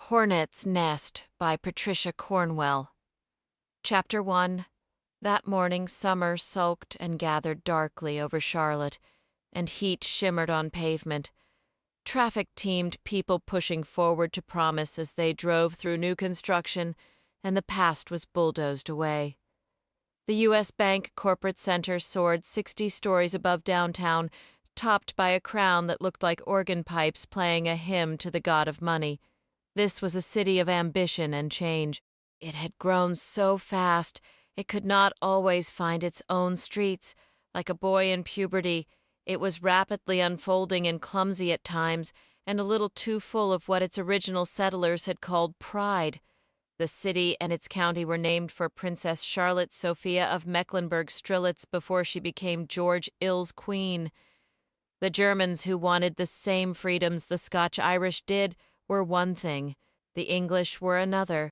Hornet's Nest by Patricia Cornwell. Chapter 1. That morning summer sulked and gathered darkly over Charlotte, and heat shimmered on pavement. Traffic teemed people pushing forward to promise as they drove through new construction, and the past was bulldozed away. The U.S. Bank corporate center soared 60 stories above downtown, topped by a crown that looked like organ pipes playing a hymn to the god of money. This was a city of ambition and change. It had grown so fast, it could not always find its own streets. Like a boy in puberty, it was rapidly unfolding and clumsy at times, and a little too full of what its original settlers had called pride. The city and its county were named for Princess Charlotte Sophia of Mecklenburg-Strelitz before she became George Ill's queen. The Germans, who wanted the same freedoms the Scotch-Irish did, were one thing, the English were another.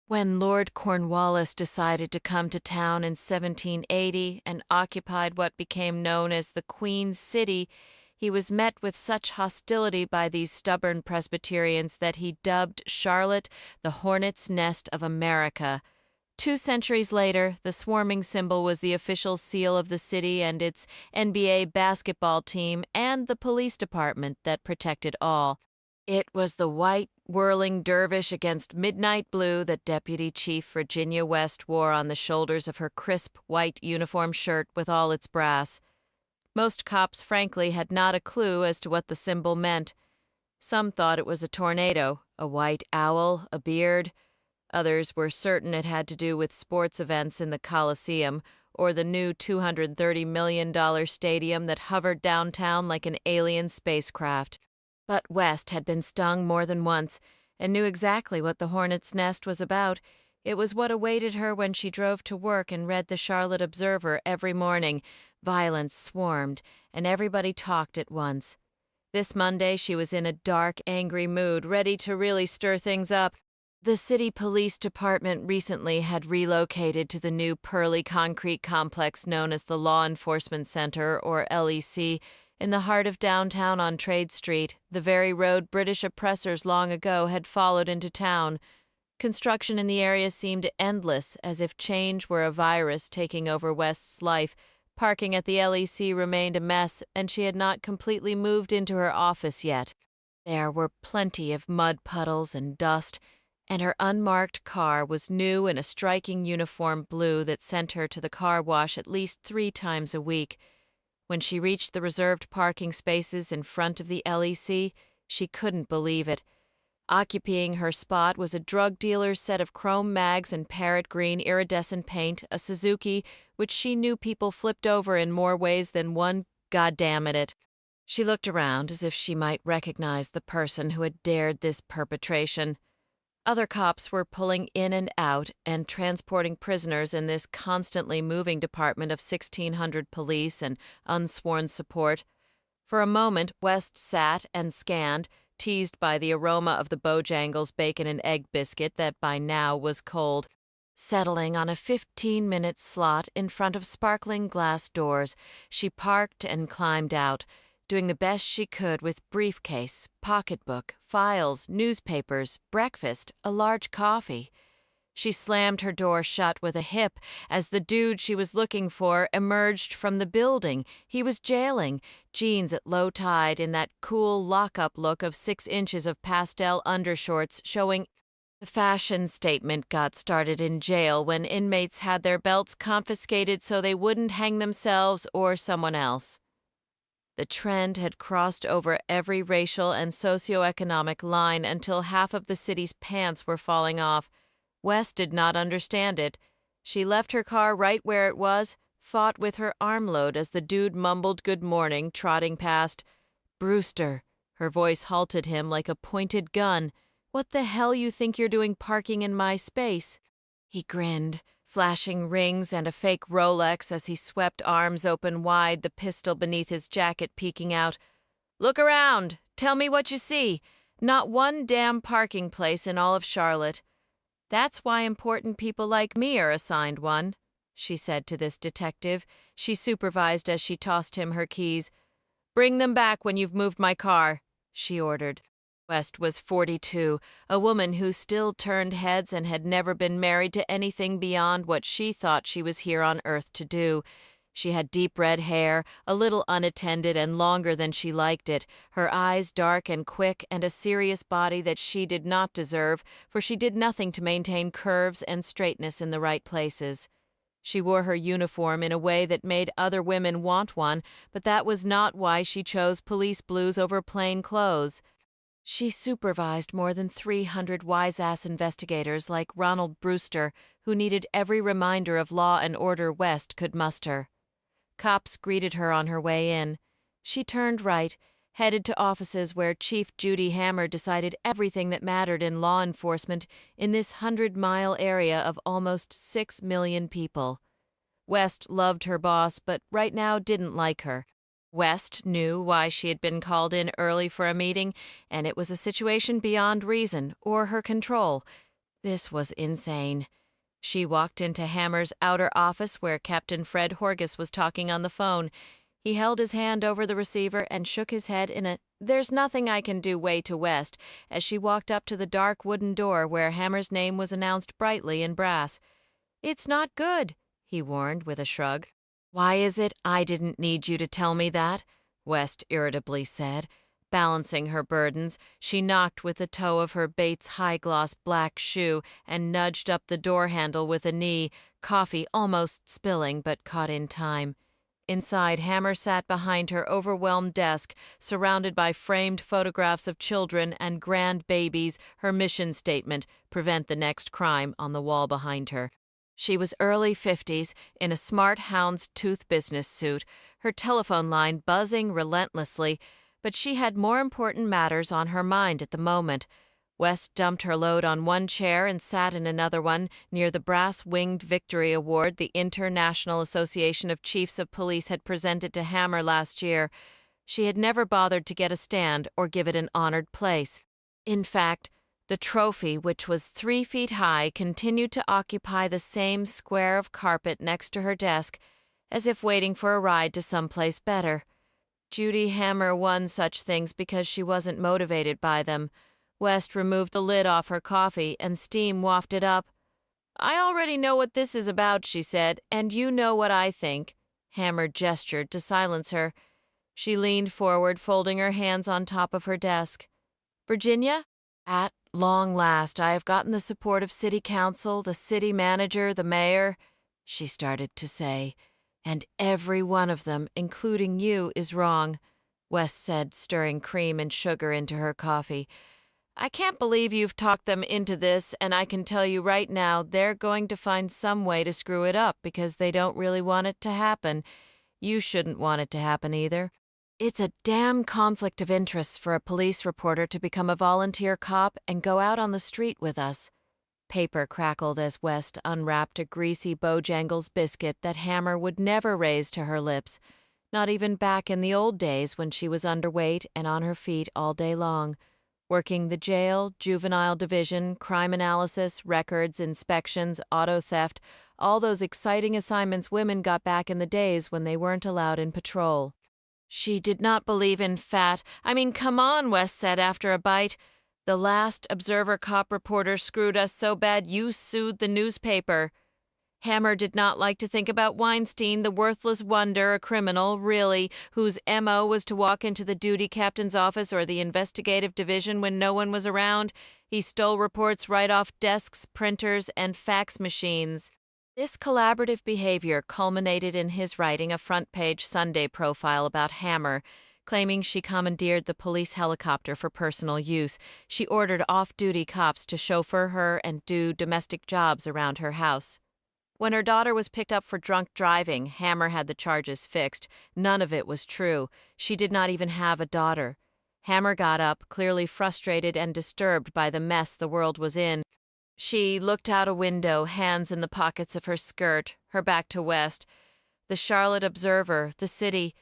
When Lord Cornwallis decided to come to town in 1780 and occupied what became known as the Queen's City, he was met with such hostility by these stubborn Presbyterians that he dubbed Charlotte the Hornet's Nest of America. 2 centuries later, the swarming symbol was the official seal of the city and its NBA basketball team and the police department that protected all. It was the white, whirling dervish against midnight blue that Deputy Chief Virginia West wore on the shoulders of her crisp white uniform shirt with all its brass. Most cops, frankly, had not a clue as to what the symbol meant. Some thought it was a tornado, a white owl, a beard. Others were certain it had to do with sports events in the Coliseum or the new $230 million stadium that hovered downtown like an alien spacecraft. But West had been stung more than once and knew exactly what the Hornet's Nest was about. It was what awaited her when she drove to work and read the Charlotte Observer every morning. Violence swarmed, and everybody talked at once. This Monday she was in a dark, angry mood, ready to really stir things up. The city police department recently had relocated to the new pearly concrete complex known as the Law Enforcement Center, or LEC, in the heart of downtown on Trade Street, the very road British oppressors long ago had followed into town. Construction in the area seemed endless, as if change were a virus taking over West's life. Parking at the LEC remained a mess, and she had not completely moved into her office yet. There were plenty of mud puddles and dust, and her unmarked car was new in a striking uniform blue that sent her to the car wash at least 3 times a week. When she reached the reserved parking spaces in front of the LEC, she couldn't believe it. Occupying her spot was a drug dealer's set of chrome mags and parrot green iridescent paint, a Suzuki, which she knew people flipped over in more ways than one. Goddamn it. She looked around as if she might recognize the person who had dared this perpetration. Other cops were pulling in and out and transporting prisoners in this constantly moving department of 1,600 police and unsworn support. For a moment, West sat and scanned, teased by the aroma of the Bojangles bacon and egg biscuit that by now was cold. Settling on a 15-minute slot in front of sparkling glass doors, she parked and climbed out, doing the best she could with briefcase, pocketbook, files, newspapers, breakfast, a large coffee. She slammed her door shut with a hip as the dude she was looking for emerged from the building. He was jailing, jeans at low tide in that cool lock-up look of 6 inches of pastel undershorts showing. The fashion statement got started in jail when inmates had their belts confiscated so they wouldn't hang themselves or someone else. The trend had crossed over every racial and socioeconomic line until half of the city's pants were falling off. West did not understand it. She left her car right where it was, fought with her armload as the dude mumbled good morning, trotting past. "Brewster." Her voice halted him like a pointed gun. "What the hell you think you're doing parking in my space?" He grinned, flashing rings and a fake Rolex as he swept arms open wide, the pistol beneath his jacket peeking out. "Look around. Tell me what you see. Not one damn parking place in all of Charlotte. That's why important people like me are assigned one," she said to this detective she supervised as she tossed him her keys. "Bring them back when you've moved my car," she ordered. West was 42, a woman who still turned heads and had never been married to anything beyond what she thought she was here on earth to do. She had deep red hair, a little unattended and longer than she liked it, her eyes dark and quick, and a serious body that she did not deserve, for she did nothing to maintain curves and straightness in the right places. She wore her uniform in a way that made other women want one, but that was not why she chose police blues over plain clothes. She supervised more than 300 wise-ass investigators like Ronald Brewster, who needed every reminder of law and order West could muster. Cops greeted her on her way in. She turned right, headed to offices where Chief Judy Hammer decided everything that mattered in law enforcement in this 100-mile area of almost 6 million people. West loved her boss, but right now didn't like her. West knew why she had been called in early for a meeting, and it was a situation beyond reason or her control. This was insane. She walked into Hammer's outer office where Captain Fred Horgus was talking on the phone. He held his hand over the receiver and shook his head in a "there's nothing I can do" way to West as she walked up to the dark wooden door where Hammer's name was announced brightly in brass. "It's not good," he warned with a shrug. "Why is it I didn't need you to tell me that?" West irritably said. Balancing her burdens, she knocked with the toe of her Bates high-gloss black shoe and nudged up the door handle with a knee, coffee almost spilling but caught in time. Inside, Hammer sat behind her overwhelmed desk, surrounded by framed photographs of children and grand babies, her mission statement, "Prevent the next crime," on the wall behind her. She was early 50s, in a smart houndstooth business suit, her telephone line buzzing relentlessly, but she had more important matters on her mind at the moment. West dumped her load on one chair and sat in another one near the brass-winged Victory Award the International Association of Chiefs of Police had presented to Hammer last year. She had never bothered to get a stand or give it an honored place. In fact, the trophy, which was 3 feet high, continued to occupy the same square of carpet next to her desk, as if waiting for a ride to someplace better. Judy Hammer won such things because she wasn't motivated by them. West removed the lid off her coffee, and steam wafted up. "I already know what this is about," she said, "and you know what I think." Hammer gestured to silence her. She leaned forward, folding her hands on top of her desk. "Virginia? At long last, I have gotten the support of city council, the city manager, the mayor," she started to say. "And every one of them, including you, is wrong," West said, stirring cream and sugar into her coffee. "I can't believe you've talked them into this, and I can tell you right now they're going to find some way to screw it up because they don't really want it to happen. You shouldn't want it to happen either. It's a damn conflict of interest for a police reporter to become a volunteer cop and go out on the street with us." Paper crackled as West unwrapped a greasy Bojangles biscuit that Hammer would never raise to her lips, not even back in the old days when she was underweight and on her feet all day long, working the jail, juvenile division, crime analysis, records, inspections, auto theft, all those exciting assignments women got back in the days when they weren't allowed in patrol. She did not believe in fat. "I mean, come on," West said after a bite. "The last Observer cop reporter screwed us so bad you sued the newspaper." Hammer did not like to think about Weinstein, the worthless wonder, a criminal, really, whose M.O. was to walk into the duty captain's office or the investigative division when no one was around. He stole reports right off desks, printers, and fax machines. This collaborative behavior culminated in his writing a front-page Sunday profile about Hammer, claiming she commandeered the police helicopter for personal use. She ordered off-duty cops to chauffeur her and do domestic jobs around her house. When her daughter was picked up for drunk driving, Hammer had the charges fixed. None of it was true. She did not even have a daughter. Hammer got up, clearly frustrated and disturbed by the mess the world was in. She looked out a window, hands in the pockets of her skirt, her back to West. "The Charlotte Observer, the city,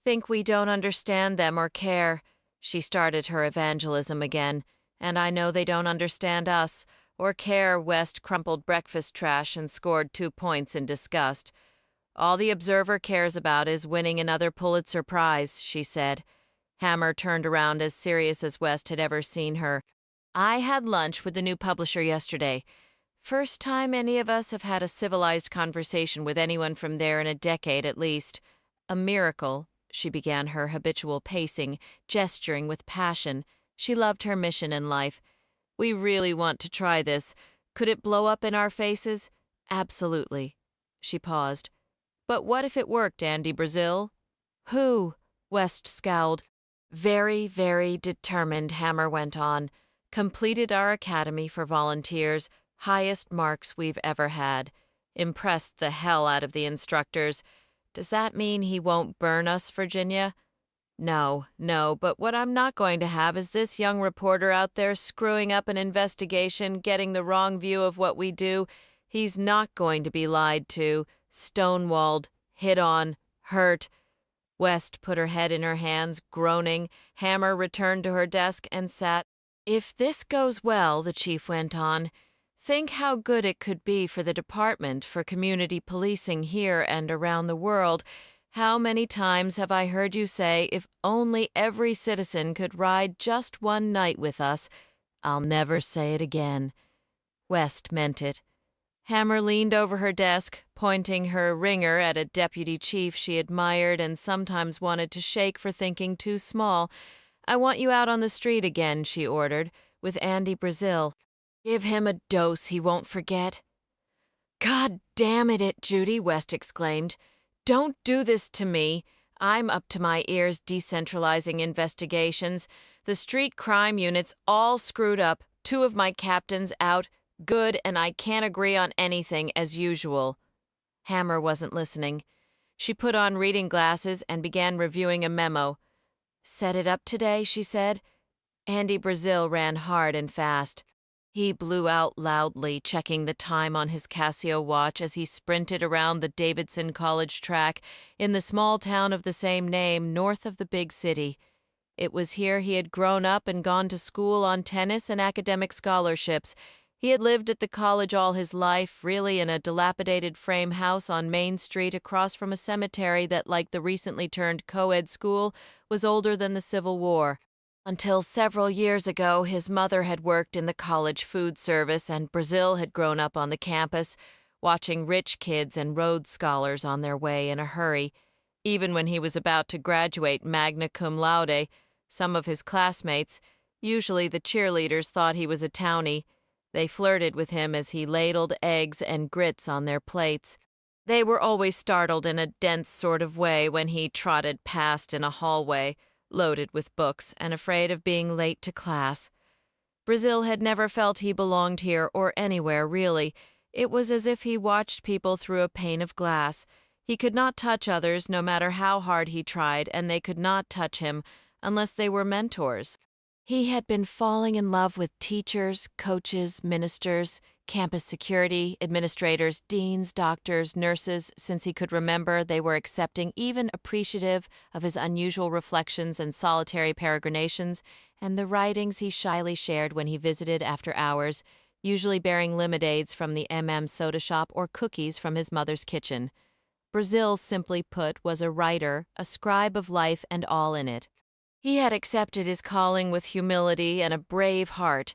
think we don't understand them or care." She started her evangelism again. "And I know they don't understand us or care." West crumpled breakfast trash and scored 2 points in disgust. "All the Observer cares about is winning another Pulitzer Prize," she said. Hammer turned around as serious as West had ever seen her. I had lunch with the new publisher yesterday. First time any of us have had a civilized conversation with anyone from there in a decade at least. A miracle, she began her habitual pacing, gesturing with passion. She loved her mission in life. We really want to try this. Could it blow up in our faces? Absolutely. She paused. But what if it worked, Andy Brazil? Who? West scowled. Very, very determined, Hammer went on. Completed our academy for volunteers, highest marks we've ever had. Impressed the hell out of the instructors. Does that mean he won't burn us, Virginia? No, no, but what I'm not going to have is this young reporter out there screwing up an investigation, getting the wrong view of what we do. He's not going to be lied to, stonewalled, hit on, hurt. West put her head in her hands, groaning. Hammer returned to her desk and sat. If this goes well, the chief went on, think how good it could be for the department, for community policing here and around the world. How many times have I heard you say, if only every citizen could ride just one night with us? I'll never say it again. West meant it. Hammer leaned over her desk, pointing her ringer at a deputy chief she admired and sometimes wanted to shake for thinking too small. I want you out on the street again, she ordered, with Andy Brazil. Give him a dose he won't forget. God damn it, Judy, West exclaimed. Don't do this to me. I'm up to my ears decentralizing investigations. The street crime unit's all screwed up, 2 of my captains out, good, and I can't agree on anything as usual. Hammer wasn't listening. She put on reading glasses and began reviewing a memo. Set it up today, she said. Andy Brazil ran hard and fast. He blew out loudly, checking the time on his Casio watch as he sprinted around the Davidson College track in the small town of the same name north of the big city. It was here he had grown up and gone to school on tennis and academic scholarships. He had lived at the college all his life, really in a dilapidated frame house on Main Street across from a cemetery that, like the recently turned co-ed school, was older than the Civil War. Until several years ago, his mother had worked in the college food service and Brazil had grown up on the campus, watching rich kids and Rhodes Scholars on their way in a hurry. Even when he was about to graduate magna cum laude, some of his classmates, usually the cheerleaders, thought he was a townie. They flirted with him as he ladled eggs and grits on their plates. They were always startled in a dense sort of way when he trotted past in a hallway, loaded with books and afraid of being late to class. Brazil had never felt he belonged here or anywhere, really. It was as if he watched people through a pane of glass. He could not touch others, no matter how hard he tried, and they could not touch him unless they were mentors. He had been falling in love with teachers, coaches, ministers, campus security, administrators, deans, doctors, nurses. Since he could remember, they were accepting, even appreciative of his unusual reflections and solitary peregrinations, and the writings he shyly shared when he visited after hours, usually bearing lemonades from the soda shop or cookies from his mother's kitchen. Brazil, simply put, was a writer, a scribe of life and all in it. He had accepted his calling with humility and a brave heart.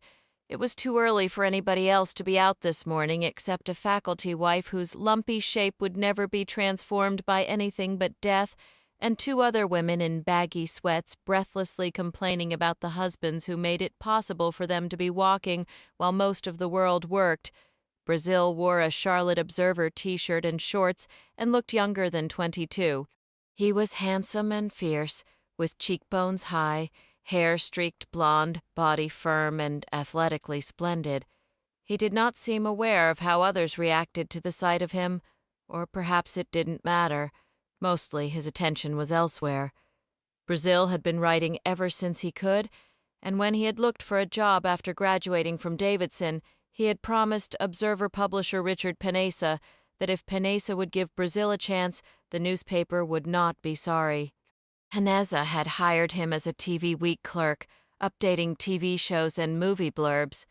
It was too early for anybody else to be out this morning except a faculty wife whose lumpy shape would never be transformed by anything but death, and 2 other women in baggy sweats breathlessly complaining about the husbands who made it possible for them to be walking while most of the world worked. Brazil wore a Charlotte Observer t-shirt and shorts and looked younger than 22. He was handsome and fierce, with cheekbones high, hair streaked blonde, body firm and athletically splendid. He did not seem aware of how others reacted to the sight of him, or perhaps it didn't matter. Mostly his attention was elsewhere. Brazil had been writing ever since he could, and when he had looked for a job after graduating from Davidson, he had promised Observer publisher Richard Penesa that if Penesa would give Brazil a chance, the newspaper would not be sorry. Penesa had hired him as a TV week clerk, updating TV shows and movie blurbs.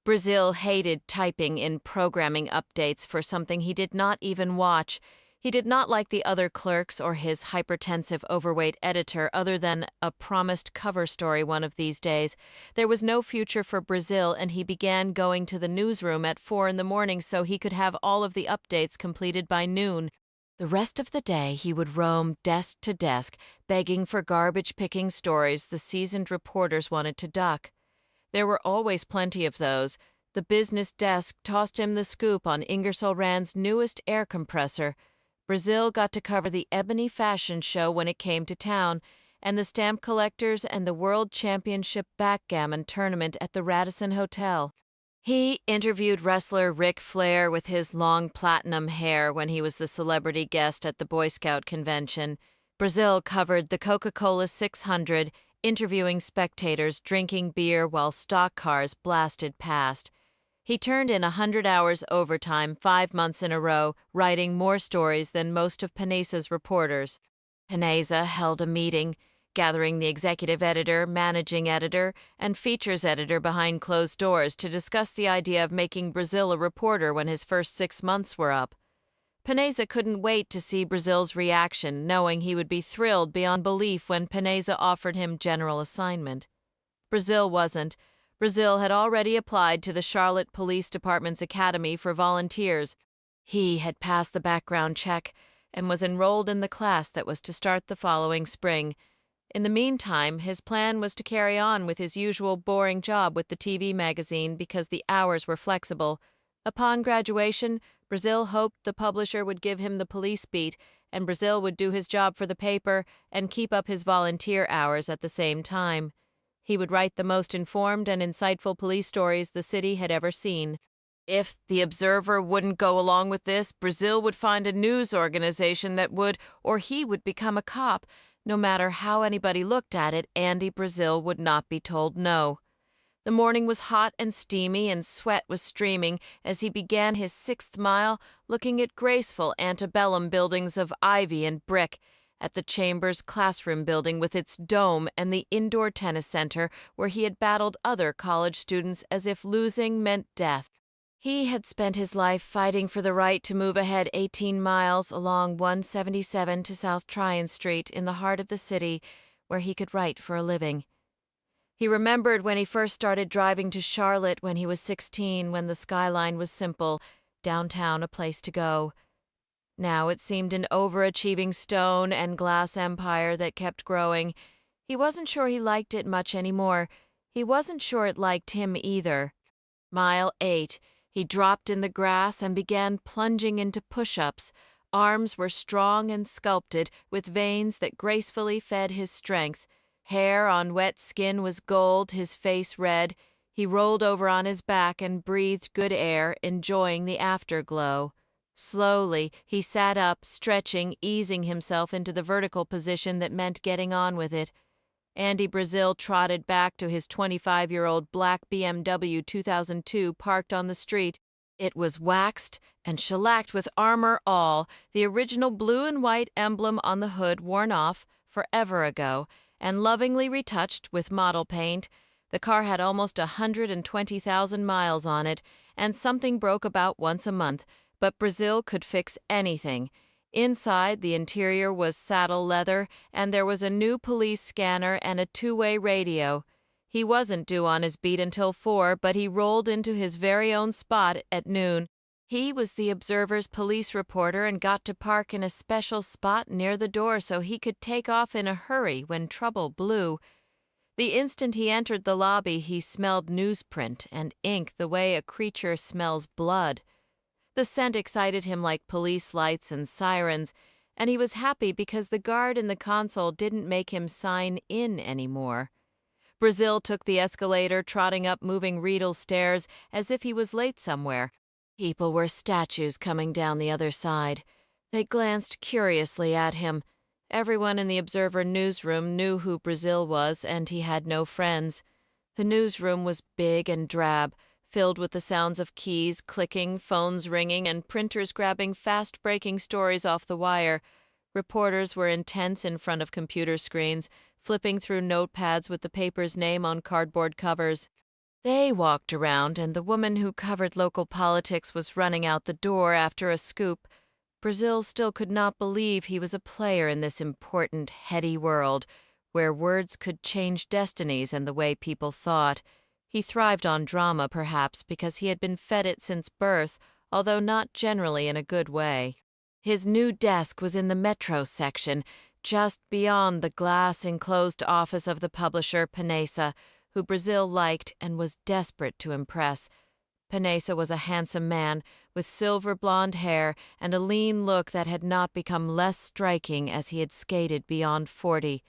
Brazil hated typing in programming updates for something he did not even watch. He did not like the other clerks or his hypertensive, overweight editor other than a promised cover story one of these days. There was no future for Brazil, and he began going to the newsroom at 4 in the morning so he could have all of the updates completed by noon. The rest of the day he would roam desk to desk, begging for garbage-picking stories the seasoned reporters wanted to duck. There were always plenty of those. The business desk tossed him the scoop on Ingersoll Rand's newest air compressor. Brazil got to cover the ebony fashion show when it came to town, and the stamp collectors and the World Championship backgammon tournament at the Radisson Hotel. He interviewed wrestler Ric Flair with his long platinum hair when he was the celebrity guest at the Boy Scout convention. Brazil covered the Coca-Cola 600, interviewing spectators drinking beer while stock cars blasted past. He turned in 100 hours overtime 5 months in a row, writing more stories than most of Panesa's reporters. Panesa held a meeting, gathering the executive editor, managing editor, and features editor behind closed doors to discuss the idea of making Brazil a reporter when his first 6 months were up. Panesa couldn't wait to see Brazil's reaction, knowing he would be thrilled beyond belief when Panesa offered him general assignment. Brazil wasn't. Brazil had already applied to the Charlotte Police Department's Academy for volunteers. He had passed the background check and was enrolled in the class that was to start the following spring. In the meantime, his plan was to carry on with his usual boring job with the TV magazine because the hours were flexible. Upon graduation, Brazil hoped the publisher would give him the police beat, and Brazil would do his job for the paper and keep up his volunteer hours at the same time. He would write the most informed and insightful police stories the city had ever seen. If the Observer wouldn't go along with this, Brazil would find a news organization that would, or he would become a cop. No matter how anybody looked at it, Andy Brazil would not be told no. The morning was hot and steamy, and sweat was streaming as he began his 6th mile, looking at graceful antebellum buildings of ivy and brick, at the Chambers classroom building with its dome and the indoor tennis center where he had battled other college students as if losing meant death. He had spent his life fighting for the right to move ahead 18 miles along 177 to South Tryon Street in the heart of the city where he could write for a living. He remembered when he first started driving to Charlotte when he was 16, when the skyline was simple, downtown a place to go. Now it seemed an overachieving stone and glass empire that kept growing. He wasn't sure he liked it much anymore. He wasn't sure it liked him either. Mile 8, he dropped in the grass and began plunging into push-ups. Arms were strong and sculpted, with veins that gracefully fed his strength. Hair on wet skin was gold, his face red. He rolled over on his back and breathed good air, enjoying the afterglow. Slowly, he sat up, stretching, easing himself into the vertical position that meant getting on with it. Andy Brazil trotted back to his 25-year-old black BMW 2002 parked on the street. It was waxed and shellacked with armor all, the original blue and white emblem on the hood worn off forever ago, and lovingly retouched with model paint. The car had almost 120,000 miles on it, and something broke about once a month, but Brazil could fix anything. Inside, the interior was saddle leather, and there was a new police scanner and a two-way radio. He wasn't due on his beat until 4, but he rolled into his very own spot at noon. He was the Observer's police reporter and got to park in a special spot near the door so he could take off in a hurry when trouble blew. The instant he entered the lobby, he smelled newsprint and ink the way a creature smells blood. The scent excited him like police lights and sirens, and he was happy because the guard in the console didn't make him sign in anymore. Brazil took the escalator, trotting up moving Riedel stairs as if he was late somewhere. People were statues coming down the other side. They glanced curiously at him. Everyone in the Observer newsroom knew who Brazil was, and he had no friends. The newsroom was big and drab, filled with the sounds of keys clicking, phones ringing, and printers grabbing fast-breaking stories off the wire. Reporters were intense in front of computer screens, flipping through notepads with the paper's name on cardboard covers. They walked around, and the woman who covered local politics was running out the door after a scoop. Brazil still could not believe he was a player in this important, heady world, where words could change destinies and the way people thought. He thrived on drama, perhaps, because he had been fed it since birth, although not generally in a good way. His new desk was in the metro section, just beyond the glass-enclosed office of the publisher Panessa, who Brazil liked and was desperate to impress. Panessa was a handsome man, with silver blonde hair and a lean look that had not become less striking as he had skated beyond 40.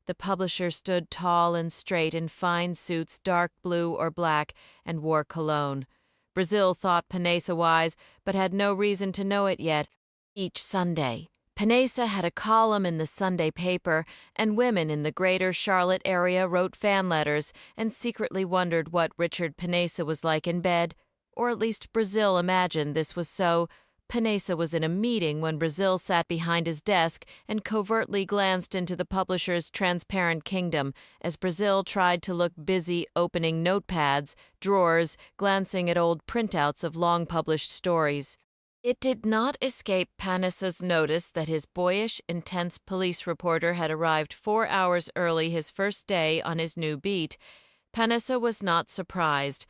The publisher stood tall and straight in fine suits, dark blue or black, and wore cologne. Brazil thought Panessa wise, but had no reason to know it yet. Each Sunday, Panessa had a column in the Sunday paper, and women in the greater Charlotte area wrote fan letters and secretly wondered what Richard Panessa was like in bed, or at least Brazil imagined this was so. Panessa was in a meeting when Brazil sat behind his desk and covertly glanced into the publisher's transparent kingdom as Brazil tried to look busy opening notepads, drawers, glancing at old printouts of long-published stories. It did not escape Panessa's notice that his boyish, intense police reporter had arrived 4 hours early his first day on his new beat. Panessa was not surprised.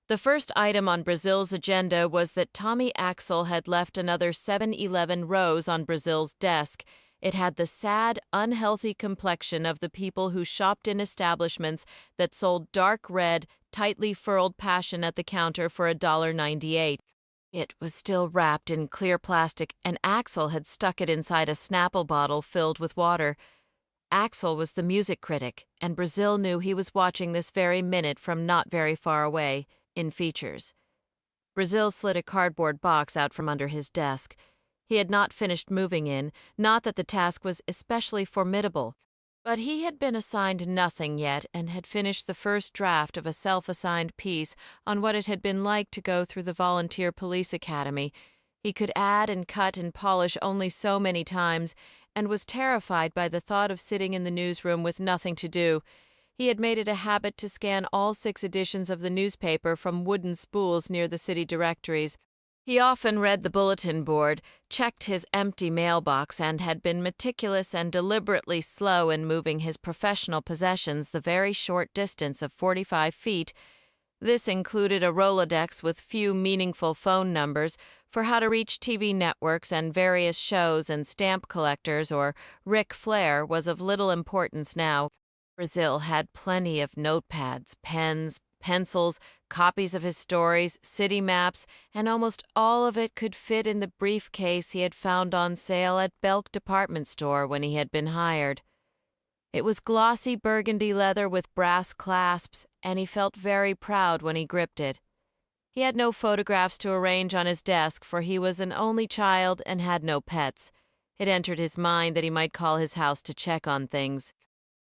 The first item on Brazil's agenda was that Tommy Axel had left another 7-Eleven rose on Brazil's desk. It had the sad, unhealthy complexion of the people who shopped in establishments that sold dark red, tightly furled passion at the counter for $1.98. It was still wrapped in clear plastic, and Axel had stuck it inside a Snapple bottle filled with water. Axel was the music critic, and Brazil knew he was watching this very minute from not very far away, in features. Brazil slid a cardboard box out from under his desk. He had not finished moving in, not that the task was especially formidable, but he had been assigned nothing yet and had finished the first draft of a self-assigned piece on what it had been like to go through the volunteer police academy. He could add and cut and polish only so many times, and was terrified by the thought of sitting in the newsroom with nothing to do. He had made it a habit to scan all 6 editions of the newspaper from wooden spools near the city directories. He often read the bulletin board, checked his empty mailbox, and had been meticulous and deliberately slow in moving his professional possessions the very short distance of 45 feet. This included a Rolodex with few meaningful phone numbers for how to reach TV networks and various shows, and stamp collectors or Ric Flair was of little importance now. Brazil had plenty of notepads, pens, pencils, copies of his stories, city maps, and almost all of it could fit in the briefcase he had found on sale at Belk department store when he had been hired. It was glossy burgundy leather with brass clasps, and he felt very proud when he gripped it. He had no photographs to arrange on his desk, for he was an only child and had no pets. It entered his mind that he might call his house to check on things.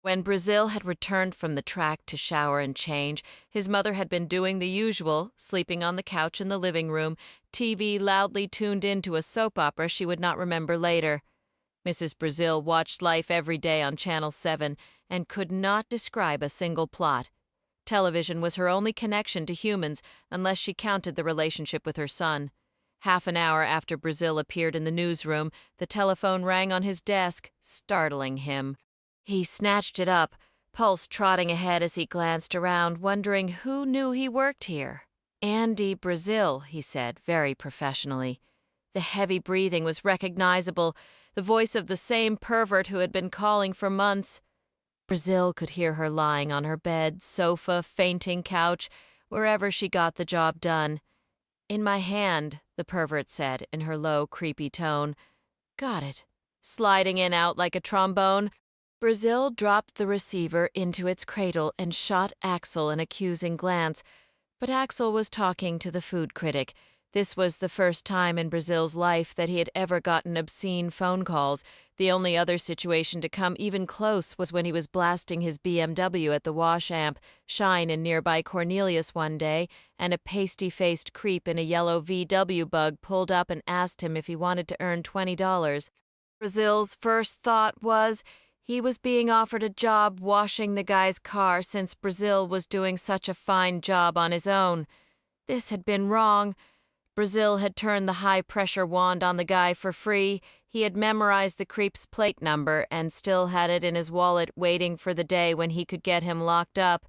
When Brazil had returned from the track to shower and change, his mother had been doing the usual, sleeping on the couch in the living room, TV loudly tuned into a soap opera she would not remember later. Mrs. Brazil watched Life every day on Channel 7 and could not describe a single plot. Television was her only connection to humans, unless she counted the relationship with her son. Half an hour after Brazil appeared in the newsroom, the telephone rang on his desk, startling him. He snatched it up, pulse trotting ahead as he glanced around, wondering who knew he worked here. Andy Brazil, he said, very professionally. The heavy breathing was recognizable, the voice of the same pervert who had been calling for months. Brazil could hear her lying on her bed, sofa, fainting couch, wherever she got the job done. "In my hand," the pervert said in her low, creepy tone. "Got it." Sliding in and out like a trombone, Brazil dropped the receiver into its cradle and shot Axel an accusing glance. But Axel was talking to the food critic. This was the first time in Brazil's life that he had ever gotten obscene phone calls. The only other situation to come even close was when he was blasting his BMW at the wash amp, Shine in nearby Cornelius one day, and a pasty-faced creep in a yellow VW Bug pulled up and asked him if he wanted to earn $20. Brazil's first thought was he was being offered a job washing the guy's car since Brazil was doing such a fine job on his own. This had been wrong. Brazil had turned the high-pressure wand on the guy for free. He had memorized the creep's plate number and still had it in his wallet waiting for the day when he could get him locked up.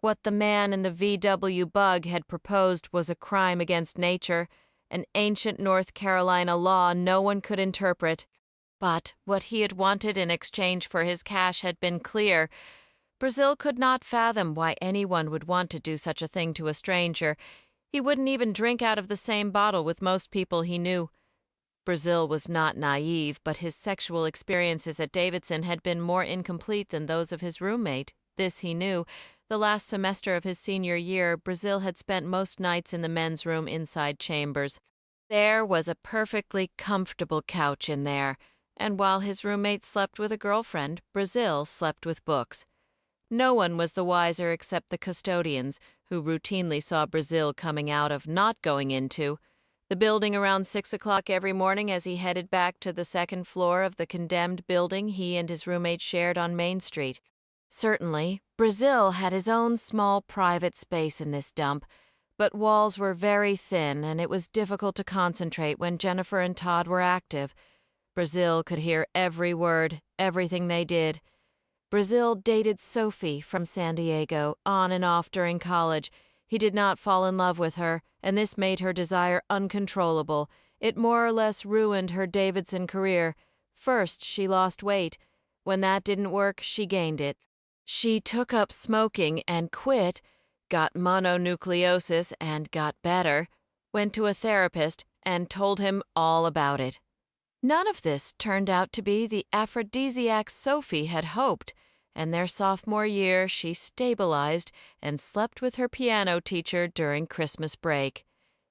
What the man in the VW Bug had proposed was a crime against nature, an ancient North Carolina law no one could interpret. But what he had wanted in exchange for his cash had been clear. Brazil could not fathom why anyone would want to do such a thing to a stranger. He wouldn't even drink out of the same bottle with most people he knew. Brazil was not naive, but his sexual experiences at Davidson had been more incomplete than those of his roommate. This he knew. The last semester of his senior year, Brazil had spent most nights in the men's room inside Chambers. There was a perfectly comfortable couch in there, and while his roommate slept with a girlfriend, Brazil slept with books. No one was the wiser except the custodians, who routinely saw Brazil coming out of, not going into, the building around 6 o'clock every morning as he headed back to the second floor of the condemned building he and his roommate shared on Main Street. Certainly, Brazil had his own small private space in this dump, but walls were very thin and it was difficult to concentrate when Jennifer and Todd were active. Brazil could hear every word, everything they did. Brazil dated Sophie from San Diego, on and off during college. He did not fall in love with her, and this made her desire uncontrollable. It more or less ruined her Davidson career. First, she lost weight. When that didn't work, she gained it. She took up smoking and quit, got mononucleosis and got better, went to a therapist, and told him all about it. None of this turned out to be the aphrodisiac Sophie had hoped, and their sophomore year she stabilized and slept with her piano teacher during Christmas break.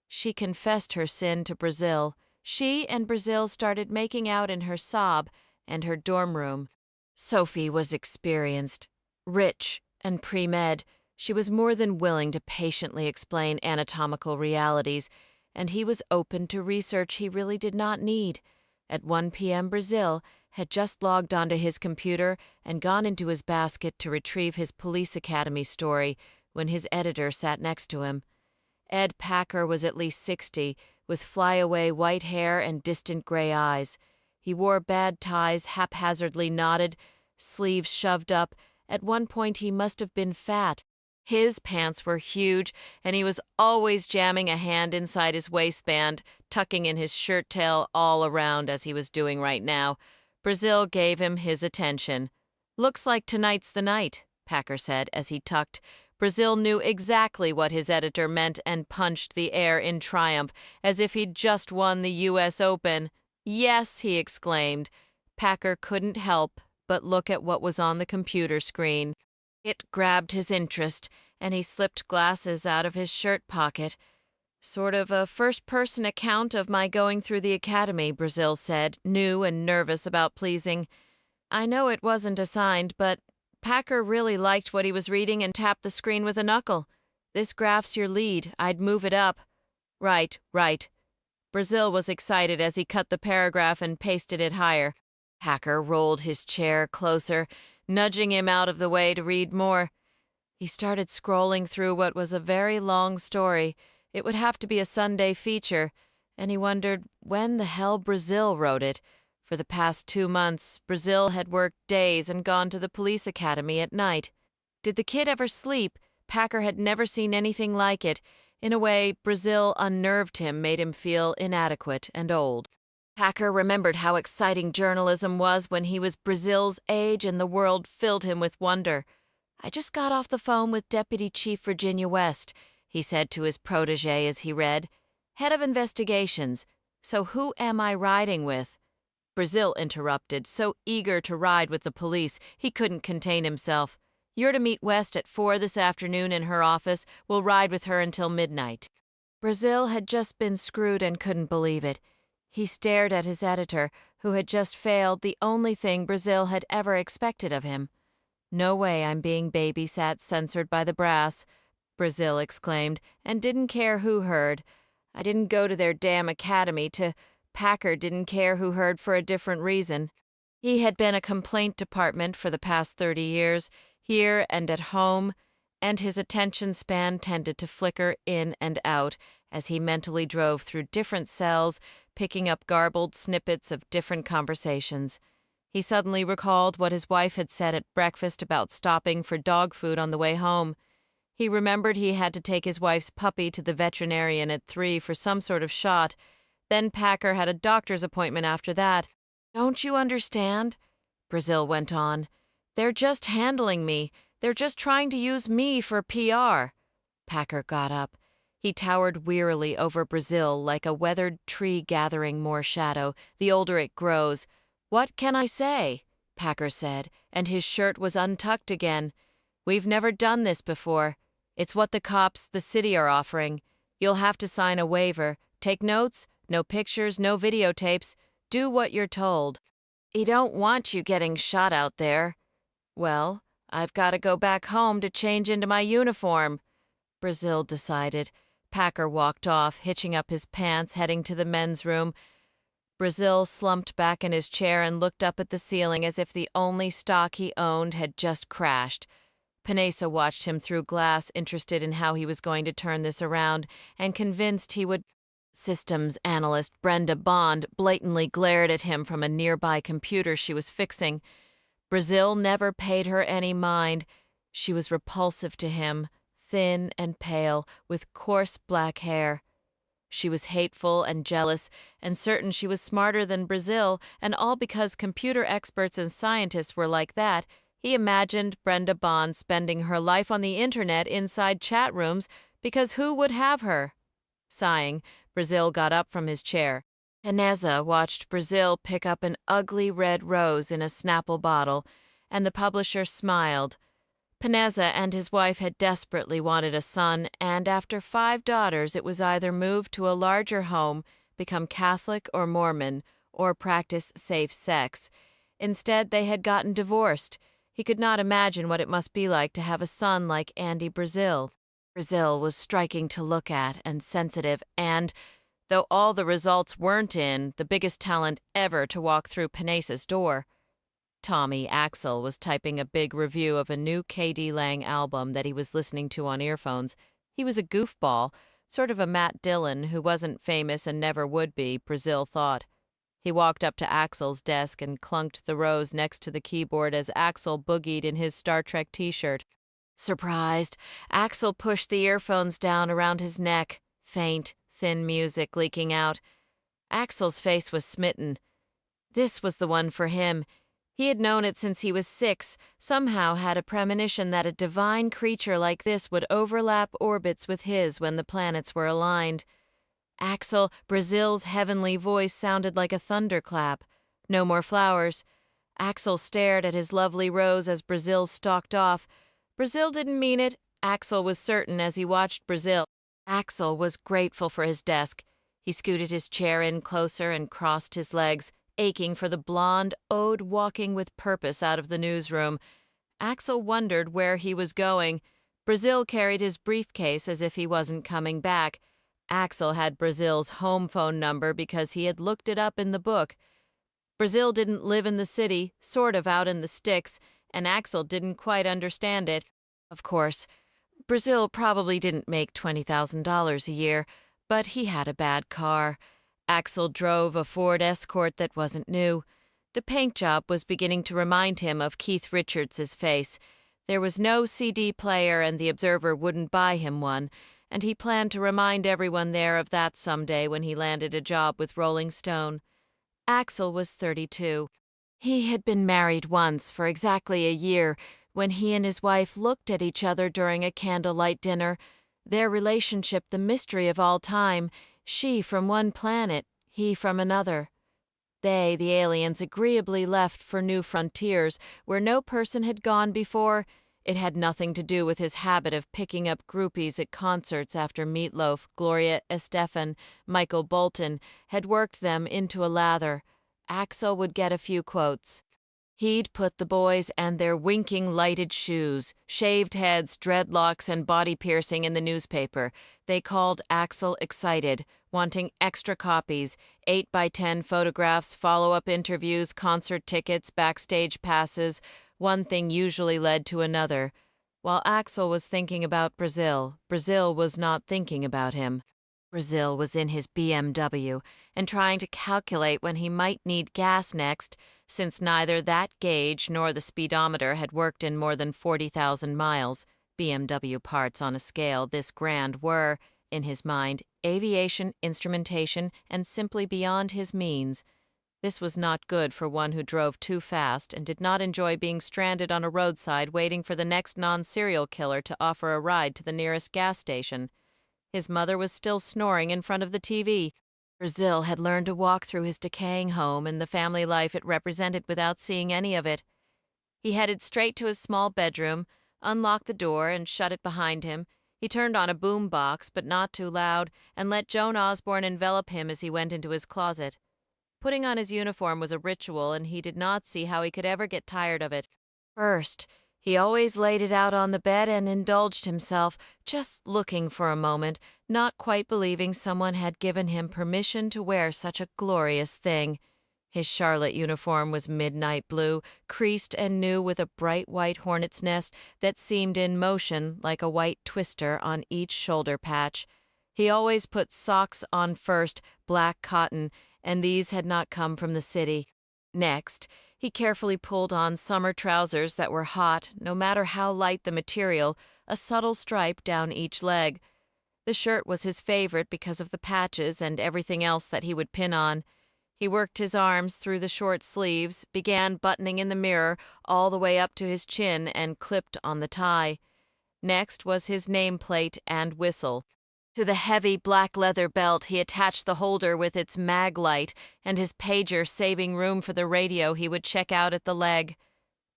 She confessed her sin to Brazil. She and Brazil started making out in her sob and her dorm room. Sophie was experienced, rich, and pre-med. She was more than willing to patiently explain anatomical realities, and he was open to research he really did not need. At 1 p.m. Brazil had just logged onto his computer and gone into his basket to retrieve his police academy story when his editor sat next to him. Ed Packer was at least 60, with flyaway white hair and distant gray eyes. He wore bad ties haphazardly knotted, sleeves shoved up. At one point he must have been fat. His pants were huge, and he was always jamming a hand inside his waistband, tucking in his shirt tail all around as he was doing right now. Brazil gave him his attention. "Looks like tonight's the night," Packer said as he tucked. Brazil knew exactly what his editor meant and punched the air in triumph, as if he'd just won the U.S. Open. "Yes," he exclaimed. Packer couldn't help but look at what was on the computer screen. It grabbed his interest, and he slipped glasses out of his shirt pocket. "Sort of a first-person account of my going through the academy," Brazil said, new and nervous about pleasing. "I know it wasn't assigned, but Packer really liked what he was reading and tapped the screen with a knuckle. This graph's your lead. I'd move it up." Right. Brazil was excited as he cut the paragraph and pasted it higher. Packer rolled his chair closer, nudging him out of the way to read more. He started scrolling through what was a very long story. It would have to be a Sunday feature, and he wondered when the hell Brazil wrote it. For the past 2 months, Brazil had worked days and gone to the police academy at night. Did the kid ever sleep? Packer had never seen anything like it. In a way, Brazil unnerved him, made him feel inadequate and old. Packer remembered how exciting journalism was when he was Brazil's age, and the world filled him with wonder. "I just got off the phone with Deputy Chief Virginia West," he said to his protege as he read. "Head of investigations. So who am I riding with?" Brazil interrupted, so eager to ride with the police he couldn't contain himself. "You're to meet West at 4 this afternoon in her office. We'll ride with her until midnight." Brazil had just been screwed and couldn't believe it. He stared at his editor, who had just failed the only thing Brazil had ever expected of him. "No way I'm being babysat, censored by the brass," Brazil exclaimed, and didn't care who heard. "I didn't go to their damn academy to—" Packer didn't care who heard for a different reason. He had been a complaint department for the past 30 years, here and at home, and his attention span tended to flicker in and out as he mentally drove through different cells, picking up garbled snippets of different conversations. He suddenly recalled what his wife had said at breakfast about stopping for dog food on the way home. He remembered he had to take his wife's puppy to the veterinarian at 3 for some sort of shot. Then Packer had a doctor's appointment after that. "Don't you understand?" Brazil went on. "They're just handling me. They're just trying to use me for PR." Packer got up. He towered wearily over Brazil like a weathered tree gathering more shadow, the older it grows. "What can I say?" Packer said, and his shirt was untucked again. "We've never done this before. It's what the cops, the city are offering. You'll have to sign a waiver. Take notes, no pictures, no videotapes. Do what you're told." "He don't want you getting shot out there." "Well, I've got to go back home to change into my uniform," Brazil decided. Packer walked off, hitching up his pants, heading to the men's room. Brazil slumped back in his chair and looked up at the ceiling as if the only stock he owned had just crashed. Panessa watched him through glass, interested in how he was going to turn this around, and convinced he would. Systems analyst Brenda Bond blatantly glared at him from a nearby computer she was fixing. Brazil never paid her any mind. She was repulsive to him, thin and pale, with coarse black hair. She was hateful and jealous, and certain she was smarter than Brazil, and all because computer experts and scientists were like that. He imagined Brenda Bond spending her life on the internet inside chat rooms, because who would have her? Sighing, Brazil got up from his chair. Panessa watched Brazil pick up an ugly red rose in a Snapple bottle, and the publisher smiled. Panessa and his wife had desperately wanted a son, and after 5 daughters it was either move to a larger home, become Catholic or Mormon, or practice safe sex. Instead, they had gotten divorced. He could not imagine what it must be like to have a son like Andy Brazil. Brazil was striking to look at and sensitive and, though all the results weren't in, the biggest talent ever to walk through Panessa's door. Tommy Axel was typing a big review of a new K.D. Lang album that he was listening to on earphones. He was a goofball, sort of a Matt Dillon who wasn't famous and never would be, Brazil thought. He walked up to Axel's desk and clunked the rose next to the keyboard as Axel boogied in his Star Trek t-shirt. Surprised, Axel pushed the earphones down around his neck, faint, thin music leaking out. Axel's face was smitten. This was the one for him. He had known it since he was 6, somehow had a premonition that a divine creature like this would overlap orbits with his when the planets were aligned. Axel, Brazil's heavenly voice sounded like a thunderclap. No more flowers. Axel stared at his lovely rose as Brazil stalked off. Brazil didn't mean it, Axel was certain as he watched Brazil. Axel was grateful for his desk. He scooted his chair in closer and crossed his legs, aching for the blonde ode walking with purpose out of the newsroom. Axel wondered where he was going. Brazil carried his briefcase as if he wasn't coming back. Axel had Brazil's home phone number because he had looked it up in the book. Brazil didn't live in the city, sort of out in the sticks, and Axel didn't quite understand it. Of course, Brazil probably didn't make $20,000 a year, but he had a bad car. Axel drove a Ford Escort that wasn't new. The paint job was beginning to remind him of Keith Richards's face. There was no CD player and the Observer wouldn't buy him one, and he planned to remind everyone there of that someday when he landed a job with Rolling Stone. Axel was 32. He had been married once for exactly a year when he and his wife looked at each other during a candlelight dinner, their relationship the mystery of all time, she from one planet, he from another. They, the aliens, agreeably left for new frontiers where no person had gone before. It had nothing to do with his habit of picking up groupies at concerts after Meatloaf, Gloria Estefan, Michael Bolton had worked them into a lather. Axel would get a few quotes. He'd put the boys and their winking lighted shoes, shaved heads, dreadlocks, and body piercing in the newspaper. They called Axel excited, wanting extra copies, 8x10 photographs, follow-up interviews, concert tickets, backstage passes. One thing usually led to another. While Axel was thinking about Brazil, Brazil was not thinking about him. Brazil was in his BMW and trying to calculate when he might need gas next, since neither that gauge nor the speedometer had worked in more than 40,000 miles. BMW parts on a scale this grand were, in his mind, aviation, instrumentation, and simply beyond his means. This was not good for one who drove too fast and did not enjoy being stranded on a roadside waiting for the next non-serial killer to offer a ride to the nearest gas station. His mother was still snoring in front of the TV. Brazil had learned to walk through his decaying home and the family life it represented without seeing any of it. He headed straight to his small bedroom, unlocked the door, and shut it behind him. He turned on a boom box, but not too loud, and let Joan Osborne envelop him as he went into his closet. Putting on his uniform was a ritual, and he did not see how he could ever get tired of it. First, he always laid it out on the bed and indulged himself, just looking for a moment, not quite believing someone had given him permission to wear such a glorious thing. His Charlotte uniform was midnight blue, creased and new with a bright white hornet's nest that seemed in motion like a white twister on each shoulder patch. He always put socks on first, black cotton, and these had not come from the city. Next, he carefully pulled on summer trousers that were hot, no matter how light the material, a subtle stripe down each leg. The shirt was his favorite because of the patches and everything else that he would pin on. He worked his arms through the short sleeves, began buttoning in the mirror all the way up to his chin and clipped on the tie. Next was his nameplate and whistle. To the heavy black leather belt he attached the holder with its mag light and his pager saving room for the radio he would check out at the leg.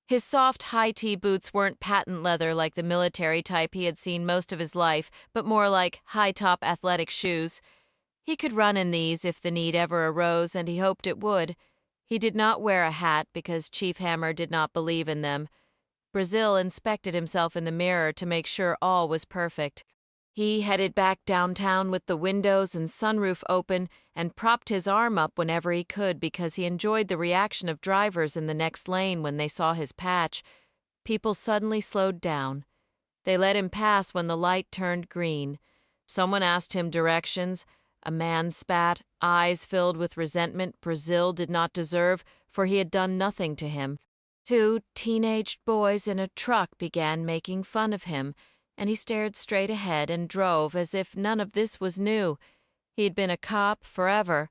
His soft high-tea boots weren't patent leather like the military type he had seen most of his life, but more like high-top athletic shoes. He could run in these if the need ever arose, and he hoped it would. He did not wear a hat because Chief Hammer did not believe in them. Brazil inspected himself in the mirror to make sure all was perfect. He headed back downtown with the windows and sunroof open and propped his arm up whenever he could because he enjoyed the reaction of drivers in the next lane when they saw his patch. People suddenly slowed down. They let him pass when the light turned green. Someone asked him directions. A man spat, eyes filled with resentment Brazil did not deserve, for he had done nothing to him. Two teenaged boys in a truck began making fun of him, and he stared straight ahead and drove as if none of this was new. He had been a cop forever.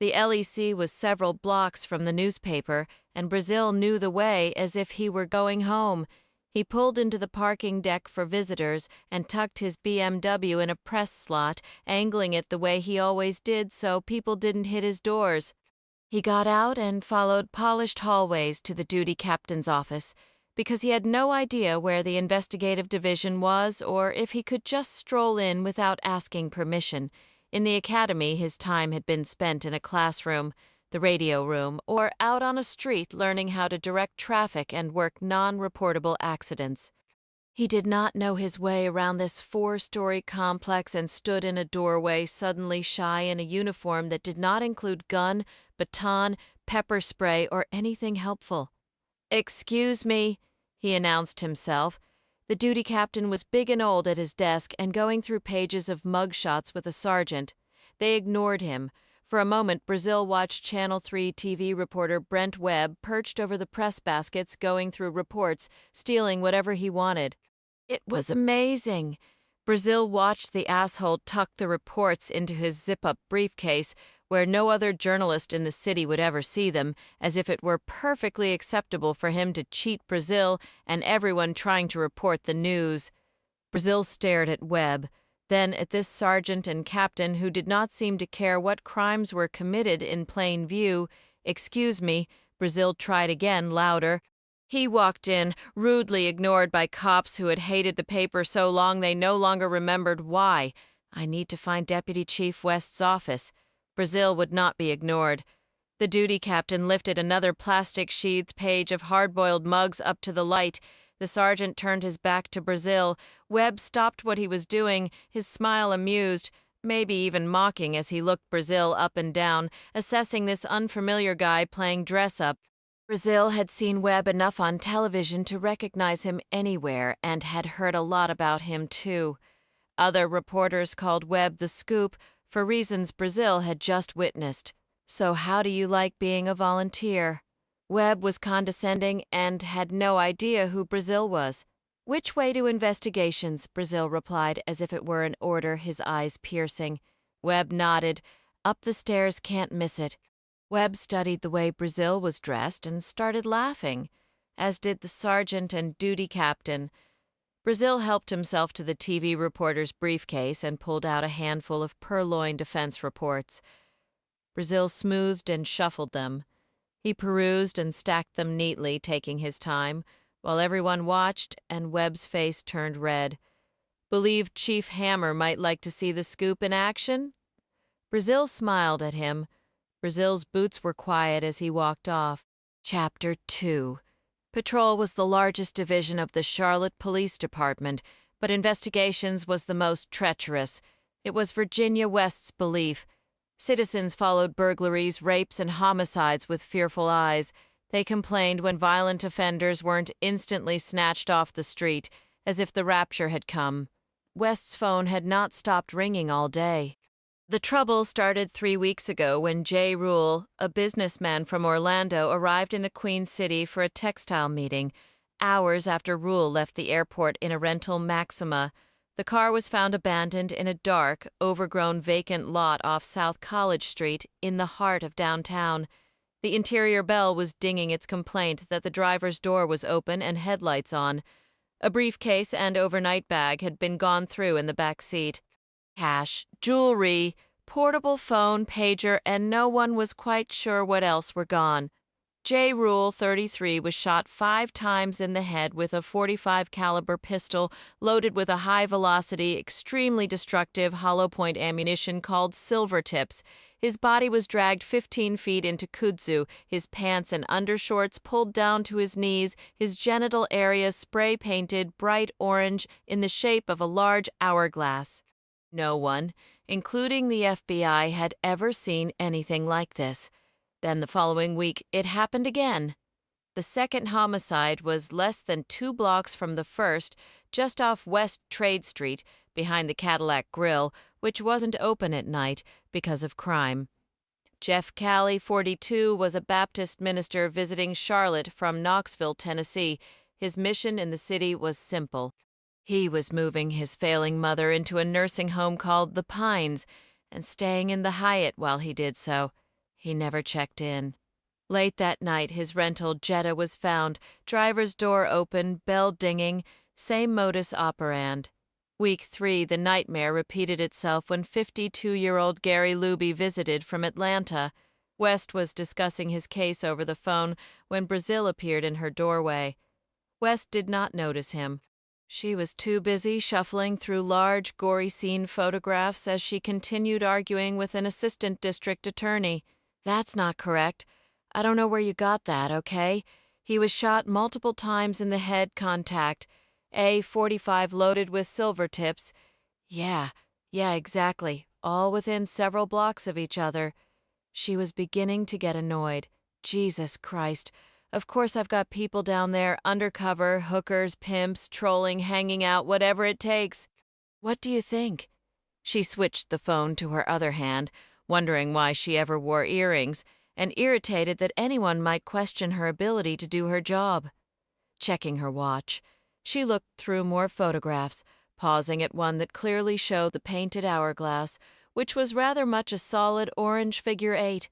The LEC was several blocks from the newspaper, and Brazil knew the way as if he were going home. He pulled into the parking deck for visitors and tucked his BMW in a press slot, angling it the way he always did so people didn't hit his doors. He got out and followed polished hallways to the duty captain's office, because he had no idea where the investigative division was or if he could just stroll in without asking permission. In the academy, his time had been spent in a classroom, the radio room, or out on a street learning how to direct traffic and work non-reportable accidents. He did not know his way around this 4-story complex and stood in a doorway suddenly shy in a uniform that did not include gun, baton, pepper spray, or anything helpful. "Excuse me," he announced himself. The duty captain was big and old at his desk and going through pages of mug shots with a sergeant. They ignored him. For a moment, Brazil watched Channel 3 TV reporter Brent Webb perched over the press baskets going through reports, stealing whatever he wanted. It was amazing. Brazil watched the asshole tuck the reports into his zip-up briefcase, where no other journalist in the city would ever see them, as if it were perfectly acceptable for him to cheat Brazil and everyone trying to report the news. Brazil stared at Webb, then at this sergeant and captain who did not seem to care what crimes were committed in plain view. "Excuse me," Brazil tried again, louder. He walked in, rudely ignored by cops who had hated the paper so long they no longer remembered why. "I need to find Deputy Chief West's office." Brazil would not be ignored. The duty captain lifted another plastic-sheathed page of hard-boiled mugs up to the light. The sergeant turned his back to Brazil. Webb stopped what he was doing, his smile amused, maybe even mocking as he looked Brazil up and down, assessing this unfamiliar guy playing dress-up. Brazil had seen Webb enough on television to recognize him anywhere and had heard a lot about him, too. Other reporters called Webb the Scoop for reasons Brazil had just witnessed. So how do you like being a volunteer? Webb was condescending and had no idea who Brazil was. Which way to investigations? Brazil replied as if it were an order, his eyes piercing. Webb nodded. Up the stairs, can't miss it. Webb studied the way Brazil was dressed and started laughing, as did the sergeant and duty captain. Brazil helped himself to the TV reporter's briefcase and pulled out a handful of purloined defense reports. Brazil smoothed and shuffled them. He perused and stacked them neatly, taking his time, while everyone watched and Webb's face turned red. Believed Chief Hammer might like to see the scoop in action? Brazil smiled at him. Brazil's boots were quiet as he walked off. Chapter 2. Patrol was the largest division of the Charlotte Police Department, but investigations was the most treacherous. It was Virginia West's belief. Citizens followed burglaries, rapes, and homicides with fearful eyes. They complained when violent offenders weren't instantly snatched off the street, as if the rapture had come. West's phone had not stopped ringing all day. The trouble started 3 weeks ago when Jay Rule, a businessman from Orlando, arrived in the Queen City for a textile meeting, hours after Rule left the airport in a rental Maxima. The car was found abandoned in a dark, overgrown vacant lot off South College Street in the heart of downtown. The interior bell was dinging its complaint that the driver's door was open and headlights on. A briefcase and overnight bag had been gone through in the back seat. Cash, jewelry, portable phone, pager, and no one was quite sure what else were gone. J. Rule, 33, was shot 5 times in the head with a .45 caliber pistol loaded with a high-velocity, extremely destructive hollow-point ammunition called silver tips. His body was dragged 15 feet into kudzu, his pants and undershorts pulled down to his knees, his genital area spray-painted bright orange in the shape of a large hourglass. No one, including the FBI, had ever seen anything like this. Then the following week, it happened again. The second homicide was less than 2 blocks from the first, just off West Trade Street, behind the Cadillac Grill, which wasn't open at night because of crime. Jeff Calley, 42, was a Baptist minister visiting Charlotte from Knoxville, Tennessee. His mission in the city was simple. He was moving his failing mother into a nursing home called The Pines and staying in the Hyatt while he did so. He never checked in. Late that night, his rental Jetta was found, driver's door open, bell dinging, same modus operandi. Week 3, the nightmare repeated itself when 52-year-old Gary Luby visited from Atlanta. West was discussing his case over the phone when Brazil appeared in her doorway. West did not notice him. She was too busy shuffling through large, gory scene photographs as she continued arguing with an assistant district attorney. That's not correct. I don't know where you got that, okay? He was shot multiple times in the head contact. .45 loaded with silver tips. Yeah, exactly. All within several blocks of each other. She was beginning to get annoyed. Jesus Christ. Of course I've got people down there, undercover, hookers, pimps, trolling, hanging out, whatever it takes. What do you think? She switched the phone to her other hand, wondering why she ever wore earrings, and irritated that anyone might question her ability to do her job. Checking her watch, she looked through more photographs, pausing at one that clearly showed the painted hourglass, which was rather much a solid orange figure 8.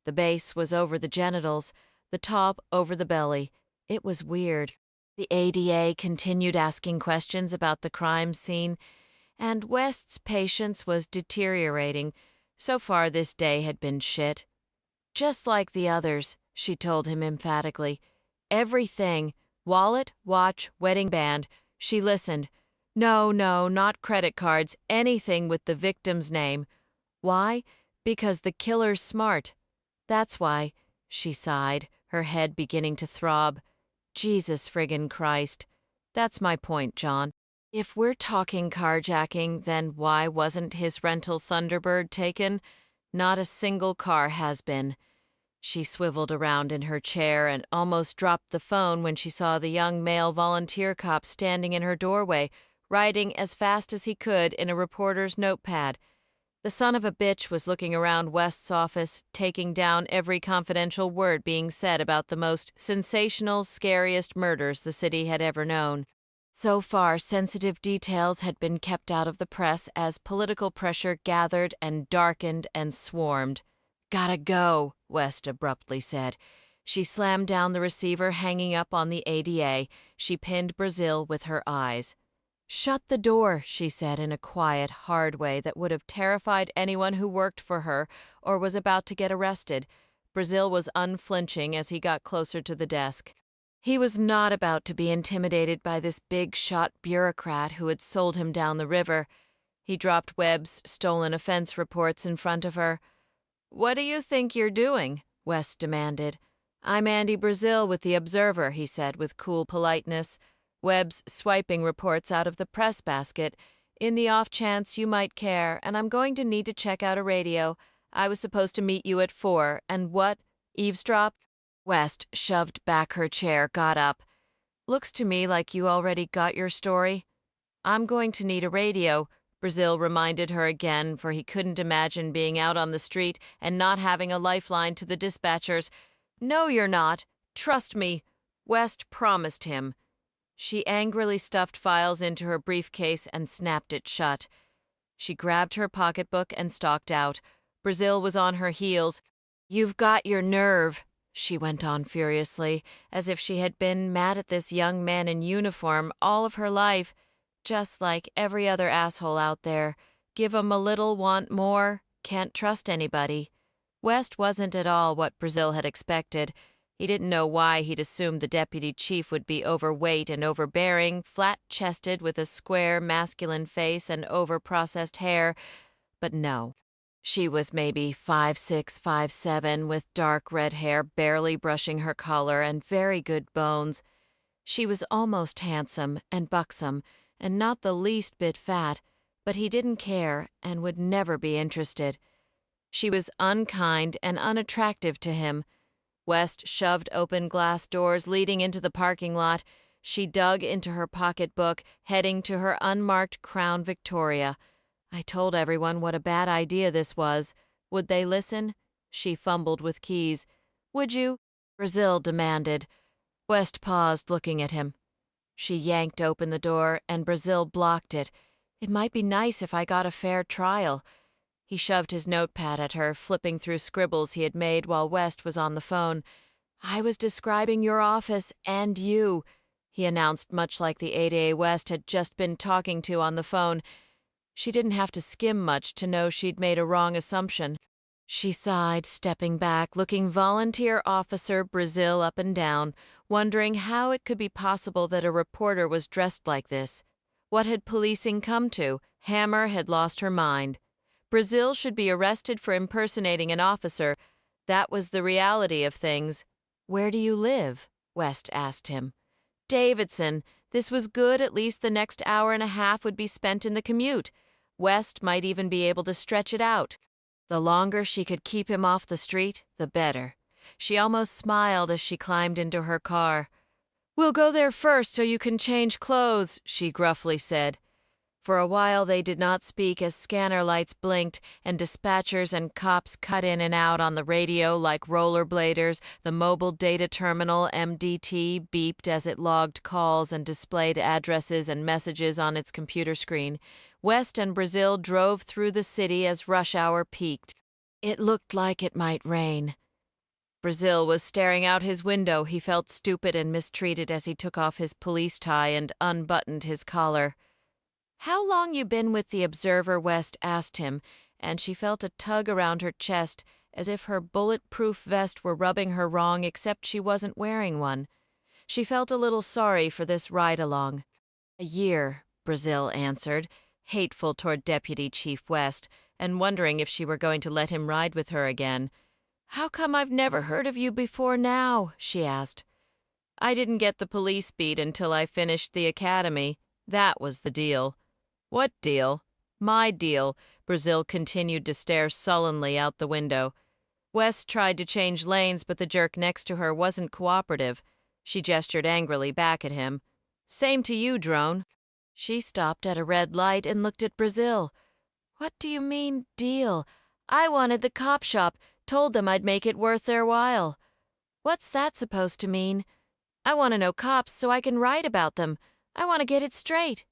The base was over the genitals, the top over the belly. It was weird. The ADA continued asking questions about the crime scene, and West's patience was deteriorating. So far this day had been shit. Just like the others, she told him emphatically. Everything. Wallet, watch, wedding band. She listened. No, not credit cards. Anything with the victim's name. Why? Because the killer's smart. That's why. She sighed, her head beginning to throb. Jesus friggin' Christ. That's my point, John. If we're talking carjacking, then why wasn't his rental Thunderbird taken? Not a single car has been. She swiveled around in her chair and almost dropped the phone when she saw the young male volunteer cop standing in her doorway, writing as fast as he could in a reporter's notepad. The son of a bitch was looking around West's office, taking down every confidential word being said about the most sensational, scariest murders the city had ever known. So far, sensitive details had been kept out of the press as political pressure gathered and darkened and swarmed. "Gotta go," West abruptly said. She slammed down the receiver hanging up on the ADA. She pinned Brazil with her eyes. "Shut the door," she said in a quiet, hard way that would have terrified anyone who worked for her or was about to get arrested. Brazil was unflinching as he got closer to the desk. He was not about to be intimidated by this big-shot bureaucrat who had sold him down the river. He dropped Webb's stolen offense reports in front of her. "What do you think you're doing?" West demanded. "I'm Andy Brazil with the Observer," he said with cool politeness. "Webb's swiping reports out of the press basket. In the off chance you might care, and I'm going to need to check out a radio. I was supposed to meet you at 4, and what? Eavesdrop?" West shoved back her chair, got up. "Looks to me like you already got your story." "I'm going to need a radio," Brazil reminded her again, for he couldn't imagine being out on the street and not having a lifeline to the dispatchers. "No, you're not. Trust me," West promised him. She angrily stuffed files into her briefcase and snapped it shut. She grabbed her pocketbook and stalked out. Brazil was on her heels. "You've got your nerve," she went on furiously, as if she had been mad at this young man in uniform all of her life. Just like every other asshole out there. Give 'em a little, want more, can't trust anybody. West wasn't at all what Brazil had expected. He didn't know why he'd assumed the deputy chief would be overweight and overbearing, flat-chested with a square, masculine face and over-processed hair. But no. She was maybe 5'6", 5'7", with dark red hair barely brushing her collar and very good bones. She was almost handsome and buxom, and not the least bit fat, but he didn't care and would never be interested. She was unkind and unattractive to him. West shoved open glass doors leading into the parking lot. She dug into her pocketbook, heading to her unmarked Crown Victoria. I told everyone what a bad idea this was. Would they listen? She fumbled with keys. "Would you?" Brazil demanded. West paused, looking at him. She yanked open the door, and Brazil blocked it. "It might be nice if I got a fair trial." He shoved his notepad at her, flipping through scribbles he had made while West was on the phone. "I was describing your office and you," he announced, much like the ADA West had just been talking to on the phone. She didn't have to skim much to know she'd made a wrong assumption. She sighed, stepping back, looking volunteer officer Brazil up and down, wondering how it could be possible that a reporter was dressed like this. What had policing come to? Hammer had lost her mind. Brazil should be arrested for impersonating an officer. That was the reality of things. "Where do you live?" West asked him. "Davidson. This was good. At least the next hour and a half would be spent in the commute. West might even be able to stretch it out. The longer she could keep him off the street, the better. She almost smiled as she climbed into her car. "We'll go there first so you can change clothes," she gruffly said. For a while they did not speak as scanner lights blinked and dispatchers and cops cut in and out on the radio like rollerbladers. The mobile data terminal, MDT, beeped as it logged calls and displayed addresses and messages on its computer screen. West and Brazil drove through the city as rush hour peaked. It looked like it might rain. Brazil was staring out his window. He felt stupid and mistreated as he took off his police tie and unbuttoned his collar. "How long you been with the Observer?" West asked him, and she felt a tug around her chest as if her bulletproof vest were rubbing her wrong except she wasn't wearing one. She felt a little sorry for this ride-along. "A year," Brazil answered, hateful toward Deputy Chief West, and wondering if she were going to let him ride with her again. "How come I've never heard of you before now?" she asked. "I didn't get the police beat until I finished the academy. That was the deal." "What deal?" "My deal." Brazil continued to stare sullenly out the window. West tried to change lanes, but the jerk next to her wasn't cooperative. She gestured angrily back at him. Same to you, drone. She stopped at a red light and looked at Brazil. What do you mean, deal? I wanted the cop shop, told them I'd make it worth their while. What's that supposed to mean? I want to know cops so I can write about them. I want to get it straight.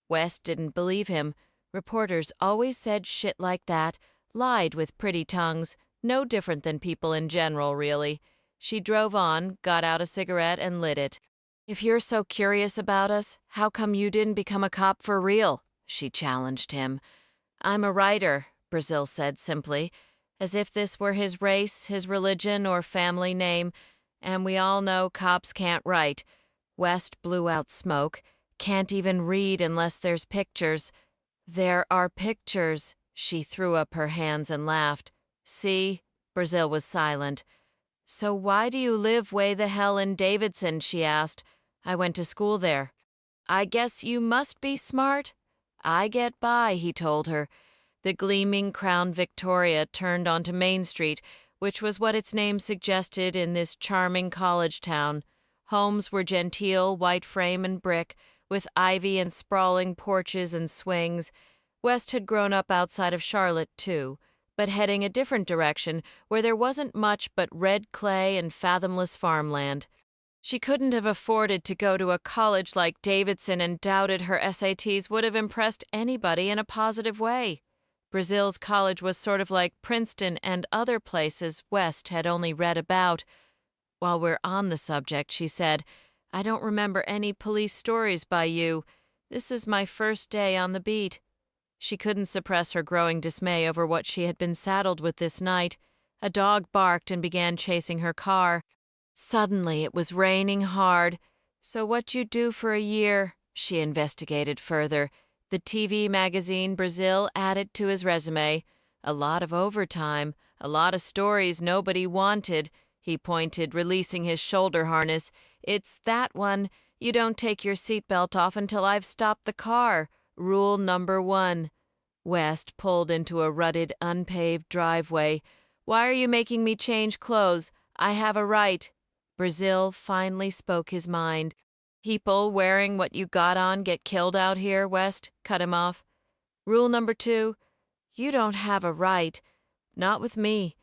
West didn't believe him. Reporters always said shit like that, lied with pretty tongues, no different than people in general, really. She drove on, got out a cigarette, and lit it. If you're so curious about us, how come you didn't become a cop for real? She challenged him. I'm a writer, Brazil said simply, as if this were his race, his religion, or family name, and we all know cops can't write. West blew out smoke. Can't even read unless there's pictures. There are pictures. She threw up her hands and laughed. See? Brazil was silent. So why do you live way the hell in Davidson? She asked. I went to school there. I guess you must be smart. I get by, he told her. The gleaming Crown Victoria turned onto Main Street, which was what its name suggested in this charming college town. Homes were genteel, white frame and brick, with ivy and sprawling porches and swings. West had grown up outside of Charlotte, too, but heading a different direction where there wasn't much but red clay and fathomless farmland. She couldn't have afforded to go to a college like Davidson and doubted her SATs would have impressed anybody in a positive way. Brazil's college was sort of like Princeton and other places West had only read about. While we're on the subject, she said, I don't remember any police stories by you. This is my first day on the beat. She couldn't suppress her growing dismay over what she had been saddled with this night. A dog barked and began chasing her car. Suddenly it was raining hard. So what you do for a year? She investigated further. The TV magazine Brazil added to his resume. A lot of overtime, a lot of stories nobody wanted. He pointed, releasing his shoulder harness. It's that one. You don't take your seatbelt off until I've stopped the car. Rule number 1. West pulled into a rutted, unpaved driveway. Why are you making me change clothes? I have a right. Brazil finally spoke his mind. People wearing what you got on get killed out here, West cut him off. Rule number 2. You don't have a right. Not with me.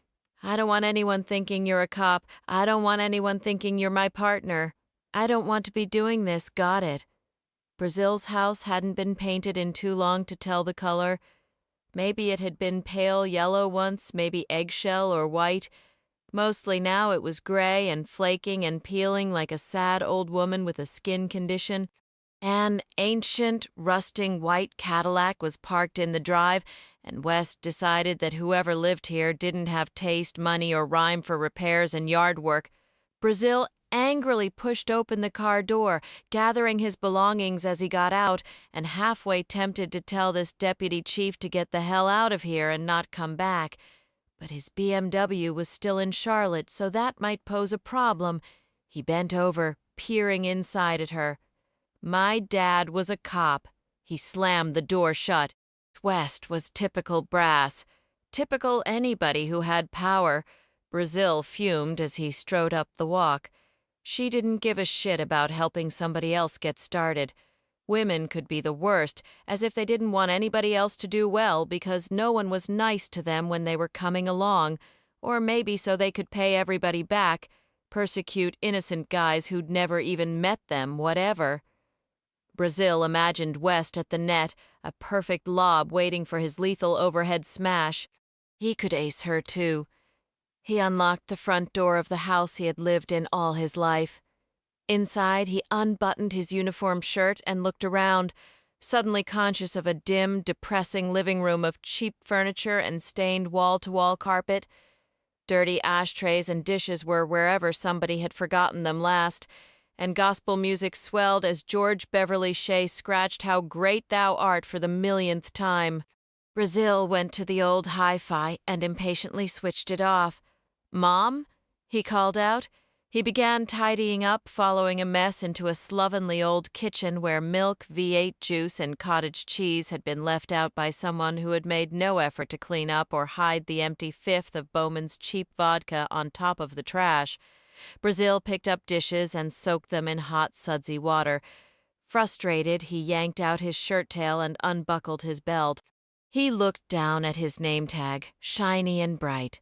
I don't want anyone thinking you're a cop. I don't want anyone thinking you're my partner. I don't want to be doing this, got it? Brazil's house hadn't been painted in too long to tell the color. Maybe it had been pale yellow once, maybe eggshell or white. Mostly now it was gray and flaking and peeling like a sad old woman with a skin condition. An ancient, rusting white Cadillac was parked in the drive, and West decided that whoever lived here didn't have taste, money, or rhyme for repairs and yard work. Brazil angrily pushed open the car door, gathering his belongings as he got out, and halfway tempted to tell this deputy chief to get the hell out of here and not come back. But his BMW was still in Charlotte, so that might pose a problem. He bent over, peering inside at her. My dad was a cop. He slammed the door shut. West was typical brass. Typical anybody who had power. Brazil fumed as he strode up the walk. She didn't give a shit about helping somebody else get started. Women could be the worst, as if they didn't want anybody else to do well because no one was nice to them when they were coming along, or maybe so they could pay everybody back, persecute innocent guys who'd never even met them, whatever. Brazil imagined West at the net, a perfect lob waiting for his lethal overhead smash. He could ace her, too. He unlocked the front door of the house he had lived in all his life. Inside, he unbuttoned his uniform shirt and looked around, suddenly conscious of a dim, depressing living room of cheap furniture and stained wall-to-wall carpet. Dirty ashtrays and dishes were wherever somebody had forgotten them last, and gospel music swelled as George Beverly Shea scratched How Great Thou Art for the millionth time. Brazil went to the old hi-fi and impatiently switched it off. "Mom?" he called out. He began tidying up, following a mess into a slovenly old kitchen where milk, V8 juice, and cottage cheese had been left out by someone who had made no effort to clean up or hide the empty fifth of Bowman's cheap vodka on top of the trash. Brazil picked up dishes and soaked them in hot, sudsy water. Frustrated, he yanked out his shirt tail and unbuckled his belt. He looked down at his name tag, shiny and bright.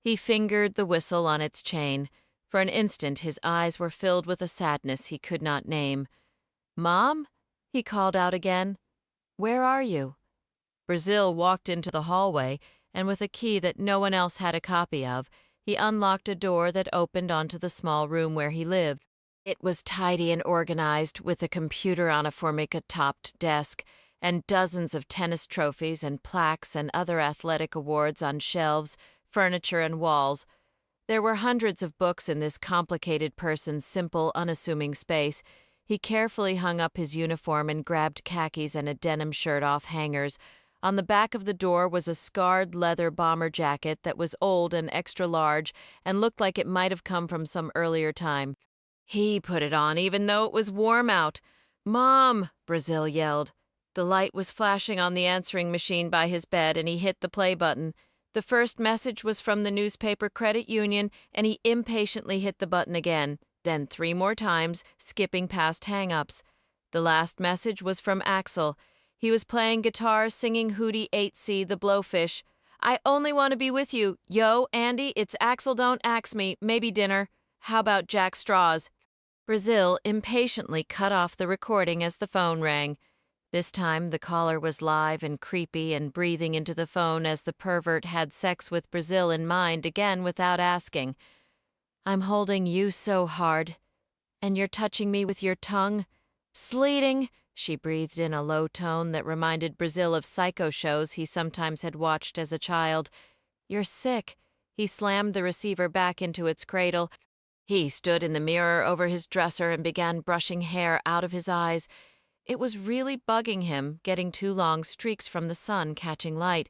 He fingered the whistle on its chain. For an instant his eyes were filled with a sadness he could not name. "Mom?" he called out again. "Where are you?" Brazil walked into the hallway, and with a key that no one else had a copy of, he unlocked a door that opened onto the small room where he lived. It was tidy and organized, with a computer on a formica-topped desk, and dozens of tennis trophies and plaques and other athletic awards on shelves, furniture, and walls. There were hundreds of books in this complicated person's simple, unassuming space. He carefully hung up his uniform and grabbed khakis and a denim shirt off hangers. On the back of the door was a scarred leather bomber jacket that was old and extra large and looked like it might have come from some earlier time. He put it on even though it was warm out. "Mom!" Brazil yelled. The light was flashing on the answering machine by his bed, and he hit the play button. The first message was from the newspaper credit union, and he impatiently hit the button again, then 3 more times, skipping past hang-ups. The last message was from Axel. He was playing guitar, singing Hootie 8C, the Blowfish. "I only want to be with you. Yo, Andy, it's Axel, don't ax me. Maybe dinner. How about Jack Straws?" Brazil impatiently cut off the recording as the phone rang. This time the caller was live and creepy and breathing into the phone as the pervert had sex with Brazil in mind again without asking. "I'm holding you so hard. And you're touching me with your tongue. Sleeting," she breathed in a low tone that reminded Brazil of psycho shows he sometimes had watched as a child. "You're sick." He slammed the receiver back into its cradle. He stood in the mirror over his dresser and began brushing hair out of his eyes. It was really bugging him, getting 2 long streaks from the sun catching light.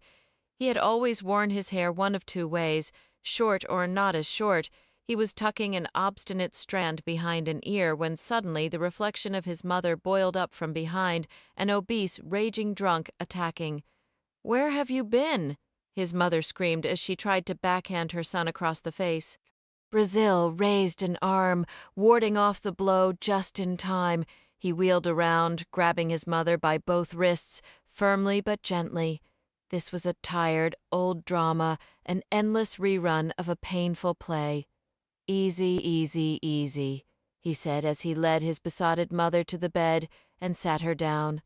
He had always worn his hair one of 2 ways, short or not as short. He was tucking an obstinate strand behind an ear when suddenly the reflection of his mother boiled up from behind, an obese, raging drunk attacking. "Where have you been?" his mother screamed as she tried to backhand her son across the face. Brazil raised an arm, warding off the blow just in time. He wheeled around, grabbing his mother by both wrists, firmly but gently. This was a tired, old drama, an endless rerun of a painful play. "Easy, easy, easy," he said as he led his besotted mother to the bed and sat her down.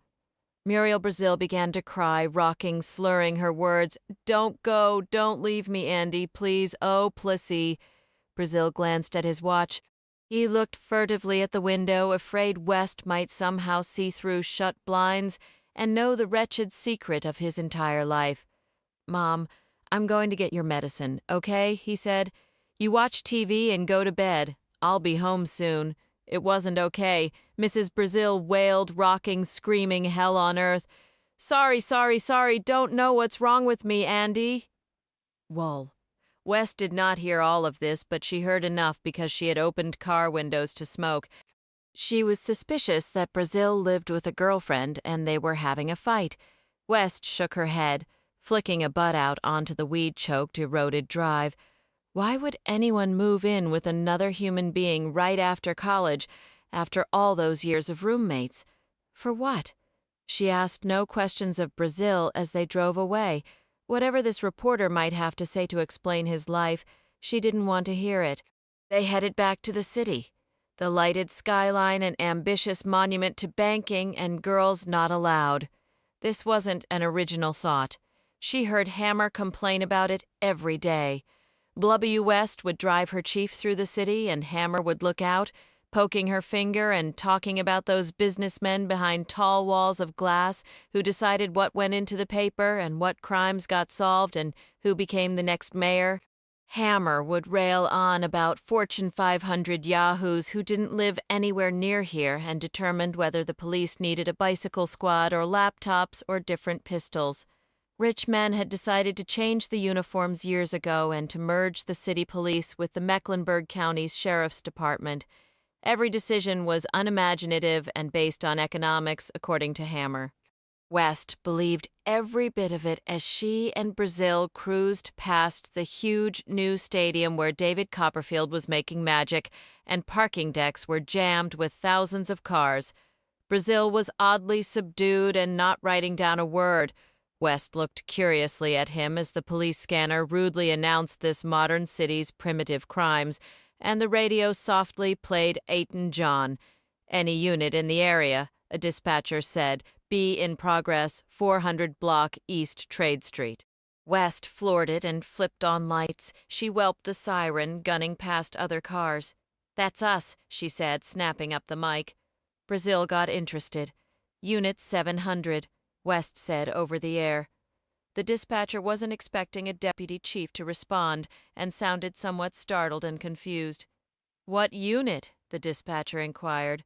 Muriel Brazil began to cry, rocking, slurring her words. "Don't go, don't leave me, Andy, please, oh, Plissy." Brazil glanced at his watch. He looked furtively at the window, afraid West might somehow see through shut blinds and know the wretched secret of his entire life. "Mom, I'm going to get your medicine, okay?" he said. "You watch TV and go to bed. I'll be home soon." It wasn't okay. Mrs. Brazil wailed, rocking, screaming hell on earth. "Sorry, sorry, sorry, don't know what's wrong with me, Andy." Whoa. West did not hear all of this, but she heard enough because she had opened car windows to smoke. She was suspicious that Brazil lived with a girlfriend and they were having a fight. West shook her head, flicking a butt out onto the weed-choked, eroded drive. Why would anyone move in with another human being right after college, after all those years of roommates? For what? She asked no questions of Brazil as they drove away. Whatever this reporter might have to say to explain his life, she didn't want to hear it. They headed back to the city. The lighted skyline, an ambitious monument to banking, and girls not allowed. This wasn't an original thought. She heard Hammer complain about it every day. W. West would drive her chief through the city, and Hammer would look out, poking her finger and talking about those businessmen behind tall walls of glass who decided what went into the paper and what crimes got solved and who became the next mayor. Hammer would rail on about Fortune 500 yahoos who didn't live anywhere near here and determined whether the police needed a bicycle squad or laptops or different pistols. Rich men had decided to change the uniforms years ago and to merge the city police with the Mecklenburg County's Sheriff's Department. Every decision was unimaginative and based on economics, according to Hammer. West believed every bit of it as she and Brazil cruised past the huge new stadium where David Copperfield was making magic, and parking decks were jammed with thousands of cars. Brazil was oddly subdued and not writing down a word. West looked curiously at him as the police scanner rudely announced this modern city's primitive crimes, and the radio softly played Eighton John. Any unit in the area, a dispatcher said, be in progress, 400 block East Trade Street. West floored it and flipped on lights. She whelped the siren, gunning past other cars. "That's us," she said, snapping up the mic. Brazil got interested. "Unit 700, West said over the air. The dispatcher wasn't expecting a deputy chief to respond and sounded somewhat startled and confused. "What unit?" the dispatcher inquired.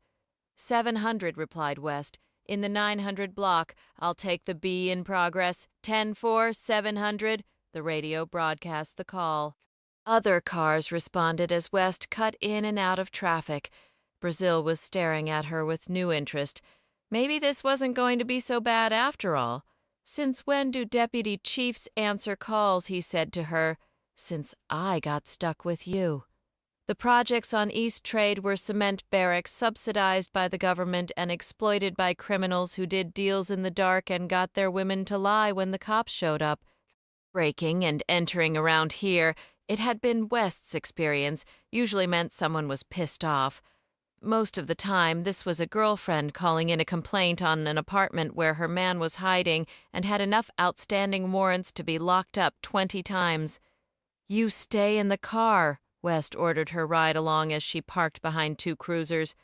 700, replied West. "In the 900 block. I'll take the B in progress. 10-4, 700. The radio broadcast the call. Other cars responded as West cut in and out of traffic. Brazil was staring at her with new interest. Maybe this wasn't going to be so bad after all. "Since when do deputy chiefs answer calls?" he said to her. "Since I got stuck with you." The projects on East Trade were cement barracks subsidized by the government and exploited by criminals who did deals in the dark and got their women to lie when the cops showed up. Breaking and entering around here, it had been West's experience, usually meant someone was pissed off. Most of the time, this was a girlfriend calling in a complaint on an apartment where her man was hiding and had enough outstanding warrants to be locked up 20 times. "You stay in the car," West ordered her ride along as she parked behind two cruisers.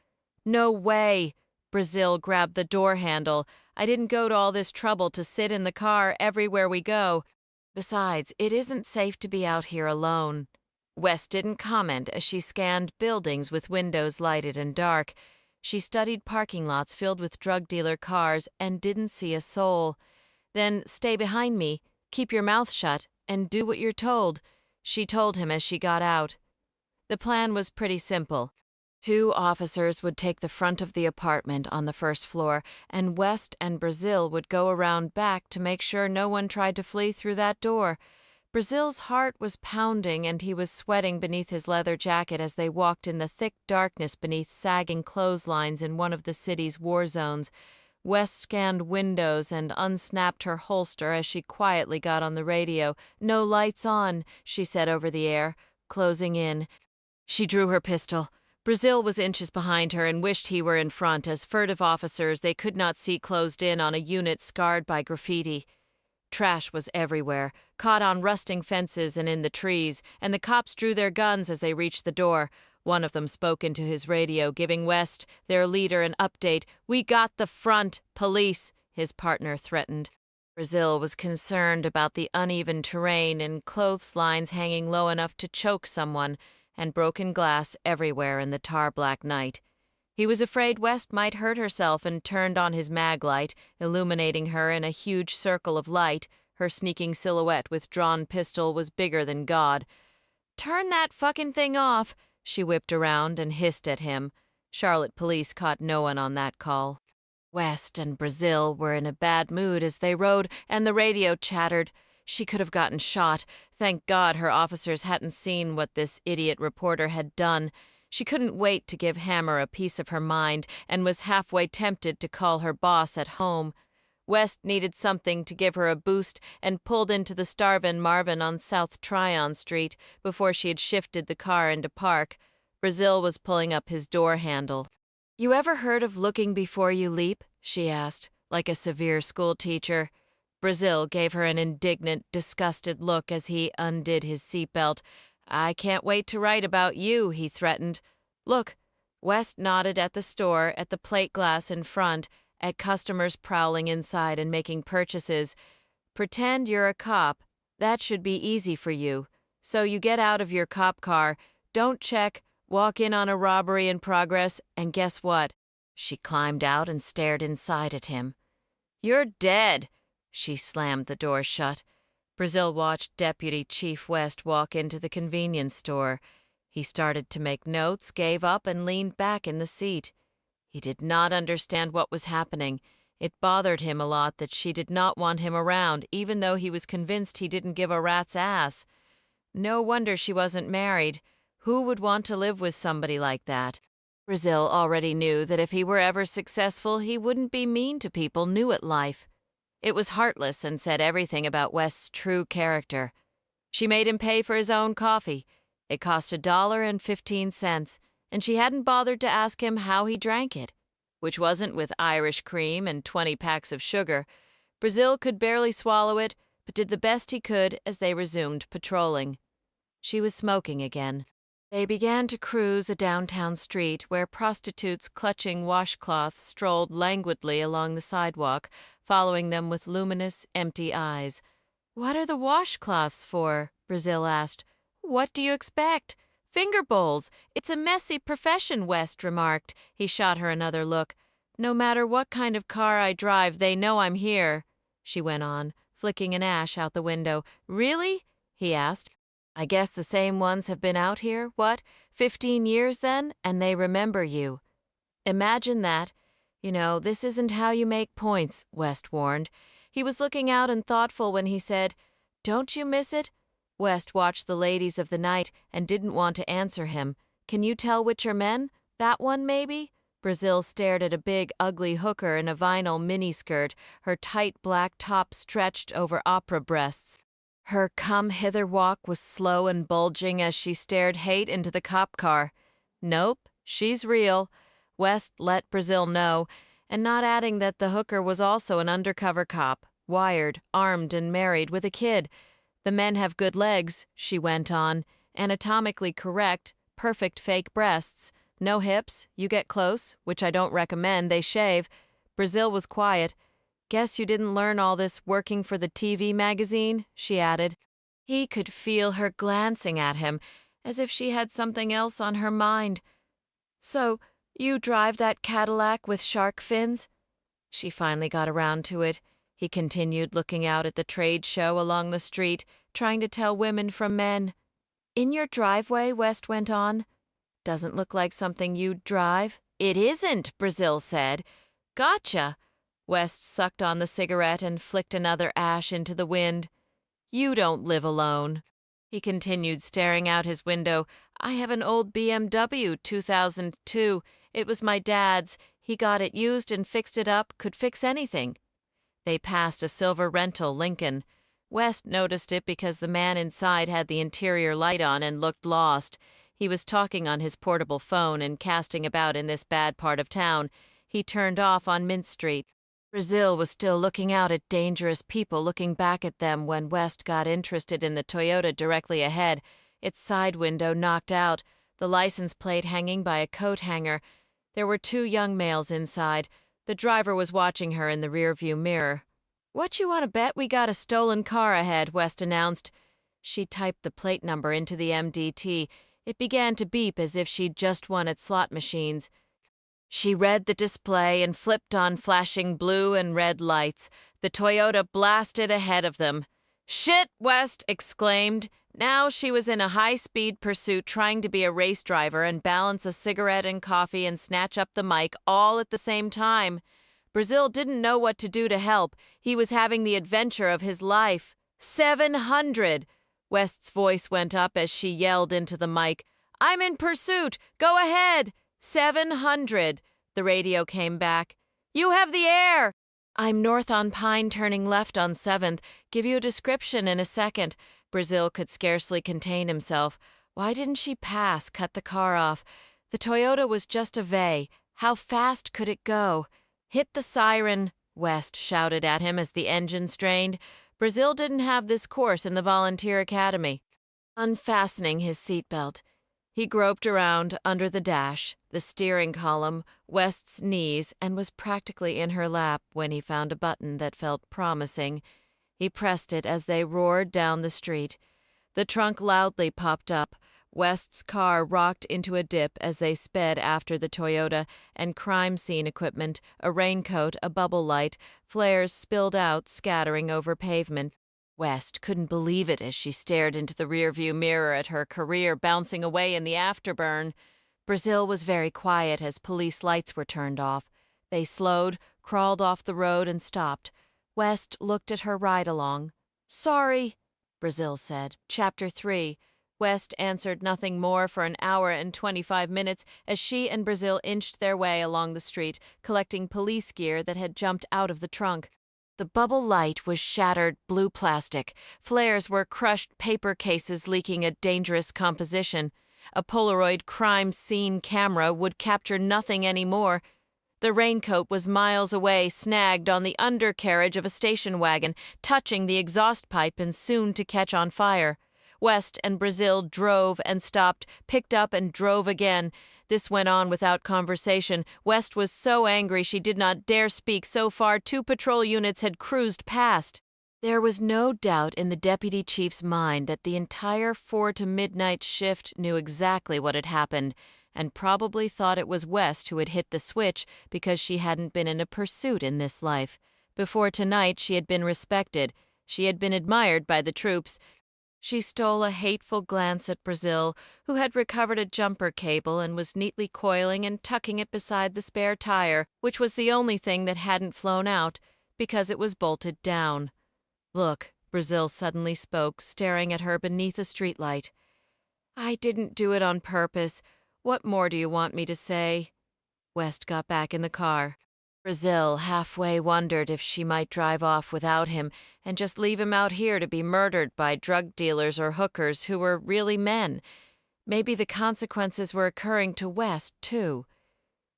"No way!" Brazil grabbed the door handle. "I didn't go to all this trouble to sit in the car everywhere we go. Besides, it isn't safe to be out here alone." West didn't comment as she scanned buildings with windows lighted and dark. She studied parking lots filled with drug dealer cars and didn't see a soul. "Then stay behind me, keep your mouth shut, and do what you're told," she told him as she got out. The plan was pretty simple. 2 officers would take the front of the apartment on the first floor, and West and Brazil would go around back to make sure no one tried to flee through that door. Brazil's heart was pounding, and he was sweating beneath his leather jacket as they walked in the thick darkness beneath sagging clotheslines in one of the city's war zones. West scanned windows and unsnapped her holster as she quietly got on the radio. "No lights on," she said over the air, closing in. She drew her pistol. Brazil was inches behind her and wished he were in front, as furtive officers they could not see closed in on a unit scarred by graffiti. Trash was everywhere, caught on rusting fences and in the trees, and the cops drew their guns as they reached the door. One of them spoke into his radio, giving West, their leader, an update. "We got the front, police," his partner threatened. Brazil was concerned about the uneven terrain and clotheslines hanging low enough to choke someone, and broken glass everywhere in the tar-black night. He was afraid West might hurt herself and turned on his mag light, illuminating her in a huge circle of light. Her sneaking silhouette with drawn pistol was bigger than God. "Turn that fucking thing off!" She whipped around and hissed at him. Charlotte police caught no one on that call. West and Brazil were in a bad mood as they rode, and the radio chattered. She could have gotten shot. Thank God her officers hadn't seen what this idiot reporter had done. She couldn't wait to give Hammer a piece of her mind and was halfway tempted to call her boss at home. West needed something to give her a boost and pulled into the Starvin' Marvin on South Tryon Street before she had shifted the car into park. Brazil was pulling up his door handle. "You ever heard of looking before you leap?" she asked, like a severe schoolteacher. Brazil gave her an indignant, disgusted look as he undid his seatbelt. "I can't wait to write about you," he threatened. "Look." West nodded at the store, at the plate glass in front, at customers prowling inside and making purchases. "Pretend you're a cop. That should be easy for you. So you get out of your cop car, don't check, walk in on a robbery in progress, and guess what?" She climbed out and stared inside at him. "You're dead." She slammed the door shut. Brazil watched Deputy Chief West walk into the convenience store. He started to make notes, gave up, and leaned back in the seat. He did not understand what was happening. It bothered him a lot that she did not want him around, even though he was convinced he didn't give a rat's ass. No wonder she wasn't married. Who would want to live with somebody like that? Brazil already knew that if he were ever successful, he wouldn't be mean to people new at life. It was heartless and said everything about West's true character. She made him pay for his own coffee. It cost $1.15, and she hadn't bothered to ask him how he drank it, which wasn't with Irish cream and 20 packs of sugar. Brazil could barely swallow it, but did the best he could as they resumed patrolling. She was smoking again. They began to cruise a downtown street where prostitutes clutching washcloths strolled languidly along the sidewalk, following them with luminous, empty eyes. "What are the washcloths for?" Brazil asked. "What do you expect? Finger bowls. It's a messy profession," West remarked. He shot her another look. "No matter what kind of car I drive, they know I'm here," she went on, flicking an ash out the window. "Really?" he asked. "I guess the same ones have been out here, what, 15 years then, and they remember you." "Imagine that. You know, this isn't how you make points," West warned. He was looking out and thoughtful when he said, "Don't you miss it?" West watched the ladies of the night and didn't want to answer him. "Can you tell which are men? That one, maybe?" Brazil stared at a big, ugly hooker in a vinyl miniskirt, her tight black top stretched over opera breasts. Her come-hither walk was slow and bulging as she stared hate into the cop car. "Nope, she's real," West let Brazil know, and not adding that the hooker was also an undercover cop, wired, armed, and married with a kid. "The men have good legs," she went on, "anatomically correct, perfect fake breasts. No hips, you get close, which I don't recommend, they shave." Brazil was quiet. "Guess you didn't learn all this working for the TV magazine," she added. He could feel her glancing at him, as if she had something else on her mind. "So, you drive that Cadillac with shark fins?" She finally got around to it. He continued looking out at the trade show along the street, trying to tell women from men. "In your driveway," West went on. "Doesn't look like something you'd drive." "It isn't," Brazil said. "Gotcha." West sucked on the cigarette and flicked another ash into the wind. "You don't live alone." He continued staring out his window. "I have an old BMW 2002. It was my dad's. He got it used and fixed it up, could fix anything." They passed a silver rental Lincoln. West noticed it because the man inside had the interior light on and looked lost. He was talking on his portable phone and casting about in this bad part of town. He turned off on Mint Street. Brazil was still looking out at dangerous people looking back at them when West got interested in the Toyota directly ahead, its side window knocked out, the license plate hanging by a coat hanger. There were 2 young males inside. The driver was watching her in the rearview mirror. "What you want to bet we got a stolen car ahead?" West announced. She typed the plate number into the MDT. It began to beep as if she'd just won at slot machines. She read the display and flipped on flashing blue and red lights. The Toyota blasted ahead of them. "Shit!" West exclaimed. Now she was in a high-speed pursuit trying to be a race driver and balance a cigarette and coffee and snatch up the mic all at the same time. Brazil didn't know what to do to help. He was having the adventure of his life. 700! West's voice went up as she yelled into the mic. "I'm in pursuit! Go ahead! 700! The radio came back. "You have the air!" "I'm north on Pine turning left on 7th. Give you a description in a second." Brazil could scarcely contain himself. Why didn't she pass, cut the car off? The Toyota was just a vey. How fast could it go? "Hit the siren," West shouted at him as the engine strained. Brazil didn't have this course in the volunteer academy. Unfastening his seatbelt, he groped around under the dash, the steering column, West's knees, and was practically in her lap when he found a button that felt promising. He pressed it as they roared down the street. The trunk loudly popped up. West's car rocked into a dip as they sped after the Toyota, and crime scene equipment, a raincoat, a bubble light, flares spilled out, scattering over pavement. West couldn't believe it as she stared into the rearview mirror at her career bouncing away in the afterburn. Brazil was very quiet as police lights were turned off. They slowed, crawled off the road, and stopped. West looked at her ride-along. "Sorry," Brazil said. Chapter 3. West answered nothing more for an hour and 25 minutes as she and Brazil inched their way along the street, collecting police gear that had jumped out of the trunk. The bubble light was shattered blue plastic. Flares were crushed paper cases leaking a dangerous composition. A Polaroid crime scene camera would capture nothing anymore. The raincoat was miles away, snagged on the undercarriage of a station wagon, touching the exhaust pipe and soon to catch on fire. West and Brazil drove and stopped, picked up and drove again. This went on without conversation. West was so angry she did not dare speak. So far, 2 patrol units had cruised past. There was no doubt in the deputy chief's mind that the entire 4 to midnight shift knew exactly what had happened, and probably thought it was West who had hit the switch because she hadn't been in a pursuit in this life. Before tonight she had been respected. She had been admired by the troops. She stole a hateful glance at Brazil, who had recovered a jumper cable and was neatly coiling and tucking it beside the spare tire, which was the only thing that hadn't flown out, because it was bolted down. "Look," Brazil suddenly spoke, staring at her beneath a streetlight. "I didn't do it on purpose. What more do you want me to say?" West got back in the car. Brazil halfway wondered if she might drive off without him and just leave him out here to be murdered by drug dealers or hookers who were really men. Maybe the consequences were occurring to West, too.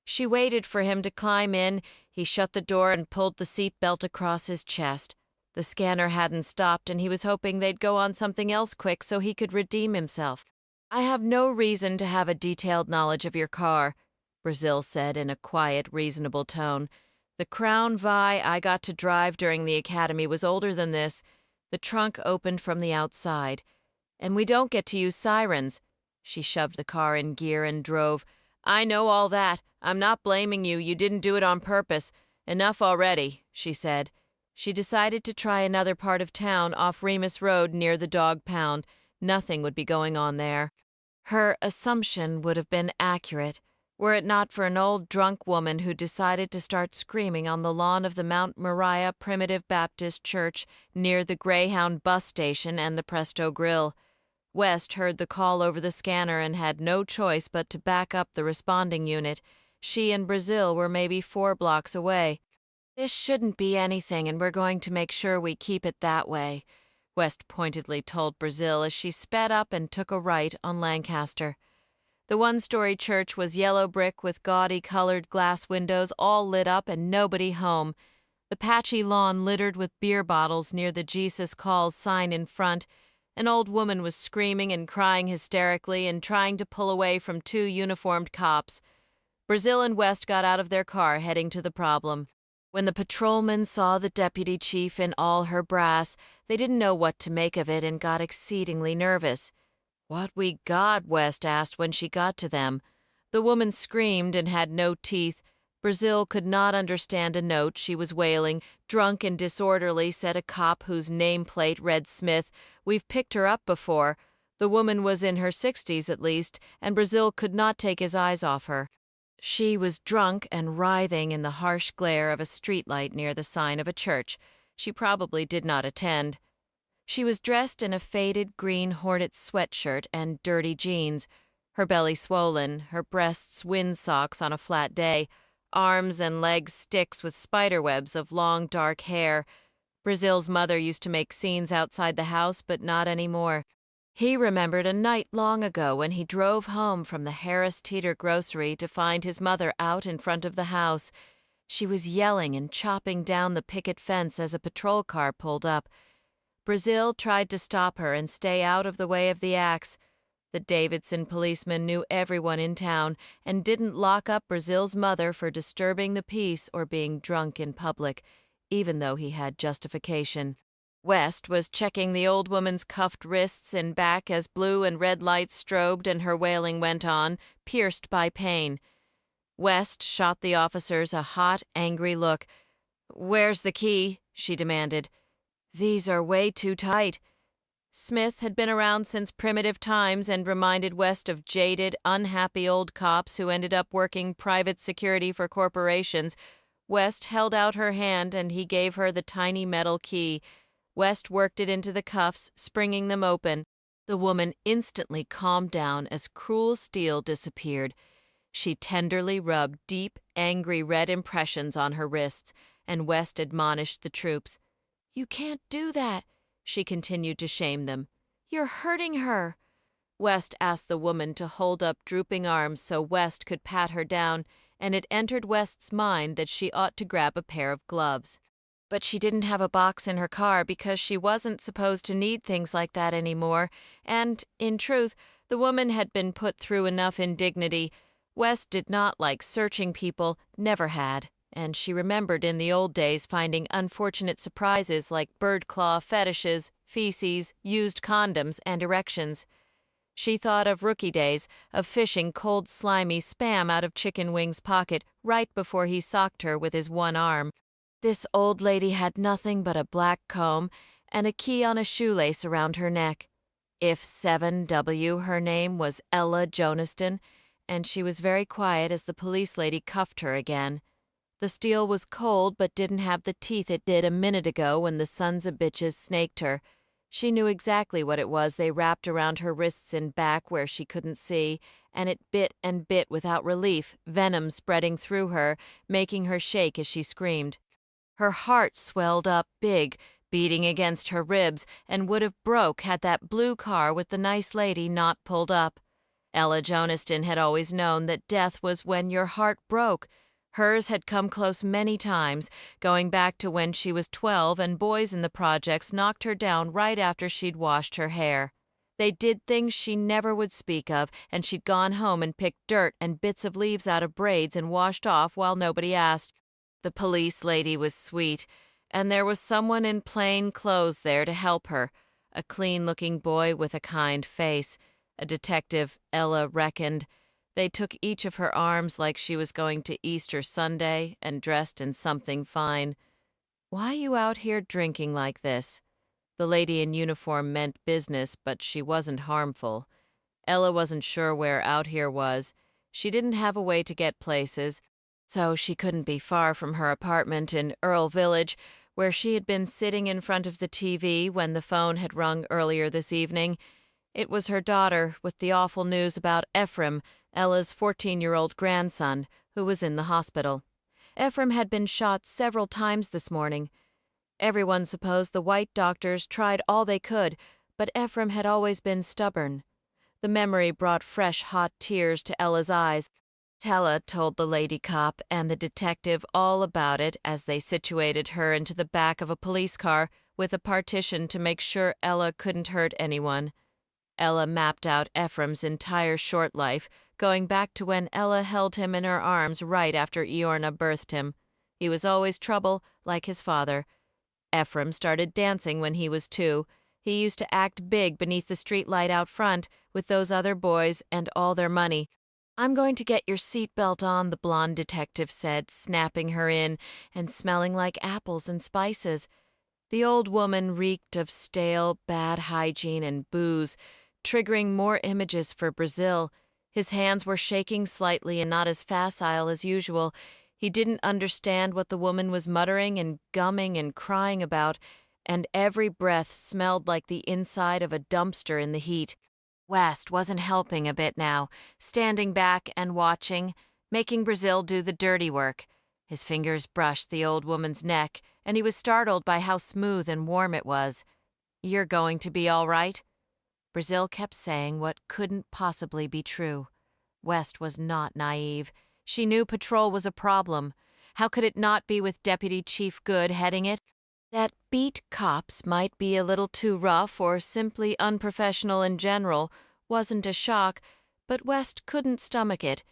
She waited for him to climb in. He shut the door and pulled the seat belt across his chest. The scanner hadn't stopped, and he was hoping they'd go on something else quick so he could redeem himself. "I have no reason to have a detailed knowledge of your car," Brazil said in a quiet, reasonable tone. "The Crown Vi I got to drive during the academy was older than this. The trunk opened from the outside. And we don't get to use sirens." She shoved the car in gear and drove. "I know all that. I'm not blaming you. You didn't do it on purpose. Enough already," she said. She decided to try another part of town off Remus Road near the dog pound. Nothing would be going on there. Her assumption would have been accurate, were it not for an old drunk woman who decided to start screaming on the lawn of the Mount Moriah Primitive Baptist Church near the Greyhound bus station and the Presto Grill. West heard the call over the scanner and had no choice but to back up the responding unit. She and Brazil were maybe 4 blocks away. "This shouldn't be anything, and we're going to make sure we keep it that way," West pointedly told Brazil as she sped up and took a right on Lancaster. The 1-story church was yellow brick with gaudy colored glass windows all lit up and nobody home. The patchy lawn littered with beer bottles near the Jesus Calls sign in front. An old woman was screaming and crying hysterically and trying to pull away from 2 uniformed cops. Brazil and West got out of their car, heading to the problem. When the patrolmen saw the deputy chief in all her brass, they didn't know what to make of it and got exceedingly nervous. "What we got?" West asked when she got to them. The woman screamed and had no teeth. Brazil could not understand a note she was wailing. "Drunk and disorderly," said a cop whose nameplate read Smith. "We've picked her up before." The woman was in her 60s at least, and Brazil could not take his eyes off her. She was drunk and writhing in the harsh glare of a streetlight near the sign of a church. She probably did not attend. She was dressed in a faded green Hornet sweatshirt and dirty jeans, her belly swollen, her breasts wind socks on a flat day, arms and legs sticks with spiderwebs of long dark hair. Brazil's mother used to make scenes outside the house, but not anymore. He remembered a night long ago when he drove home from the Harris Teeter grocery to find his mother out in front of the house. She was yelling and chopping down the picket fence as a patrol car pulled up. Brazil tried to stop her and stay out of the way of the axe. The Davidson policeman knew everyone in town and didn't lock up Brazil's mother for disturbing the peace or being drunk in public, even though he had justification. West was checking the old woman's cuffed wrists and back as blue and red lights strobed and her wailing went on, pierced by pain. West shot the officers a hot, angry look. "Where's the key?" she demanded. "These are way too tight." Smith had been around since primitive times and reminded West of jaded, unhappy old cops who ended up working private security for corporations. West held out her hand and he gave her the tiny metal key. West worked it into the cuffs, springing them open. The woman instantly calmed down as cruel steel disappeared. She tenderly rubbed deep, angry red impressions on her wrists, and West admonished the troops. "You can't do that," she continued to shame them. "You're hurting her." West asked the woman to hold up drooping arms so West could pat her down, and it entered West's mind that she ought to grab a pair of gloves. But she didn't have a box in her car because she wasn't supposed to need things like that anymore, and, in truth, the woman had been put through enough indignity. West did not like searching people, never had, and she remembered in the old days finding unfortunate surprises like bird claw fetishes, feces, used condoms, and erections. She thought of rookie days, of fishing cold slimy spam out of Chicken Wing's pocket right before he socked her with his one arm. This old lady had nothing but a black comb and a key on a shoelace around her neck. If 7W her name was Ella Joniston, and she was very quiet as the police lady cuffed her again. The steel was cold but didn't have the teeth it did a minute ago when the sons of bitches snaked her. She knew exactly what it was they wrapped around her wrists and back where she couldn't see, and it bit and bit without relief, venom spreading through her, making her shake as she screamed. Her heart swelled up big, beating against her ribs, and would have broke had that blue car with the nice lady not pulled up. Ella Joniston had always known that death was when your heart broke. Hers had come close many times, going back to when she was 12 and boys in the projects knocked her down right after she'd washed her hair. They did things she never would speak of, and she'd gone home and picked dirt and bits of leaves out of braids and washed off while nobody asked. The police lady was sweet, and there was someone in plain clothes there to help her, a clean-looking boy with a kind face. A detective, Ella reckoned. They took each of her arms like she was going to Easter Sunday and dressed in something fine. "Why you out here drinking like this?" The lady in uniform meant business, but she wasn't harmful. Ella wasn't sure where out here was. She didn't have a way to get places, so she couldn't be far from her apartment in Earl Village, where she had been sitting in front of the TV when the phone had rung earlier this evening. It was her daughter with the awful news about Ephraim, Ella's 14-year-old grandson, who was in the hospital. Ephraim had been shot several times this morning. Everyone supposed the white doctors tried all they could, but Ephraim had always been stubborn. The memory brought fresh hot tears to Ella's eyes. Tella told the lady cop and the detective all about it as they situated her into the back of a police car with a partition to make sure Ella couldn't hurt anyone. Ella mapped out Ephraim's entire short life, going back to when Ella held him in her arms right after Iorna birthed him. He was always trouble, like his father. Ephraim started dancing when he was 2. He used to act big beneath the streetlight out front with those other boys and all their money. "I'm going to get your seatbelt on," the blonde detective said, snapping her in and smelling like apples and spices. The old woman reeked of stale, bad hygiene and booze, triggering more images for Brazil. His hands were shaking slightly and not as facile as usual. He didn't understand what the woman was muttering and gumming and crying about, and every breath smelled like the inside of a dumpster in the heat. West wasn't helping a bit now, standing back and watching, making Brazil do the dirty work. His fingers brushed the old woman's neck, and he was startled by how smooth and warm it was. "You're going to be all right?" Brazil kept saying what couldn't possibly be true. West was not naive. She knew patrol was a problem. How could it not be with Deputy Chief Good heading it? That beat cops might be a little too rough or simply unprofessional in general wasn't a shock, but West couldn't stomach it.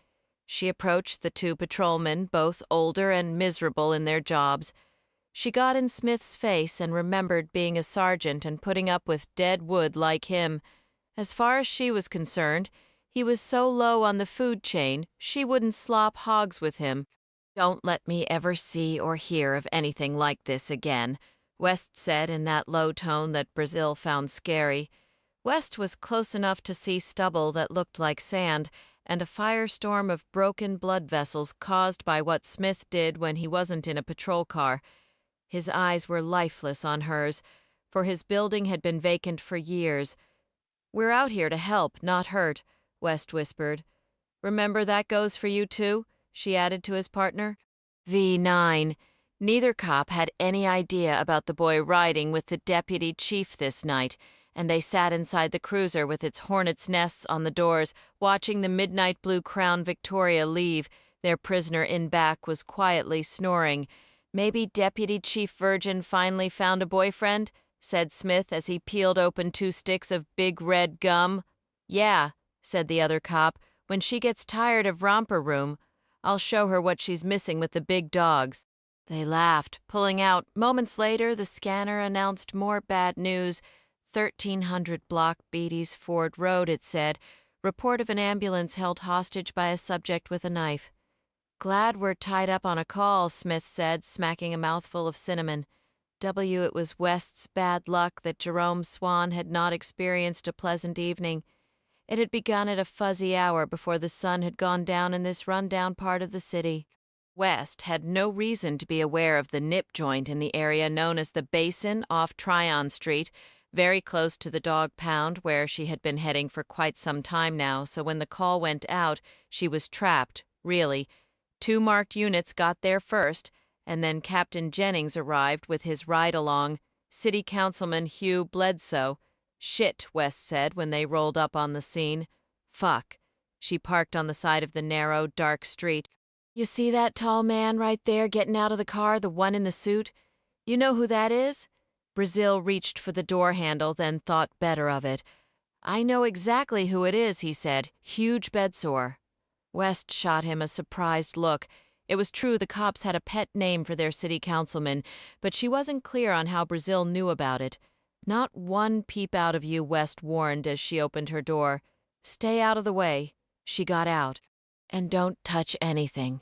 She approached the 2 patrolmen, both older and miserable in their jobs. She got in Smith's face and remembered being a sergeant and putting up with dead wood like him. As far as she was concerned, he was so low on the food chain she wouldn't slop hogs with him. "Don't let me ever see or hear of anything like this again," West said in that low tone that Brazil found scary. West was close enough to see stubble that looked like sand, and a firestorm of broken blood vessels caused by what Smith did when he wasn't in a patrol car. His eyes were lifeless on hers, for his building had been vacant for years. "We're out here to help, not hurt," West whispered. "Remember that goes for you too?" she added to his partner. V9. Neither cop had any idea about the boy riding with the deputy chief this night, and they sat inside the cruiser with its hornets' nests on the doors, watching the midnight blue Crown Victoria leave. Their prisoner in back was quietly snoring. "Maybe Deputy Chief Virgin finally found a boyfriend?" said Smith as he peeled open 2 sticks of big red gum. "Yeah," said the other cop, "when she gets tired of romper room. I'll show her what she's missing with the big dogs." They laughed, pulling out. Moments later, the scanner announced more bad news. 1300 block Beatty's Ford Road, it said. Report of an ambulance held hostage by a subject with a knife. "Glad we're tied up on a call," Smith said, smacking a mouthful of cinnamon. It was West's bad luck that Jerome Swan had not experienced a pleasant evening. It had begun at a fuzzy hour before the sun had gone down in this run-down part of the city. West had no reason to be aware of the nip joint in the area known as the Basin off Tryon Street, very close to the dog pound where she had been heading for quite some time now, so when the call went out, she was trapped, really. 2 marked units got there first, and then Captain Jennings arrived with his ride-along, City Councilman Hugh Bledsoe. "Shit," West said when they rolled up on the scene. "Fuck." She parked on the side of the narrow, dark street. "You see that tall man right there getting out of the car, the one in the suit? You know who that is?" Brazil reached for the door handle, then thought better of it. "I know exactly who it is," he said. "Huge bedsore." West shot him a surprised look. It was true the cops had a pet name for their city councilman, but she wasn't clear on how Brazil knew about it. "Not one peep out of you," West warned as she opened her door. "Stay out of the way." She got out. "And don't touch anything."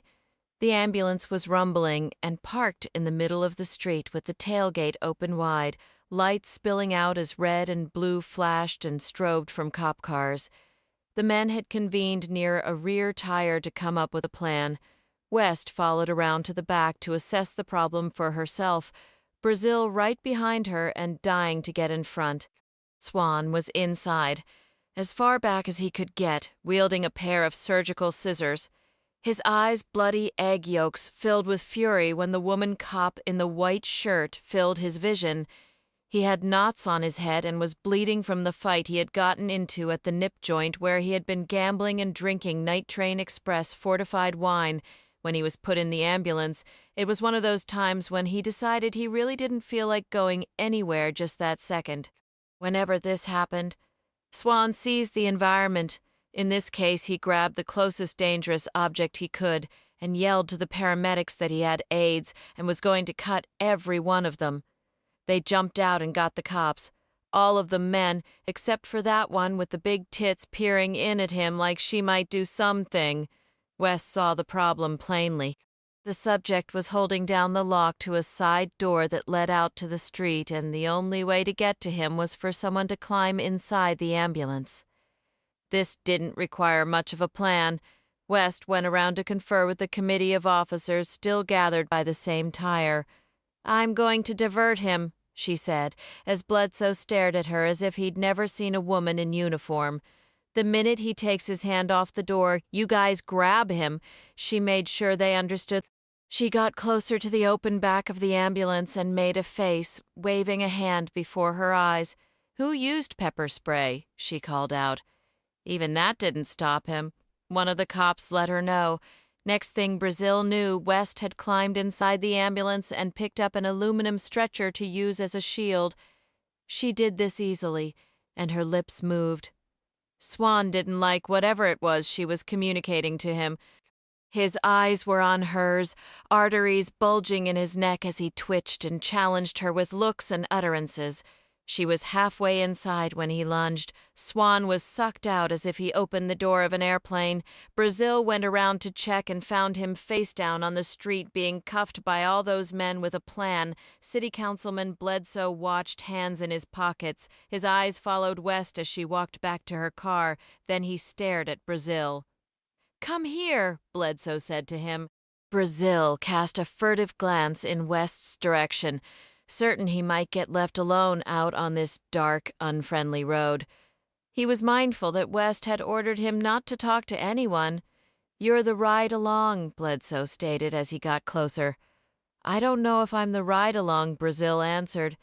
The ambulance was rumbling and parked in the middle of the street with the tailgate open wide, lights spilling out as red and blue flashed and strobed from cop cars. The men had convened near a rear tire to come up with a plan. West followed around to the back to assess the problem for herself, Brazil right behind her and dying to get in front. Swan was inside, as far back as he could get, wielding a pair of surgical scissors. His eyes bloody egg yolks filled with fury when the woman cop in the white shirt filled his vision. He had knots on his head and was bleeding from the fight he had gotten into at the nip joint where he had been gambling and drinking Night Train Express fortified wine. When he was put in the ambulance, it was one of those times when he decided he really didn't feel like going anywhere just that second. Whenever this happened, Swan seized the environment. In this case, he grabbed the closest dangerous object he could and yelled to the paramedics that he had AIDS and was going to cut every one of them. They jumped out and got the cops. All of them men, except for that one with the big tits peering in at him like she might do something. Wes saw the problem plainly. The subject was holding down the lock to a side door that led out to the street, and the only way to get to him was for someone to climb inside the ambulance. This didn't require much of a plan. West went around to confer with the committee of officers still gathered by the same tire. "I'm going to divert him," she said, as Bledsoe stared at her as if he'd never seen a woman in uniform. "The minute he takes his hand off the door, you guys grab him." She made sure they understood. She got closer to the open back of the ambulance and made a face, waving a hand before her eyes. "Who used pepper spray?" she called out. Even that didn't stop him. One of the cops let her know. Next thing Brazil knew, West had climbed inside the ambulance and picked up an aluminum stretcher to use as a shield. She did this easily, and her lips moved. Swan didn't like whatever it was she was communicating to him. His eyes were on hers, arteries bulging in his neck as he twitched and challenged her with looks and utterances. She was halfway inside when he lunged. Swan was sucked out as if he opened the door of an airplane. Brazil went around to check and found him face down on the street being cuffed by all those men with a plan. City Councilman Bledsoe watched, hands in his pockets. His eyes followed West as she walked back to her car. Then he stared at Brazil. "Come here," Bledsoe said to him. Brazil cast a furtive glance in West's direction, certain he might get left alone out on this dark, unfriendly road. He was mindful that West had ordered him not to talk to anyone. "You're the ride-along," Bledsoe stated as he got closer. "I don't know if I'm the ride-along," Brazil answered.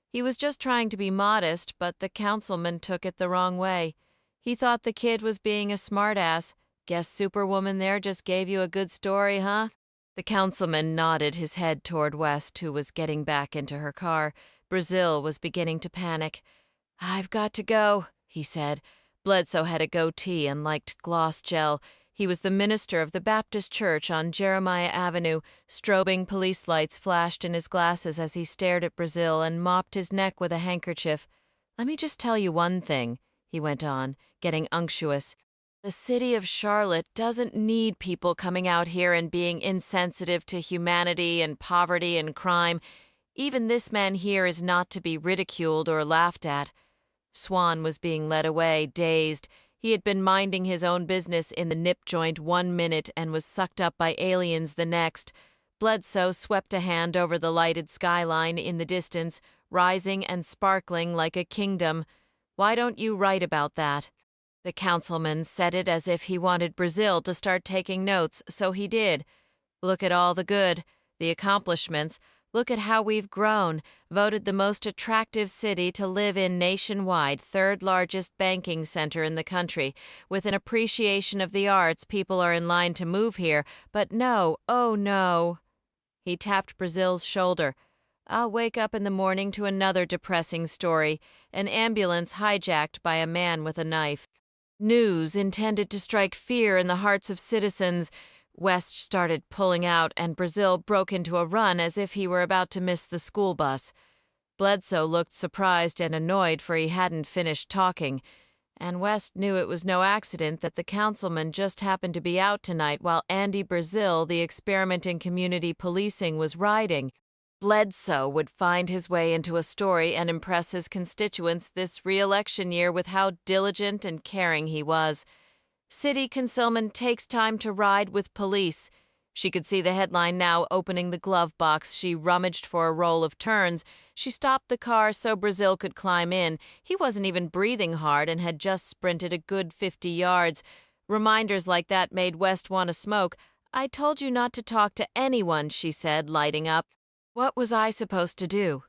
He was just trying to be modest, but the councilman took it the wrong way. He thought the kid was being a smartass. "Guess Superwoman there just gave you a good story, huh?" The councilman nodded his head toward West, who was getting back into her car. Brazil was beginning to panic. "I've got to go," he said. Bledsoe had a goatee and liked gloss gel. He was the minister of the Baptist Church on Jeremiah Avenue. Strobing police lights flashed in his glasses as he stared at Brazil and mopped his neck with a handkerchief. "Let me just tell you one thing," he went on, getting unctuous. "The city of Charlotte doesn't need people coming out here and being insensitive to humanity and poverty and crime. Even this man here is not to be ridiculed or laughed at." Swan was being led away, dazed. He had been minding his own business in the nip joint 1 minute and was sucked up by aliens the next. Bledsoe swept a hand over the lighted skyline in the distance, rising and sparkling like a kingdom. "Why don't you write about that?" The councilman said it as if he wanted Brazil to start taking notes, so he did. "Look at all the good, the accomplishments. Look at how we've grown, voted the most attractive city to live in nationwide, third largest banking center in the country. With an appreciation of the arts, people are in line to move here, but no, oh no." He tapped Brazil's shoulder. "I'll wake up in the morning to another depressing story, an ambulance hijacked by a man with a knife. News intended to strike fear in the hearts of citizens." West started pulling out, and Brazil broke into a run as if he were about to miss the school bus. Bledsoe looked surprised and annoyed, for he hadn't finished talking, and West knew it was no accident that the councilman just happened to be out tonight while Andy Brazil, the experiment in community policing, was riding. Bledsoe would find his way into a story and impress his constituents this re-election year with how diligent and caring he was. "City Councilman takes time to ride with police." She could see the headline now, opening the glove box. She rummaged for a roll of turns. She stopped the car so Brazil could climb in. He wasn't even breathing hard and had just sprinted a good 50 yards. Reminders like that made West want to smoke. "I told you not to talk to anyone," she said, lighting up. "What was I supposed to do?"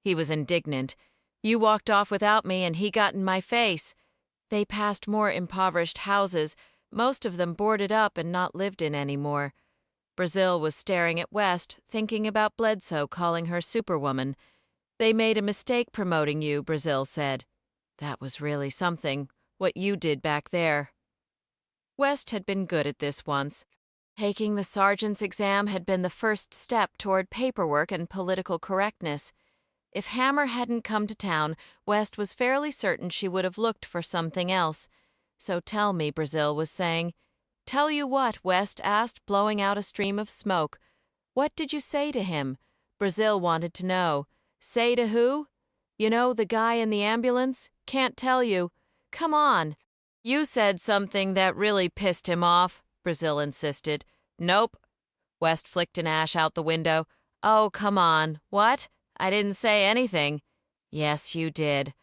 He was indignant. "You walked off without me, and he got in my face." They passed more impoverished houses, most of them boarded up and not lived in anymore. Brazil was staring at West, thinking about Bledsoe calling her Superwoman. "They made a mistake promoting you," Brazil said. "That was really something, what you did back there." West had been good at this once. Taking the sergeant's exam had been the first step toward paperwork and political correctness. If Hammer hadn't come to town, West was fairly certain she would have looked for something else. "So tell me," Brazil was saying. "Tell you what?" West asked, blowing out a stream of smoke. "What did you say to him?" Brazil wanted to know. "Say to who?" "You know, the guy in the ambulance?" "Can't tell you." "Come on." "You said something that really pissed him off," Brazil insisted. "Nope." West flicked an ash out the window. "Oh, come on. What? I didn't say anything." "Yes, you did."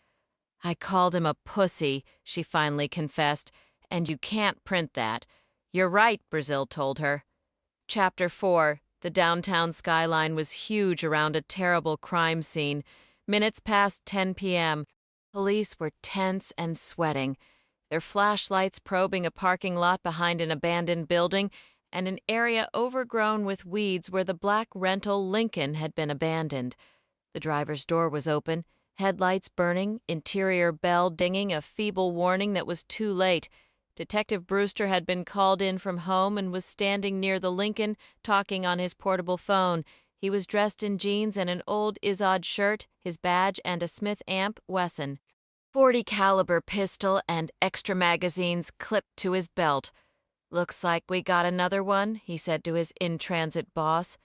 "I called him a pussy," she finally confessed, "and you can't print that." "You're right," Brazil told her. Chapter 4. The downtown skyline was huge around a terrible crime scene. Minutes past 10 p.m. Police were tense and sweating, their flashlights probing a parking lot behind an abandoned building and an area overgrown with weeds where the black rental Lincoln had been abandoned. The driver's door was open, headlights burning, interior bell dinging a feeble warning that was too late. Detective Brewster had been called in from home and was standing near the Lincoln, talking on his portable phone. He was dressed in jeans and an old Izod shirt, his badge and a Smith Amp Wesson .40 caliber pistol and extra magazines clipped to his belt. "Looks like we got another one," he said to his in-transit boss.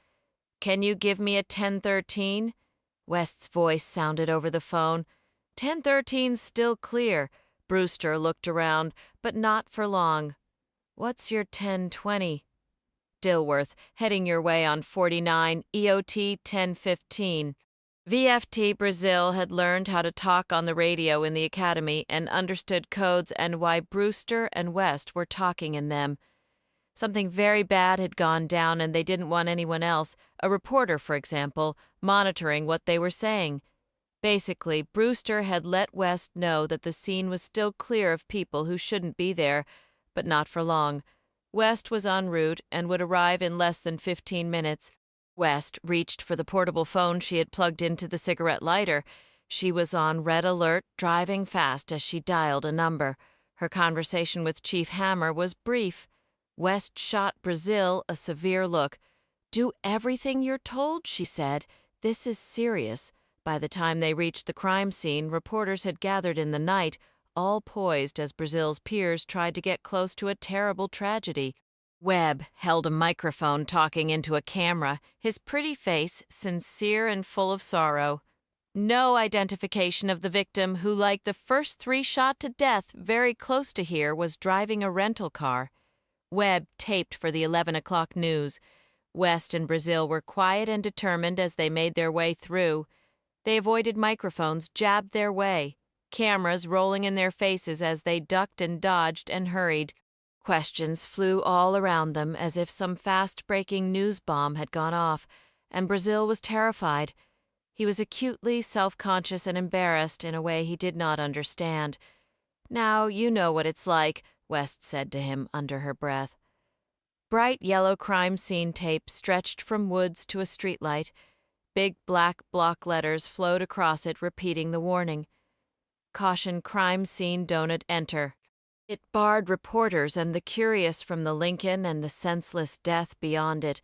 "Can you give me a 1013? West's voice sounded over the phone. 1013's still clear." Brewster looked around, but not for long. "What's your 1020? "Dilworth, heading your way on 49, EOT 1015. VFT Brazil had learned how to talk on the radio in the academy and understood codes and why Brewster and West were talking in them. Something very bad had gone down and they didn't want anyone else, a reporter for example, monitoring what they were saying. Basically, Brewster had let West know that the scene was still clear of people who shouldn't be there, but not for long. West was en route and would arrive in less than 15 minutes. West reached for the portable phone she had plugged into the cigarette lighter. She was on red alert, driving fast as she dialed a number. Her conversation with Chief Hammer was brief. West shot Brazil a severe look. "Do everything you're told," she said. "This is serious." By the time they reached the crime scene, reporters had gathered in the night, all poised as Brazil's peers tried to get close to a terrible tragedy. Webb held a microphone talking into a camera, his pretty face sincere and full of sorrow. "No identification of the victim who, like the first 3 shot to death very close to here, was driving a rental car." Webb taped for the 11 o'clock news. West and Brazil were quiet and determined as they made their way through. They avoided microphones, jabbed their way, cameras rolling in their faces as they ducked and dodged and hurried. Questions flew all around them as if some fast-breaking news bomb had gone off, and Brazil was terrified. He was acutely self-conscious and embarrassed in a way he did not understand. "Now you know what it's like," West said to him under her breath. Bright yellow crime scene tape stretched from woods to a streetlight. Big black block letters flowed across it repeating the warning. "Caution, crime scene, don't enter." It barred reporters and the curious from the Lincoln and the senseless death beyond it.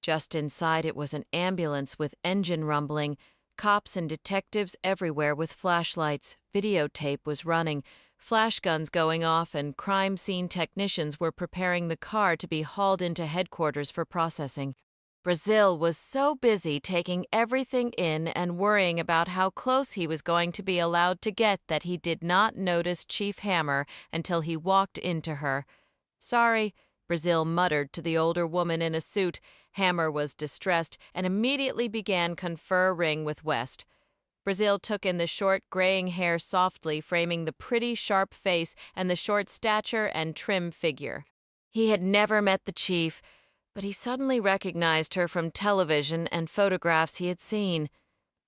Just inside it was an ambulance with engine rumbling, cops and detectives everywhere with flashlights, videotape was running, flash guns going off, and crime scene technicians were preparing the car to be hauled into headquarters for processing. Brazil was so busy taking everything in and worrying about how close he was going to be allowed to get that he did not notice Chief Hammer until he walked into her. "Sorry," Brazil muttered to the older woman in a suit. Hammer was distressed and immediately began conferring with West. Brazil took in the short, graying hair softly, framing the pretty, sharp face and the short stature and trim figure. He had never met the chief, but he suddenly recognized her from television and photographs he had seen.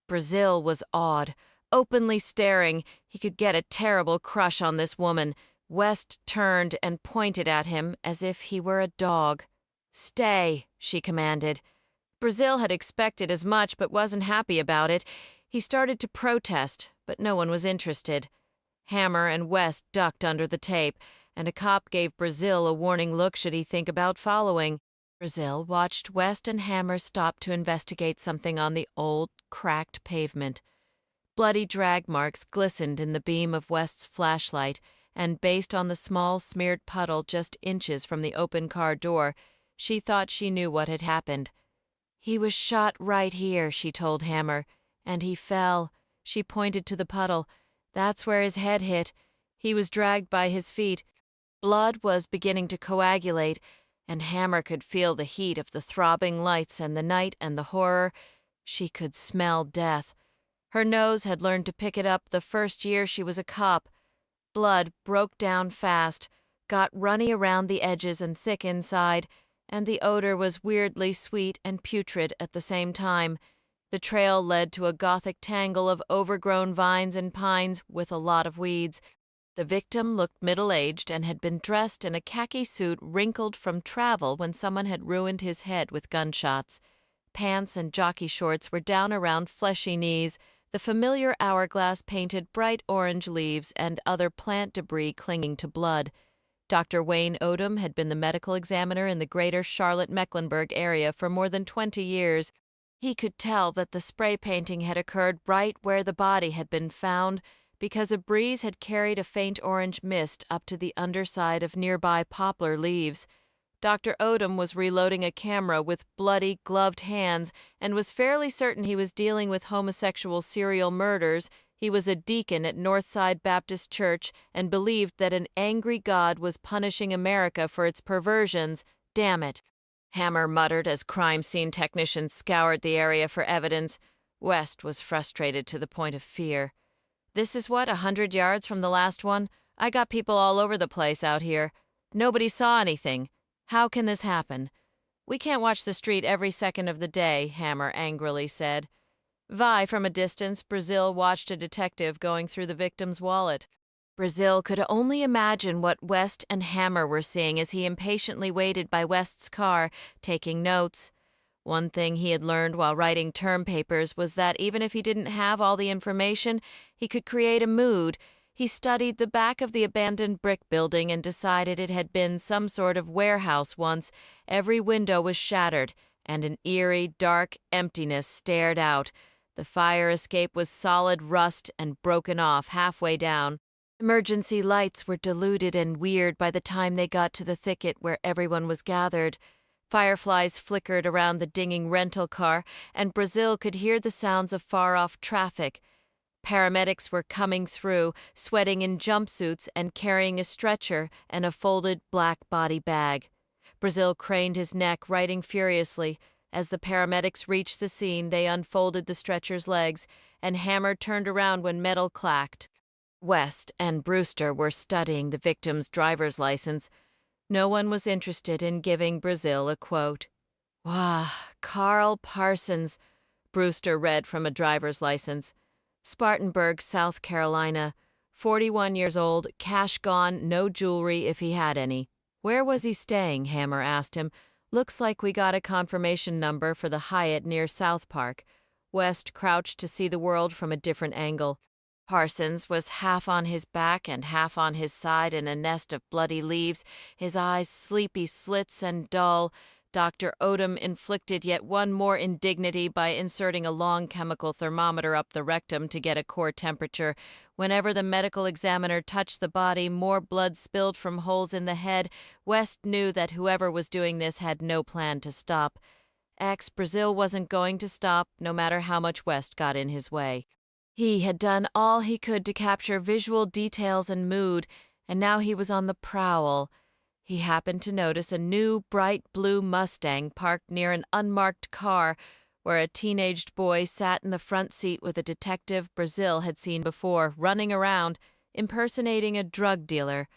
Brazil was awed, openly staring. He could get a terrible crush on this woman. West turned and pointed at him as if he were a dog. "Stay," she commanded. Brazil had expected as much but wasn't happy about it. He started to protest, but no one was interested. Hammer and West ducked under the tape, and a cop gave Brazil a warning look should he think about following. Brazil watched West and Hammer stop to investigate something on the old, cracked pavement. Bloody drag marks glistened in the beam of West's flashlight, and based on the small smeared puddle just inches from the open car door, she thought she knew what had happened. "He was shot right here," she told Hammer, "and he fell." She pointed to the puddle. "That's where his head hit. He was dragged by his feet." Blood was beginning to coagulate, and Hammer could feel the heat of the throbbing lights and the night and the horror. She could smell death. Her nose had learned to pick it up the first year she was a cop. Blood broke down fast, got runny around the edges and thick inside, and the odor was weirdly sweet and putrid at the same time. The trail led to a gothic tangle of overgrown vines and pines with a lot of weeds. The victim looked middle-aged and had been dressed in a khaki suit wrinkled from travel when someone had ruined his head with gunshots. Pants and jockey shorts were down around fleshy knees, the familiar hourglass painted bright orange leaves and other plant debris clinging to blood. Dr. Wayne Odom had been the medical examiner in the greater Charlotte-Mecklenburg area for more than 20 years. He could tell that the spray painting had occurred right where the body had been found because a breeze had carried a faint orange mist up to the underside of nearby poplar leaves. Dr. Odom was reloading a camera with bloody, gloved hands and was fairly certain he was dealing with homosexual serial murders. He was a deacon at Northside Baptist Church and believed that an angry God was punishing America for its perversions. Damn it, Hammer muttered as crime scene technicians scoured the area for evidence. West was frustrated to the point of fear. This is what, 100 yards from the last one? I got people all over the place out here. Nobody saw anything. How can this happen? We can't watch the street every second of the day, Hammer angrily said. From a distance, Brazil watched a detective going through the victim's wallet. Brazil could only imagine what West and Hammer were seeing as he impatiently waited by West's car, taking notes. One thing he had learned while writing term papers was that even if he didn't have all the information, he could create a mood. He studied the back of the abandoned brick building and decided it had been some sort of warehouse once. Every window was shattered, and an eerie, dark emptiness stared out. The fire escape was solid rust and broken off halfway down. Emergency lights were diluted and weird by the time they got to the thicket where everyone was gathered. Fireflies flickered around the dinging rental car, and Brazil could hear the sounds of far-off traffic. Paramedics were coming through, sweating in jumpsuits and carrying a stretcher and a folded black body bag. Brazil craned his neck, writing furiously. As the paramedics reached the scene, they unfolded the stretcher's legs, and Hammer turned around when metal clacked. West and Brewster were studying the victim's driver's license. No one was interested in giving Brazil a quote. "Wah, Carl Parsons," Brewster read from a driver's license. "Spartanburg, South Carolina. 41 years old, cash gone, no jewelry if he had any." "Where was he staying?" Hammer asked him. "Looks like we got a confirmation number for the Hyatt near South Park." West crouched to see the world from a different angle. Parsons was half on his back and half on his side in a nest of bloody leaves, his eyes sleepy slits and dull. Dr. Odom inflicted yet one more indignity by inserting a long chemical thermometer up the rectum to get a core temperature. Whenever the medical examiner touched the body, more blood spilled from holes in the head. West knew that whoever was doing this had no plan to stop. Brazil wasn't going to stop, no matter how much West got in his way. He had done all he could to capture visual details and mood, and now he was on the prowl. He happened to notice a new, bright blue Mustang parked near an unmarked car, where a teenaged boy sat in the front seat with a detective Brazil had seen before, running around, impersonating a drug dealer.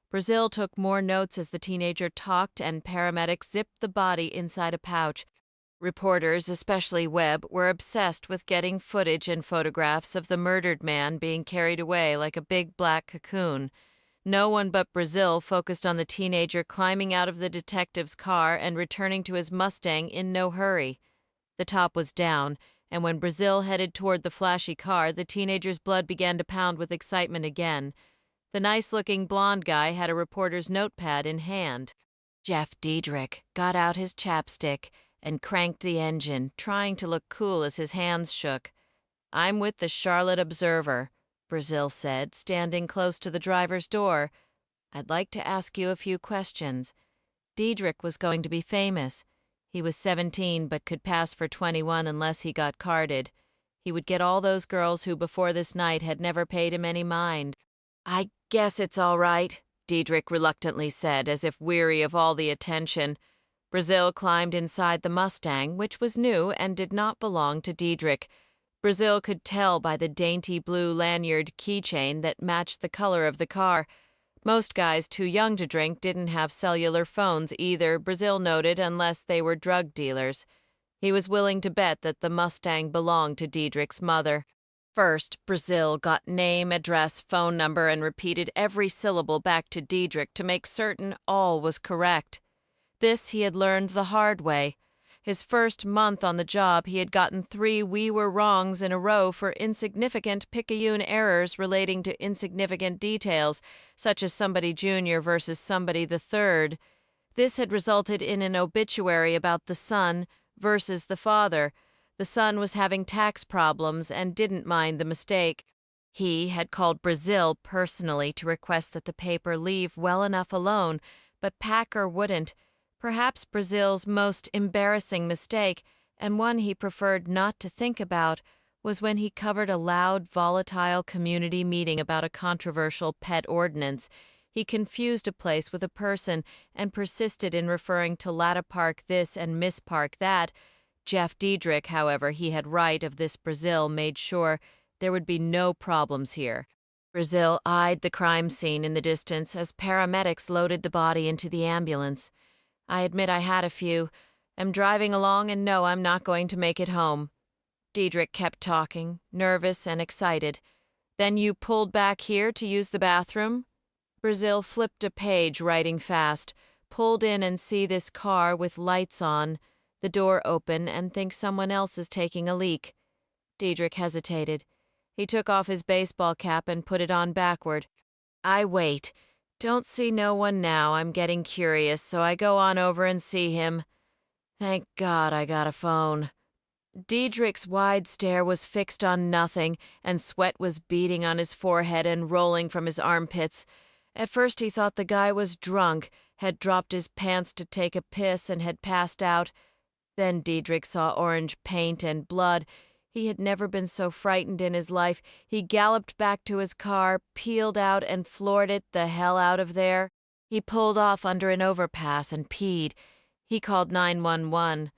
Brazil took more notes as the teenager talked, and paramedics zipped the body inside a pouch. Reporters, especially Webb, were obsessed with getting footage and photographs of the murdered man being carried away like a big black cocoon. No one but Brazil focused on the teenager climbing out of the detective's car and returning to his Mustang in no hurry. The top was down, and when Brazil headed toward the flashy car, the teenager's blood began to pound with excitement again. The nice-looking blonde guy had a reporter's notepad in hand. Jeff Diedrich got out his chapstick and cranked the engine, trying to look cool as his hands shook. "I'm with the Charlotte Observer," Brazil said, standing close to the driver's door. "I'd like to ask you a few questions." Diedrich was going to be famous. He was 17 but could pass for 21 unless he got carded. He would get all those girls who before this night had never paid him any mind. "I guess it's all right," Diedrich reluctantly said, as if weary of all the attention. Brazil climbed inside the Mustang, which was new and did not belong to Diedrich. Brazil could tell by the dainty blue lanyard keychain that matched the color of the car. Most guys too young to drink didn't have cellular phones either, Brazil noted, unless they were drug dealers. He was willing to bet that the Mustang belonged to Diedrich's mother. First, Brazil got name, address, phone number, and repeated every syllable back to Diedrich to make certain all was correct. This he had learned the hard way. His first month on the job, he had gotten 3 "we were wrongs" in a row for insignificant picayune errors relating to insignificant details, such as somebody junior versus somebody the third. This had resulted in an obituary about the son versus the father. The son was having tax problems and didn't mind the mistake. He had called Brazil personally to request that the paper leave well enough alone, but Packer wouldn't. Perhaps Brazil's most embarrassing mistake, and one he preferred not to think about, was when he covered a loud, volatile community meeting about a controversial pet ordinance. He confused a place with a person and persisted in referring to Latta Park this and Miss Park that. Jeff Diedrich, however, he had right of this Brazil, made sure there would be no problems here. Brazil eyed the crime scene in the distance as paramedics loaded the body into the ambulance. I admit I had a few. Am driving along and know I'm not going to make it home. Diedrich kept talking, nervous and excited. Then you pulled back here to use the bathroom? Brazil flipped a page, writing fast. Pulled in and see this car with lights on, the door open, and think someone else is taking a leak. Diedrich hesitated. He took off his baseball cap and put it on backward. I wait. Don't see no one now. I'm getting curious, so I go on over and see him. Thank God I got a phone. Diedrich's wide stare was fixed on nothing, and sweat was beading on his forehead and rolling from his armpits. At first he thought the guy was drunk, had dropped his pants to take a piss and had passed out. Then Diedrich saw orange paint and blood. He had never been so frightened in his life. He galloped back to his car, peeled out and floored it the hell out of there. He pulled off under an overpass and peed. He called 911.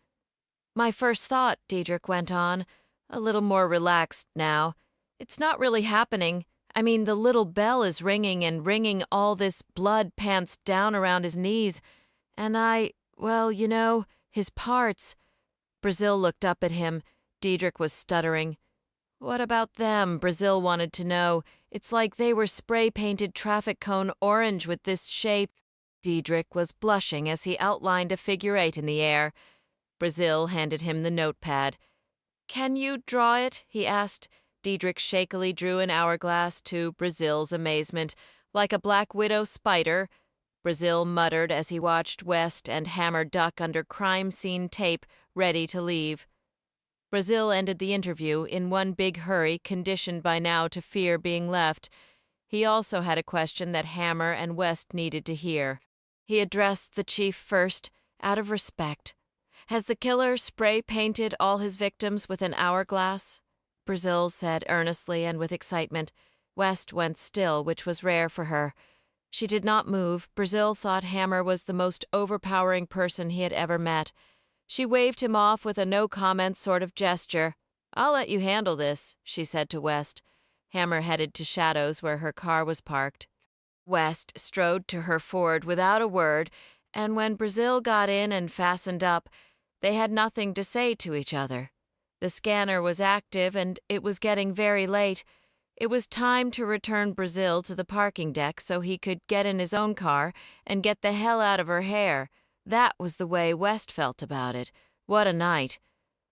My first thought, Diedrich went on, a little more relaxed now. It's not really happening. I mean, the little bell is ringing and ringing all this blood pants down around his knees. And well, you know, his parts. Brazil looked up at him. Diedrich was stuttering. What about them? Brazil wanted to know. It's like they were spray-painted traffic cone orange with this shape. Diedrich was blushing as he outlined a figure 8 in the air. Brazil handed him the notepad. Can you draw it? He asked. Diedrich shakily drew an hourglass to Brazil's amazement. Like a black widow spider. Brazil muttered as he watched West and Hammer duck under crime scene tape, ready to leave. Brazil ended the interview in one big hurry, conditioned by now to fear being left. He also had a question that Hammer and West needed to hear. He addressed the chief first, out of respect. Has the killer spray-painted all his victims with an hourglass? Brazil said earnestly and with excitement. West went still, which was rare for her. She did not move. Brazil thought Hammer was the most overpowering person he had ever met. She waved him off with a no-comment sort of gesture. I'll let you handle this, she said to West. Hammer headed to Shadows where her car was parked. West strode to her Ford without a word, and when Brazil got in and fastened up, they had nothing to say to each other. The scanner was active, and it was getting very late. It was time to return Brazil to the parking deck so he could get in his own car and get the hell out of her hair. That was the way West felt about it. What a night.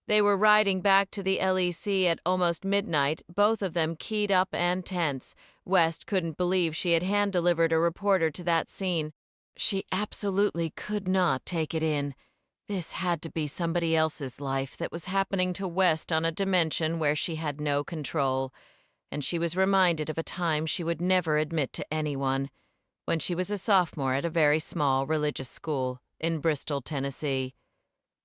They were riding back to the LEC at almost midnight, both of them keyed up and tense. West couldn't believe she had hand-delivered a reporter to that scene. She absolutely could not take it in. This had to be somebody else's life that was happening to West on a dimension where she had no control. And she was reminded of a time she would never admit to anyone, when she was a sophomore at a very small religious school in Bristol, Tennessee.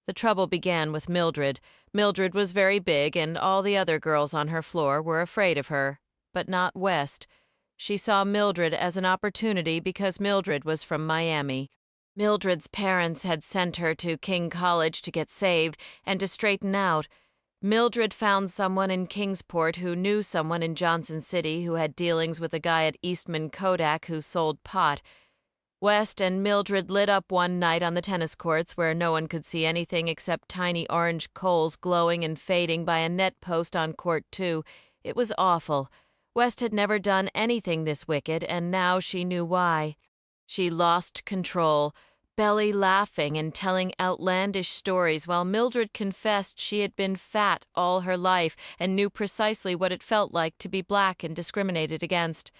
The trouble began with Mildred. Mildred was very big, and all the other girls on her floor were afraid of her, but not West. She saw Mildred as an opportunity because Mildred was from Miami. Mildred's parents had sent her to King College to get saved and to straighten out. Mildred found someone in Kingsport who knew someone in Johnson City who had dealings with a guy at Eastman Kodak who sold pot. West and Mildred lit up one night on the tennis courts where no one could see anything except tiny orange coals glowing and fading by a net post on court 2. It was awful. West had never done anything this wicked, and now she knew why. She lost control. belly laughing and telling outlandish stories while Mildred confessed she had been fat all her life and knew precisely what it felt like to be black and discriminated against.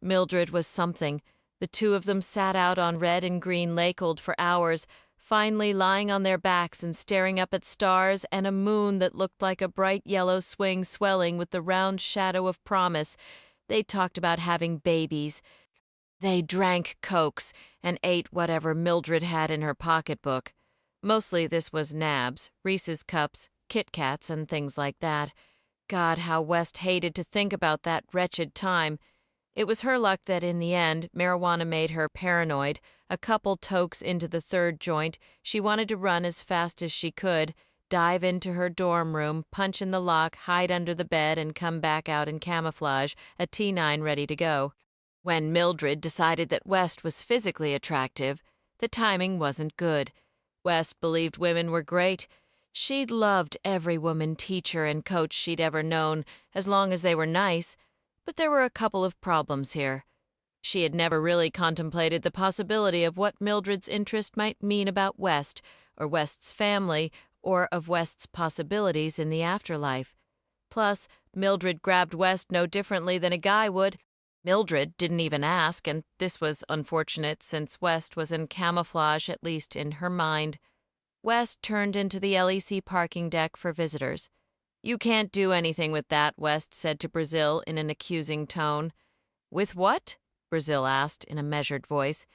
Mildred was something. The two of them sat out on Red and Green Lakehold for hours, finally lying on their backs and staring up at stars and a moon that looked like a bright yellow swing swelling with the round shadow of promise. They talked about having babies. They drank Cokes and ate whatever Mildred had in her pocketbook. Mostly this was nabs, Reese's Cups, Kit Kats, and things like that. God, how West hated to think about that wretched time. It was her luck that in the end, marijuana made her paranoid. A couple tokes into the third joint, she wanted to run as fast as she could, dive into her dorm room, punch in the lock, hide under the bed, and come back out in camouflage, a T9 ready to go. When Mildred decided that West was physically attractive, the timing wasn't good. West believed women were great. She'd loved every woman teacher and coach she'd ever known, as long as they were nice. But there were a couple of problems here. She had never really contemplated the possibility of what Mildred's interest might mean about West, or West's family, or of West's possibilities in the afterlife. Plus, Mildred grabbed West no differently than a guy would. Mildred didn't even ask, and this was unfortunate since West was in camouflage, at least in her mind. West turned into the LEC parking deck for visitors. "You can't do anything with that," West said to Brazil in an accusing tone. "With what?" Brazil asked in a measured voice.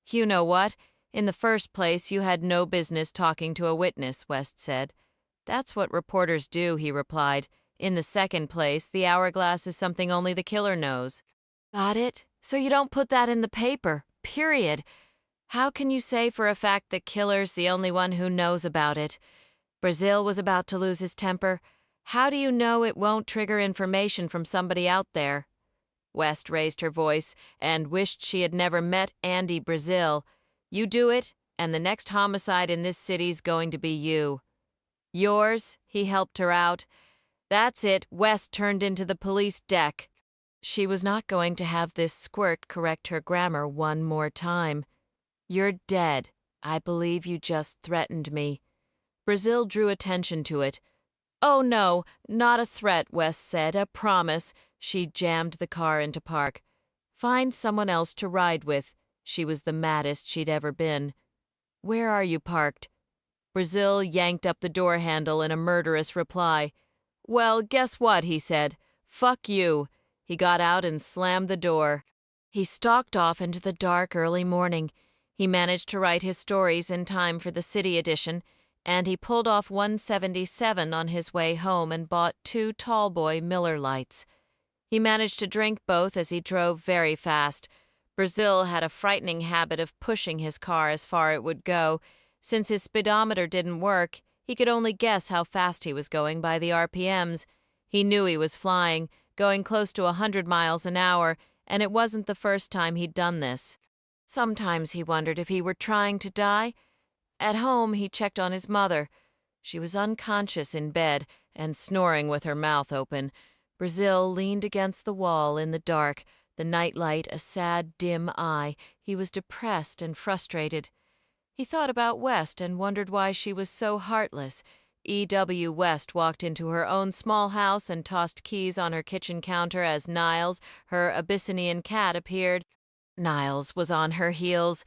"You know what. In the first place, you had no business talking to a witness," West said. "That's what reporters do," he replied. "In the second place, the hourglass is something only the killer knows." "Got it? So you don't put that in the paper, period. How can you say for a fact the killer's the only one who knows about it?" Brazil was about to lose his temper. "How do you know it won't trigger information from somebody out there?" West raised her voice and wished she had never met Andy Brazil. "You do it, and the next homicide in this city's going to be you." "Yours?" He helped her out. "That's it." West turned into the police deck. She was not going to have this squirt correct her grammar one more time. "You're dead. I believe you just threatened me." Brazil drew attention to it. "Oh, no, not a threat," West said. "A promise." She jammed the car into park. "Find someone else to ride with." She was the maddest she'd ever been. "Where are you parked?" Brazil yanked up the door handle in a murderous reply. "Well, guess what?" he said. "Fuck you." He got out and slammed the door. He stalked off into the dark early morning. He managed to write his stories in time for the city edition, and he pulled off 177 on his way home and bought 2 Tallboy Miller lights. He managed to drink both as he drove very fast. Brazil had a frightening habit of pushing his car as far as it would go. Since his speedometer didn't work, he could only guess how fast he was going by the RPMs. He knew he was flying, going close to 100 miles an hour, and it wasn't the first time he'd done this. Sometimes he wondered if he were trying to die. At home, he checked on his mother. She was unconscious in bed and snoring with her mouth open. Brazil leaned against the wall in the dark, the nightlight a sad, dim eye. He was depressed and frustrated. He thought about West and wondered why she was so heartless. E.W. West walked into her own small house and tossed keys on her kitchen counter as Niles, her Abyssinian cat, appeared. Niles was on her heels,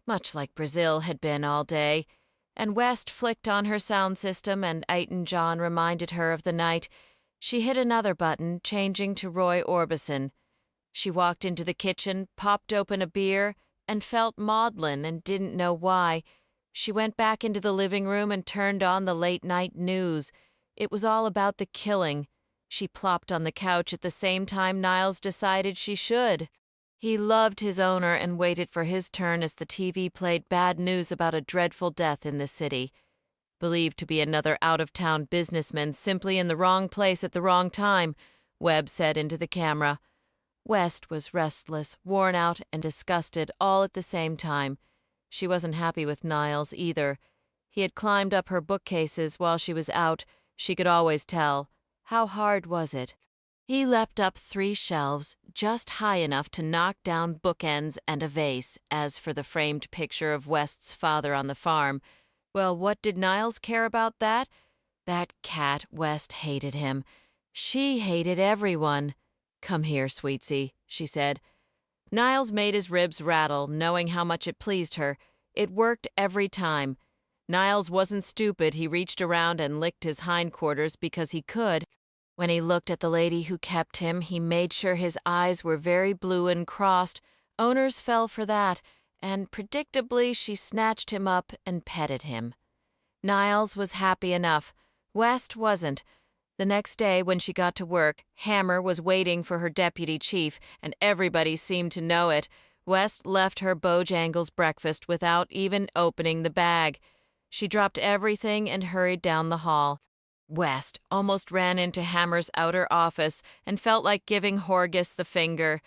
much like Brazil had been all day, and West flicked on her sound system and Eighton John reminded her of the night. She hit another button, changing to Roy Orbison. She walked into the kitchen, popped open a beer, and felt maudlin and didn't know why. She went back into the living room and turned on the late-night news. It was all about the killing. She plopped on the couch at the same time Niles decided she should. He loved his owner and waited for his turn as the TV played bad news about a dreadful death in the city. Believed to be another out-of-town businessman simply in the wrong place at the wrong time, Webb said into the camera. West was restless, worn out, and disgusted all at the same time. She wasn't happy with Niles either. He had climbed up her bookcases while she was out. She could always tell. How hard was it? He leapt up 3 shelves, just high enough to knock down bookends and a vase. As for the framed picture of West's father on the farm, well, what did Niles care about that? That cat, West hated him. She hated everyone. "Come here, sweetie," she said. Niles made his ribs rattle, knowing how much it pleased her. It worked every time. Niles wasn't stupid. He reached around and licked his hindquarters because he could. When he looked at the lady who kept him, he made sure his eyes were very blue and crossed. Owners fell for that, and predictably she snatched him up and petted him. Niles was happy enough. West wasn't. The next day, when she got to work, Hammer was waiting for her deputy chief, and everybody seemed to know it. West left her Bojangles breakfast without even opening the bag. She dropped everything and hurried down the hall. West almost ran into Hammer's outer office and felt like giving Horgus the finger.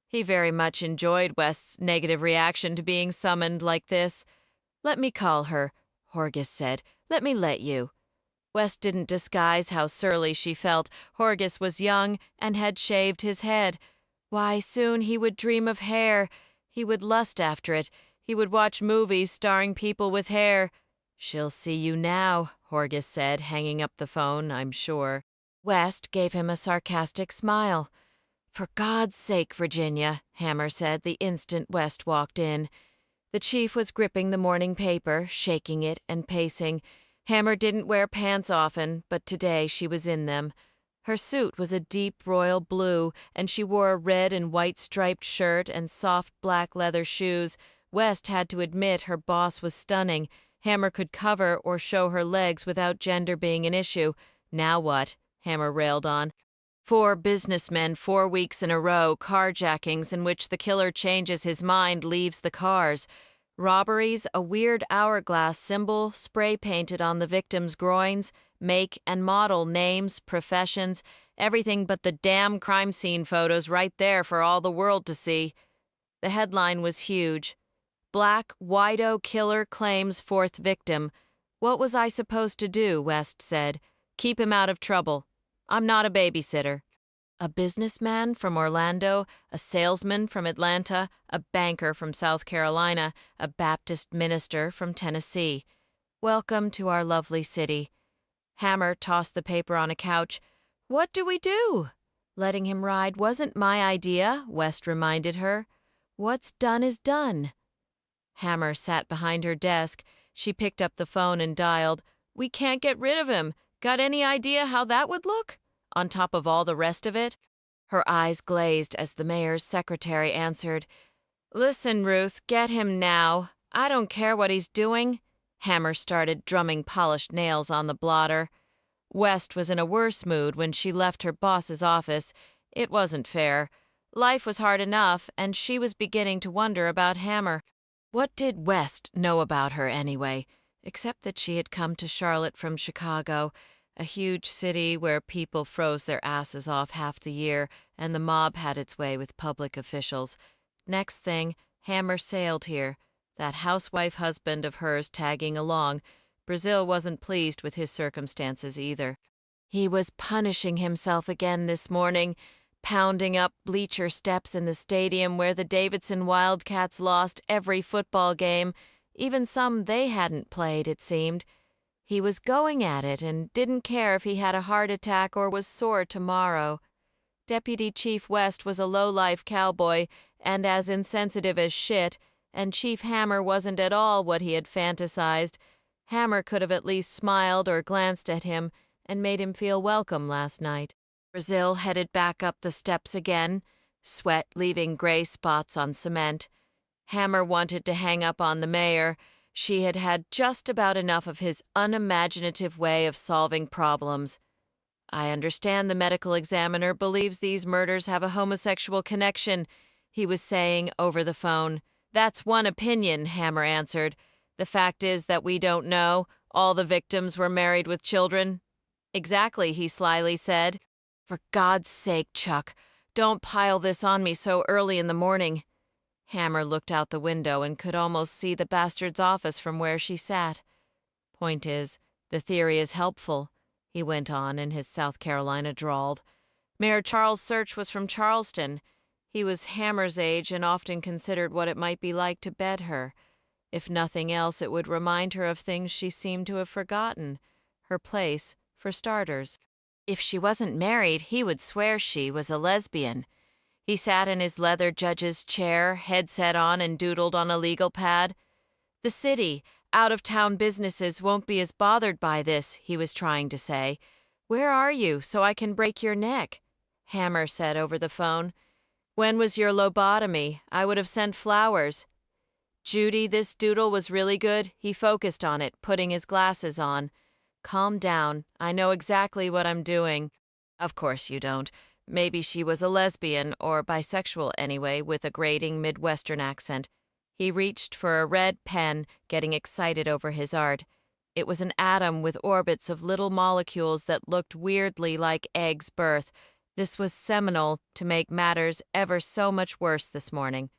He very much enjoyed West's negative reaction to being summoned like this. "Let me call her," Horgus said. "Let me let you." West didn't disguise how surly she felt. Horgus was young and had shaved his head. Why, soon he would dream of hair. He would lust after it. He would watch movies starring people with hair. "She'll see you now," Horgus said, hanging up the phone, I'm sure. West gave him a sarcastic smile. "For God's sake, Virginia," Hammer said the instant West walked in. The chief was gripping the morning paper, shaking it and pacing. Hammer didn't wear pants often, but today she was in them. Her suit was a deep royal blue, and she wore a red and white striped shirt and soft black leather shoes. West had to admit her boss was stunning. Hammer could cover or show her legs without gender being an issue. Now what? Hammer railed on. 4 businessmen 4 weeks in a row, carjackings in which the killer changes his mind, leaves the cars. Robberies, a weird hourglass symbol spray-painted on the victims' groins, make and model, names, professions, everything but the damn crime scene photos right there for all the world to see. The headline was huge. "Black Wido Killer Claims 4th Victim." What was I supposed to do, West said. Keep him out of trouble. I'm not a babysitter. A businessman from Orlando, a salesman from Atlanta, a banker from South Carolina, a Baptist minister from Tennessee. Welcome to our lovely city. Hammer tossed the paper on a couch. What do we do? Letting him ride wasn't my idea, West reminded her. What's done is done. Hammer sat behind her desk. She picked up the phone and dialed. We can't get rid of him. Got any idea how that would look? On top of all the rest of it? Her eyes glazed as the mayor's secretary answered. Listen, Ruth, get him now. I don't care what he's doing. Hammer started drumming polished nails on the blotter. West was in a worse mood when she left her boss's office. It wasn't fair. Life was hard enough, and she was beginning to wonder about Hammer. What did West know about her anyway, except that she had come to Charlotte from Chicago, a huge city where people froze their asses off half the year and the mob had its way with public officials. Next thing, Hammer sailed here, that housewife husband of hers tagging along. Brazil wasn't pleased with his circumstances either. He was punishing himself again this morning, pounding up bleacher steps in the stadium where the Davidson Wildcats lost every football game, even some they hadn't played, it seemed. He was going at it and didn't care if he had a heart attack or was sore tomorrow. Deputy Chief West was a low-life cowboy and as insensitive as shit, and Chief Hammer wasn't at all what he had fantasized. Hammer could have at least smiled or glanced at him and made him feel welcome last night. Brazil headed back up the steps again, sweat leaving gray spots on cement. Hammer wanted to hang up on the mayor. She had had just about enough of his unimaginative way of solving problems. I understand the medical examiner believes these murders have a homosexual connection, he was saying over the phone. That's one opinion, Hammer answered. The fact is that we don't know. All the victims were married with children. Exactly, he slyly said. For God's sake, Chuck, don't pile this on me so early in the morning. Hammer looked out the window and could almost see the bastard's office from where she sat. Point is, the theory is helpful, he went on in his South Carolina drawl. Mayor Charles Search was from Charleston. He was Hammer's age and often considered what it might be like to bed her. If nothing else, it would remind her of things she seemed to have forgotten. Her place, for starters. If she wasn't married, he would swear she was a lesbian. He sat in his leather judge's chair, headset on, and doodled on a legal pad. The city, out-of-town businesses won't be as bothered by this, he was trying to say. Where are you, so I can break your neck? Hammer said over the phone. When was your lobotomy? I would have sent flowers. Judy, this doodle was really good. He focused on it, putting his glasses on. Calm down. I know exactly what I'm doing. Of course you don't. Maybe she was a lesbian, or bisexual anyway, with a grating Midwestern accent. He reached for a red pen, getting excited over his art. It was an atom with orbits of little molecules that looked weirdly like eggs' birth. This was seminal to make matters ever so much worse this morning.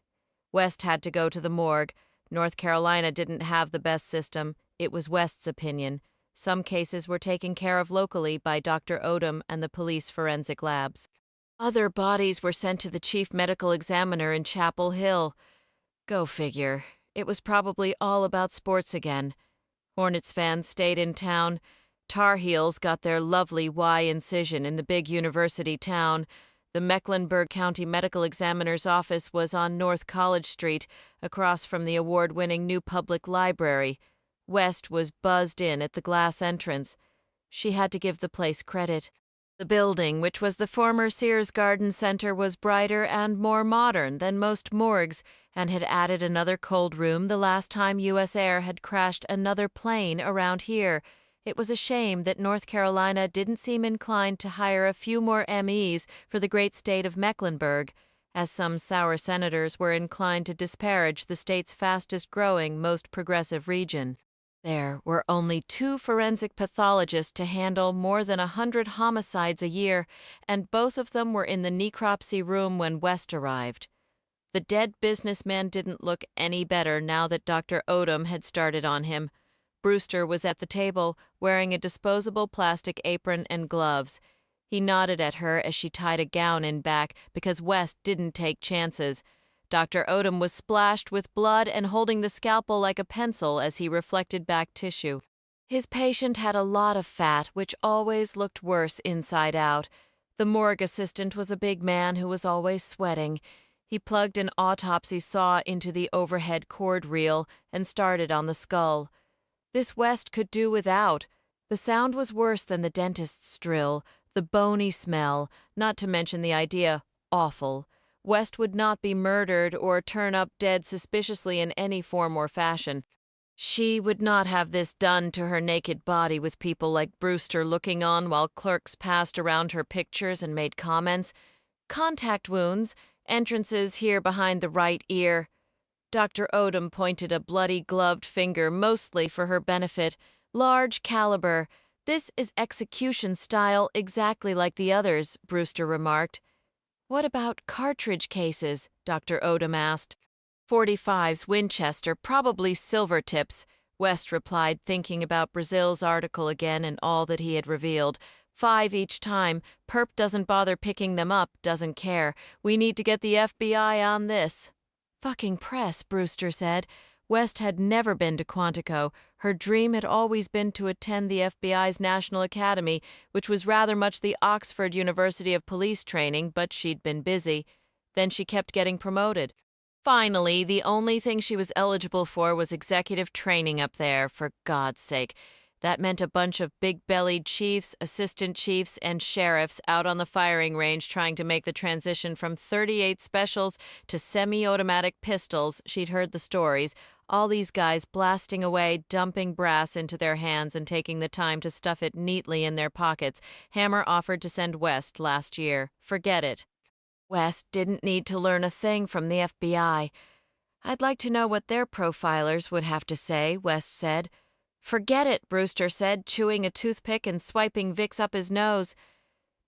West had to go to the morgue. North Carolina didn't have the best system. It was West's opinion. Some cases were taken care of locally by Dr. Odom and the police forensic labs. Other bodies were sent to the chief medical examiner in Chapel Hill. Go figure. It was probably all about sports again. Hornets fans stayed in town. Tar Heels got their lovely Y incision in the big university town. The Mecklenburg County Medical Examiner's office was on North College Street, across from the award-winning new public library. West was buzzed in at the glass entrance. She had to give the place credit. The building, which was the former Sears Garden Center, was brighter and more modern than most morgues, and had added another cold room the last time U.S. Air had crashed another plane around here. It was a shame that North Carolina didn't seem inclined to hire a few more MEs for the great state of Mecklenburg, as some sour senators were inclined to disparage the state's fastest-growing, most progressive region. There were only 2 forensic pathologists to handle more than 100 homicides a year, and both of them were in the necropsy room when West arrived. The dead businessman didn't look any better now that Dr. Odom had started on him. Brewster was at the table, wearing a disposable plastic apron and gloves. He nodded at her as she tied a gown in back because West didn't take chances. Dr. Odom was splashed with blood and holding the scalpel like a pencil as he reflected back tissue. His patient had a lot of fat, which always looked worse inside out. The morgue assistant was a big man who was always sweating. He plugged an autopsy saw into the overhead cord reel and started on the skull. This West could do without. The sound was worse than the dentist's drill, the bony smell, not to mention the idea, awful. West would not be murdered or turn up dead suspiciously in any form or fashion. She would not have this done to her naked body with people like Brewster looking on while clerks passed around her pictures and made comments. Contact wounds, entrances here behind the right ear. Dr. Odom pointed a bloody gloved finger mostly for her benefit. Large caliber. This is execution style exactly like the others, Brewster remarked. What about cartridge cases? Dr. Odom asked. 45s Winchester, probably silver tips, West replied, thinking about Brazil's article again and all that he had revealed. 5 each time. Perp doesn't bother picking them up, doesn't care. We need to get the FBI on this. Fucking press, Brewster said. West had never been to Quantico. Her dream had always been to attend the FBI's National Academy, which was rather much the Oxford University of Police training, but she'd been busy. Then she kept getting promoted. Finally, the only thing she was eligible for was executive training up there, for God's sake. That meant a bunch of big-bellied chiefs, assistant chiefs, and sheriffs out on the firing range trying to make the transition from .38 specials to semi-automatic pistols. She'd heard the stories. All these guys blasting away, dumping brass into their hands and taking the time to stuff it neatly in their pockets. Hammer offered to send West last year. Forget it. West didn't need to learn a thing from the FBI. I'd like to know what their profilers would have to say, West said. Forget it, Brewster said, chewing a toothpick and swiping Vicks up his nose.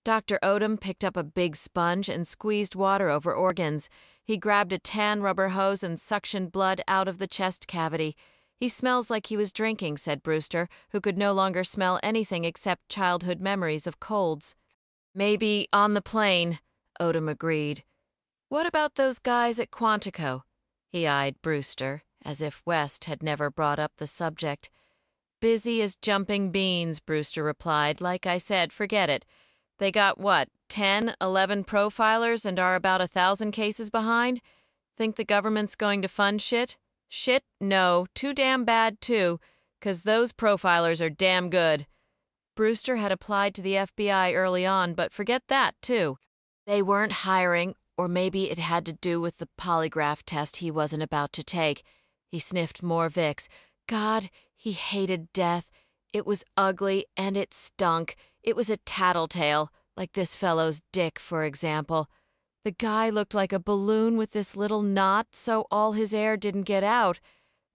Dr. Odom picked up a big sponge and squeezed water over organs. He grabbed a tan rubber hose and suctioned blood out of the chest cavity. He smells like he was drinking, said Brewster, who could no longer smell anything except childhood memories of colds. Maybe on the plane, Odom agreed. What about those guys at Quantico? He eyed Brewster, as if West had never brought up the subject. Busy as jumping beans, Brewster replied. Like I said, forget it. They got what, 10, 11 profilers and are about 1,000 cases behind? Think the government's going to fund shit? Shit? No. Too damn bad, too. 'Cause those profilers are damn good. Brewster had applied to the FBI early on, but forget that, too. They weren't hiring, or maybe it had to do with the polygraph test he wasn't about to take. He sniffed more Vicks. God, he hated death. It was ugly, and it stunk. It was a tattletale, like this fellow's dick, for example. The guy looked like a balloon with this little knot, so all his air didn't get out.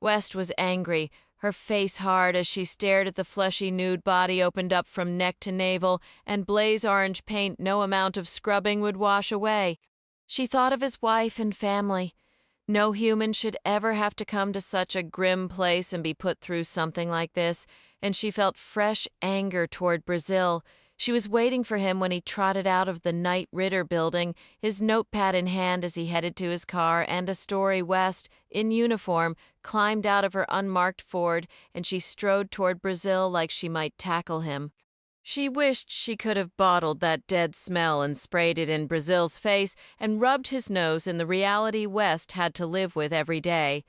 West was angry, her face hard as she stared at the fleshy nude body opened up from neck to navel, and blaze orange paint no amount of scrubbing would wash away. She thought of his wife and family. No human should ever have to come to such a grim place and be put through something like this, and she felt fresh anger toward Brazil. She was waiting for him when he trotted out of the Knight Ridder building, his notepad in hand as he headed to his car, and a story West, in uniform, climbed out of her unmarked Ford, and she strode toward Brazil like she might tackle him. She wished she could have bottled that dead smell and sprayed it in Brazil's face and rubbed his nose in the reality West had to live with every day.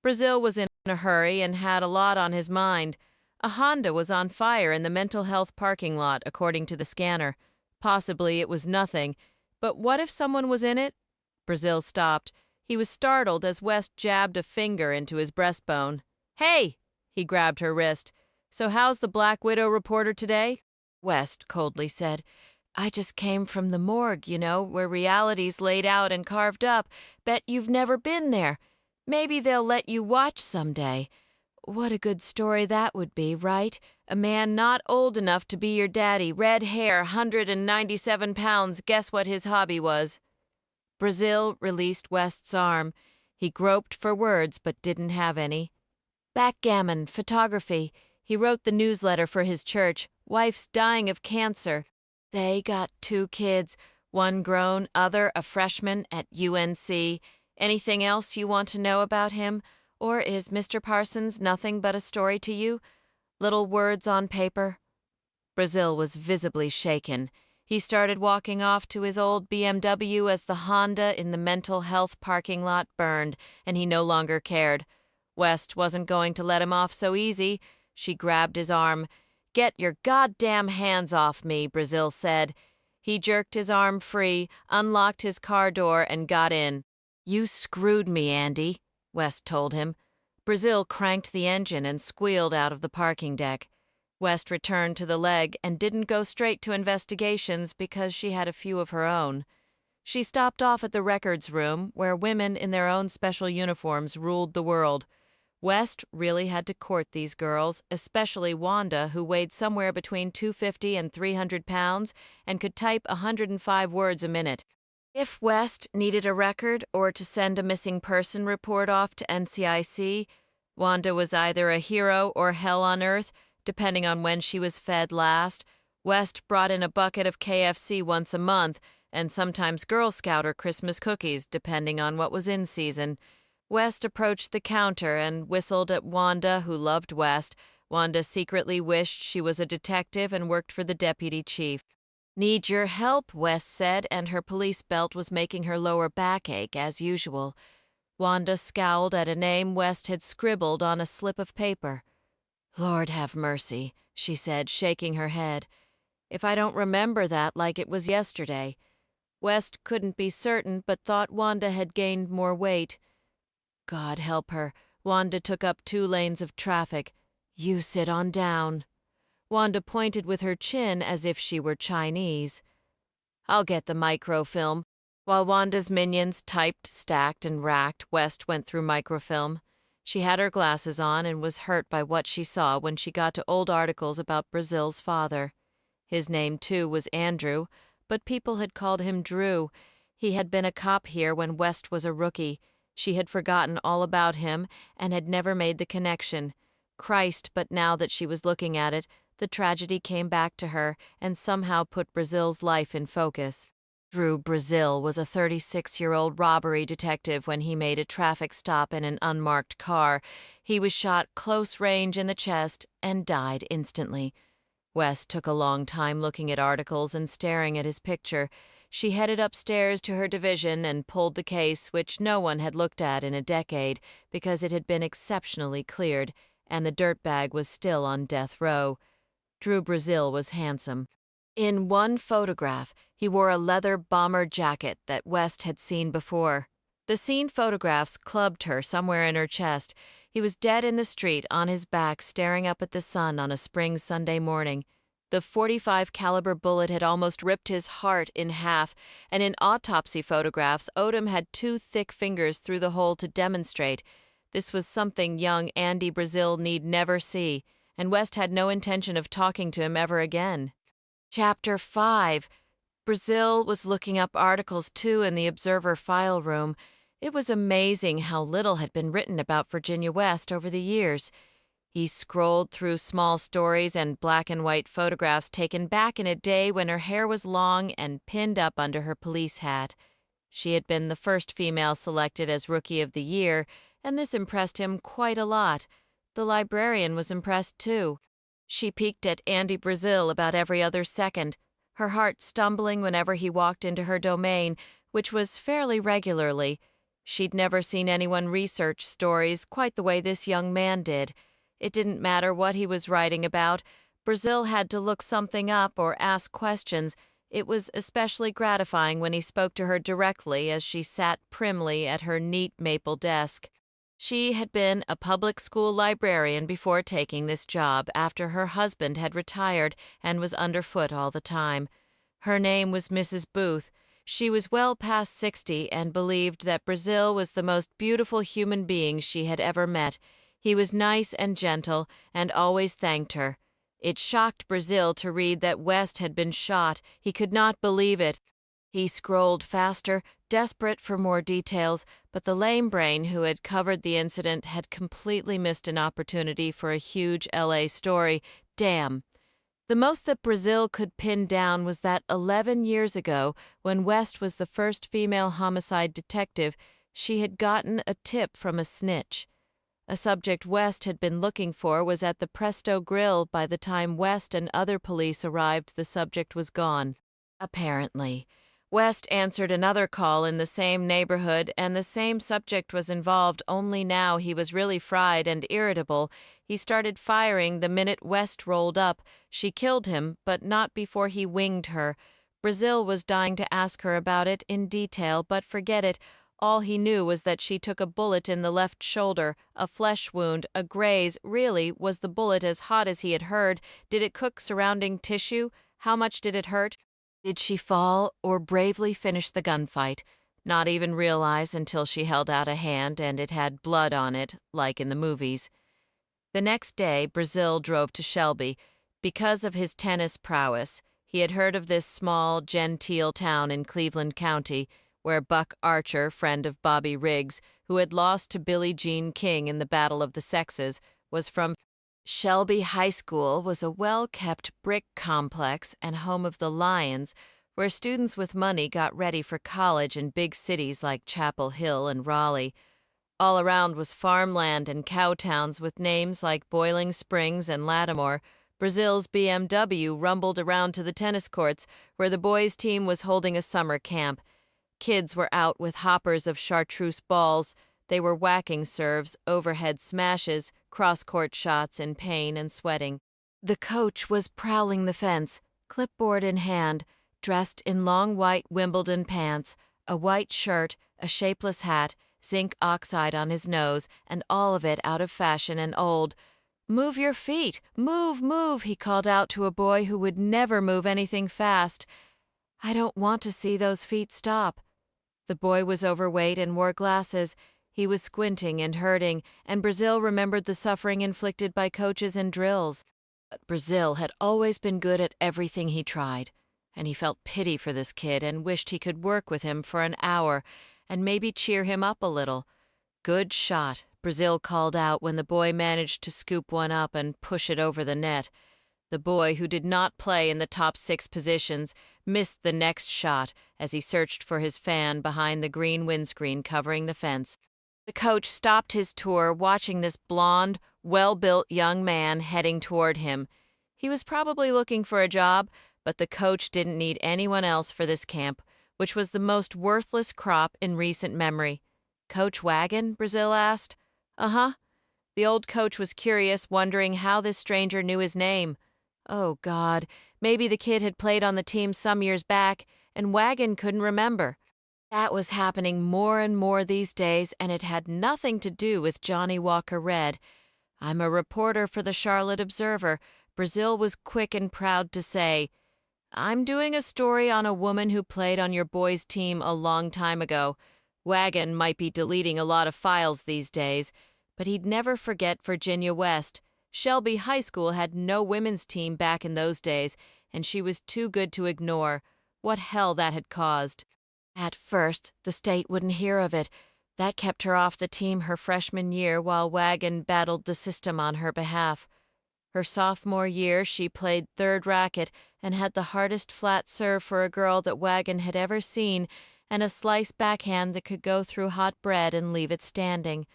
Brazil was in a hurry and had a lot on his mind. A Honda was on fire in the mental health parking lot, according to the scanner. Possibly it was nothing, but what if someone was in it? Brazil stopped. He was startled as West jabbed a finger into his breastbone. Hey! He grabbed her wrist. So how's the Black Widow reporter today? West coldly said, I just came from the morgue, where reality's laid out and carved up. Bet you've never been there. Maybe they'll let you watch someday. What a good story that would be, right? A man not old enough to be your daddy, red hair, 197 pounds. Guess what his hobby was? Brazil released West's arm. He groped for words but didn't have any. Backgammon, photography. He wrote the newsletter for his church. Wife's dying of cancer. They got 2 kids, one grown, other a freshman at UNC. Anything else you want to know about him? Or is Mr. Parsons nothing but a story to you? Little words on paper? Brazil was visibly shaken. He started walking off to his old BMW as the Honda in the mental health parking lot burned, and he no longer cared. West wasn't going to let him off so easy. She grabbed his arm. Get your goddamn hands off me, Brazil said. He jerked his arm free, unlocked his car door, and got in. You screwed me, Andy, West told him. Brazil cranked the engine and squealed out of the parking deck. West returned to the leg and didn't go straight to investigations because she had a few of her own. She stopped off at the records room, where women in their own special uniforms ruled the world. West really had to court these girls, especially Wanda, who weighed somewhere between 250 and 300 pounds and could type 105 words a minute. If West needed a record or to send a missing person report off to NCIC, Wanda was either a hero or hell on earth, depending on when she was fed last. West brought in a bucket of KFC once a month, and sometimes Girl Scout or Christmas cookies, depending on what was in season. West approached the counter and whistled at Wanda, who loved West. Wanda secretly wished she was a detective and worked for the deputy chief. Need your help, West said, and her police belt was making her lower back ache as usual. Wanda scowled at a name West had scribbled on a slip of paper. Lord have mercy, she said, shaking her head. If I don't remember that like it was yesterday. West couldn't be certain, but thought Wanda had gained more weight. God help her. Wanda took up 2 lanes of traffic. You sit on down. Wanda pointed with her chin as if she were Chinese. I'll get the microfilm. While Wanda's minions typed, stacked, and racked, West went through microfilm. She had her glasses on and was hurt by what she saw when she got to old articles about Brazil's father. His name, too, was Andrew, but people had called him Drew. He had been a cop here when West was a rookie. She had forgotten all about him and had never made the connection. Christ, but now that she was looking at it, the tragedy came back to her and somehow put Brazil's life in focus. Drew Brazil was a 36-year-old robbery detective when he made a traffic stop in an unmarked car. He was shot close range in the chest and died instantly. West took a long time looking at articles and staring at his picture. She headed upstairs to her division and pulled the case, which no one had looked at in a decade because it had been exceptionally cleared, and the dirtbag was still on death row. Drew Brazil was handsome. In one photograph, he wore a leather bomber jacket that West had seen before. The scene photographs clubbed her somewhere in her chest. He was dead in the street on his back staring up at the sun on a spring Sunday morning. The .45 caliber bullet had almost ripped his heart in half, and in autopsy photographs, Odom had 2 thick fingers through the hole to demonstrate. This was something young Andy Brazil need never see, and West had no intention of talking to him ever again. Chapter 5. Brazil was looking up articles too in the Observer file room. It was amazing how little had been written about Virginia West over the years. He scrolled through small stories and black and white photographs taken back in a day when her hair was long and pinned up under her police hat. She had been the first female selected as Rookie of the Year, and this impressed him quite a lot. The librarian was impressed too. She peeked at Andy Brazil about every other second, her heart stumbling whenever he walked into her domain, which was fairly regularly. She'd never seen anyone research stories quite the way this young man did. It didn't matter what he was writing about. Brazil had to look something up or ask questions. It was especially gratifying when he spoke to her directly as she sat primly at her neat maple desk. She had been a public school librarian before taking this job after her husband had retired and was underfoot all the time. Her name was Mrs. Booth. She was well past 60 and believed that Brazil was the most beautiful human being she had ever met. He was nice and gentle and always thanked her. It shocked Brazil to read that West had been shot. He could not believe it. He scrolled faster, desperate for more details, but the lame brain who had covered the incident had completely missed an opportunity for a huge LA story. Damn. The most that Brazil could pin down was that 11 years ago, when West was the first female homicide detective, she had gotten a tip from a snitch. A subject West had been looking for was at the Presto Grill. By the time West and other police arrived, the subject was gone. Apparently. West answered another call in the same neighborhood, and the same subject was involved, only now he was really fried and irritable. He started firing the minute West rolled up. She killed him, but not before he winged her. Brazil was dying to ask her about it in detail, but forget it. All he knew was that she took a bullet in the left shoulder, a flesh wound, a graze. Really, was the bullet as hot as he had heard? Did it cook surrounding tissue? How much did it hurt? Did she fall or bravely finish the gunfight, not even realize until she held out a hand and it had blood on it, like in the movies? The next day, Brazil drove to Shelby. Because of his tennis prowess, he had heard of this small, genteel town in Cleveland County, where Buck Archer, friend of Bobby Riggs, who had lost to Billie Jean King in the Battle of the Sexes, was from. Shelby High School was a well-kept brick complex and home of the Lions, where students with money got ready for college in big cities like Chapel Hill and Raleigh. All around was farmland and cow towns with names like Boiling Springs and Lattimore. Brazil's BMW rumbled around to the tennis courts, where the boys' team was holding a summer camp. Kids were out with hoppers of chartreuse balls. They were whacking serves, overhead smashes, cross-court shots in pain and sweating. The coach was prowling the fence, clipboard in hand, dressed in long white Wimbledon pants, a white shirt, a shapeless hat, zinc oxide on his nose, and all of it out of fashion and old. "Move your feet! Move, move!" he called out to a boy who would never move anything fast. "I don't want to see those feet stop." The boy was overweight and wore glasses. He was squinting and hurting, and Brazil remembered the suffering inflicted by coaches and drills. But Brazil had always been good at everything he tried, and he felt pity for this kid and wished he could work with him for an hour and maybe cheer him up a little. "Good shot," Brazil called out when the boy managed to scoop one up and push it over the net. The boy, who did not play in the top 6 positions, missed the next shot as he searched for his fan behind the green windscreen covering the fence. The coach stopped his tour watching this blond, well-built young man heading toward him. He was probably looking for a job, but the coach didn't need anyone else for this camp, which was the most worthless crop in recent memory. "Coach Wagon?" Brazil asked. "Uh-huh." The old coach was curious, wondering how this stranger knew his name. Oh, God, maybe the kid had played on the team some years back, and Wagon couldn't remember. That was happening more and more these days, and it had nothing to do with Johnny Walker Red. "I'm a reporter for the Charlotte Observer," Brazil was quick and proud to say. "I'm doing a story on a woman who played on your boys' team a long time ago. Wagon might be deleting a lot of files these days, but he'd never forget Virginia West. Shelby High School had no women's team back in those days, and she was too good to ignore. What hell that had caused. At first, the state wouldn't hear of it. That kept her off the team her freshman year while Wagon battled the system on her behalf. Her sophomore year, she played third racket and had the hardest flat serve for a girl that Wagon had ever seen, and a slice backhand that could go through hot bread and leave it standing.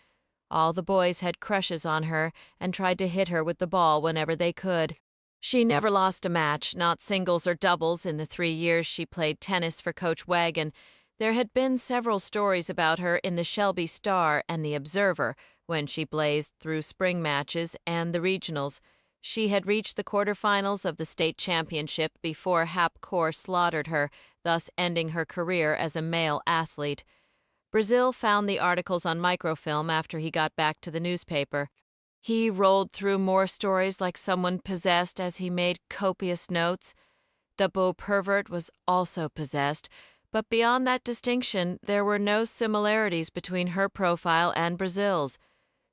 All the boys had crushes on her and tried to hit her with the ball whenever they could. She never lost a match, not singles or doubles, in the 3 years she played tennis for Coach Wagon. There had been several stories about her in the Shelby Star and the Observer when she blazed through spring matches and the regionals. She had reached the quarterfinals of the state championship before Hap Core slaughtered her, thus ending her career as a male athlete. Brazil found the articles on microfilm after he got back to the newspaper. He rolled through more stories like someone possessed as he made copious notes. The beau pervert was also possessed, but beyond that distinction, there were no similarities between her profile and Brazil's.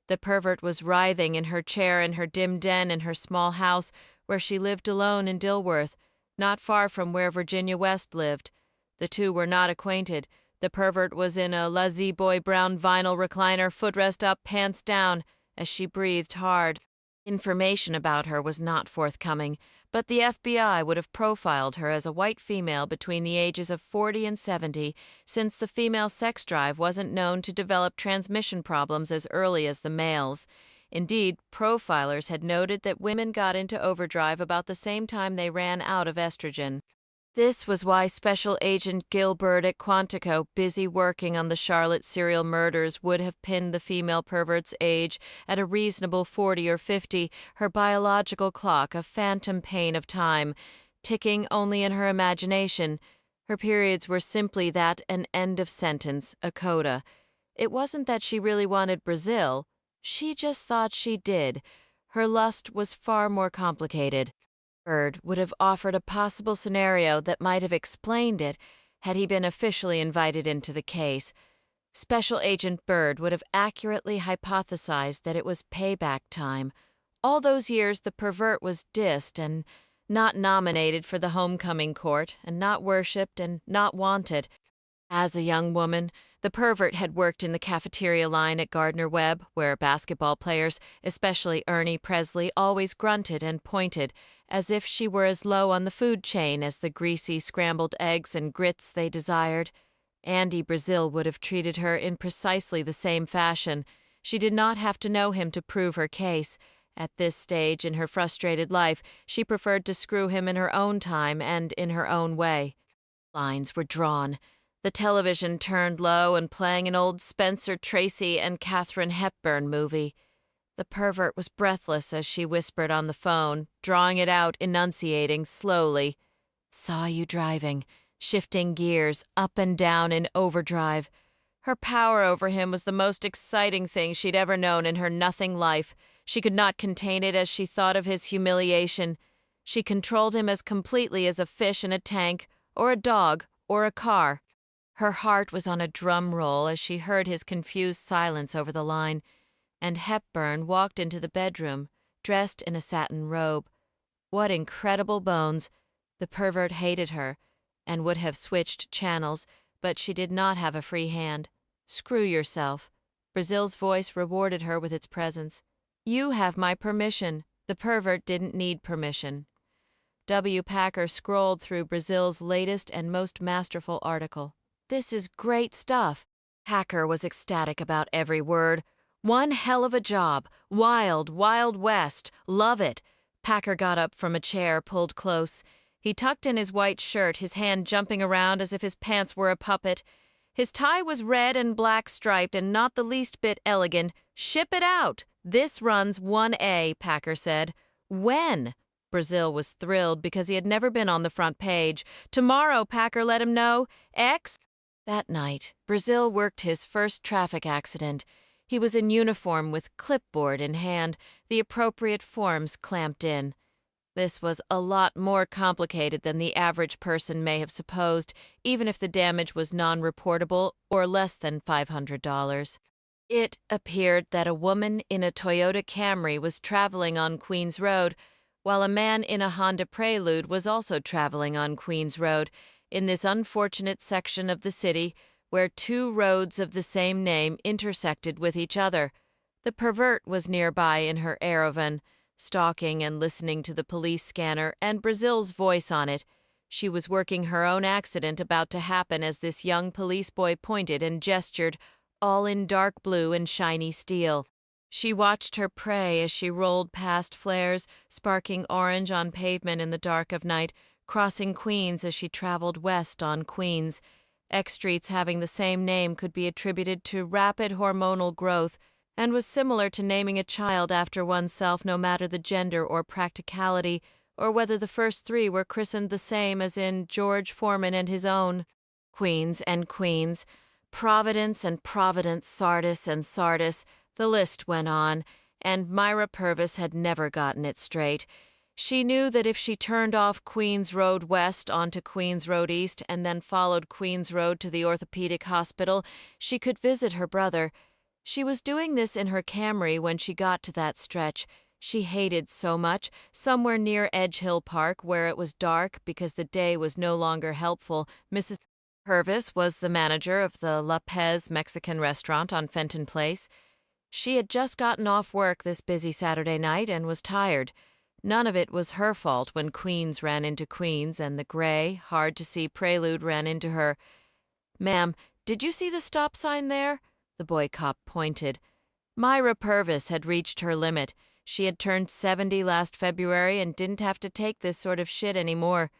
The pervert was writhing in her chair in her dim den in her small house where she lived alone in Dilworth, not far from where Virginia West lived. The two were not acquainted. The pervert was in a La-Z-Boy brown vinyl recliner, footrest up, pants down, as she breathed hard. Information about her was not forthcoming, but the FBI would have profiled her as a white female between the ages of 40 and 70, since the female sex drive wasn't known to develop transmission problems as early as the males. Indeed, profilers had noted that women got into overdrive about the same time they ran out of estrogen. This was why Special Agent Gilbert at Quantico, busy working on the Charlotte serial murders, would have pinned the female pervert's age at a reasonable 40 or 50, her biological clock a phantom pain of time, ticking only in her imagination. Her periods were simply that an end of sentence, a coda. It wasn't that she really wanted Brazil. She just thought she did. Her lust was far more complicated. Bird would have offered a possible scenario that might have explained it had he been officially invited into the case. Special Agent Bird would have accurately hypothesized that it was payback time. All those years the pervert was dissed and not nominated for the homecoming court and not worshipped and not wanted. As a young woman, the pervert had worked in the cafeteria line at Gardner Webb, where basketball players, especially Ernie Presley, always grunted and pointed, as if she were as low on the food chain as the greasy scrambled eggs and grits they desired. Andy Brazil would have treated her in precisely the same fashion. She did not have to know him to prove her case. At this stage in her frustrated life, she preferred to screw him in her own time and in her own way. Lines were drawn. The television turned low and playing an old Spencer Tracy and Katharine Hepburn movie. The pervert was breathless as she whispered on the phone, drawing it out, enunciating slowly. "Saw you driving, shifting gears, up and down in overdrive." Her power over him was the most exciting thing she'd ever known in her nothing life. She could not contain it as she thought of his humiliation. She controlled him as completely as a fish in a tank, or a dog, or a car. Her heart was on a drum roll as she heard his confused silence over the line, and Hepburn walked into the bedroom, dressed in a satin robe. What incredible bones! The pervert hated her, and would have switched channels, but she did not have a free hand. "Screw yourself." Brazil's voice rewarded her with its presence. "You have my permission." The pervert didn't need permission. W. Packer scrolled through Brazil's latest and most masterful article. "This is great stuff." Packer was ecstatic about every word. "One hell of a job. Wild, Wild West. Love it." Packer got up from a chair pulled close. He tucked in his white shirt, his hand jumping around as if his pants were a puppet. His tie was red and black striped and not the least bit elegant. "Ship it out. This runs 1A, Packer said. "When?" Brazil was thrilled because he had never been on the front page. "Tomorrow," Packer let him know. "X." That night, Brazil worked his first traffic accident. He was in uniform with clipboard in hand, the appropriate forms clamped in. This was a lot more complicated than the average person may have supposed, even if the damage was non-reportable or less than $500. It appeared that a woman in a Toyota Camry was traveling on Queens Road, while a man in a Honda Prelude was also traveling on Queens Road, in this unfortunate section of the city where two roads of the same name intersected with each other. The pervert was nearby in her Aerovan, stalking and listening to the police scanner and Brazil's voice on it. She was working her own accident about to happen as this young police boy pointed and gestured, all in dark blue and shiny steel. She watched her prey as she rolled past flares, sparking orange on pavement in the dark of night, crossing Queens as she traveled west on Queens. X streets having the same name could be attributed to rapid hormonal growth and was similar to naming a child after oneself, no matter the gender or practicality, or whether the first three were christened the same as in George Foreman and his own. Queens and Queens, Providence and Providence, Sardis and Sardis, the list went on, and Myra Purvis had never gotten it straight. She knew that if she turned off Queens Road West onto Queens Road East and then followed Queens Road to the orthopedic hospital, she could visit her brother. She was doing this in her Camry when she got to that stretch she hated so much, somewhere near Edge Hill Park, where it was dark because the day was no longer helpful. Mrs. Purvis was the manager of the La Pez Mexican restaurant on Fenton Place. She had just gotten off work this busy Saturday night and was tired. None of it was her fault when Queens ran into Queens and the gray, hard-to-see Prelude ran into her. "Ma'am, did you see the stop sign there?" The boy cop pointed. Myra Purvis had reached her limit. She had turned 70 last February and didn't have to take this sort of shit anymore.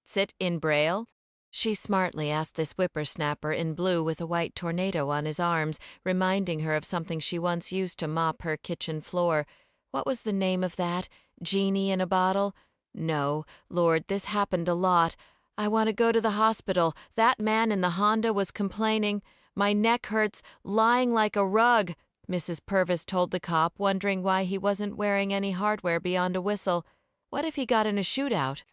"Sit in Braille?" She smartly asked this whippersnapper in blue with a white tornado on his arms, reminding her of something she once used to mop her kitchen floor. What was the name of that? Genie in a bottle? No, Lord, this happened a lot. "I want to go to the hospital. That man in the Honda was complaining. My neck hurts, lying like a rug," Mrs. Purvis told the cop, wondering why he wasn't wearing any hardware beyond a whistle. What if he got in a shootout?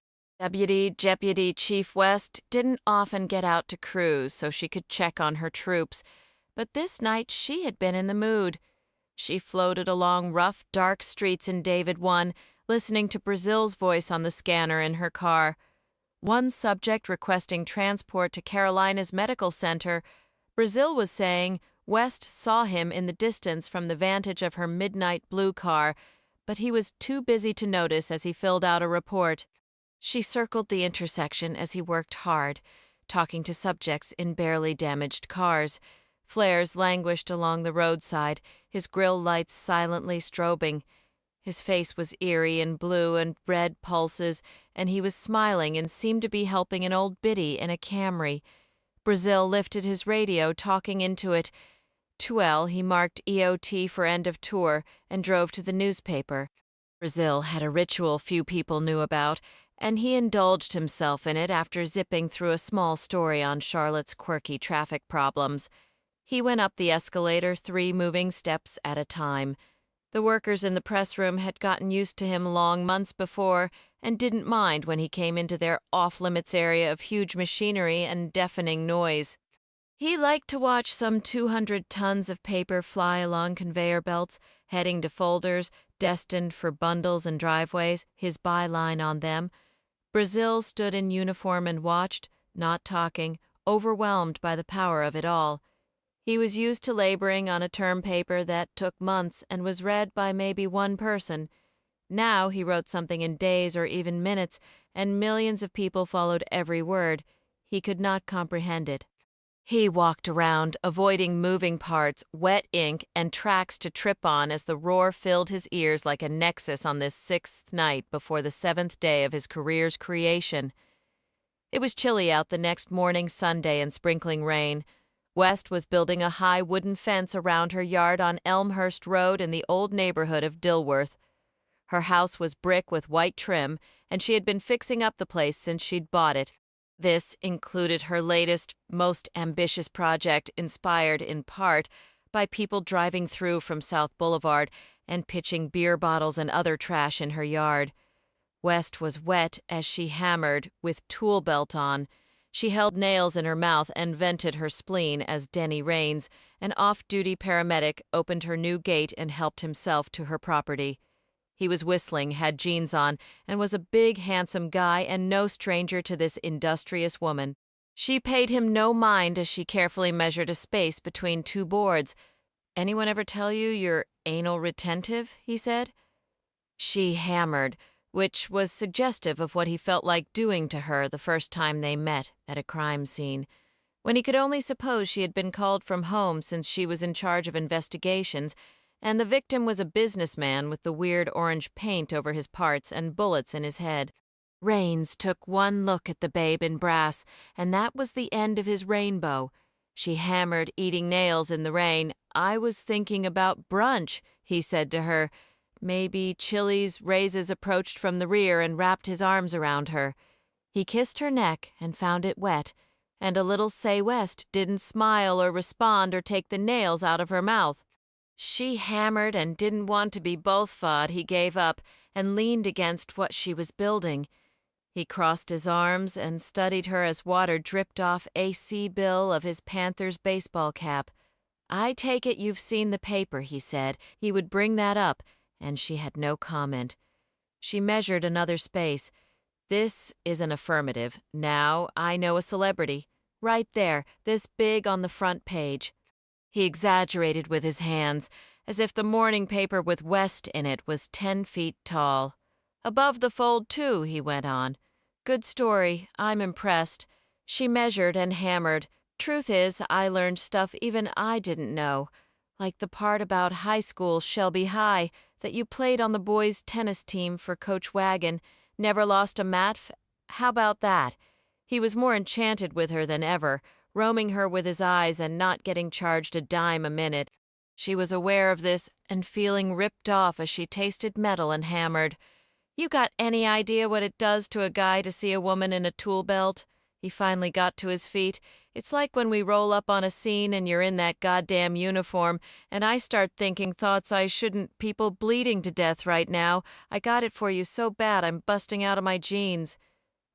Deputy Chief West didn't often get out to cruise so she could check on her troops, but this night she had been in the mood. She floated along rough, dark streets in David 1, listening to Brazil's voice on the scanner in her car. One subject requesting transport to Carolina's medical center. Brazil was saying West saw him in the distance from the vantage of her midnight blue car, but he was too busy to notice as he filled out a report. She circled the intersection as he worked hard, talking to subjects in barely damaged cars. Flares languished along the roadside, his grill lights silently strobing. His face was eerie in blue and red pulses, and he was smiling and seemed to be helping an old biddy in a Camry. Brazil lifted his radio, talking into it. Tuel, he marked EOT for end of tour and drove to the newspaper. Brazil had a ritual few people knew about, and he indulged himself in it after zipping through a small story on Charlotte's quirky traffic problems. He went up the escalator 3 moving steps at a time. The workers in the press room had gotten used to him long months before and didn't mind when he came into their off-limits area of huge machinery and deafening noise. He liked to watch some 200 tons of paper fly along conveyor belts, heading to folders destined for bundles and driveways, his byline on them. Brazil stood in uniform and watched, not talking, overwhelmed by the power of it all. He was used to laboring on a term paper that took months and was read by maybe one person. Now he wrote something in days or even minutes, and millions of people followed every word. He could not comprehend it. He walked around, avoiding moving parts, wet ink, and tracks to trip on as the roar filled his ears like a nexus on this sixth night before the seventh day of his career's creation. It was chilly out the next morning, Sunday, and sprinkling rain. West was building a high wooden fence around her yard on Elmhurst Road in the old neighborhood of Dilworth. Her house was brick with white trim, and she had been fixing up the place since she'd bought it. This included her latest, most ambitious project, inspired in part by people driving through from South Boulevard and pitching beer bottles and other trash in her yard. West was wet as she hammered, with tool belt on. She held nails in her mouth and vented her spleen as Denny Raines, an off-duty paramedic, opened her new gate and helped himself to her property. He was whistling, had jeans on, and was a big, handsome guy and no stranger to this industrious woman. She paid him no mind as she carefully measured a space between two boards. "Anyone ever tell you you're anal retentive?" he said. She hammered, which was suggestive of what he felt like doing to her the first time they met at a crime scene, when he could only suppose she had been called from home since she was in charge of investigations, and the victim was a businessman with the weird orange paint over his parts and bullets in his head. Raines took one look at the babe in brass, and that was the end of his rainbow. She hammered, eating nails in the rain. "I was thinking about brunch," he said to her. Maybe Chili's raises approached from the rear and wrapped his arms around her. He kissed her neck and found it wet, and a little Say West didn't smile or respond or take the nails out of her mouth. She hammered and didn't want to be both fawed. He gave up and leaned against what she was building. He crossed his arms and studied her as water dripped off AC bill of his Panthers baseball cap. "I take it you've seen the paper," he said. He would bring that up, and she had no comment. She measured another space. "This is an affirmative. Now I know a celebrity. Right there, this big on the front page." He exaggerated with his hands, as if the morning paper with West in it was 10 feet tall. "Above the fold, too," he went on. "Good story. I'm impressed." She measured and hammered. "Truth is, I learned stuff even I didn't know. Like the part about high school, Shelby High, that you played on the boys' tennis team for Coach Wagon, never lost a how about that?" He was more enchanted with her than ever, roaming her with his eyes and not getting charged a dime a minute. She was aware of this and feeling ripped off as she tasted metal and hammered. "You got any idea what it does to a guy to see a woman in a tool belt?" He finally got to his feet. "It's like when we roll up on a scene and you're in that goddamn uniform, and I start thinking thoughts I shouldn't, people bleeding to death right now. I got it for you so bad I'm busting out of my jeans."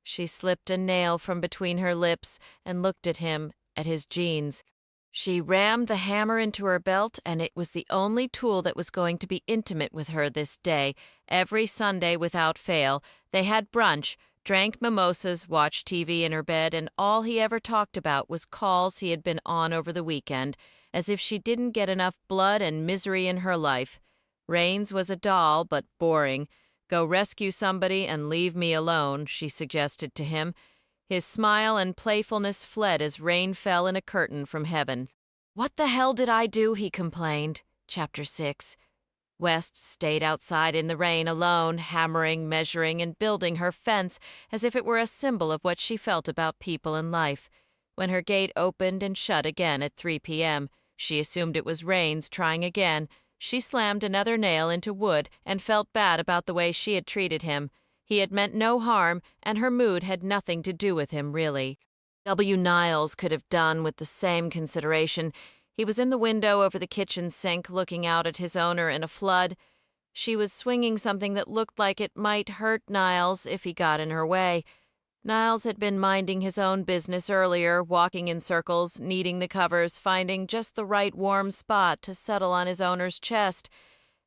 She slipped a nail from between her lips and looked at him, at his jeans. She rammed the hammer into her belt, and it was the only tool that was going to be intimate with her this day. Every Sunday without fail, they had brunch, drank mimosas, watched TV in her bed, and all he ever talked about was calls he had been on over the weekend, as if she didn't get enough blood and misery in her life. Raines was a doll, but boring. "Go rescue somebody and leave me alone," she suggested to him. His smile and playfulness fled as rain fell in a curtain from heaven. "What the hell did I do?" he complained. Chapter 6. West stayed outside in the rain alone, hammering, measuring, and building her fence as if it were a symbol of what she felt about people and life. When her gate opened and shut again at 3 p.m., she assumed it was Raines trying again. She slammed another nail into wood and felt bad about the way she had treated him. He had meant no harm, and her mood had nothing to do with him, really. W. Niles could have done with the same consideration. He was in the window over the kitchen sink, looking out at his owner in a flood. She was swinging something that looked like it might hurt Niles if he got in her way. Niles had been minding his own business earlier, walking in circles, kneading the covers, finding just the right warm spot to settle on his owner's chest.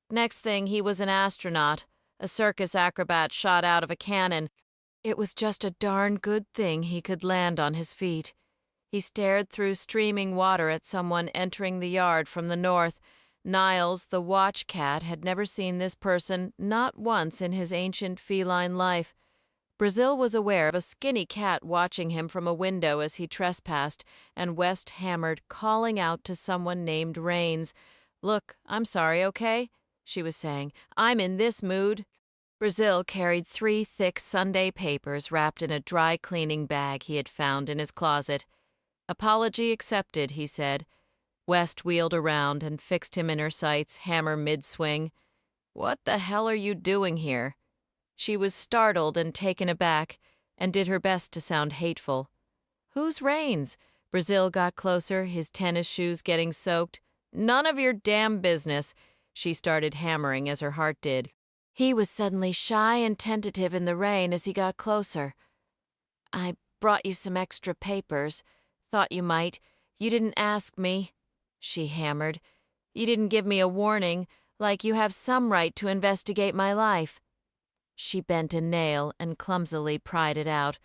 Next thing, he was an astronaut, a circus acrobat shot out of a cannon. It was just a darn good thing he could land on his feet. He stared through streaming water at someone entering the yard from the north. Niles, the watch cat, had never seen this person not once in his ancient feline life. Brazil was aware of a skinny cat watching him from a window as he trespassed, and West hammered, calling out to someone named Rains. "Look, I'm sorry, okay?" she was saying. "I'm in this mood." Brazil carried 3 thick Sunday papers wrapped in a dry cleaning bag he had found in his closet. "Apology accepted," he said. West wheeled around and fixed him in her sights, hammer mid-swing. "What the hell are you doing here?" She was startled and taken aback, and did her best to sound hateful. "Who's Rains?" Brazil got closer, his tennis shoes getting soaked. "None of your damn business." She started hammering as her heart did. He was suddenly shy and tentative in the rain as he got closer. "I brought you some extra papers. Thought you might. You didn't ask me," she hammered. "You didn't give me a warning, like you have some right to investigate my life." She bent a nail and clumsily pried it out.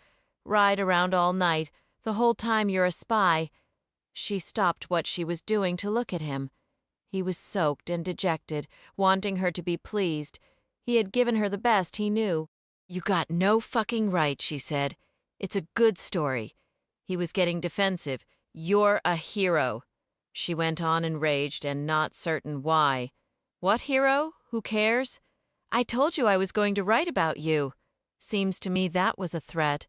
"Ride around all night, the whole time you're a spy." She stopped what she was doing to look at him. He was soaked and dejected, wanting her to be pleased. He had given her the best he knew. "You got no fucking right," she said. "It's a good story." He was getting defensive. "You're a hero." She went on enraged and not certain why. "What hero? Who cares?" "I told you I was going to write about you." Seems to me that was a threat.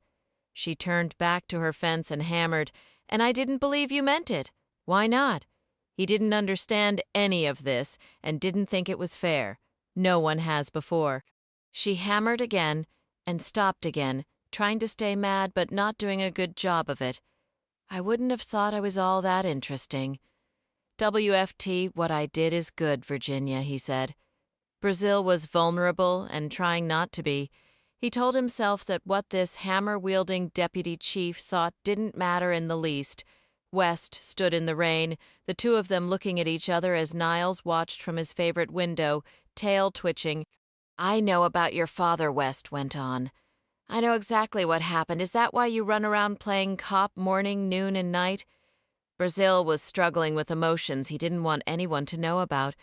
She turned back to her fence and hammered. "And I didn't believe you meant it." Why not? He didn't understand any of this and didn't think it was fair. No one has before. She hammered again and stopped again, trying to stay mad but not doing a good job of it. "I wouldn't have thought I was all that interesting." "WFT, what I did is good, Virginia," he said. Brazil was vulnerable and trying not to be. He told himself that what this hammer-wielding deputy chief thought didn't matter in the least. West stood in the rain, the two of them looking at each other as Niles watched from his favorite window, tail twitching. "I know about your father," West went on. "I know exactly what happened. Is that why you run around playing cop morning, noon, and night?" Brazil was struggling with emotions he didn't want anyone to know about.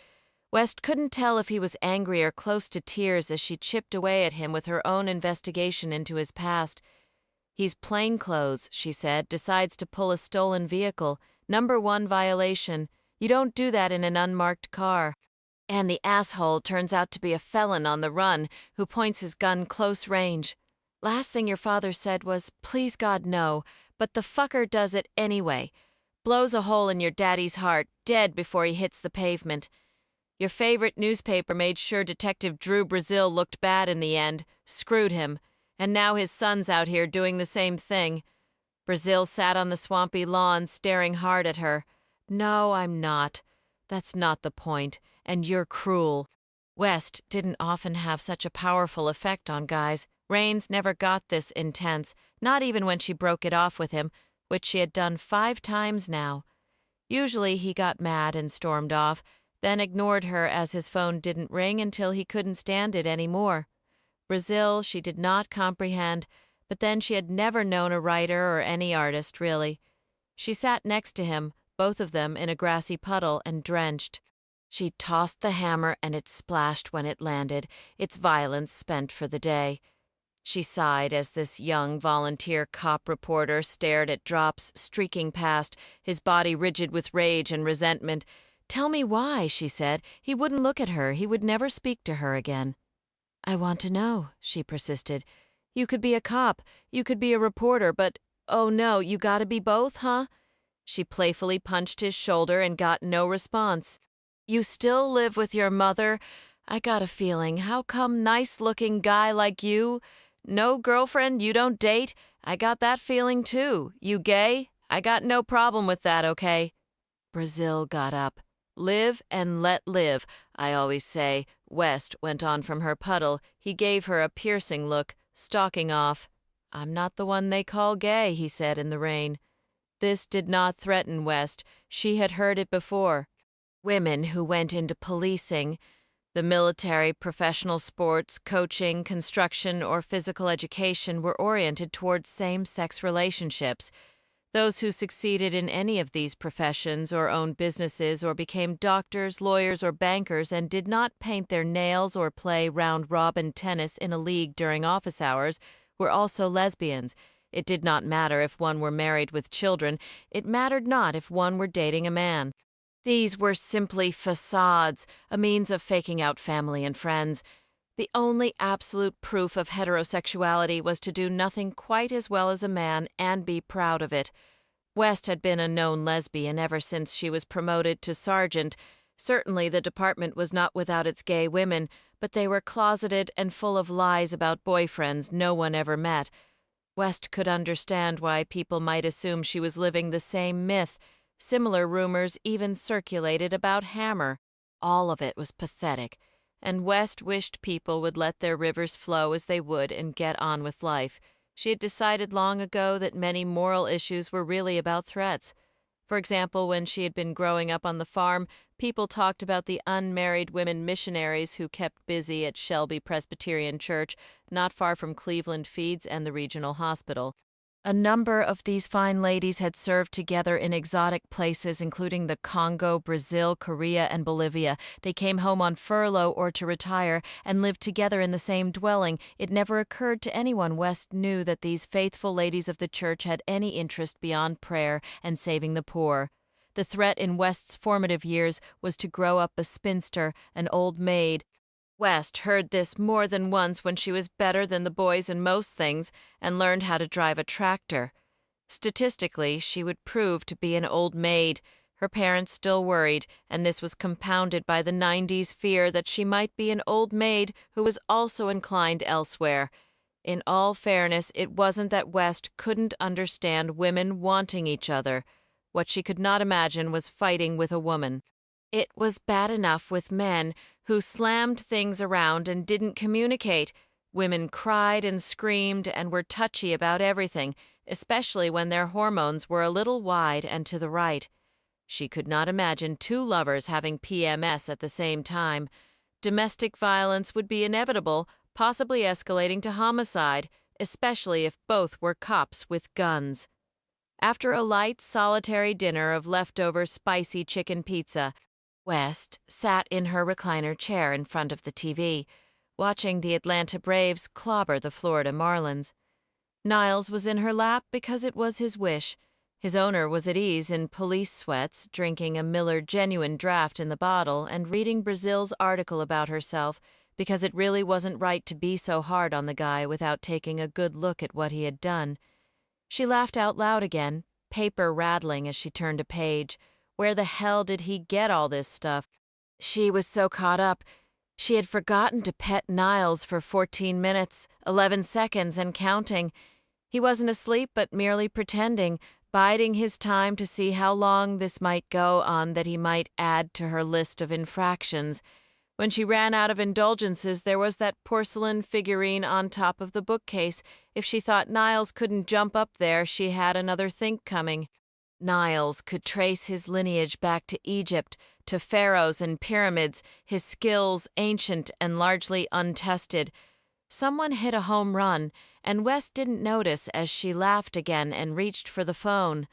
West couldn't tell if he was angry or close to tears as she chipped away at him with her own investigation into his past. "He's plainclothes," she said, "decides to pull a stolen vehicle. #1 violation. You don't do that in an unmarked car. And the asshole turns out to be a felon on the run who points his gun close range. Last thing your father said was, 'Please God, no,' but the fucker does it anyway. Blows a hole in your daddy's heart, dead before he hits the pavement. Your favorite newspaper made sure Detective Drew Brazil looked bad in the end, screwed him, and now his son's out here doing the same thing." Brazil sat on the swampy lawn, staring hard at her. "No, I'm not. That's not the point, and you're cruel." West didn't often have such a powerful effect on guys. Rains never got this intense, not even when she broke it off with him, which she had done 5 times now. Usually he got mad and stormed off, then ignored her as his phone didn't ring until he couldn't stand it anymore. Brazil she did not comprehend, but then she had never known a writer or any artist, really. She sat next to him, both of them in a grassy puddle and drenched. She tossed the hammer and it splashed when it landed, its violence spent for the day. She sighed as this young volunteer cop reporter stared at drops streaking past, his body rigid with rage and resentment. "Tell me why," she said. He wouldn't look at her. He would never speak to her again. "I want to know," she persisted. "You could be a cop. You could be a reporter, but, oh no, you gotta be both, huh?" She playfully punched his shoulder and got no response. "You still live with your mother? I got a feeling. How come nice-looking guy like you? No girlfriend? You don't date? I got that feeling, too. You gay? I got no problem with that, okay?" Brazil got up. "Live and let live, I always say." West went on from her puddle. He gave her a piercing look, stalking off. "I'm not the one they call gay," he said in the rain. This did not threaten West. She had heard it before. Women who went into policing, the military, professional sports, coaching, construction, or physical education were oriented towards same-sex relationships. Those who succeeded in any of these professions or owned businesses or became doctors, lawyers, or bankers and did not paint their nails or play round-robin tennis in a league during office hours were also lesbians. It did not matter if one were married with children. It mattered not if one were dating a man. These were simply façades, a means of faking out family and friends. The only absolute proof of heterosexuality was to do nothing quite as well as a man and be proud of it. West had been a known lesbian ever since she was promoted to sergeant. Certainly the department was not without its gay women, but they were closeted and full of lies about boyfriends no one ever met. West could understand why people might assume she was living the same myth. Similar rumors even circulated about Hammer. All of it was pathetic, and West wished people would let their rivers flow as they would and get on with life. She had decided long ago that many moral issues were really about threats. For example, when she had been growing up on the farm, people talked about the unmarried women missionaries who kept busy at Shelby Presbyterian Church, not far from Cleveland Feeds and the regional hospital. A number of these fine ladies had served together in exotic places, including the Congo, Brazil, Korea, and Bolivia. They came home on furlough or to retire and lived together in the same dwelling. It never occurred to anyone West knew that these faithful ladies of the church had any interest beyond prayer and saving the poor. The threat in West's formative years was to grow up a spinster, an old maid. West heard this more than once when she was better than the boys in most things and learned how to drive a tractor. Statistically, she would prove to be an old maid. Her parents still worried, and this was compounded by the 90s fear that she might be an old maid who was also inclined elsewhere. In all fairness, it wasn't that West couldn't understand women wanting each other. What she could not imagine was fighting with a woman. It was bad enough with men who slammed things around and didn't communicate. Women cried and screamed and were touchy about everything, especially when their hormones were a little wide and to the right. She could not imagine two lovers having PMS at the same time. Domestic violence would be inevitable, possibly escalating to homicide, especially if both were cops with guns. After a light, solitary dinner of leftover spicy chicken pizza, West sat in her recliner chair in front of the TV, watching the Atlanta Braves clobber the Florida Marlins. Niles was in her lap because it was his wish. His owner was at ease in police sweats, drinking a Miller Genuine Draft in the bottle and reading Brazil's article about herself, because it really wasn't right to be so hard on the guy without taking a good look at what he had done. She laughed out loud again, paper rattling as she turned a page. Where the hell did he get all this stuff? She was so caught up. She had forgotten to pet Niles for 14 minutes, 11 seconds, and counting. He wasn't asleep, but merely pretending, biding his time to see how long this might go on that he might add to her list of infractions. When she ran out of indulgences, there was that porcelain figurine on top of the bookcase. If she thought Niles couldn't jump up there, she had another think coming. Niles could trace his lineage back to Egypt, to pharaohs and pyramids, his skills ancient and largely untested. Someone hit a home run, and West didn't notice as she laughed again and reached for the phone.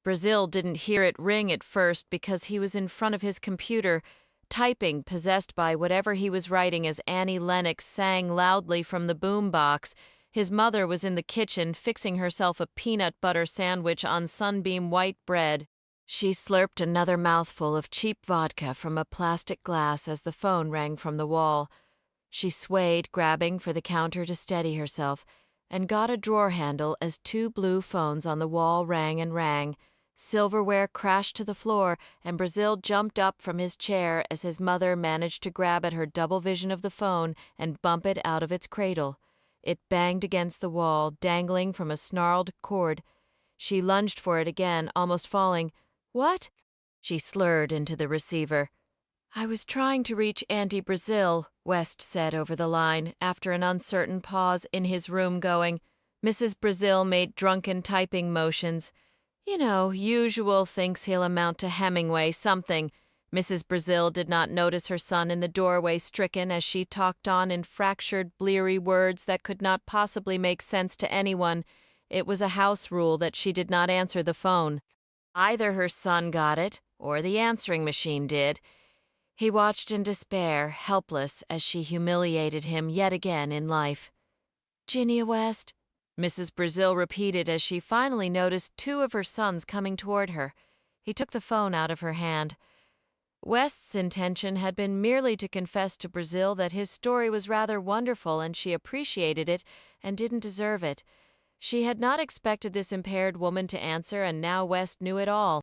Brazil didn't hear it ring at first because he was in front of his computer, typing, possessed by whatever he was writing as Annie Lennox sang loudly from the boom box. His mother was in the kitchen fixing herself a peanut butter sandwich on sunbeam white bread. She slurped another mouthful of cheap vodka from a plastic glass as the phone rang from the wall. She swayed, grabbing for the counter to steady herself, and got a drawer handle as two blue phones on the wall rang and rang. Silverware crashed to the floor, and Brazil jumped up from his chair as his mother managed to grab at her double vision of the phone and bump it out of its cradle. It banged against the wall, dangling from a snarled cord. She lunged for it again, almost falling. "What?" She slurred into the receiver. "I was trying to reach Auntie Brazil," West said over the line, after an uncertain pause in his room going. Mrs. Brazil made drunken typing motions. "You know, usual thinks he'll amount to Hemingway something." Mrs. Brazil did not notice her son in the doorway, stricken as she talked on in fractured, bleary words that could not possibly make sense to anyone. It was a house rule that she did not answer the phone. Either her son got it, or the answering machine did. He watched in despair, helpless, as she humiliated him yet again in life. "Ginia West," Mrs. Brazil repeated as she finally noticed two of her sons coming toward her. He took the phone out of her hand. West's intention had been merely to confess to Brazil that his story was rather wonderful and she appreciated it and didn't deserve it. She had not expected this impaired woman to answer, and now West knew it all.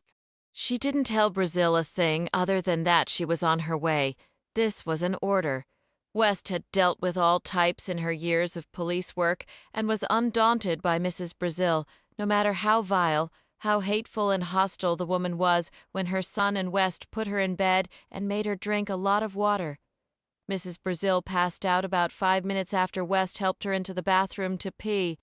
She didn't tell Brazil a thing other than that she was on her way. This was an order. West had dealt with all types in her years of police work and was undaunted by Mrs. Brazil, no matter how vile, how hateful and hostile the woman was when her son and West put her in bed and made her drink a lot of water. Mrs. Brazil passed out about 5 minutes after West helped her into the bathroom to pee.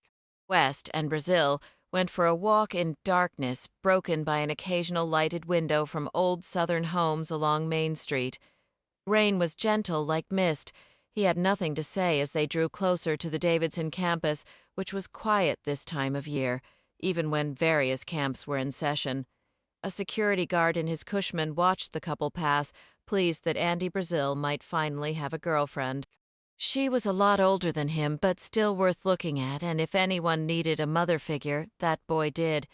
West and Brazil went for a walk in darkness, broken by an occasional lighted window from old Southern homes along Main Street. Rain was gentle like mist. He had nothing to say as they drew closer to the Davidson campus, which was quiet this time of year, even when various camps were in session. A security guard in his Cushman watched the couple pass, pleased that Andy Brazil might finally have a girlfriend. She was a lot older than him, but still worth looking at, and if anyone needed a mother figure, that boy did.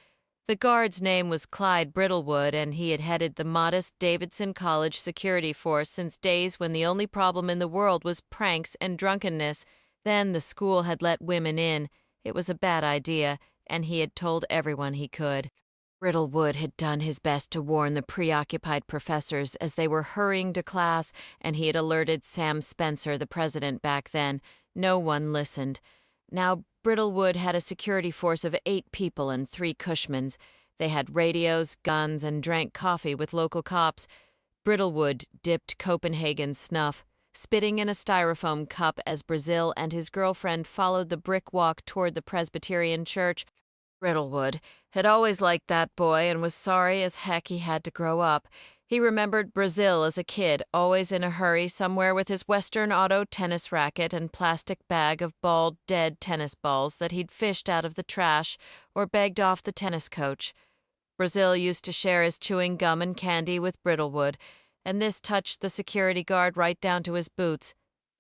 The guard's name was Clyde Brittlewood, and he had headed the modest Davidson College security force since days when the only problem in the world was pranks and drunkenness. Then the school had let women in. It was a bad idea, and he had told everyone he could. Brittlewood had done his best to warn the preoccupied professors as they were hurrying to class, and he had alerted Sam Spencer, the president, back then. No one listened. Now Brittlewood had a security force of 8 people and 3 Cushmans. They had radios, guns, and drank coffee with local cops. Brittlewood dipped Copenhagen snuff, spitting in a styrofoam cup as Brazil and his girlfriend followed the brick walk toward the Presbyterian church. Brittlewood had always liked that boy and was sorry as heck he had to grow up. He remembered Brazil as a kid, always in a hurry somewhere with his Western Auto tennis racket and plastic bag of bald, dead tennis balls that he'd fished out of the trash or begged off the tennis coach. Brazil used to share his chewing gum and candy with Brittlewood, and this touched the security guard right down to his boots.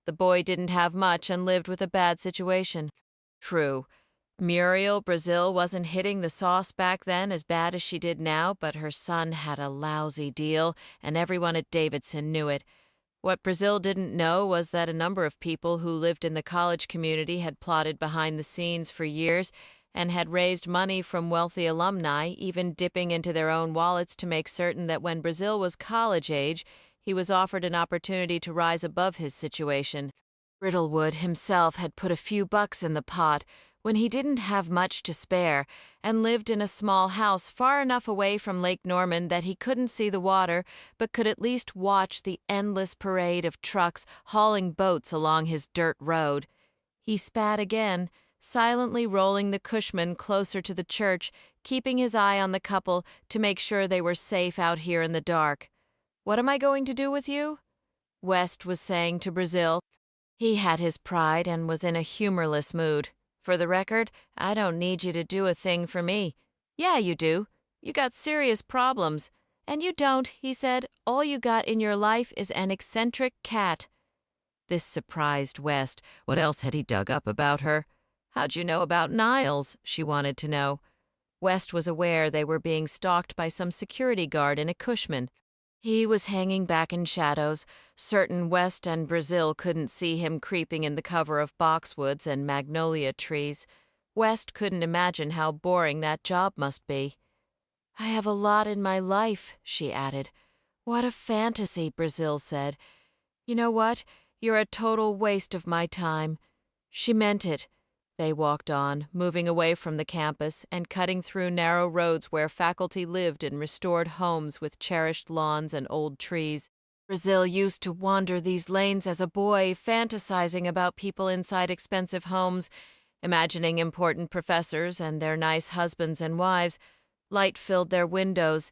The boy didn't have much and lived with a bad situation. True. Muriel Brazil wasn't hitting the sauce back then as bad as she did now, but her son had a lousy deal, and everyone at Davidson knew it. What Brazil didn't know was that a number of people who lived in the college community had plotted behind the scenes for years and had raised money from wealthy alumni, even dipping into their own wallets to make certain that when Brazil was college age, he was offered an opportunity to rise above his situation. Brittlewood himself had put a few bucks in the pot when he didn't have much to spare, and lived in a small house far enough away from Lake Norman that he couldn't see the water, but could at least watch the endless parade of trucks hauling boats along his dirt road. He spat again, silently rolling the Cushman closer to the church, keeping his eye on the couple to make sure they were safe out here in the dark. "What am I going to do with you?" West was saying to Brazil. He had his pride and was in a humorless mood. "For the record, I don't need you to do a thing for me." "Yeah, you do. You got serious problems." "And you don't," he said. "All you got in your life is an eccentric cat." This surprised West. What else had he dug up about her? "How'd you know about Niles?" she wanted to know. West was aware they were being stalked by some security guard in a Cushman. He was hanging back in shadows, certain West and Brazil couldn't see him creeping in the cover of boxwoods and magnolia trees. West couldn't imagine how boring that job must be. "I have a lot in my life," she added. "What a fantasy," Brazil said. "You know what? You're a total waste of my time." She meant it. They walked on, moving away from the campus and cutting through narrow roads where faculty lived in restored homes with cherished lawns and old trees. Brazil used to wander these lanes as a boy, fantasizing about people inside expensive homes, imagining important professors and their nice husbands and wives. Light filled their windows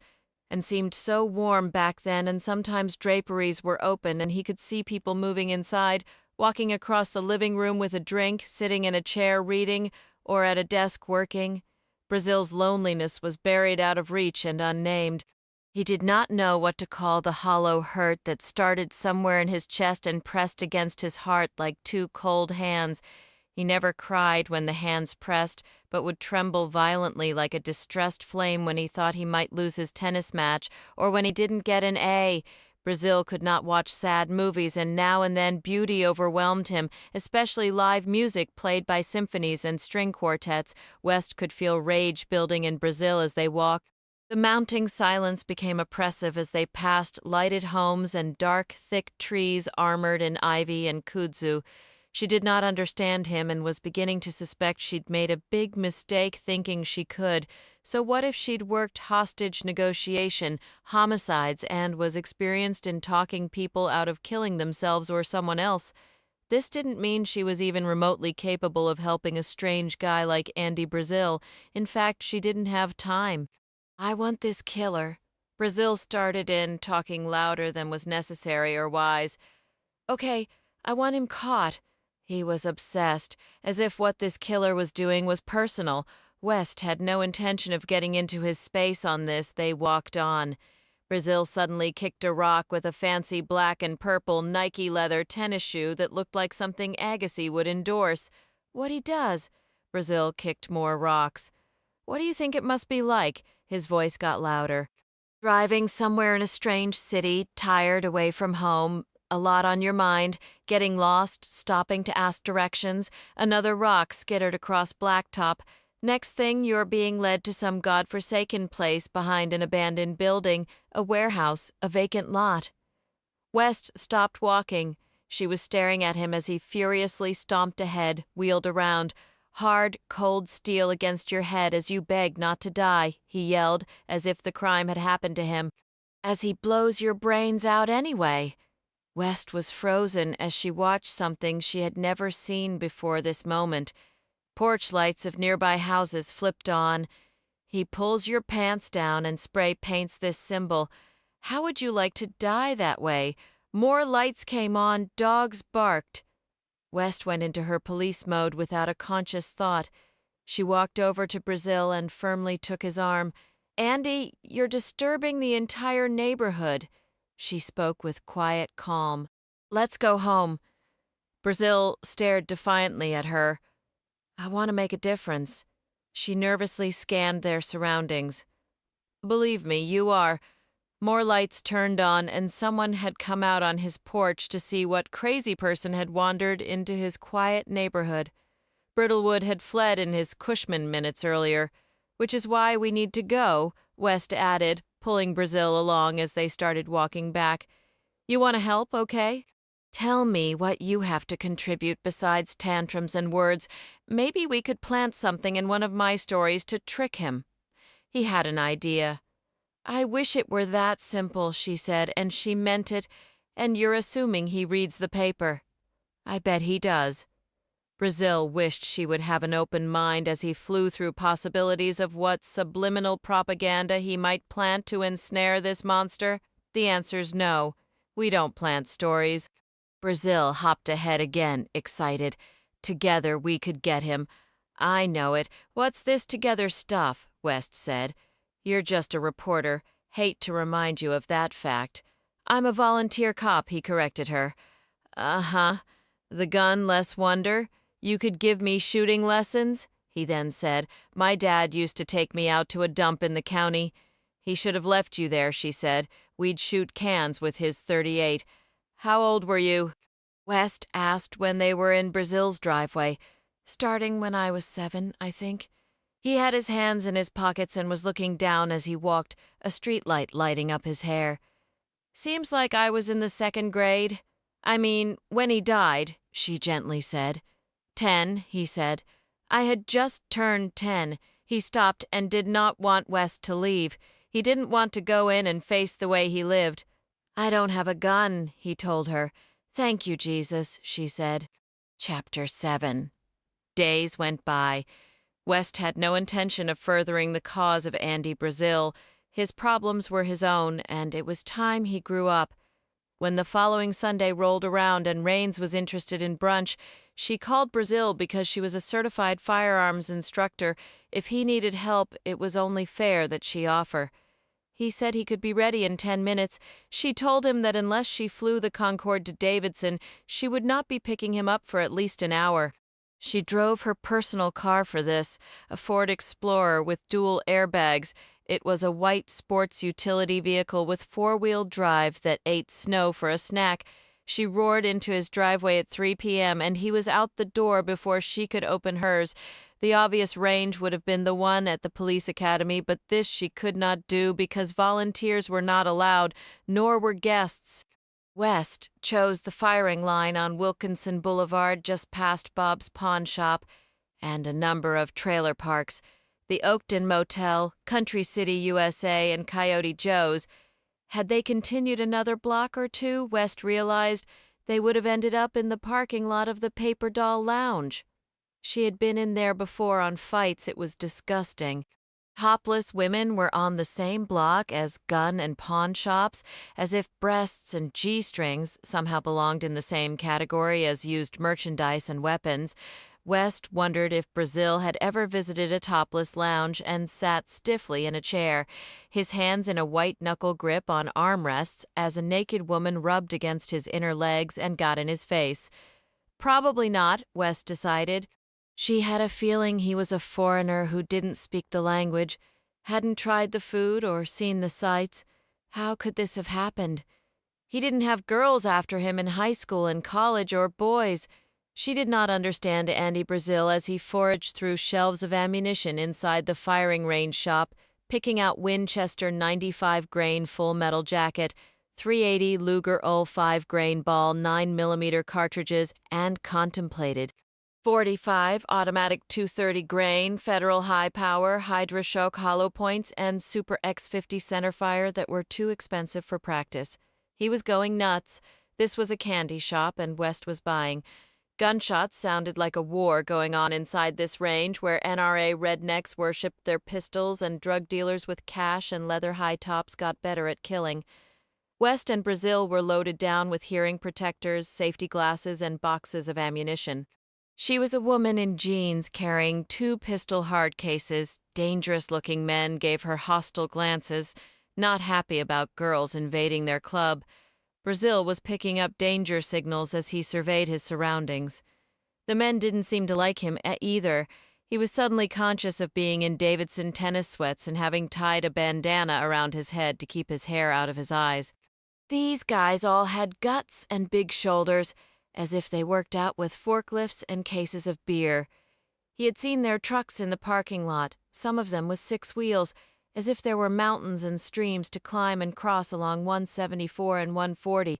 and seemed so warm back then, and sometimes draperies were open and he could see people moving inside, walking across the living room with a drink, sitting in a chair reading, or at a desk working. Brazil's loneliness was buried out of reach and unnamed. He did not know what to call the hollow hurt that started somewhere in his chest and pressed against his heart like two cold hands. He never cried when the hands pressed, but would tremble violently like a distressed flame when he thought he might lose his tennis match or when he didn't get an A. Brazil could not watch sad movies, and now and then beauty overwhelmed him, especially live music played by symphonies and string quartets. West could feel rage building in Brazil as they walked. The mounting silence became oppressive as they passed lighted homes and dark, thick trees armored in ivy and kudzu. She did not understand him and was beginning to suspect she'd made a big mistake thinking she could. So what if she'd worked hostage negotiation, homicides, and was experienced in talking people out of killing themselves or someone else? This didn't mean she was even remotely capable of helping a strange guy like Andy Brazil. In fact, she didn't have time. I want this killer. Brazil started in, talking louder than was necessary or wise. Okay, I want him caught. He was obsessed, as if what this killer was doing was personal. West had no intention of getting into his space on this. They walked on. Brazil suddenly kicked a rock with a fancy black and purple Nike leather tennis shoe that looked like something Agassi would endorse. What he does? Brazil kicked more rocks. What do you think it must be like? His voice got louder. Driving somewhere in a strange city, tired, away from home, a lot on your mind, getting lost, stopping to ask directions, another rock skittered across blacktop. Next thing, you're being led to some godforsaken place behind an abandoned building, a warehouse, a vacant lot. West stopped walking. She was staring at him as he furiously stomped ahead, wheeled around. Hard, cold steel against your head as you beg not to die, he yelled, as if the crime had happened to him. As he blows your brains out anyway. West was frozen as she watched something she had never seen before this moment. Porch lights of nearby houses flipped on. He pulls your pants down and spray paints this symbol. How would you like to die that way? More lights came on, dogs barked. West went into her police mode without a conscious thought. She walked over to Brazil and firmly took his arm. Andy, you're disturbing the entire neighborhood. She spoke with quiet calm. Let's go home. Brazil stared defiantly at her. I want to make a difference. She nervously scanned their surroundings. Believe me, you are. More lights turned on, and someone had come out on his porch to see what crazy person had wandered into his quiet neighborhood. Brittlewood had fled in his Cushman minutes earlier. Which is why we need to go, West added, pulling Brazil along as they started walking back. You want to help, okay? Tell me what you have to contribute besides tantrums and words. Maybe we could plant something in one of my stories to trick him. He had an idea. I wish it were that simple, she said, and she meant it. And you're assuming he reads the paper. I bet he does. Brazil wished she would have an open mind as he flew through possibilities of what subliminal propaganda he might plant to ensnare this monster. The answer's no. We don't plant stories. Brazil hopped ahead again, excited. Together we could get him. I know it. What's this together stuff? West said. You're just a reporter. Hate to remind you of that fact. I'm a volunteer cop, he corrected her. Uh-huh. The gun, less wonder. You could give me shooting lessons? He then said. My dad used to take me out to a dump in the county. He should have left you there, she said. We'd shoot cans with his .38. How old were you? West asked when they were in Brazil's driveway. Starting when I was 7, I think. He had his hands in his pockets and was looking down as he walked, a streetlight lighting up his hair. Seems like I was in the 2nd grade. I mean, when he died, she gently said. 10, he said. I had just turned 10. He stopped and did not want West to leave. He didn't want to go in and face the way he lived. I don't have a gun, he told her. Thank you, Jesus, she said. Chapter 7. Days went by. West had no intention of furthering the cause of Andy Brazil. His problems were his own, and it was time he grew up. When the following Sunday rolled around and Raines was interested in brunch, She called Brazil because she was a certified firearms instructor. If he needed help, it was only fair that she offer. He said he could be ready in 10 minutes. She told him that unless she flew the Concorde to Davidson, she would not be picking him up for at least an hour. She drove her personal car for this, a Ford Explorer with dual airbags. It was a white sports utility vehicle with four-wheel drive that ate snow for a snack. She roared into his driveway at 3 p.m., and he was out the door before she could open hers. The obvious range would have been the one at the police academy, but this she could not do because volunteers were not allowed, nor were guests. West chose the firing line on Wilkinson Boulevard just past Bob's pawn shop and a number of trailer parks, the Oakton Motel, Country City, USA, and Coyote Joe's. Had they continued another block or two, West realized, they would have ended up in the parking lot of the Paper Doll Lounge. She had been in there before on fights. It was disgusting. Topless women were on the same block as gun and pawn shops, as if breasts and G-strings somehow belonged in the same category as used merchandise and weapons. West wondered if Brazil had ever visited a topless lounge and sat stiffly in a chair, his hands in a white-knuckle grip on armrests as a naked woman rubbed against his inner legs and got in his face. Probably not, West decided. She had a feeling he was a foreigner who didn't speak the language, hadn't tried the food or seen the sights. How could this have happened? He didn't have girls after him in high school and college or boys. She did not understand Andy Brazil as he foraged through shelves of ammunition inside the firing range shop, picking out Winchester 95 grain full metal jacket, 380 Luger UL 5 grain ball 9mm cartridges, and contemplated 45 automatic 230 grain, Federal high power, Hydra-Shock hollow points, and Super X50 centerfire that were too expensive for practice. He was going nuts. This was a candy shop, and West was buying. Gunshots sounded like a war going on inside this range where NRA rednecks worshipped their pistols and drug dealers with cash and leather high tops got better at killing. West and Brazil were loaded down with hearing protectors, safety glasses, and boxes of ammunition. She was a woman in jeans carrying 2 pistol hard cases. Dangerous-looking men gave her hostile glances, not happy about girls invading their club. Brazil was picking up danger signals as he surveyed his surroundings. The men didn't seem to like him either. He was suddenly conscious of being in Davidson tennis sweats and having tied a bandana around his head to keep his hair out of his eyes. These guys all had guts and big shoulders, as if they worked out with forklifts and cases of beer. He had seen their trucks in the parking lot, some of them with 6 wheels, as if there were mountains and streams to climb and cross along 174 and 140.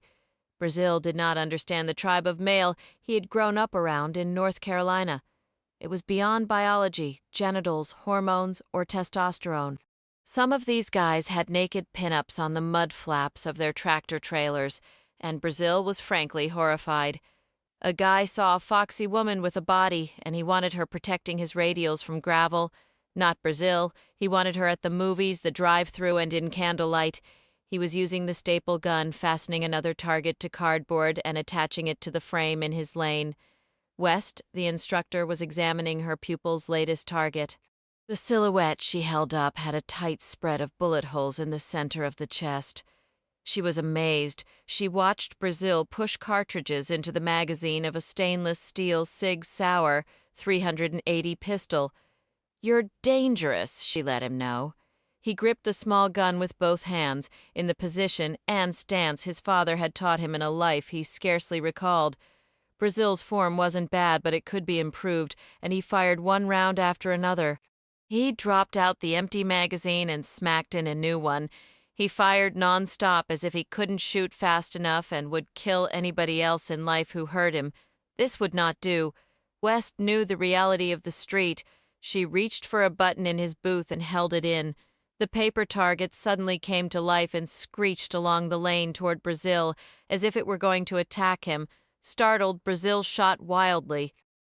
Brazil did not understand the tribe of male he had grown up around in North Carolina. It was beyond biology, genitals, hormones, or testosterone. Some of these guys had naked pinups on the mud flaps of their tractor trailers, and Brazil was frankly horrified. A guy saw a foxy woman with a body, and he wanted her protecting his radials from gravel. Not Brazil. He wanted her at the movies, the drive-thru, and in candlelight. He was using the staple gun, fastening another target to cardboard and attaching it to the frame in his lane. West, the instructor, was examining her pupil's latest target. The silhouette she held up had a tight spread of bullet holes in the center of the chest. She was amazed. She watched Brazil push cartridges into the magazine of a stainless steel Sig Sauer 380 pistol. "You're dangerous," she let him know. He gripped the small gun with both hands, in the position and stance his father had taught him in a life he scarcely recalled. Brazil's form wasn't bad, but it could be improved, and he fired one round after another. He dropped out the empty magazine and smacked in a new one. He fired nonstop as if he couldn't shoot fast enough and would kill anybody else in life who heard him. This would not do. West knew the reality of the street. She reached for a button in his booth and held it in. The paper target suddenly came to life and screeched along the lane toward Brazil, as if it were going to attack him. Startled, Brazil shot wildly.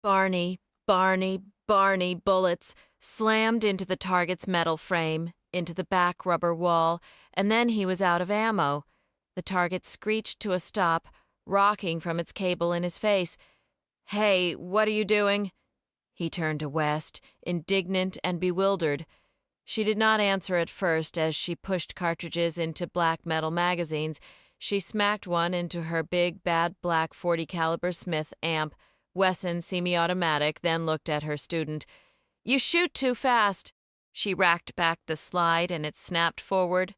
Barney, Barney, Barney bullets slammed into the target's metal frame, into the back rubber wall, and then he was out of ammo. The target screeched to a stop, rocking from its cable in his face. "Hey, what are you doing?" He turned to West, indignant and bewildered. She did not answer at first as she pushed cartridges into black metal magazines. She smacked one into her big, bad black 40 caliber Smith amp, Wesson semi-automatic, then looked at her student. "You shoot too fast." She racked back the slide and it snapped forward.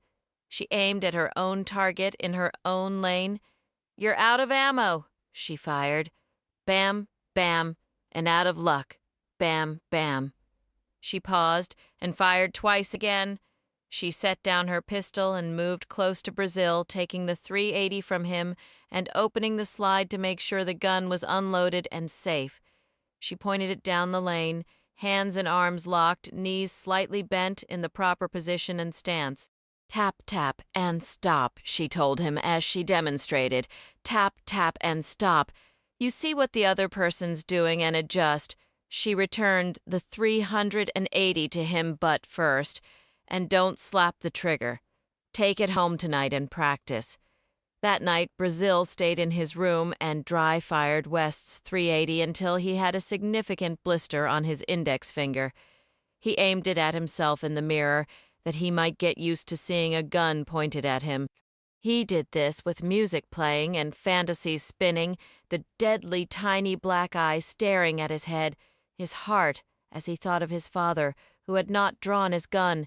She aimed at her own target in her own lane. "You're out of ammo," she fired. Bam, bam, and out of luck. Bam, bam. She paused and fired twice again. She set down her pistol and moved close to Brazil, taking the .380 from him and opening the slide to make sure the gun was unloaded and safe. She pointed it down the lane, hands and arms locked, knees slightly bent in the proper position and stance. "Tap, tap, and stop," she told him as she demonstrated. "Tap, tap, and stop. You see what the other person's doing and adjust." She returned the .380 to him butt first. "And don't slap the trigger. Take it home tonight and practice." That night, Brazil stayed in his room and dry-fired West's .380 until he had a significant blister on his index finger. He aimed it at himself in the mirror, that he might get used to seeing a gun pointed at him. He did this with music playing and fantasies spinning, the deadly tiny black eye staring at his head, his heart as he thought of his father, who had not drawn his gun.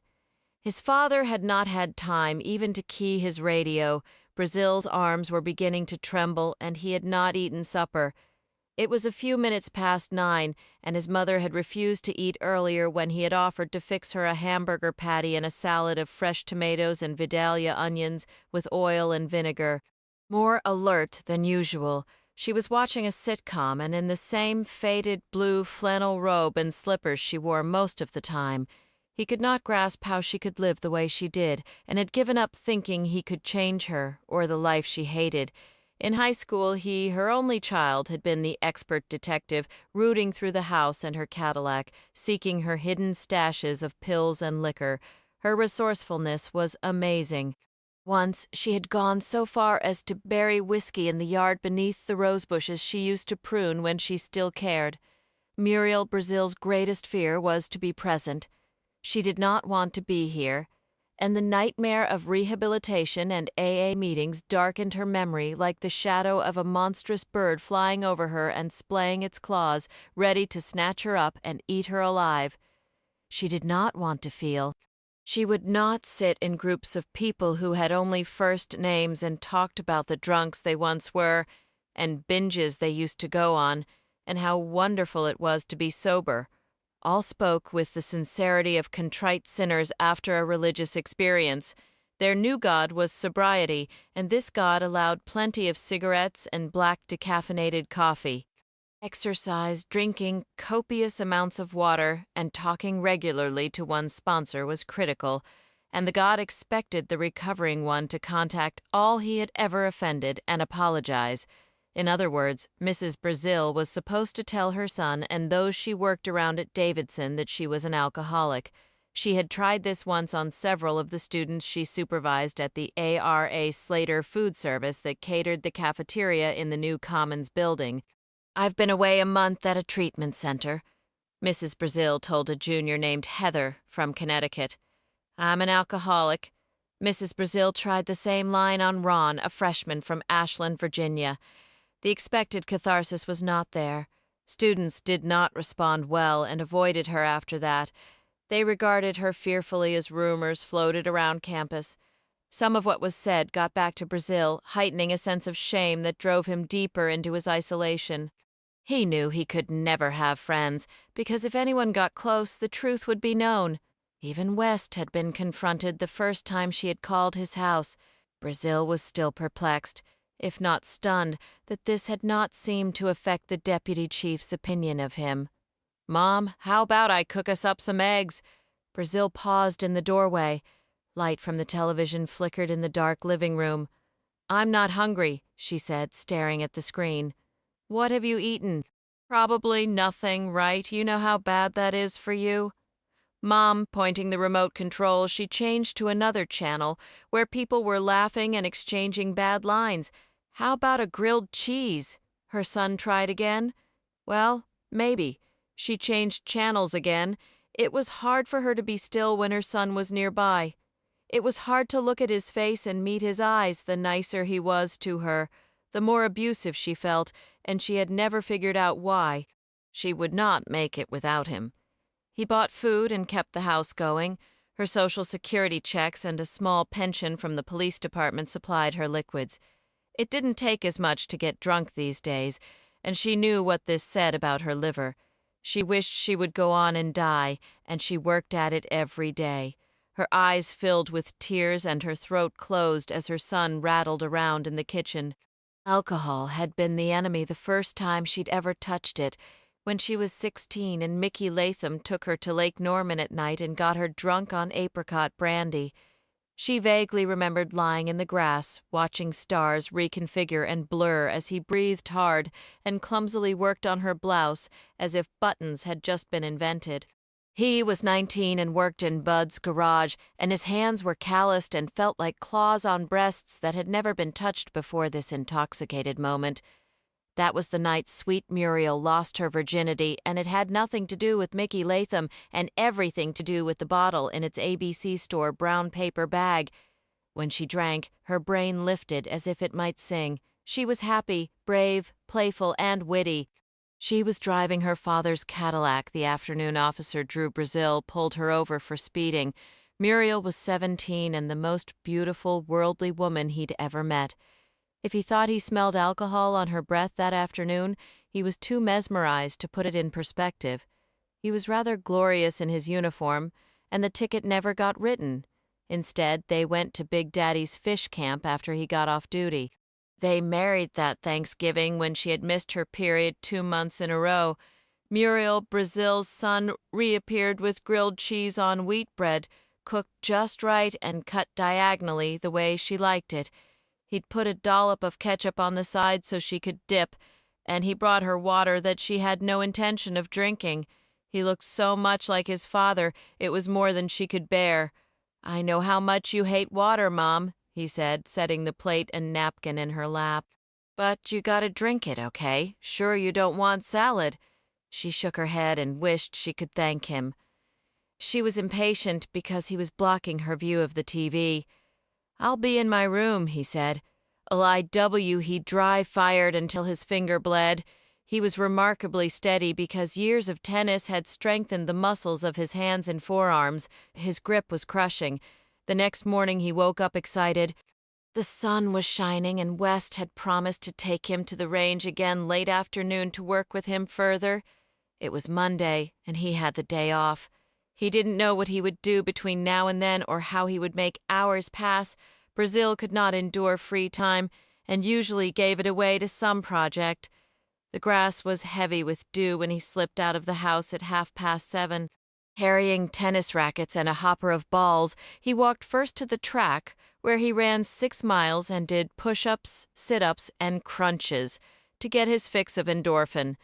His father had not had time even to key his radio. Brazil's arms were beginning to tremble, and he had not eaten supper. It was a few minutes past 9, and his mother had refused to eat earlier when he had offered to fix her a hamburger patty and a salad of fresh tomatoes and Vidalia onions with oil and vinegar. More alert than usual, she was watching a sitcom and in the same faded blue flannel robe and slippers she wore most of the time. He could not grasp how she could live the way she did, and had given up thinking he could change her or the life she hated. In high school, he, her only child, had been the expert detective, rooting through the house and her Cadillac, seeking her hidden stashes of pills and liquor. Her resourcefulness was amazing. Once she had gone so far as to bury whiskey in the yard beneath the rose bushes she used to prune when she still cared. Muriel Brazil's greatest fear was to be present. She did not want to be here, and the nightmare of rehabilitation and AA meetings darkened her memory like the shadow of a monstrous bird flying over her and splaying its claws, ready to snatch her up and eat her alive. She did not want to feel. She would not sit in groups of people who had only first names and talked about the drunks they once were, and binges they used to go on, and how wonderful it was to be sober. All spoke with the sincerity of contrite sinners after a religious experience. Their new god was sobriety, and this god allowed plenty of cigarettes and black decaffeinated coffee. Exercise, drinking copious amounts of water, and talking regularly to one's sponsor was critical, and the god expected the recovering one to contact all he had ever offended and apologize. In other words, Mrs. Brazil was supposed to tell her son and those she worked around at Davidson that she was an alcoholic. She had tried this once on several of the students she supervised at the ARA Slater food service that catered the cafeteria in the new Commons building. "I've been away a month at a treatment center," Mrs. Brazil told a junior named Heather from Connecticut. "I'm an alcoholic." Mrs. Brazil tried the same line on Ron, a freshman from Ashland, Virginia. The expected catharsis was not there. Students did not respond well and avoided her after that. They regarded her fearfully as rumors floated around campus. Some of what was said got back to Brazil, heightening a sense of shame that drove him deeper into his isolation. He knew he could never have friends, because if anyone got close, the truth would be known. Even West had been confronted the first time she had called his house. Brazil was still perplexed, if not stunned, that this had not seemed to affect the deputy chief's opinion of him. "Mom, how about I cook us up some eggs?" Brazil paused in the doorway. Light from the television flickered in the dark living room. "I'm not hungry," she said, staring at the screen. "What have you eaten?" "Probably nothing, right? You know how bad that is for you." Mom, pointing the remote control, she changed to another channel where people were laughing and exchanging bad lines. "How about a grilled cheese?" Her son tried again. Well, maybe. She changed channels again. It was hard for her to be still when her son was nearby. It was hard to look at his face and meet his eyes, the nicer he was to her, the more abusive she felt, and she had never figured out why. She would not make it without him. He bought food and kept the house going. Her Social Security checks and a small pension from the police department supplied her liquids. It didn't take as much to get drunk these days, and she knew what this said about her liver. She wished she would go on and die, and she worked at it every day. Her eyes filled with tears and her throat closed as her son rattled around in the kitchen. Alcohol had been the enemy the first time she'd ever touched it, when she was 16 and Mickey Latham took her to Lake Norman at night and got her drunk on apricot brandy. She vaguely remembered lying in the grass, watching stars reconfigure and blur as he breathed hard and clumsily worked on her blouse as if buttons had just been invented. He was 19 and worked in Bud's garage, and his hands were calloused and felt like claws on breasts that had never been touched before this intoxicated moment. That was the night sweet Muriel lost her virginity, and it had nothing to do with Mickey Latham and everything to do with the bottle in its ABC store brown paper bag. When she drank, her brain lifted as if it might sing. She was happy, brave, playful, and witty. She was driving her father's Cadillac the afternoon Officer Drew Brazil pulled her over for speeding. Muriel was 17 and the most beautiful, worldly woman he'd ever met. If he thought he smelled alcohol on her breath that afternoon, he was too mesmerized to put it in perspective. He was rather glorious in his uniform, and the ticket never got written. Instead, they went to Big Daddy's fish camp after he got off duty. They married that Thanksgiving when she had missed her period 2 months in a row. Muriel Brazil's son reappeared with grilled cheese on wheat bread, cooked just right and cut diagonally the way she liked it. He'd put a dollop of ketchup on the side so she could dip, and he brought her water that she had no intention of drinking. He looked so much like his father, it was more than she could bear. "I know how much you hate water, Mom," he said, setting the plate and napkin in her lap. "But you gotta drink it, okay? Sure you don't want salad?" She shook her head and wished she could thank him. She was impatient because he was blocking her view of the TV. "I'll be in my room," he said. LIW he dry-fired until his finger bled. He was remarkably steady because years of tennis had strengthened the muscles of his hands and forearms. His grip was crushing. The next morning he woke up excited. The sun was shining and West had promised to take him to the range again late afternoon to work with him further. It was Monday, and he had the day off. He didn't know what he would do between now and then or how he would make hours pass. Brazil could not endure free time and usually gave it away to some project. The grass was heavy with dew when he slipped out of the house at 7:30. Carrying tennis rackets and a hopper of balls, he walked first to the track, where he ran 6 miles and did push-ups, sit-ups, and crunches to get his fix of endorphin.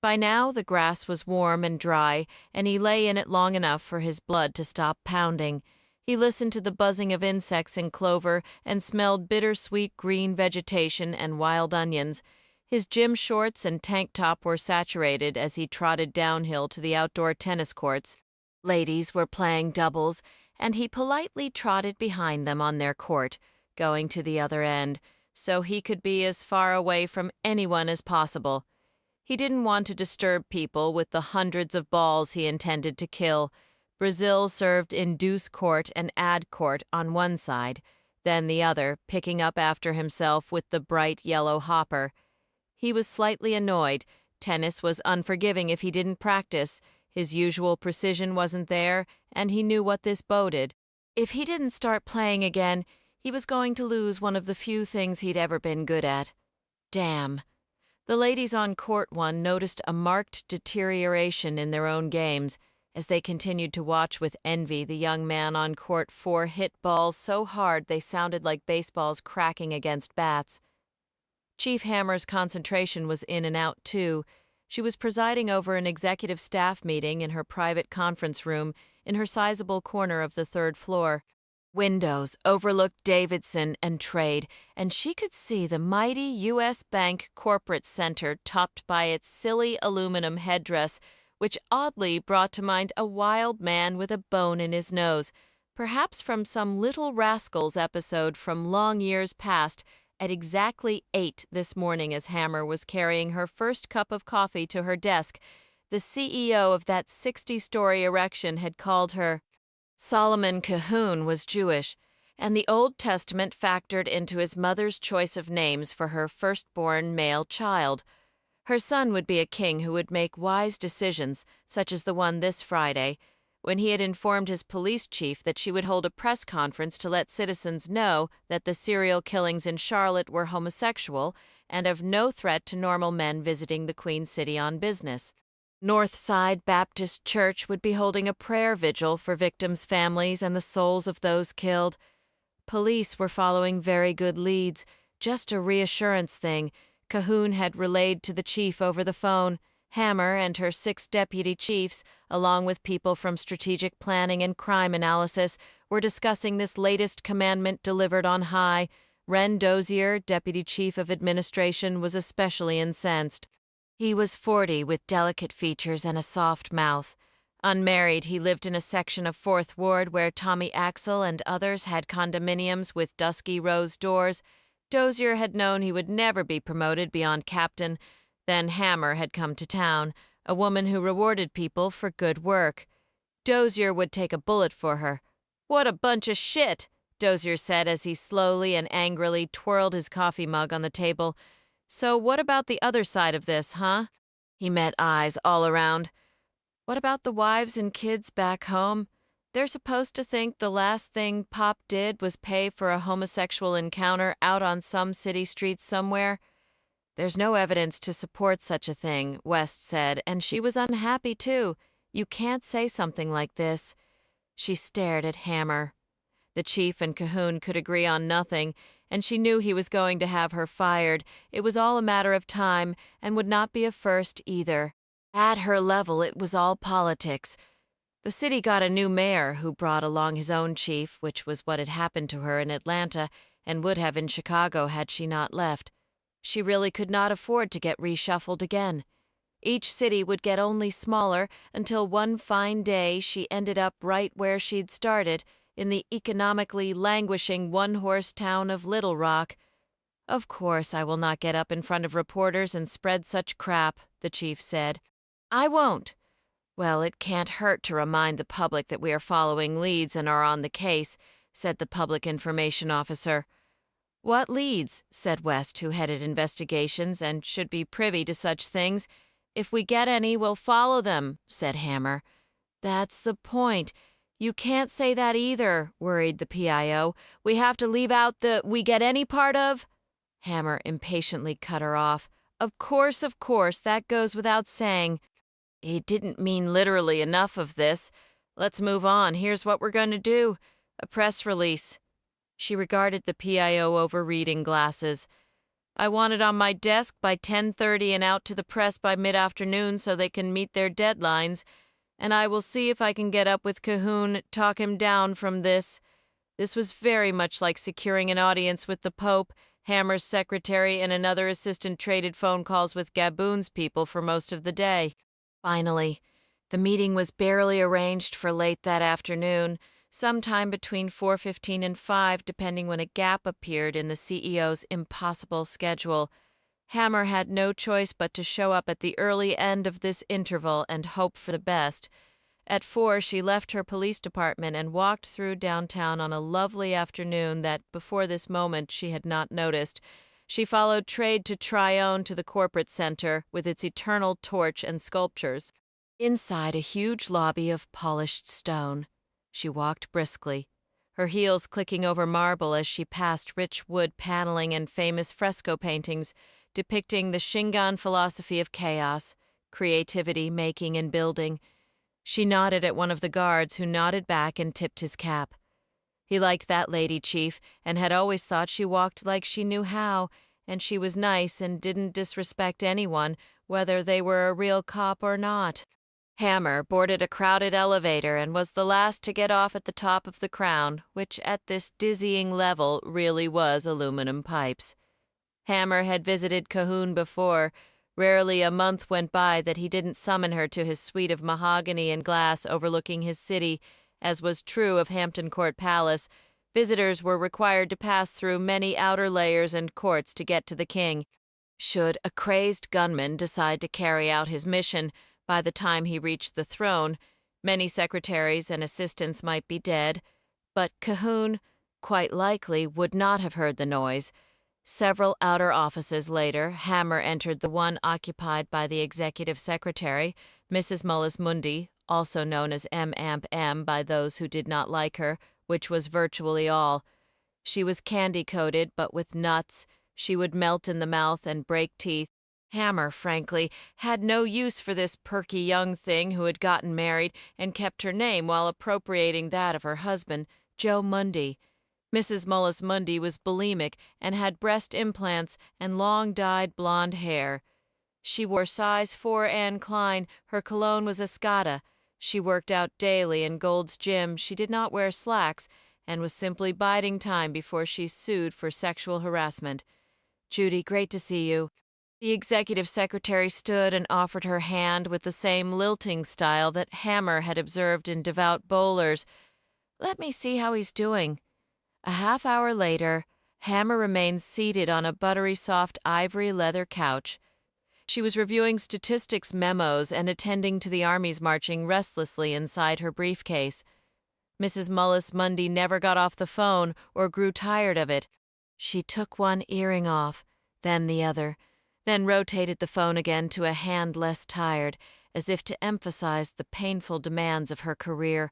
By now, the grass was warm and dry, and he lay in it long enough for his blood to stop pounding. He listened to the buzzing of insects in clover and smelled bittersweet green vegetation and wild onions. His gym shorts and tank top were saturated as he trotted downhill to the outdoor tennis courts. Ladies were playing doubles, and he politely trotted behind them on their court, going to the other end, so he could be as far away from anyone as possible. He didn't want to disturb people with the hundreds of balls he intended to kill. Brazil served in deuce court and ad court on one side, then the other, picking up after himself with the bright yellow hopper. He was slightly annoyed. Tennis was unforgiving if he didn't practice. His usual precision wasn't there, and he knew what this boded. If he didn't start playing again, he was going to lose one of the few things he'd ever been good at. Damn. The ladies on Court 1 noticed a marked deterioration in their own games as they continued to watch with envy the young man on Court 4 hit balls so hard they sounded like baseballs cracking against bats. Chief Hammer's concentration was in and out, too. She was presiding over an executive staff meeting in her private conference room in her sizable corner of the 3rd floor. Windows overlooked Davidson and Trade, and she could see the mighty U.S. Bank corporate center topped by its silly aluminum headdress, which oddly brought to mind a wild man with a bone in his nose, perhaps from some Little Rascals episode from long years past. At exactly 8 this morning, as Hammer was carrying her first cup of coffee to her desk, the CEO of that 60-story erection had called her. Solomon Cahoon was Jewish, and the Old Testament factored into his mother's choice of names for her firstborn male child. Her son would be a king who would make wise decisions, such as the one this Friday, when he had informed his police chief that she would hold a press conference to let citizens know that the serial killings in Charlotte were homosexual and of no threat to normal men visiting the Queen City on business. Northside Baptist Church would be holding a prayer vigil for victims' families and the souls of those killed. Police were following very good leads, just a reassurance thing Cahoon had relayed to the chief over the phone. Hammer and her 6 deputy chiefs, along with people from strategic planning and crime analysis, were discussing this latest commandment delivered on high. Ren Dozier, deputy chief of administration, was especially incensed. He was 40, with delicate features and a soft mouth. Unmarried, he lived in a section of Fourth Ward where Tommy Axel and others had condominiums with dusky rose doors. Dozier had known he would never be promoted beyond captain. Then Hammer had come to town, a woman who rewarded people for good work. Dozier would take a bullet for her. "What a bunch of shit," Dozier said as he slowly and angrily twirled his coffee mug on the table. "So what about the other side of this, huh?" He met eyes all around. "What about the wives and kids back home? They're supposed to think the last thing Pop did was pay for a homosexual encounter out on some city street somewhere." "There's no evidence to support such a thing," West said, and she was unhappy too. "You can't say something like this." She stared at Hammer. The chief and Cahoon could agree on nothing, and she knew he was going to have her fired. It was all a matter of time, and would not be a first either. At her level, it was all politics. The city got a new mayor who brought along his own chief, which was what had happened to her in Atlanta and would have in Chicago had she not left. She really could not afford to get reshuffled again. Each city would get only smaller until one fine day she ended up right where she'd started, in the economically languishing one-horse town of Little Rock. "Of course I will not get up in front of reporters and spread such crap," the chief said. "I won't." "Well, it can't hurt to remind the public that we are following leads and are on the case," said the public information officer. "What leads?" said West, who headed investigations and should be privy to such things. "If we get any, we'll follow them," said Hammer. "That's the point. You can't say that either," worried the PIO. "We have to leave out the 'we get any' part of—" Hammer impatiently cut her off. Of course, that goes without saying. He didn't mean literally enough of this. Let's move on. Here's what we're going to do. A press release." She regarded the PIO over reading glasses. "I want it on my desk by 10:30 and out to the press by mid-afternoon so they can meet their deadlines. And I will see if I can get up with Cahoon, talk him down from this." This was very much like securing an audience with the Pope. Hammer's secretary and another assistant traded phone calls with Gaboon's people for most of the day. Finally, the meeting was barely arranged for late that afternoon, sometime between 4:15 and 5, depending when a gap appeared in the CEO's impossible schedule. Hammer had no choice but to show up at the early end of this interval and hope for the best. At 4, she left her police department and walked through downtown on a lovely afternoon that, before this moment, she had not noticed. She followed Trade to Tryon to the corporate center, with its eternal torch and sculptures. Inside a huge lobby of polished stone. She walked briskly, her heels clicking over marble as she passed rich wood paneling and famous fresco paintings depicting the Shingon philosophy of chaos, creativity, making, and building. She nodded at one of the guards, who nodded back and tipped his cap. He liked that lady chief and had always thought she walked like she knew how, and she was nice and didn't disrespect anyone, whether they were a real cop or not. Hammer boarded a crowded elevator and was the last to get off at the top of the crown, which at this dizzying level really was aluminum pipes. Hammer had visited Cahoon before. Rarely a month went by that he didn't summon her to his suite of mahogany and glass overlooking his city. As was true of Hampton Court Palace, visitors were required to pass through many outer layers and courts to get to the king. Should a crazed gunman decide to carry out his mission, by the time he reached the throne, many secretaries and assistants might be dead, but Cahoon, quite likely, would not have heard the noise. Several outer offices later, Hammer entered the one occupied by the executive secretary, Mrs. Mullis Mundi, also known as M. by those who did not like her, which was virtually all. She was candy-coated, but with nuts. She would melt in the mouth and break teeth. Hammer, frankly, had no use for this perky young thing who had gotten married and kept her name while appropriating that of her husband, Joe Mundy. Mrs. Mullis Mundi was bulimic and had breast implants and long dyed blonde hair. She wore size 4 Anne Klein. Her cologne was Escada. She worked out daily in Gold's Gym. She did not wear slacks and was simply biding time before she sued for sexual harassment. "Judy, great to see you." The executive secretary stood and offered her hand with the same lilting style that Hammer had observed in devout bowlers. "Let me see how he's doing." A half-hour later, Hammer remained seated on a buttery soft ivory leather couch. She was reviewing statistics memos and attending to the armies marching restlessly inside her briefcase. Mrs. Mullis Mundi never got off the phone or grew tired of it. She took one earring off, then the other, then rotated the phone again to a hand less tired, as if to emphasize the painful demands of her career.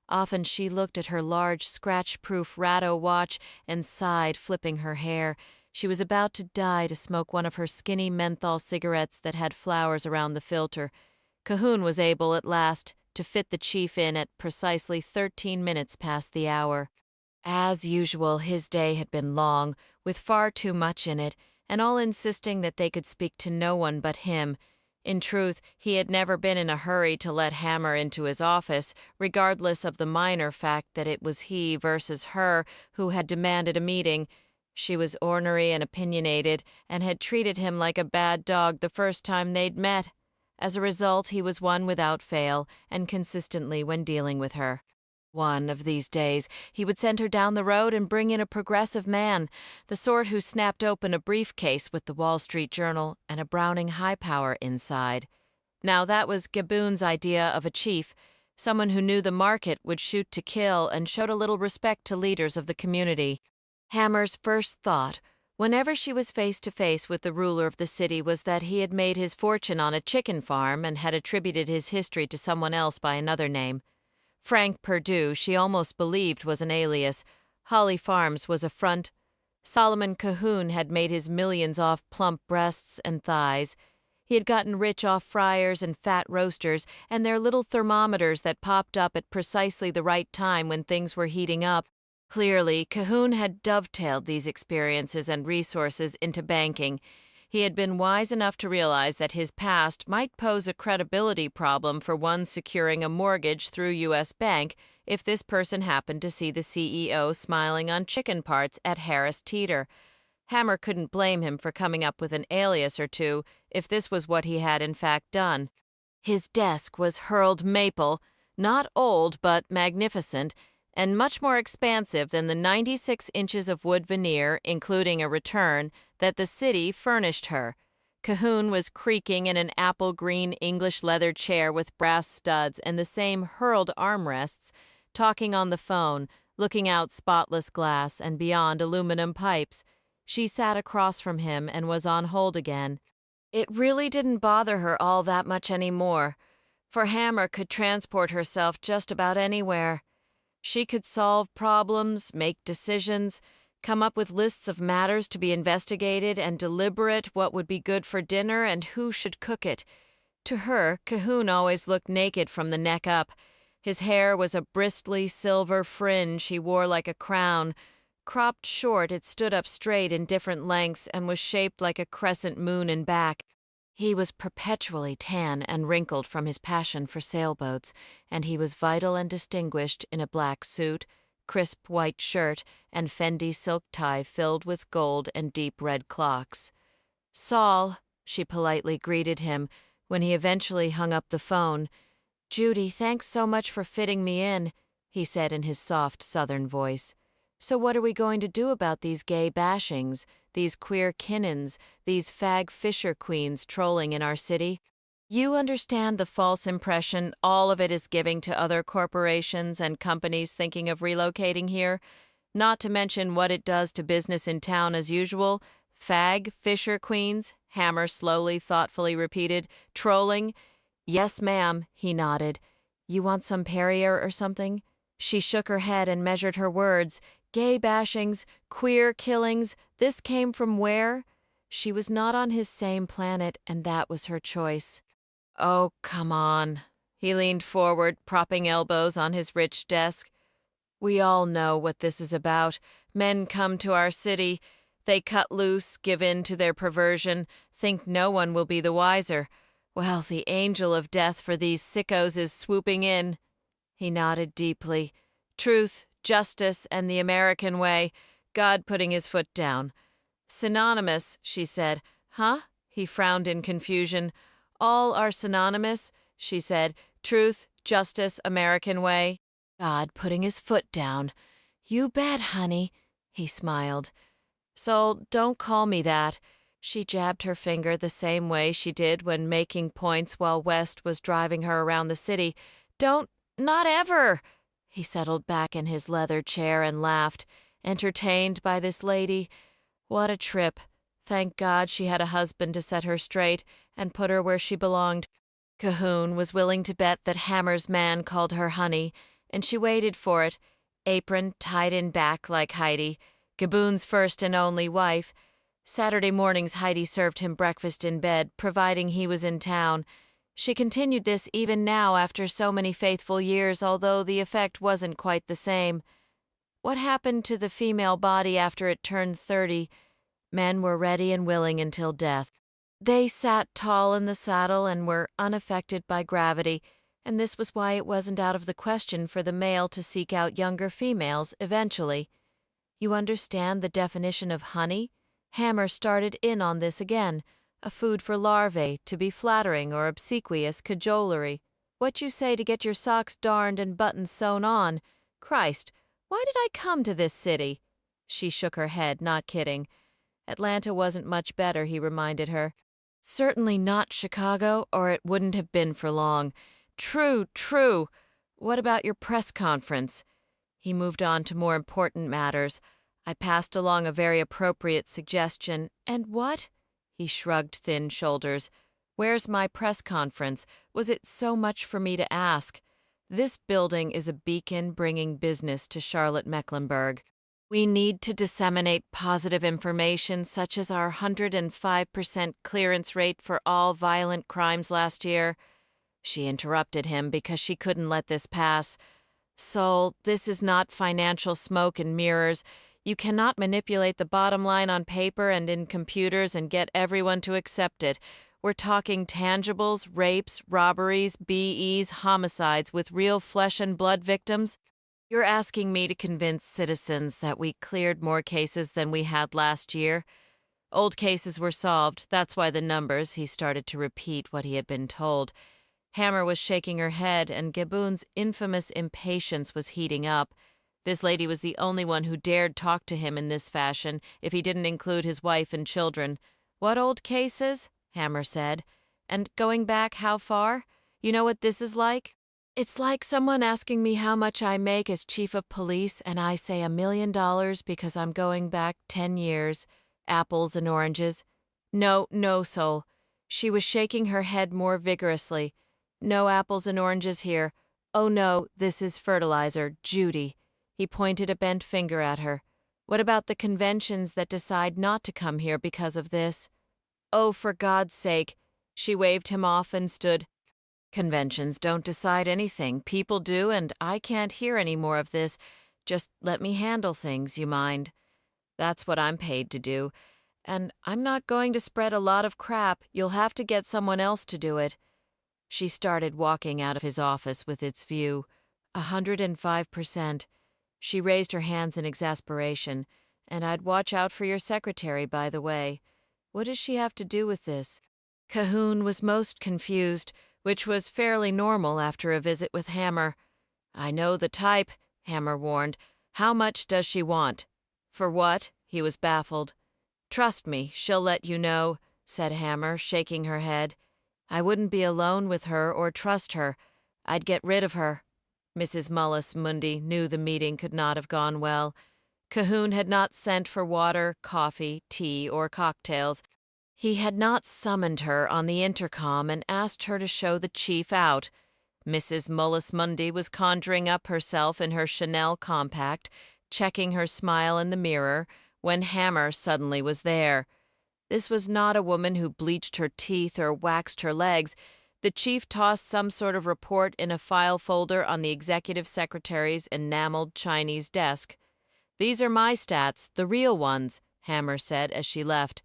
Often she looked at her large scratch-proof Ratto watch and sighed, flipping her hair. She was about to die to smoke one of her skinny menthol cigarettes that had flowers around the filter. Cahoon was able, at last, to fit the chief in at precisely 13 minutes past the hour. As usual, his day had been long, with far too much in it, and all insisting that they could speak to no one but him. In truth, he had never been in a hurry to let Hammer into his office, regardless of the minor fact that it was he versus her who had demanded a meeting. She was ornery and opinionated, and had treated him like a bad dog the first time they'd met. As a result, he was won without fail, and consistently when dealing with her. One of these days, he would send her down the road and bring in a progressive man, the sort who snapped open a briefcase with the Wall Street Journal and a Browning High Power inside. Now that was Gaboon's idea of a chief, someone who knew the market, would shoot to kill, and showed a little respect to leaders of the community. Hammer's first thought, whenever she was face to face with the ruler of the city, was that he had made his fortune on a chicken farm and had attributed his history to someone else by another name. Frank Perdue, she almost believed, was an alias. Holly Farms was a front. Solomon Cahoon had made his millions off plump breasts and thighs. He had gotten rich off fryers and fat roasters and their little thermometers that popped up at precisely the right time when things were heating up. Clearly, Cahoon had dovetailed these experiences and resources into banking. He had been wise enough to realize that his past might pose a credibility problem for one securing a mortgage through U.S. Bank if this person happened to see the CEO smiling on chicken parts at Harris Teeter. Hammer couldn't blame him for coming up with an alias or two if this was what he had in fact done. His desk was hurled maple, not old but magnificent, and much more expansive than the 96 inches of wood veneer, including a return, that the city furnished her. Cahoon was creaking in an apple-green English leather chair with brass studs and the same hurled armrests, talking on the phone, looking out spotless glass and beyond aluminum pipes. She sat across from him and was on hold again. It really didn't bother her all that much anymore, for Hammer could transport herself just about anywhere. She could solve problems, make decisions, come up with lists of matters to be investigated, and deliberate what would be good for dinner and who should cook it. To her, Cahoon always looked naked from the neck up. His hair was a bristly silver fringe he wore like a crown. Cropped short, it stood up straight in different lengths and was shaped like a crescent moon in back. He was perpetually tan and wrinkled from his passion for sailboats, and he was vital and distinguished in a black suit, crisp white shirt, and Fendi silk tie filled with gold and deep red clocks. "Saul," she politely greeted him when he eventually hung up the phone. "Judy, thanks so much for fitting me in," he said in his soft Southern voice. "So what are we going to do about these gay bashings, these queer Kinnons, these fag fisher queens trolling in our city? You understand the false impression all of it is giving to other corporations and companies thinking of relocating here? Not to mention what it does to business in town as usual. Fag fisher queens," Hammer slowly, thoughtfully repeated. "Trolling?" "Yes, ma'am," he nodded. "You want some Perrier or something?" She shook her head and measured her words. Gay bashings, queer killings, this came from where? She was not on his same planet, and that was her choice. "Oh, come on." He leaned forward, propping elbows on his rich desk. "We all know what this is about. Men come to our city. They cut loose, give in to their perversion, think no one will be the wiser. Well, the angel of death for these sickos is swooping in." He nodded deeply. "Truth, justice, and the American way. God putting his foot down." "Synonymous," she said. "Huh?" He frowned in confusion. "All are synonymous," she said. "Truth, justice, American way. God putting his foot down." "You bet, honey," he smiled. "So don't call me that." She jabbed her finger the same way she did when making points while West was driving her around the city. "Don't, not ever." He settled back in his leather chair and laughed, entertained by this lady. What a trip. Thank God she had a husband to set her straight and put her where she belonged. Cahoon was willing to bet that Hammer's man called her honey, and she waited for it, apron tied in back like Heidi, Gaboon's first and only wife. Saturday mornings Heidi served him breakfast in bed, providing he was in town. She continued this even now after so many faithful years, although the effect wasn't quite the same. What happened to the female body after it turned 30? Men were ready and willing until death. They sat tall in the saddle and were unaffected by gravity, and this was why it wasn't out of the question for the male to seek out younger females eventually. You understand the definition of honey? Hammer started in on this again, a food for larvae, to be flattering or obsequious cajolery. What you say to get your socks darned and buttons sewn on? Christ, why did I come to this city? She shook her head, not kidding. Atlanta wasn't much better, he reminded her. Certainly not Chicago, or it wouldn't have been for long. True, true. What about your press conference? He moved on to more important matters. I passed along a very appropriate suggestion. And what? He shrugged thin shoulders. Where's my press conference? Was it so much for me to ask? This building is a beacon bringing business to Charlotte Mecklenburg. We need to disseminate positive information such as our 105% clearance rate for all violent crimes last year. She interrupted him because she couldn't let this pass. "Sol, this is not financial smoke and mirrors. You cannot manipulate the bottom line on paper and in computers and get everyone to accept it. We're talking tangibles, rapes, robberies, BEs, homicides with real flesh and blood victims. You're asking me to convince citizens that we cleared more cases than we had last year. Old cases were solved. That's why the numbers," he started to repeat what he had been told. Hammer was shaking her head, and Gaboon's infamous impatience was heating up. This lady was the only one who dared talk to him in this fashion, if he didn't include his wife and children. "What old cases?" Hammer said. "And going back how far? You know what this is like? It's like someone asking me how much I make as chief of police, and I say $1 million because I'm going back 10 years. Apples and oranges." "No, no, Sol." She was shaking her head more vigorously. "No apples and oranges here. Oh no, this is fertilizer, Judy." He pointed a bent finger at her. "What about the conventions that decide not to come here because of this?" "Oh, for God's sake." She waved him off and stood. "Conventions don't decide anything. People do, and I can't hear any more of this. Just let me handle things, you mind? That's what I'm paid to do. And I'm not going to spread a lot of crap. You'll have to get someone else to do it. She started walking out of his office with its view. 105%. She raised her hands in exasperation. And I'd watch out for your secretary, by the way. What does she have to do with this? Cahoon was most confused, which was fairly normal after a visit with Hammer. I know the type, Hammer warned. How much does she want? For what? He was baffled. Trust me, she'll let you know, said Hammer, shaking her head. I wouldn't be alone with her or trust her. I'd get rid of her. Mrs. Mullis Mundy knew the meeting could not have gone well. Cahoon had not sent for water, coffee, tea, or cocktails. He had not summoned her on the intercom and asked her to show the chief out. Mrs. Mullis Mundy was conjuring up herself in her Chanel compact, checking her smile in the mirror, when Hammer suddenly was there. This was not a woman who bleached her teeth or waxed her legs. The chief tossed some sort of report in a file folder on the executive secretary's enameled Chinese desk. These are my stats, the real ones, Hammer said as she left.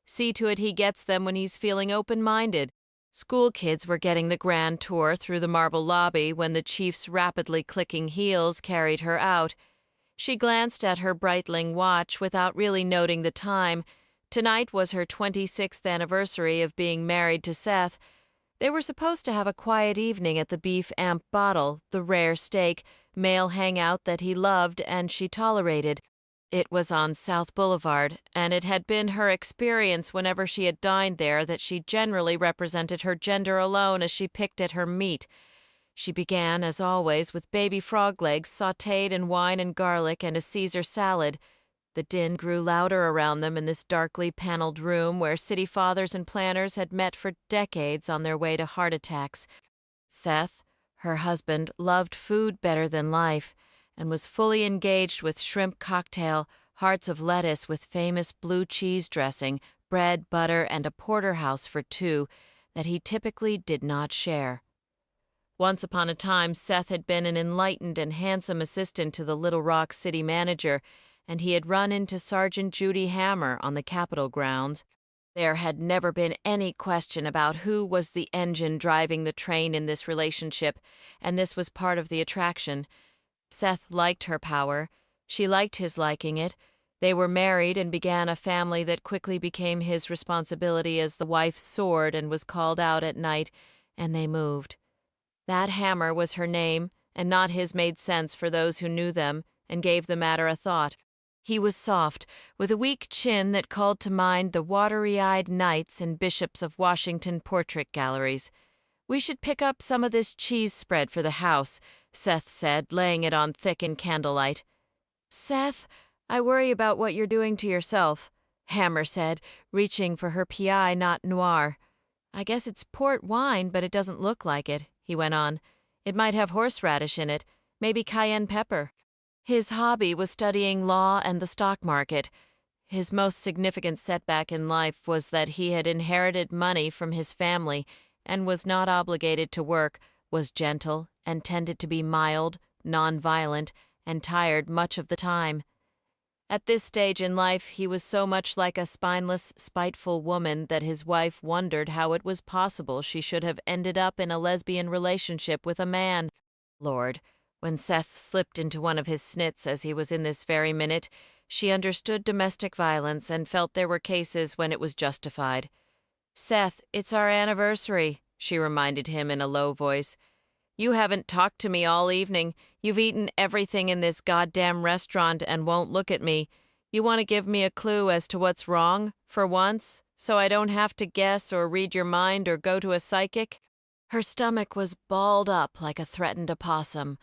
See to it he gets them when he's feeling open-minded. School kids were getting the grand tour through the marble lobby when the chief's rapidly clicking heels carried her out. She glanced at her Breitling watch without really noting the time. Tonight was her 26th anniversary of being married to Seth. They were supposed to have a quiet evening at the Beef Amp Bottle, the rare steak, male hangout that he loved and she tolerated. It was on South Boulevard, and it had been her experience whenever she had dined there that she generally represented her gender alone as she picked at her meat. She began, as always, with baby frog legs sautéed in wine and garlic and a Caesar salad. The din grew louder around them in this darkly paneled room where city fathers and planners had met for decades on their way to heart attacks. Seth, her husband, loved food better than life and was fully engaged with shrimp cocktail, hearts of lettuce with famous blue cheese dressing, bread, butter, and a porterhouse for two that he typically did not share. Once upon a time, Seth had been an enlightened and handsome assistant to the Little Rock city manager, and he had run into Sergeant Judy Hammer on the Capitol grounds. There had never been any question about who was the engine driving the train in this relationship, and this was part of the attraction. Seth liked her power. She liked his liking it. They were married and began a family that quickly became his responsibility as the wife soared and was called out at night, and they moved. That Hammer was her name, and not his made sense for those who knew them and gave the matter a thought. He was soft, with a weak chin that called to mind the watery-eyed knights and bishops of Washington portrait galleries. We should pick up some of this cheese spread for the house, Seth said, laying it on thick in candlelight. Seth, I worry about what you're doing to yourself, Hammer said, reaching for her PI Not Noir. I guess it's port wine, but it doesn't look like it, he went on. It might have horseradish in it, maybe cayenne pepper. His hobby was studying law and the stock market. His most significant setback in life was that he had inherited money from his family and was not obligated to work, was gentle and tended to be mild, non-violent, and tired much of the time. At this stage in life, he was so much like a spineless, spiteful woman that his wife wondered how it was possible she should have ended up in a lesbian relationship with a man. Lord, when Seth slipped into one of his snits as he was in this very minute, she understood domestic violence and felt there were cases when it was justified. Seth, it's our anniversary, she reminded him in a low voice. You haven't talked to me all evening. You've eaten everything in this goddamn restaurant and won't look at me. You want to give me a clue as to what's wrong, for once, so I don't have to guess or read your mind or go to a psychic? Her stomach was balled up like a threatened opossum.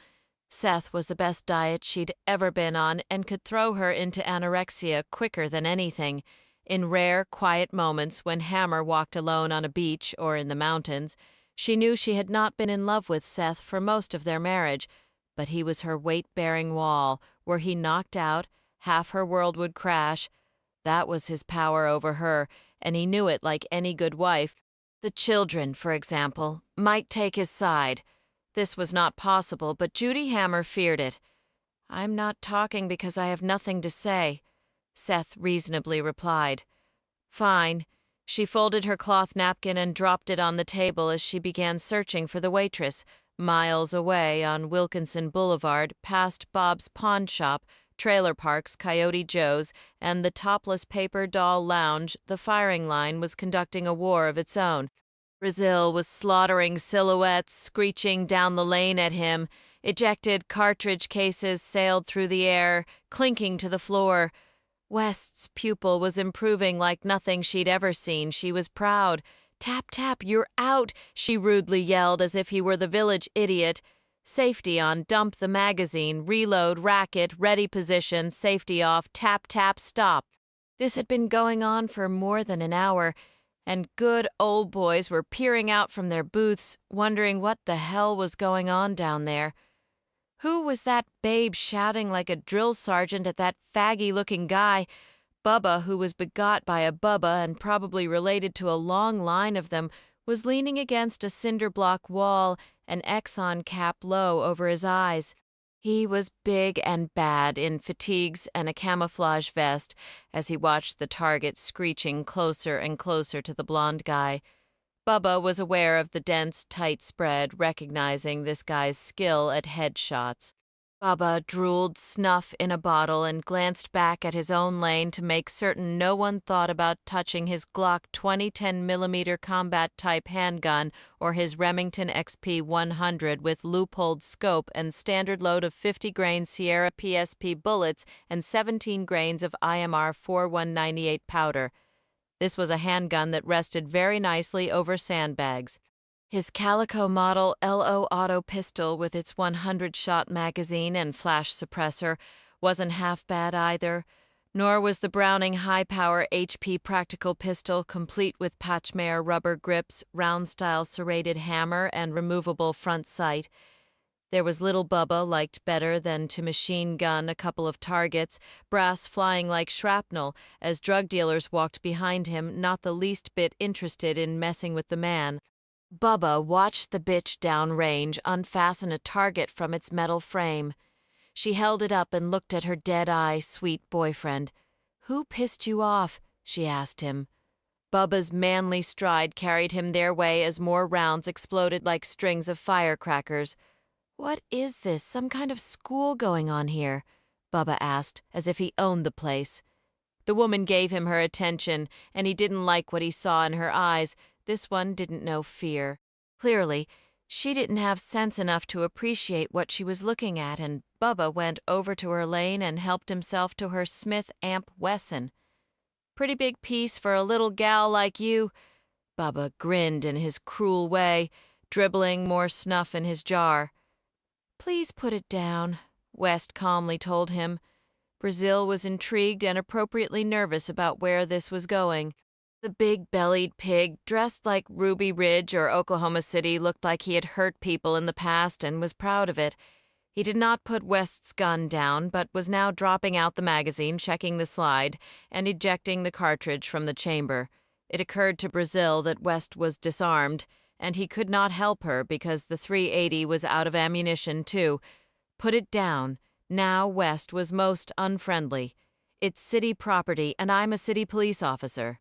Seth was the best diet she'd ever been on and could throw her into anorexia quicker than anything. In rare, quiet moments when Hammer walked alone on a beach or in the mountains, she knew she had not been in love with Seth for most of their marriage, but he was her weight-bearing wall. Were he knocked out, half her world would crash. That was his power over her, and he knew it like any good wife. The children, for example, might take his side. This was not possible, but Judy Hammer feared it. I'm not talking because I have nothing to say, Seth reasonably replied. Fine. She folded her cloth napkin and dropped it on the table as she began searching for the waitress, miles away on Wilkinson Boulevard, past Bob's Pawn Shop, Trailer Parks, Coyote Joe's, and the topless paper doll lounge. The firing line was conducting a war of its own. Brazil was slaughtering silhouettes, screeching down the lane at him. Ejected cartridge cases sailed through the air, clinking to the floor. West's pupil was improving like nothing she'd ever seen. She was proud. "Tap, tap, you're out," she rudely yelled as if he were the village idiot. Safety on, dump the magazine, reload, racket, ready position, safety off, tap, tap, stop. This had been going on for more than an hour, and good old boys were peering out from their booths, wondering what the hell was going on down there. Who was that babe shouting like a drill sergeant at that faggy-looking guy? Bubba, who was begot by a Bubba and probably related to a long line of them, was leaning against a cinder-block wall, an Exxon cap low over his eyes. He was big and bad in fatigues and a camouflage vest as he watched the target screeching closer and closer to the blonde guy. Bubba was aware of the dense, tight spread, recognizing this guy's skill at headshots. Bubba drooled snuff in a bottle and glanced back at his own lane to make certain no one thought about touching his Glock 20 10mm combat-type handgun or his Remington XP 100 with loopholed scope and standard load of 50-grain Sierra PSP bullets and 17 grains of IMR 4198 powder. This was a handgun that rested very nicely over sandbags. His Calico model LO auto pistol with its 100-shot magazine and flash suppressor wasn't half bad either, nor was the Browning high-power HP practical pistol complete with Patchmere rubber grips, round-style serrated hammer, and removable front sight. There was little Bubba liked better than to machine gun a couple of targets, brass flying like shrapnel, as drug dealers walked behind him, not the least bit interested in messing with the man. Bubba watched the bitch downrange unfasten a target from its metal frame. She held it up and looked at her dead-eye, sweet boyfriend. "Who pissed you off?" she asked him. Bubba's manly stride carried him their way as more rounds exploded like strings of firecrackers. "What is this, some kind of school going on here?" Bubba asked, as if he owned the place. The woman gave him her attention, and he didn't like what he saw in her eyes. This one didn't know fear. Clearly, she didn't have sense enough to appreciate what she was looking at, and Bubba went over to her lane and helped himself to her Smith Amp Wesson. "Pretty big piece for a little gal like you." Bubba grinned in his cruel way, dribbling more snuff in his jar. "Please put it down," West calmly told him. Brazil was intrigued and appropriately nervous about where this was going. The big-bellied pig, dressed like Ruby Ridge or Oklahoma City, looked like he had hurt people in the past and was proud of it. He did not put West's gun down, but was now dropping out the magazine, checking the slide, and ejecting the cartridge from the chamber. It occurred to Brazil that West was disarmed, and he could not help her because the .380 was out of ammunition, too. Put it down. Now West was most unfriendly. "It's city property, and I'm a city police officer."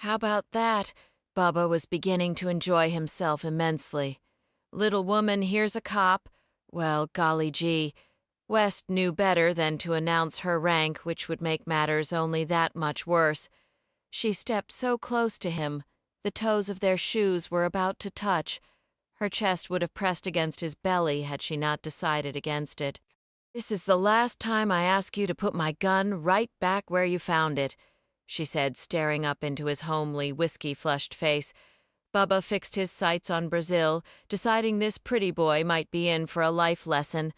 "How about that?" Bubba was beginning to enjoy himself immensely. "Little woman, here's a cop." Well, golly gee. West knew better than to announce her rank, which would make matters only that much worse. She stepped so close to him. The toes of their shoes were about to touch. Her chest would have pressed against his belly had she not decided against it. "This is the last time I ask you to put my gun right back where you found it," she said, staring up into his homely, whiskey-flushed face. Bubba fixed his sights on Brazil, deciding this pretty boy might be in for a life lesson.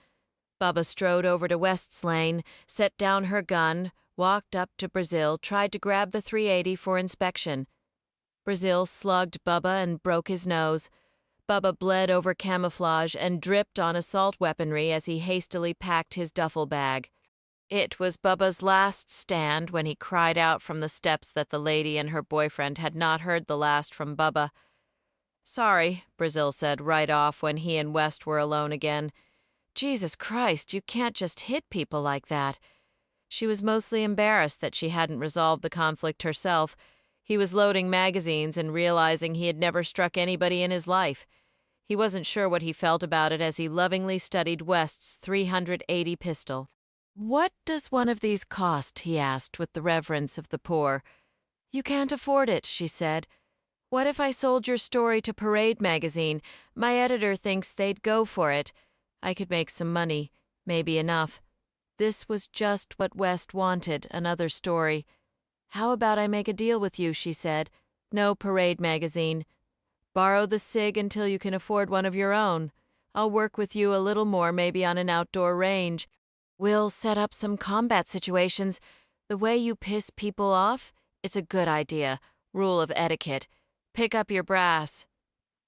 Bubba strode over to West's lane, set down her gun, walked up to Brazil, tried to grab the .380 for inspection. Brazil slugged Bubba and broke his nose. Bubba bled over camouflage and dripped on assault weaponry as he hastily packed his duffel bag. It was Bubba's last stand when he cried out from the steps that the lady and her boyfriend had not heard the last from Bubba. "Sorry," Brazil said right off when he and West were alone again. "Jesus Christ, you can't just hit people like that." She was mostly embarrassed that she hadn't resolved the conflict herself. He was loading magazines and realizing he had never struck anybody in his life. He wasn't sure what he felt about it as he lovingly studied West's .380 pistol. "What does one of these cost?" he asked with the reverence of the poor. "You can't afford it," she said. "What if I sold your story to Parade magazine? My editor thinks they'd go for it. I could make some money, maybe enough." This was just what West wanted, another story. "How about I make a deal with you?" she said. "No Parade magazine. Borrow the SIG until you can afford one of your own. I'll work with you a little more, maybe on an outdoor range. We'll set up some combat situations. The way you piss people off, it's a good idea. Rule of etiquette. Pick up your brass."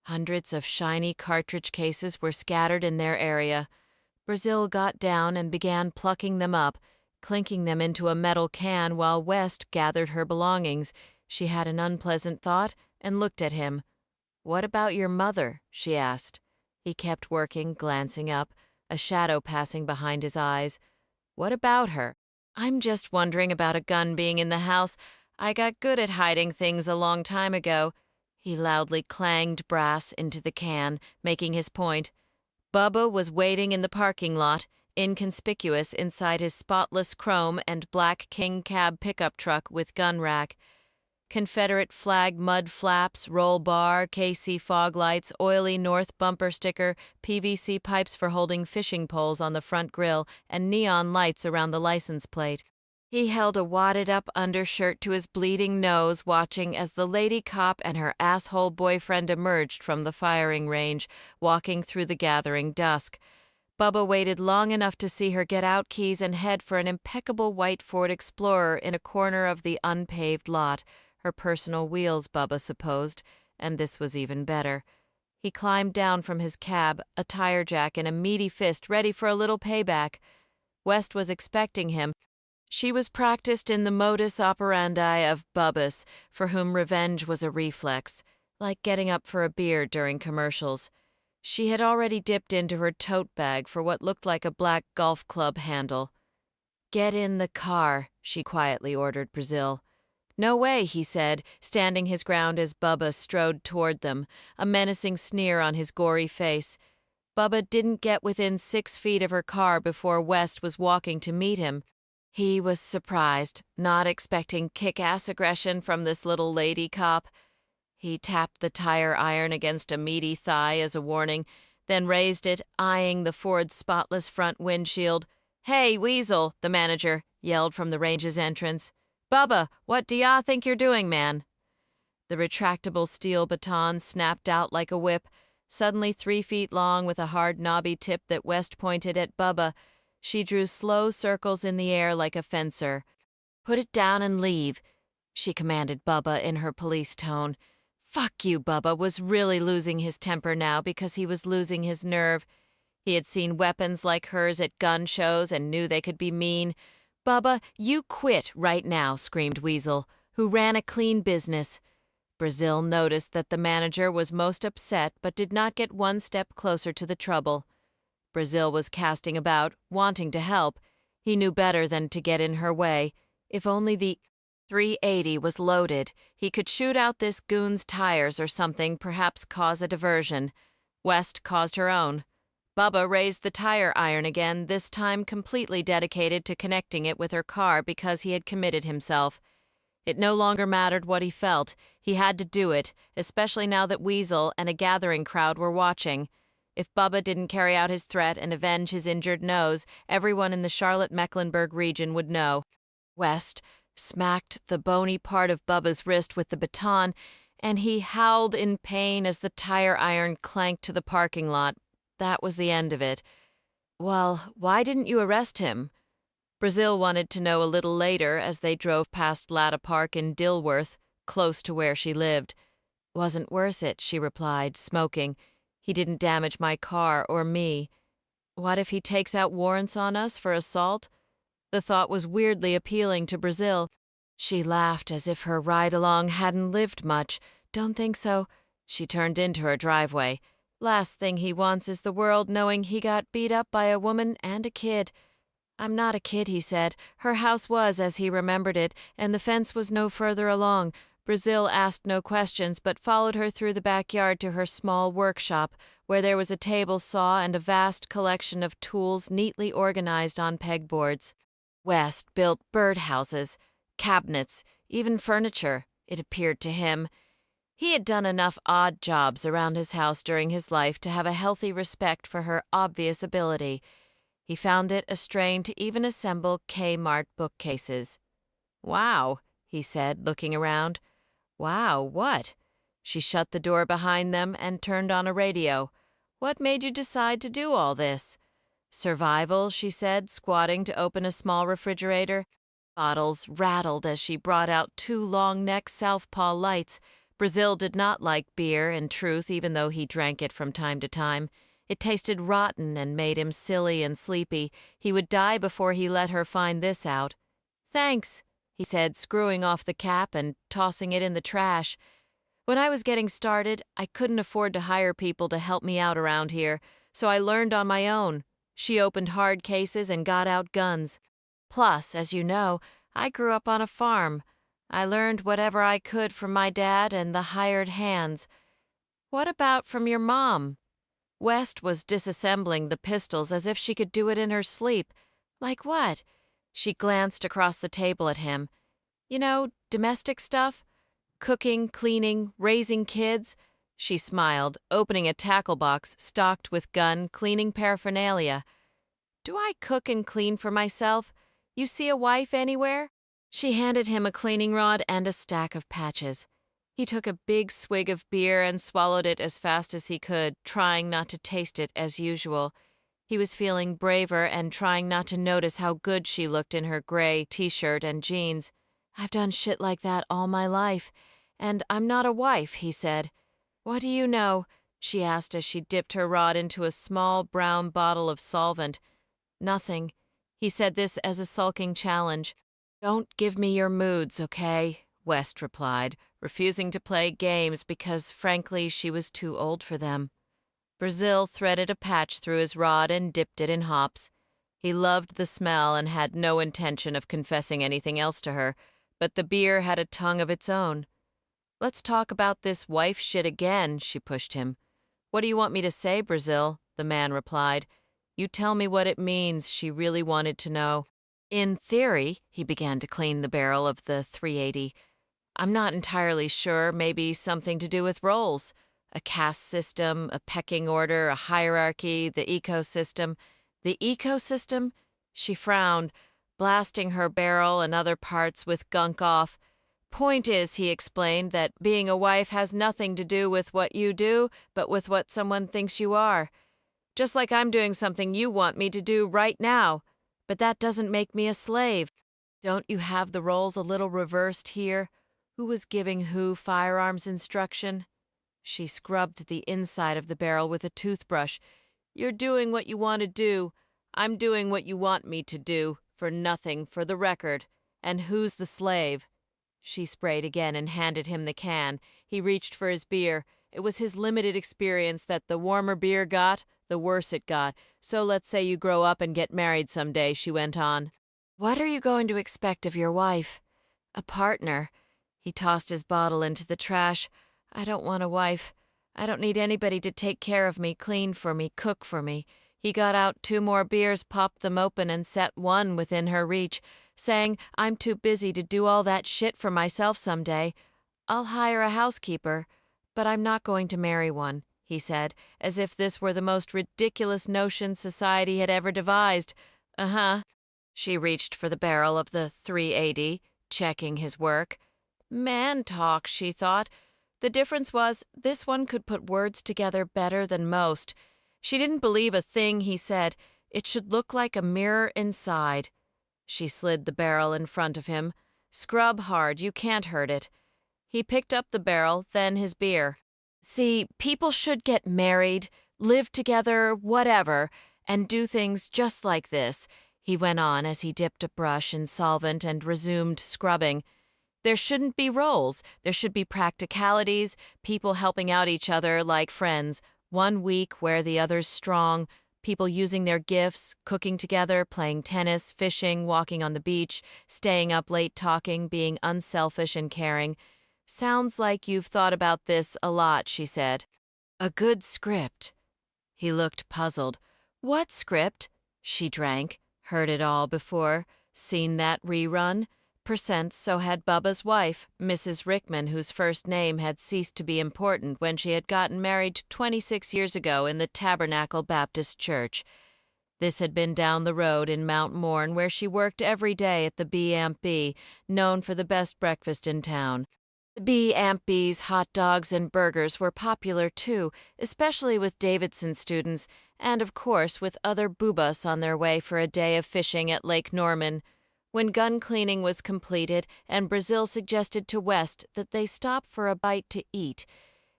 Hundreds of shiny cartridge cases were scattered in their area. Brazil got down and began plucking them up, clinking them into a metal can while West gathered her belongings. She had an unpleasant thought and looked at him. "What about your mother?" she asked. He kept working, glancing up, a shadow passing behind his eyes. "What about her?" "I'm just wondering about a gun being in the house. I got good at hiding things a long time ago." He loudly clanged brass into the can, making his point. Bubba was waiting in the parking lot, inconspicuous inside his spotless chrome and black King Cab pickup truck with gun rack. Confederate flag mud flaps, roll bar, KC fog lights, oily North bumper sticker, PVC pipes for holding fishing poles on the front grille, and neon lights around the license plate. He held a wadded-up undershirt to his bleeding nose, watching as the lady cop and her asshole boyfriend emerged from the firing range, walking through the gathering dusk. Bubba waited long enough to see her get out keys and head for an impeccable white Ford Explorer in a corner of the unpaved lot. Her personal wheels, Bubba supposed, and this was even better. He climbed down from his cab, a tire jack in a meaty fist, ready for a little payback. West was expecting him. She was practiced in the modus operandi of Bubbas, for whom revenge was a reflex, like getting up for a beer during commercials. She had already dipped into her tote bag for what looked like a black golf club handle. "Get in the car," she quietly ordered Brazil. "No way," he said, standing his ground as Bubba strode toward them, a menacing sneer on his gory face. Bubba didn't get within 6 feet of her car before West was walking to meet him. He was surprised, not expecting kick-ass aggression from this little lady cop. He tapped the tire iron against a meaty thigh as a warning, then raised it, eyeing the Ford's spotless front windshield. "Hey, Weasel," the manager yelled from the range's entrance. "Bubba, what do ya think you're doing, man?" The retractable steel baton snapped out like a whip, suddenly 3 feet long with a hard knobby tip that West pointed at Bubba. She drew slow circles in the air like a fencer. "Put it down and leave," she commanded Bubba in her police tone. Fuck you, Bubba was really losing his temper now because he was losing his nerve. He had seen weapons like hers at gun shows and knew they could be mean. "Bubba, you quit right now," screamed Weasel, who ran a clean business. Brazil noticed that the manager was most upset but did not get one step closer to the trouble. Brazil was casting about, wanting to help. He knew better than to get in her way. If only the .380 was loaded, he could shoot out this goon's tires or something, perhaps cause a diversion. West caused her own. Bubba raised the tire iron again, this time completely dedicated to connecting it with her car because he had committed himself. It no longer mattered what he felt. He had to do it, especially now that Weasel and a gathering crowd were watching. If Bubba didn't carry out his threat and avenge his injured nose, everyone in the Charlotte-Mecklenburg region would know. West smacked the bony part of Bubba's wrist with the baton, and he howled in pain as the tire iron clanked to the parking lot. That was the end of it. "Well, why didn't you arrest him?" Brazil wanted to know a little later as they drove past Latta Park in Dilworth, close to where she lived. "Wasn't worth it," she replied, smoking. "He didn't damage my car or me." "What if he takes out warrants on us for assault?" The thought was weirdly appealing to Brazil. She laughed as if her ride-along hadn't lived much. "Don't think so." She turned into her driveway. "Last thing he wants is the world knowing he got beat up by a woman and a kid." "I'm not a kid," he said. Her house was as he remembered it, and the fence was no further along. Brazil asked no questions but followed her through the backyard to her small workshop, where there was a table saw and a vast collection of tools neatly organized on pegboards. West built birdhouses, cabinets, even furniture, it appeared to him. He had done enough odd jobs around his house during his life to have a healthy respect for her obvious ability. He found it a strain to even assemble Kmart bookcases. "Wow," he said, looking around. "Wow, what?" She shut the door behind them and turned on a radio. "What made you decide to do all this?" "Survival," she said, squatting to open a small refrigerator. Bottles rattled as she brought out two long-neck southpaw lights. Brazil did not like beer, in truth, even though he drank it from time to time. It tasted rotten and made him silly and sleepy. He would die before he let her find this out. "Thanks," he said, screwing off the cap and tossing it in the trash. "When I was getting started, I couldn't afford to hire people to help me out around here, so I learned on my own." She opened hard cases and got out guns. "Plus, as you know, I grew up on a farm. I learned whatever I could from my dad and the hired hands." "What about from your mom?" West was disassembling the pistols as if she could do it in her sleep. "Like what?" She glanced across the table at him. "You know, domestic stuff. Cooking, cleaning, raising kids." She smiled, opening a tackle box stocked with gun, cleaning paraphernalia. "Do I cook and clean for myself? You see a wife anywhere?" She handed him a cleaning rod and a stack of patches. He took a big swig of beer and swallowed it as fast as he could, trying not to taste it as usual. He was feeling braver and trying not to notice how good she looked in her gray t-shirt and jeans. "I've done shit like that all my life, and I'm not a wife," he said. "What do you know?" she asked as she dipped her rod into a small brown bottle of solvent. "Nothing." He said this as a sulking challenge. "Don't give me your moods, okay?" West replied, refusing to play games because, frankly, she was too old for them. Brazil threaded a patch through his rod and dipped it in hops. He loved the smell and had no intention of confessing anything else to her, but the beer had a tongue of its own. "Let's talk about this wife shit again," she pushed him. "What do you want me to say, Brazil?" the man replied. "You tell me what it means," she really wanted to know. "In theory," he began to clean the barrel of the .380. "I'm not entirely sure, maybe something to do with roles. A caste system, a pecking order, a hierarchy, the ecosystem." "The ecosystem?" She frowned, blasting her barrel and other parts with gunk off. "Point is," he explained, "that being a wife has nothing to do with what you do, but with what someone thinks you are. Just like I'm doing something you want me to do right now. But that doesn't make me a slave. Don't you have the roles a little reversed here? Who was giving who firearms instruction?" She scrubbed the inside of the barrel with a toothbrush. "You're doing what you want to do. I'm doing what you want me to do, for nothing, for the record. And who's the slave?" She sprayed again and handed him the can. He reached for his beer. It was his limited experience that the warmer beer got, the worse it got. "So let's say you grow up and get married someday," she went on. "What are you going to expect of your wife?" "A partner." He tossed his bottle into the trash. "I don't want a wife. I don't need anybody to take care of me, clean for me, cook for me." He got out 2 more beers, popped them open, and set one within her reach, saying, "I'm too busy to do all that shit for myself someday. I'll hire a housekeeper, but I'm not going to marry one," he said, as if this were the most ridiculous notion society had ever devised. "Uh-huh." She reached for the barrel of the .380, checking his work. Man talk, she thought. The difference was, this one could put words together better than most. She didn't believe a thing he said. It should look like a mirror inside. She slid the barrel in front of him. "Scrub hard, you can't hurt it." He picked up the barrel, then his beer. "See, people should get married, live together, whatever, and do things just like this," he went on as he dipped a brush in solvent and resumed scrubbing. "There shouldn't be roles. There should be practicalities, people helping out each other like friends, one weak where the other's strong, people using their gifts, cooking together, playing tennis, fishing, walking on the beach, staying up late talking, being unselfish and caring. Sounds like you've thought about this a lot, she said. A good script. He looked puzzled. What script? She drank. Heard it all before. Seen that rerun. Percent so had Bubba's wife, Mrs. Rickman, whose first name had ceased to be important when she had gotten married 26 years ago in the Tabernacle Baptist Church. This had been down the road in Mount Morn, where she worked every day at the B&B, known for the best breakfast in town. The B&B's hot dogs and burgers were popular too, especially with Davidson students, and of course with other boobas on their way for a day of fishing at Lake Norman. When gun cleaning was completed and Brazil suggested to West that they stop for a bite to eat,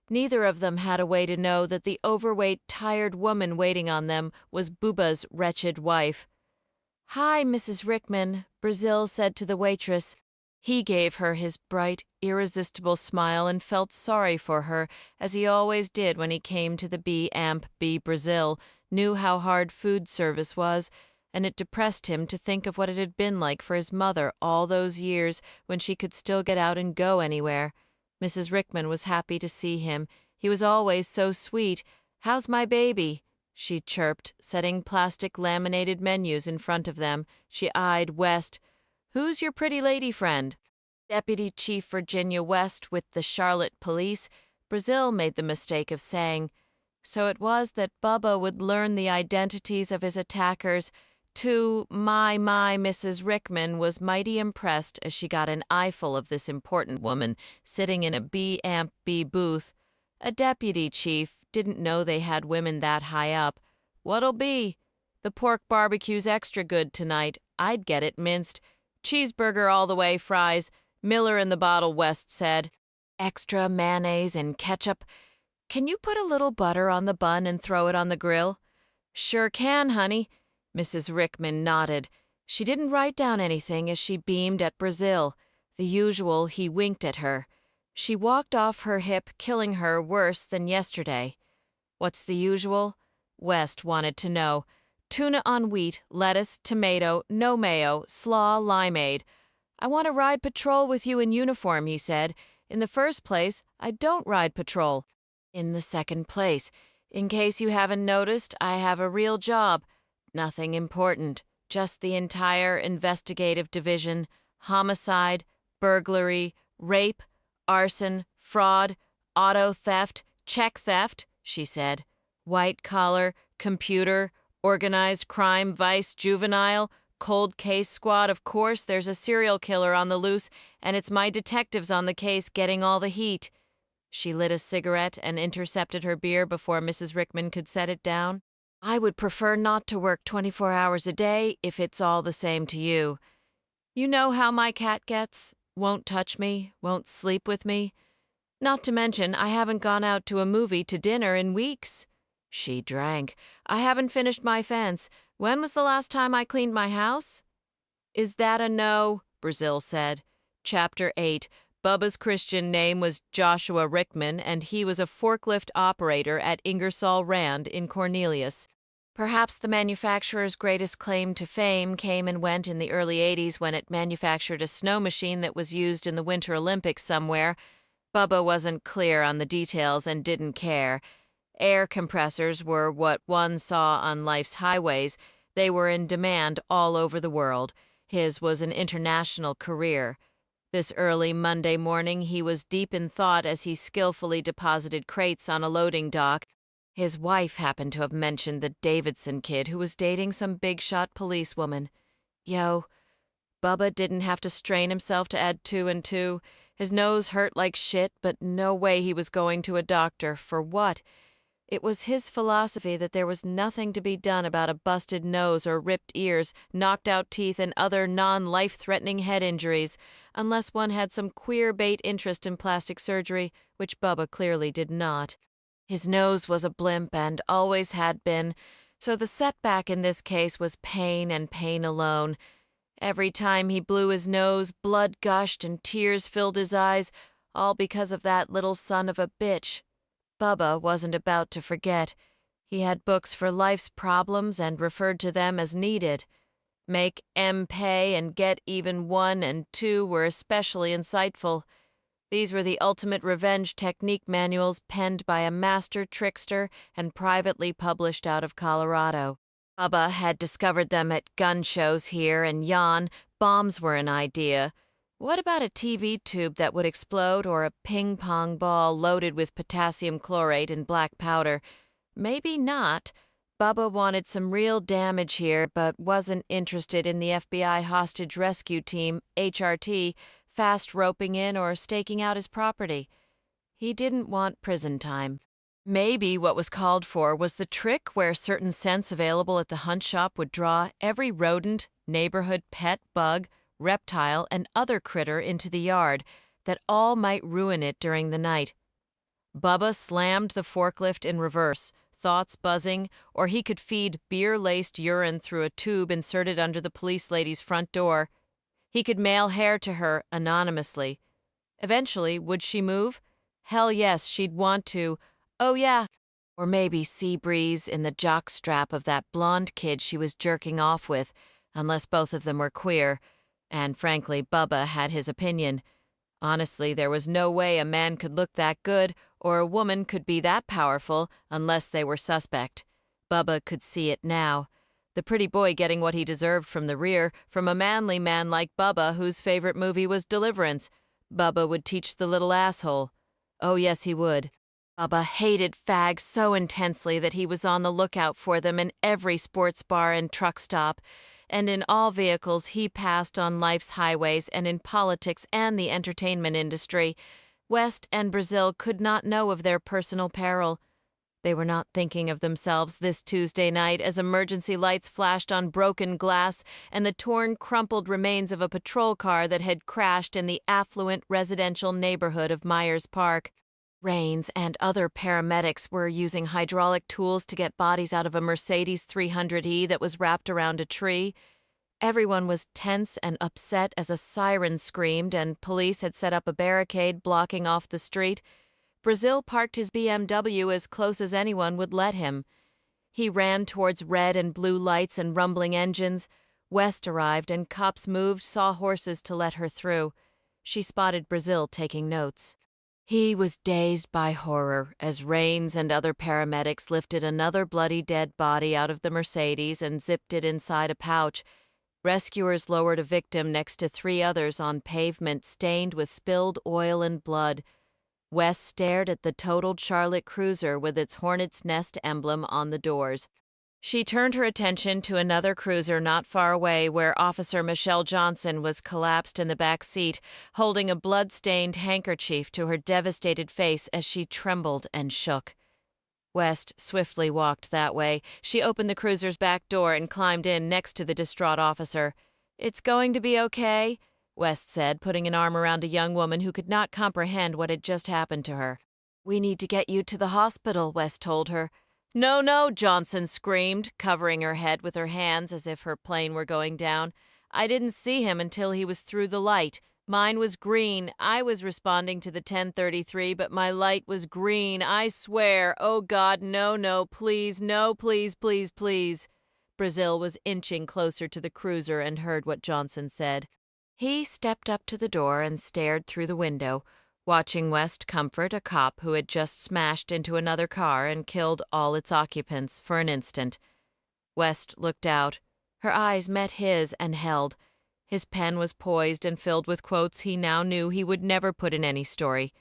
neither of them had a way to know that the overweight, tired woman waiting on them was Booba's wretched wife. "Hi, Mrs. Rickman," Brazil said to the waitress. He gave her his bright, irresistible smile and felt sorry for her, as he always did when he came to the B&B. Brazil knew how hard food service was, and it depressed him to think of what it had been like for his mother all those years when she could still get out and go anywhere. Mrs. Rickman was happy to see him. He was always so sweet. "How's my baby?" she chirped, setting plastic laminated menus in front of them. She eyed West. "Who's your pretty lady friend?" Deputy Chief Virginia West with the Charlotte Police. Brazil made the mistake of saying. So it was that Bubba would learn the identities of his attackers. My Mrs. Rickman was mighty impressed as she got an eyeful of this important woman sitting in a B&B booth. A deputy chief didn't know they had women that high up. "What'll be?" "The pork barbecue's extra good tonight. I'd get it minced. Cheeseburger all the way, fries. Miller in the bottle," West said. "Extra mayonnaise and ketchup. Can you put a little butter on the bun and throw it on the grill?" "Sure can, honey." Mrs. Rickman nodded. She didn't write down anything as she beamed at Brazil. The usual, he winked at her. She walked off her hip, killing her worse than yesterday. "What's the usual?" West wanted to know. "Tuna on wheat, lettuce, tomato, no mayo, slaw, limeade." "I want to ride patrol with you in uniform," he said. "In the first place, I don't ride patrol. In the second place, in case you haven't noticed, I have a real job. Nothing important, just the entire investigative division, homicide, burglary, rape, arson, fraud, auto theft, check theft," she said. "White collar, computer, organized crime, vice, juvenile, cold case squad. Of course, there's a serial killer on the loose, and it's my detectives on the case getting all the heat." She lit a cigarette and intercepted her beer before Mrs. Rickman could set it down. "I would prefer not to work 24 hours a day if it's all the same to you. You know how my cat gets? Won't touch me, won't sleep with me. Not to mention, I haven't gone out to a movie to dinner in weeks." She drank. "I haven't finished my fence. When was the last time I cleaned my house?" "Is that a no?" Brazil said. Chapter 8. Bubba's Christian name was Joshua Rickman, and he was a forklift operator at Ingersoll Rand in Cornelius. Perhaps the manufacturer's greatest claim to fame came and went in the early 80s when it manufactured a snow machine that was used in the Winter Olympics somewhere. Bubba wasn't clear on the details and didn't care. Air compressors were what one saw on life's highways. They were in demand all over the world. His was an international career. This early Monday morning he was deep in thought as he skillfully deposited crates on a loading dock. His wife happened to have mentioned the Davidson kid who was dating some big-shot policewoman. Bubba didn't have to strain himself to add 2 and 2. His nose hurt like shit, but no way he was going to a doctor. For what? It was his philosophy that there was nothing to be done about a busted nose or ripped ears, knocked out teeth, and other non-life-threatening head injuries, unless one had some queer bait interest in plastic surgery, which Bubba clearly did not. His nose was a blimp and always had been, so the setback in this case was pain and pain alone. Every time he blew his nose, blood gushed and tears filled his eyes, all because of that little son of a bitch. Bubba wasn't about to forget. He had books for life's problems and referred to them as needed. Make M pay and get even 1 and 2 were especially insightful. These were the ultimate revenge technique manuals penned by a master trickster and privately published out of Colorado. Bubba had discovered them at gun shows here, and Jan, bombs were an idea. What about a TV tube that would explode, or a ping-pong ball loaded with potassium chlorate and black powder? Maybe not. Bubba wanted some real damage here, but wasn't interested in the FBI hostage rescue team, HRT, fast roping in or staking out his property. He didn't want prison time. Maybe what was called for was the trick where certain scents available at the hunt shop would draw every rodent, neighborhood pet, bug, reptile, and other critter into the yard, that all might ruin it during the night. Bubba slammed the forklift in reverse, thoughts buzzing, or he could feed beer-laced urine through a tube inserted under the police lady's front door. He could mail hair to her anonymously. Eventually, would she move? Hell yes, she'd want to. Oh yeah. Or maybe sea breeze in the jockstrap of that blonde kid she was jerking off with, unless both of them were queer. And frankly, Bubba had his opinion. Honestly, there was no way a man could look that good or a woman could be that powerful unless they were suspect. Bubba could see it now. The pretty boy getting what he deserved from the rear, from a manly man like Bubba whose favorite movie was Deliverance. Bubba would teach the little asshole. Oh yes, he would. Bubba hated fags so intensely that he was on the lookout for them in every sports bar and truck stop, and in all vehicles he passed on life's highways and in politics and the entertainment industry. West and Brazil could not know of their personal peril. They were not thinking of themselves this Tuesday night as emergency lights flashed on broken glass and the torn, crumpled remains of a patrol car that had crashed in the affluent residential neighborhood of Myers Park. Rains and other paramedics were using hydraulic tools to get bodies out of a Mercedes 300E that was wrapped around a tree. Everyone was tense and upset as a siren screamed and police had set up a barricade blocking off the street. Brazil parked his BMW as close as anyone would let him. He ran towards red and blue lights and rumbling engines. West arrived and cops moved, saw horses to let her through. She spotted Brazil taking notes. He was dazed by horror as Rains and other paramedics lifted another bloody dead body out of the Mercedes and zipped it inside a pouch. Rescuers lowered a victim next to 3 others on pavement stained with spilled oil and blood. Wes stared at the totaled Charlotte cruiser with its hornet's nest emblem on the doors. She turned her attention to another cruiser not far away where Officer Michelle Johnson was collapsed in the back seat, holding a blood-stained handkerchief to her devastated face as she trembled and shook. West swiftly walked that way. She opened the cruiser's back door and climbed in next to the distraught officer. "It's going to be okay," West said, putting an arm around a young woman who could not comprehend what had just happened to her. "We need to get you to the hospital," West told her. "No, no," Johnson screamed, covering her head with her hands as if her plane were going down. "I didn't see him until he was through the light. Mine was green. I was responding to the 1033, but my light was green. I swear. Oh, God, no, no, please, no, please, please, please." Brazil was inching closer to the cruiser and heard what Johnson said. He stepped up to the door and stared through the window, watching West comfort a cop who had just smashed into another car and killed all its occupants for an instant. West looked out. Her eyes met his and held. His pen was poised and filled with quotes he now knew he would never put in any story.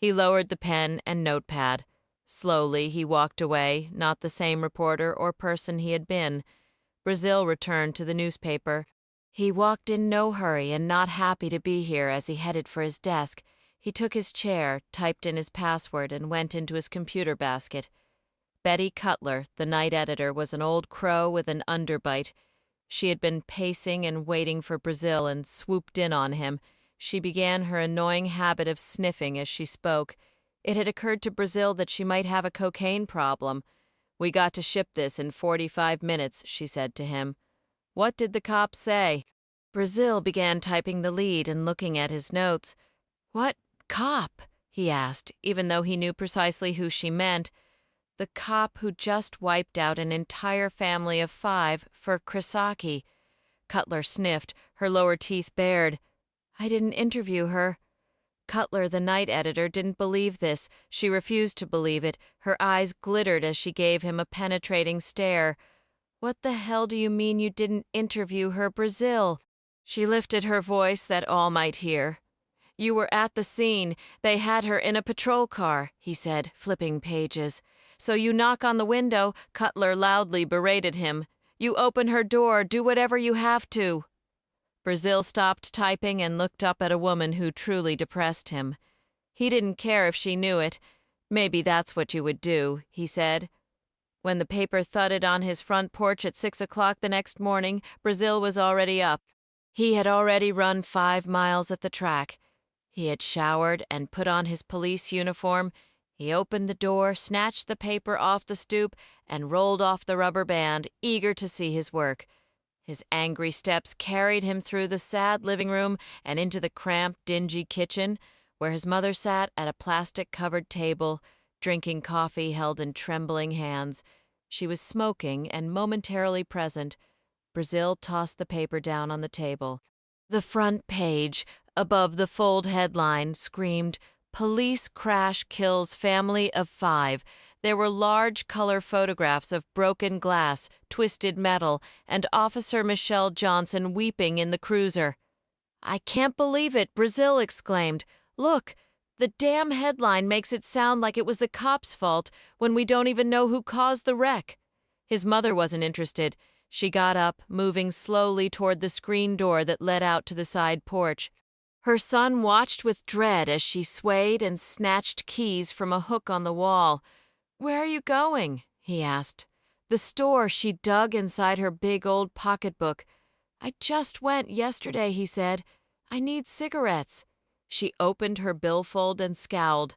He lowered the pen and notepad. Slowly he walked away, not the same reporter or person he had been. Brazil returned to the newspaper. He walked in no hurry and not happy to be here as he headed for his desk. He took his chair, typed in his password, and went into his computer basket. Betty Cutler, the night editor, was an old crow with an underbite. She had been pacing and waiting for Brazil and swooped in on him. She began her annoying habit of sniffing as she spoke. It had occurred to Brazil that she might have a cocaine problem. "We got to ship this in 45 minutes, she said to him. "What did the cop say?" Brazil began typing the lead and looking at his notes. "What cop?" he asked, even though he knew precisely who she meant. The cop who just wiped out an entire family of 5 for Krisaki. Cutler sniffed, her lower teeth bared. "I didn't interview her." Cutler, the night editor, didn't believe this. She refused to believe it. Her eyes glittered as she gave him a penetrating stare. "What the hell do you mean you didn't interview her, Brazil?" She lifted her voice that all might hear. "You were at the scene. They had her in a patrol car," he said, flipping pages. "So you knock on the window," Cutler loudly berated him. "You open her door, do whatever you have to." Brazil stopped typing and looked up at a woman who truly depressed him. He didn't care if she knew it. "Maybe that's what you would do," he said. When the paper thudded on his front porch at 6 o'clock the next morning, Brazil was already up. He had already run 5 miles at the track. He had showered and put on his police uniform. He opened the door, snatched the paper off the stoop, and rolled off the rubber band, eager to see his work. His angry steps carried him through the sad living room and into the cramped, dingy kitchen, where his mother sat at a plastic-covered table, drinking coffee held in trembling hands. She was smoking and momentarily present. Brazil tossed the paper down on the table. The front page, above the fold headline, screamed, "Police Crash Kills Family of 5." There were large color photographs of broken glass, twisted metal, and Officer Michelle Johnson weeping in the cruiser. "I can't believe it," Brazil exclaimed. "Look, the damn headline makes it sound like it was the cops' fault when we don't even know who caused the wreck." His mother wasn't interested. She got up, moving slowly toward the screen door that led out to the side porch. Her son watched with dread as she swayed and snatched keys from a hook on the wall. "Where are you going?" he asked. "The store," she dug inside her big old pocketbook. "I just went yesterday," he said. "I need cigarettes." She opened her billfold and scowled.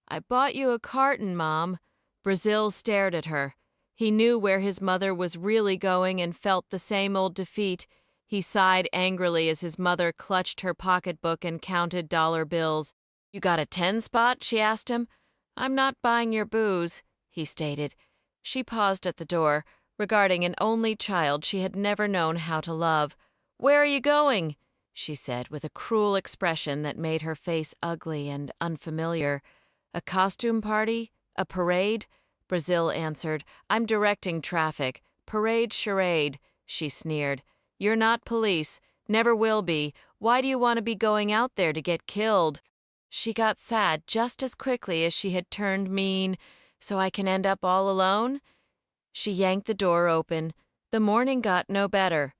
"I bought you a carton, Mom." Brazil stared at her. He knew where his mother was really going and felt the same old defeat. He sighed angrily as his mother clutched her pocketbook and counted dollar bills. "You got a 10 spot?" she asked him. "I'm not buying your booze," he stated. She paused at the door, regarding an only child she had never known how to love. "Where are you going?" she said, with a cruel expression that made her face ugly and unfamiliar. "A costume party? A parade?" Brazil answered. "I'm directing traffic. Parade charade," she sneered. "You're not police. Never will be. Why do you want to be going out there to get killed?" She got sad just as quickly as she had turned mean. "So I can end up all alone?" She yanked the door open. The morning got no better.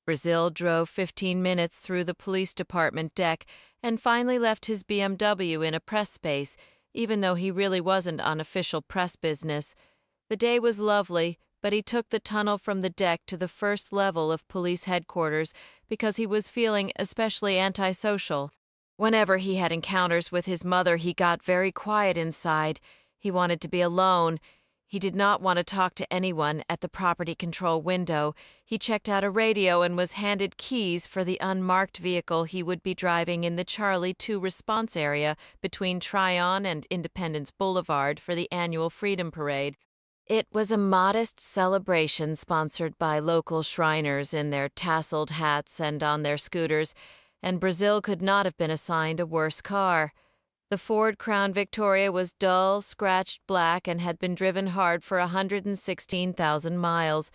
Brazil drove 15 minutes through the police department deck and finally left his BMW in a press space, even though he really wasn't on official press business. The day was lovely, but he took the tunnel from the deck to the first level of police headquarters because he was feeling especially antisocial. Whenever he had encounters with his mother, he got very quiet inside. He wanted to be alone. He did not want to talk to anyone at the property control window. He checked out a radio and was handed keys for the unmarked vehicle he would be driving in the Charlie 2 response area between Tryon and Independence Boulevard for the annual Freedom Parade. It was a modest celebration sponsored by local Shriners in their tasseled hats and on their scooters, and Brazil could not have been assigned a worse car. The Ford Crown Victoria was dull, scratched black and had been driven hard for 116,000 miles.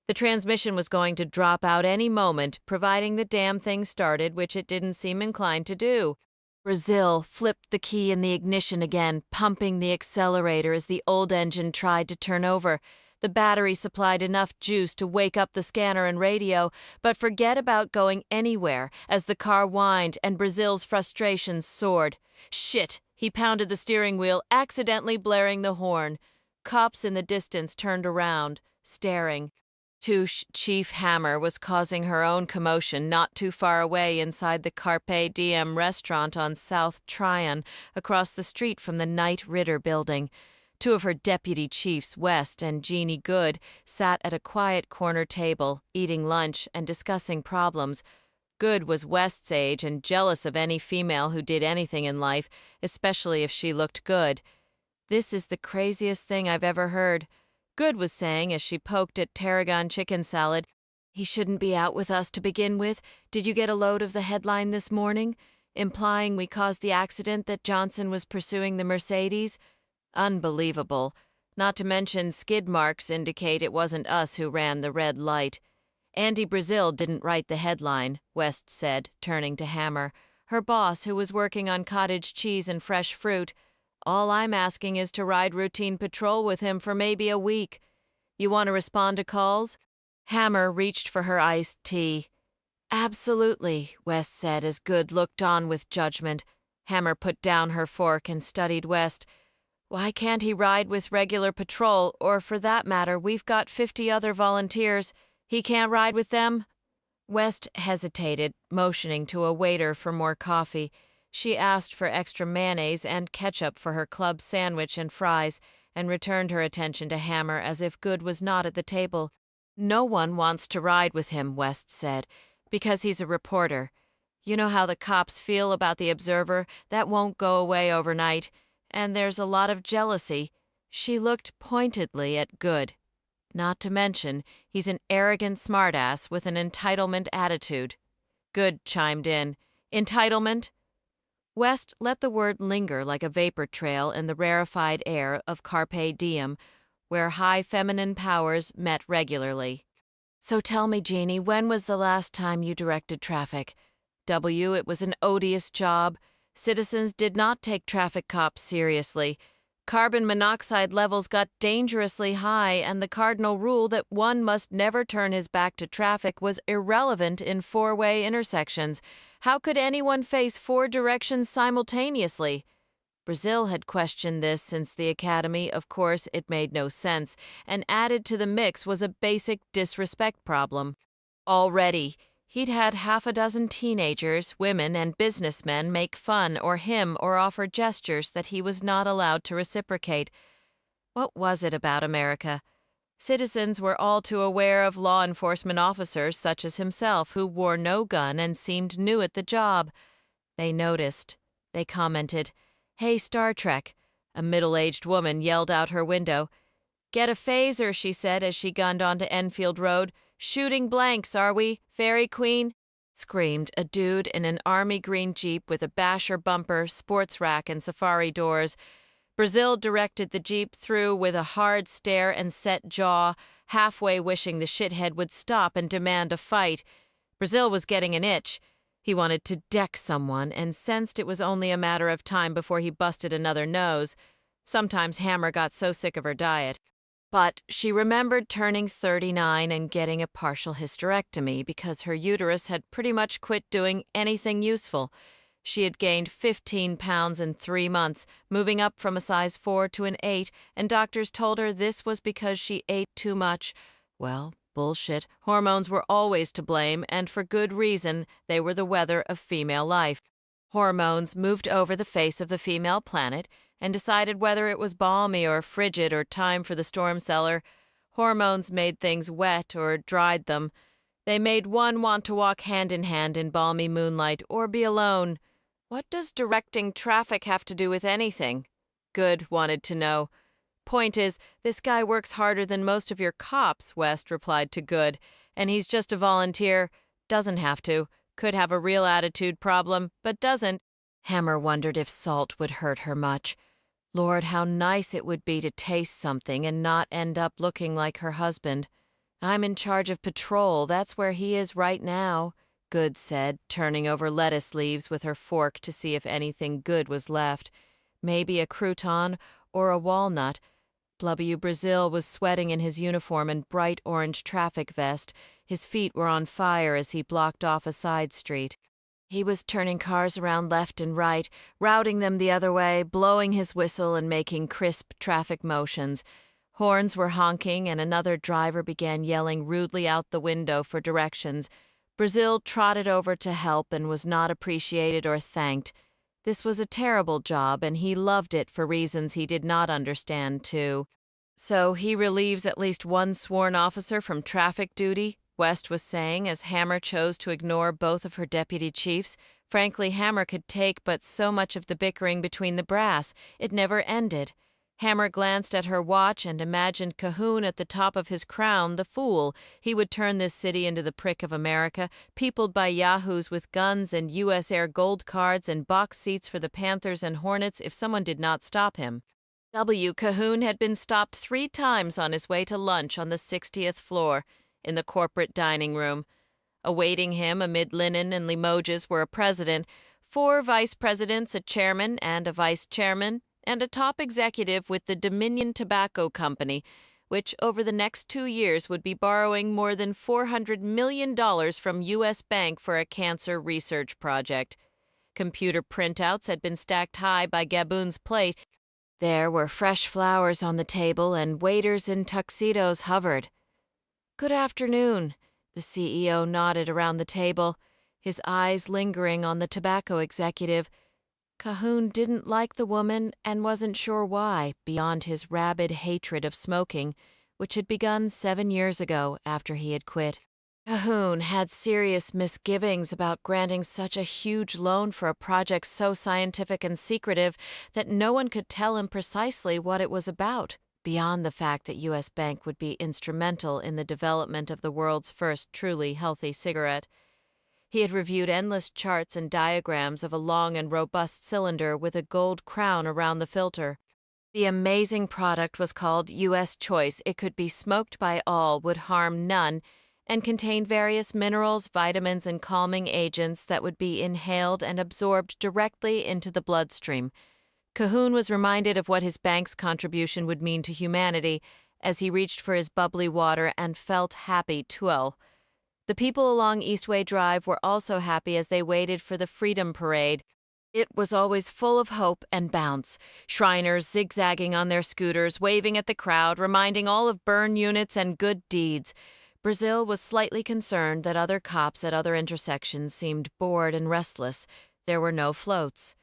The transmission was going to drop out any moment, providing the damn thing started, which it didn't seem inclined to do. Brazil flipped the key in the ignition again, pumping the accelerator as the old engine tried to turn over. The battery supplied enough juice to wake up the scanner and radio, but forget about going anywhere as the car whined and Brazil's frustration soared. Shit! He pounded the steering wheel, accidentally blaring the horn. Cops in the distance turned around, staring. Touche Chief Hammer was causing her own commotion not too far away inside the Carpe Diem restaurant on South Tryon, across the street from the Knight Ridder building. Two of her deputy chiefs, West and Jeannie Good, sat at a quiet corner table, eating lunch and discussing problems. Good was West's age and jealous of any female who did anything in life, especially if she looked good. "This is the craziest thing I've ever heard," Good was saying as she poked at tarragon chicken salad. "He shouldn't be out with us to begin with. Did you get a load of the headline this morning?" implying we caused the accident that Johnson was pursuing the Mercedes? Unbelievable. Not to mention skid marks indicate it wasn't us who ran the red light. Andy Brazil didn't write the headline, West said, turning to Hammer, her boss who was working on cottage cheese and fresh fruit. All I'm asking is to ride routine patrol with him for maybe a week. You want to respond to calls? Hammer reached for her iced tea. Absolutely, West said as Good looked on with judgment. Hammer put down her fork and studied West. Why can't he ride with regular patrol, or for that matter, we've got 50 other volunteers. He can't ride with them? West hesitated, motioning to a waiter for more coffee. She asked for extra mayonnaise and ketchup for her club sandwich and fries, and returned her attention to Hammer as if Good was not at the table. No one wants to ride with him, West said, because he's a reporter. You know how the cops feel about the Observer? That won't go away overnight. And there's a lot of jealousy. She looked pointedly at Good. Not to mention, he's an arrogant smartass with an entitlement attitude. Good chimed in. Entitlement? West let the word linger like a vapor trail in the rarefied air of Carpe Diem, where high feminine powers met regularly. So tell me, Jeannie, when was the last time you directed traffic? It was an odious job. Citizens did not take traffic cops seriously. Carbon monoxide levels got dangerously high, and the cardinal rule that one must never turn his back to traffic was irrelevant in four-way intersections. How could anyone face four directions simultaneously? Brazil had questioned this since the academy. Of course, it made no sense, and added to the mix was a basic disrespect problem. Already, he'd had half a dozen teenagers, women, and businessmen make fun or him or offer gestures that he was not allowed to reciprocate. What was it about America? Citizens were all too aware of law enforcement officers such as himself who wore no gun and seemed new at the job. They noticed. They commented, "Hey, Star Trek." A middle-aged woman yelled out her window. "Get a phaser," she said as she gunned onto Enfield Road. "Shooting blanks, are we, Fairy Queen?" Screamed a dude in an army green Jeep with a basher bumper, sports rack, and safari doors. Brazil directed the Jeep through with a hard stare and set jaw, halfway wishing the shithead would stop and demand a fight. Brazil was getting an itch. He wanted to deck someone and sensed it was only a matter of time before he busted another nose. Sometimes Hammer got so sick of her diet. But she remembered turning 39 and getting a partial hysterectomy because her uterus had pretty much quit doing anything useful. She had gained 15 pounds in 3 months, moving up from a size 4 to an 8, and doctors told her this was because she ate too much. Well, bullshit. Hormones were always to blame, and for good reason. They were the weather of female life. Hormones moved over the face of the female planet and decided whether it was balmy or frigid or time for the storm cellar. Hormones made things wet or dried them. They made one want to walk hand in hand in balmy moonlight or be alone. What does directing traffic have to do with anything? Good wanted to know. Point is, this guy works harder than most of your cops, West replied to Good, and he's just a volunteer. Doesn't have to. Could have a real attitude problem, but doesn't. Hammer wondered if salt would hurt her much. Lord, how nice it would be to taste something and not end up looking like her husband. I'm in charge of patrol. That's where he is right now, Good said, turning over lettuce leaves with her fork to see if anything good was left. Maybe a crouton or a walnut. W. Brazil was sweating in his uniform and bright orange traffic vest. His feet were on fire as he blocked off a side street. He was turning cars around left and right, routing them the other way, blowing his whistle and making crisp traffic motions. Horns were honking, and another driver began yelling rudely out the window for directions. Brazil trotted over to help and was not appreciated or thanked. This was a terrible job, and he loved it for reasons he did not understand, too. So he relieves at least one sworn officer from traffic duty, West was saying as Hammer chose to ignore both of her deputy chiefs. Frankly, Hammer could take but so much of the bickering between the brass. It never ended. Hammer glanced at her watch and imagined Cahoon at the top of his crown, the fool. He would turn this city into the prick of America, peopled by yahoos with guns and U.S. Air Gold cards and box seats for the Panthers and Hornets if someone did not stop him. Cahoon had been stopped 3 times on his way to lunch on the 60th floor, in the corporate dining room. Awaiting him amid linen and limoges were a president, 4 vice presidents, a chairman and a vice chairman, and a top executive with the Dominion Tobacco Company, which over the next 2 years would be borrowing more than $400 million from U.S. Bank for a cancer research project. Computer printouts had been stacked high by Gaboon's plate. There were fresh flowers on the table, and waiters in tuxedos hovered. "Good afternoon," the CEO nodded around the table, his eyes lingering on the tobacco executive. Cahoon didn't like the woman and wasn't sure why, beyond his rabid hatred of smoking, which had begun 7 years ago after he had quit. Cahoon had serious misgivings about granting such a huge loan for a project so scientific and secretive that no one could tell him precisely what it was about, beyond the fact that U.S. Bank would be instrumental in the development of the world's first truly healthy cigarette. He had reviewed endless charts and diagrams of a long and robust cylinder with a gold crown around the filter. The amazing product was called U.S. Choice. It could be smoked by all, would harm none, and contained various minerals, vitamins, and calming agents that would be inhaled and absorbed directly into the bloodstream. Cahoon was reminded of what his bank's contribution would mean to humanity as he reached for his bubbly water and felt happy too. The people along Eastway Drive were also happy as they waited for the Freedom Parade. It was always full of hope and bounce, Shriners zigzagging on their scooters, waving at the crowd, reminding all of burn units and good deeds. Brazil was slightly concerned that other cops at other intersections seemed bored and restless. There were no floats.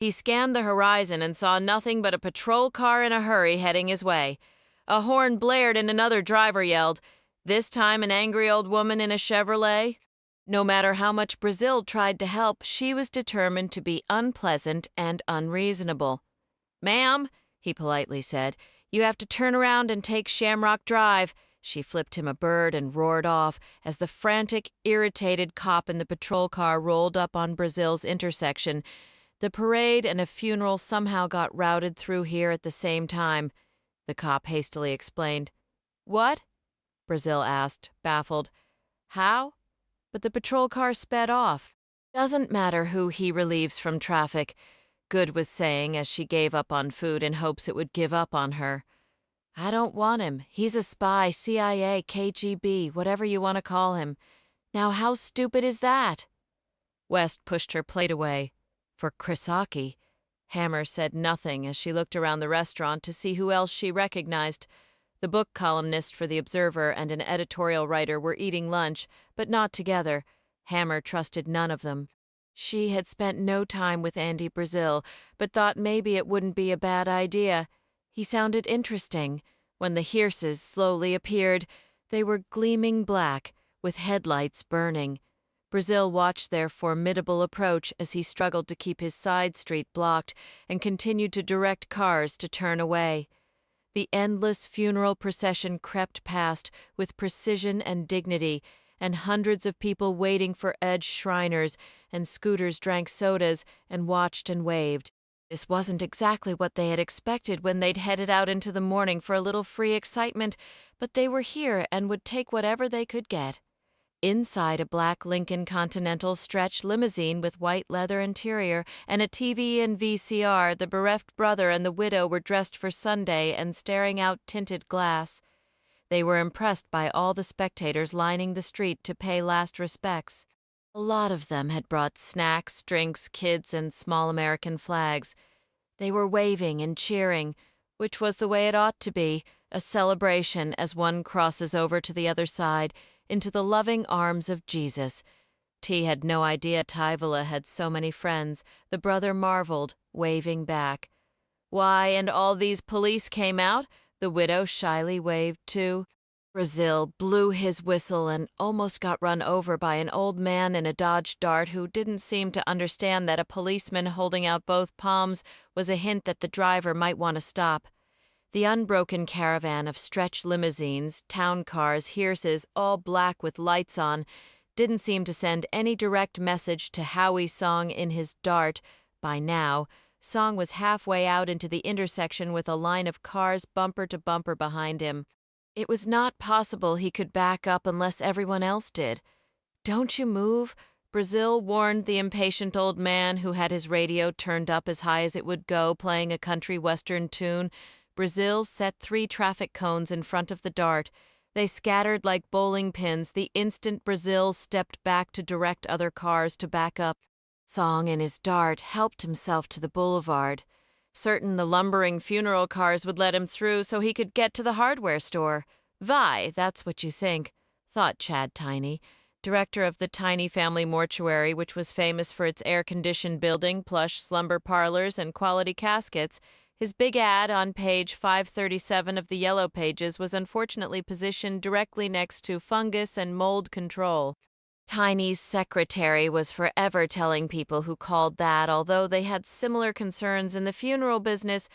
He scanned the horizon and saw nothing but a patrol car in a hurry heading his way. A horn blared and another driver yelled, this time an angry old woman in a Chevrolet. No matter how much Brazil tried to help, she was determined to be unpleasant and unreasonable. "Ma'am," he politely said, "you have to turn around and take Shamrock Drive." She flipped him a bird and roared off as the frantic, irritated cop in the patrol car rolled up on Brazil's intersection. The parade and a funeral somehow got routed through here at the same time, the cop hastily explained. "What?" Brazil asked, baffled. "How?" But the patrol car sped off. "Doesn't matter who he relieves from traffic," Good was saying as she gave up on food in hopes it would give up on her. "I don't want him. He's a spy, CIA, KGB, whatever you want to call him. Now how stupid is that?" West pushed her plate away. For Chrisaki. Hammer said nothing as she looked around the restaurant to see who else she recognized. The book columnist for The Observer and an editorial writer were eating lunch, but not together. Hammer trusted none of them. She had spent no time with Andy Brazil, but thought maybe it wouldn't be a bad idea. He sounded interesting. When the hearses slowly appeared, they were gleaming black, with headlights burning. Brazil watched their formidable approach as he struggled to keep his side street blocked and continued to direct cars to turn away. The endless funeral procession crept past with precision and dignity, and hundreds of people waiting for edge Shriners and scooters drank sodas and watched and waved. This wasn't exactly what they had expected when they'd headed out into the morning for a little free excitement, but they were here and would take whatever they could get. Inside a black Lincoln Continental stretch limousine with white leather interior and a TV and VCR, the bereft brother and the widow were dressed for Sunday and staring out tinted glass. They were impressed by all the spectators lining the street to pay last respects. A lot of them had brought snacks, drinks, kids, and small American flags. They were waving and cheering, which was the way it ought to be, a celebration as one crosses over to the other side, into the loving arms of Jesus. T had no idea Tyvala had so many friends. The brother marveled, waving back. "Why, and all these police came out?" The widow shyly waved too. Brazil blew his whistle and almost got run over by an old man in a Dodge Dart who didn't seem to understand that a policeman holding out both palms was a hint that the driver might want to stop. The unbroken caravan of stretch limousines, town cars, hearses, all black with lights on, didn't seem to send any direct message to Howie Song in his Dart. By now, Song was halfway out into the intersection with a line of cars bumper to bumper behind him. It was not possible he could back up unless everyone else did. "Don't you move," Brazil warned the impatient old man who had his radio turned up as high as it would go, playing a country western tune. Brazil set 3 traffic cones in front of the Dart. They scattered like bowling pins the instant Brazil stepped back to direct other cars to back up. Song in his Dart helped himself to the boulevard, certain the lumbering funeral cars would let him through so he could get to the hardware store. "Vi, that's what you think," thought Chad Tiny, director of the Tiny Family Mortuary, which was famous for its air-conditioned building, plush slumber parlors, and quality caskets. His big ad on page 537 of the Yellow Pages was unfortunately positioned directly next to fungus and mold control. Tiny's secretary was forever telling people who called that although they had similar concerns in the funeral business,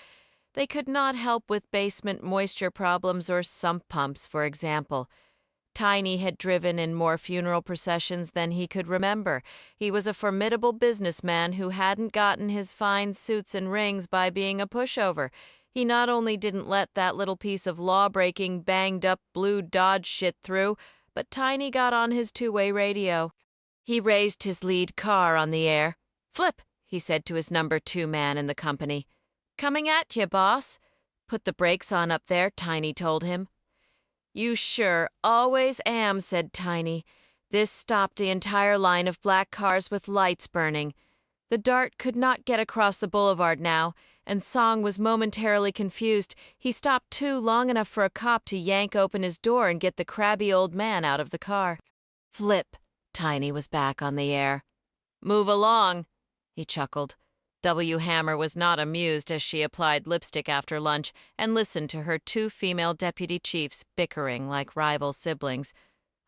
they could not help with basement moisture problems or sump pumps, for example. Tiny had driven in more funeral processions than he could remember. He was a formidable businessman who hadn't gotten his fine suits and rings by being a pushover. He not only didn't let that little piece of law-breaking, banged-up blue Dodge shit through, but Tiny got on his two-way radio. He raised his lead car on the air. "Flip," he said to his number 2 man in the company. "Coming at you, boss." "Put the brakes on up there," Tiny told him. "You sure always am," said Tiny. This stopped the entire line of black cars with lights burning. The Dart could not get across the boulevard now, and Song was momentarily confused. He stopped too long enough for a cop to yank open his door and get the crabby old man out of the car. "Flip." Tiny was back on the air. "Move along," he chuckled. W. Hammer was not amused as she applied lipstick after lunch and listened to her 2 female deputy chiefs bickering like rival siblings.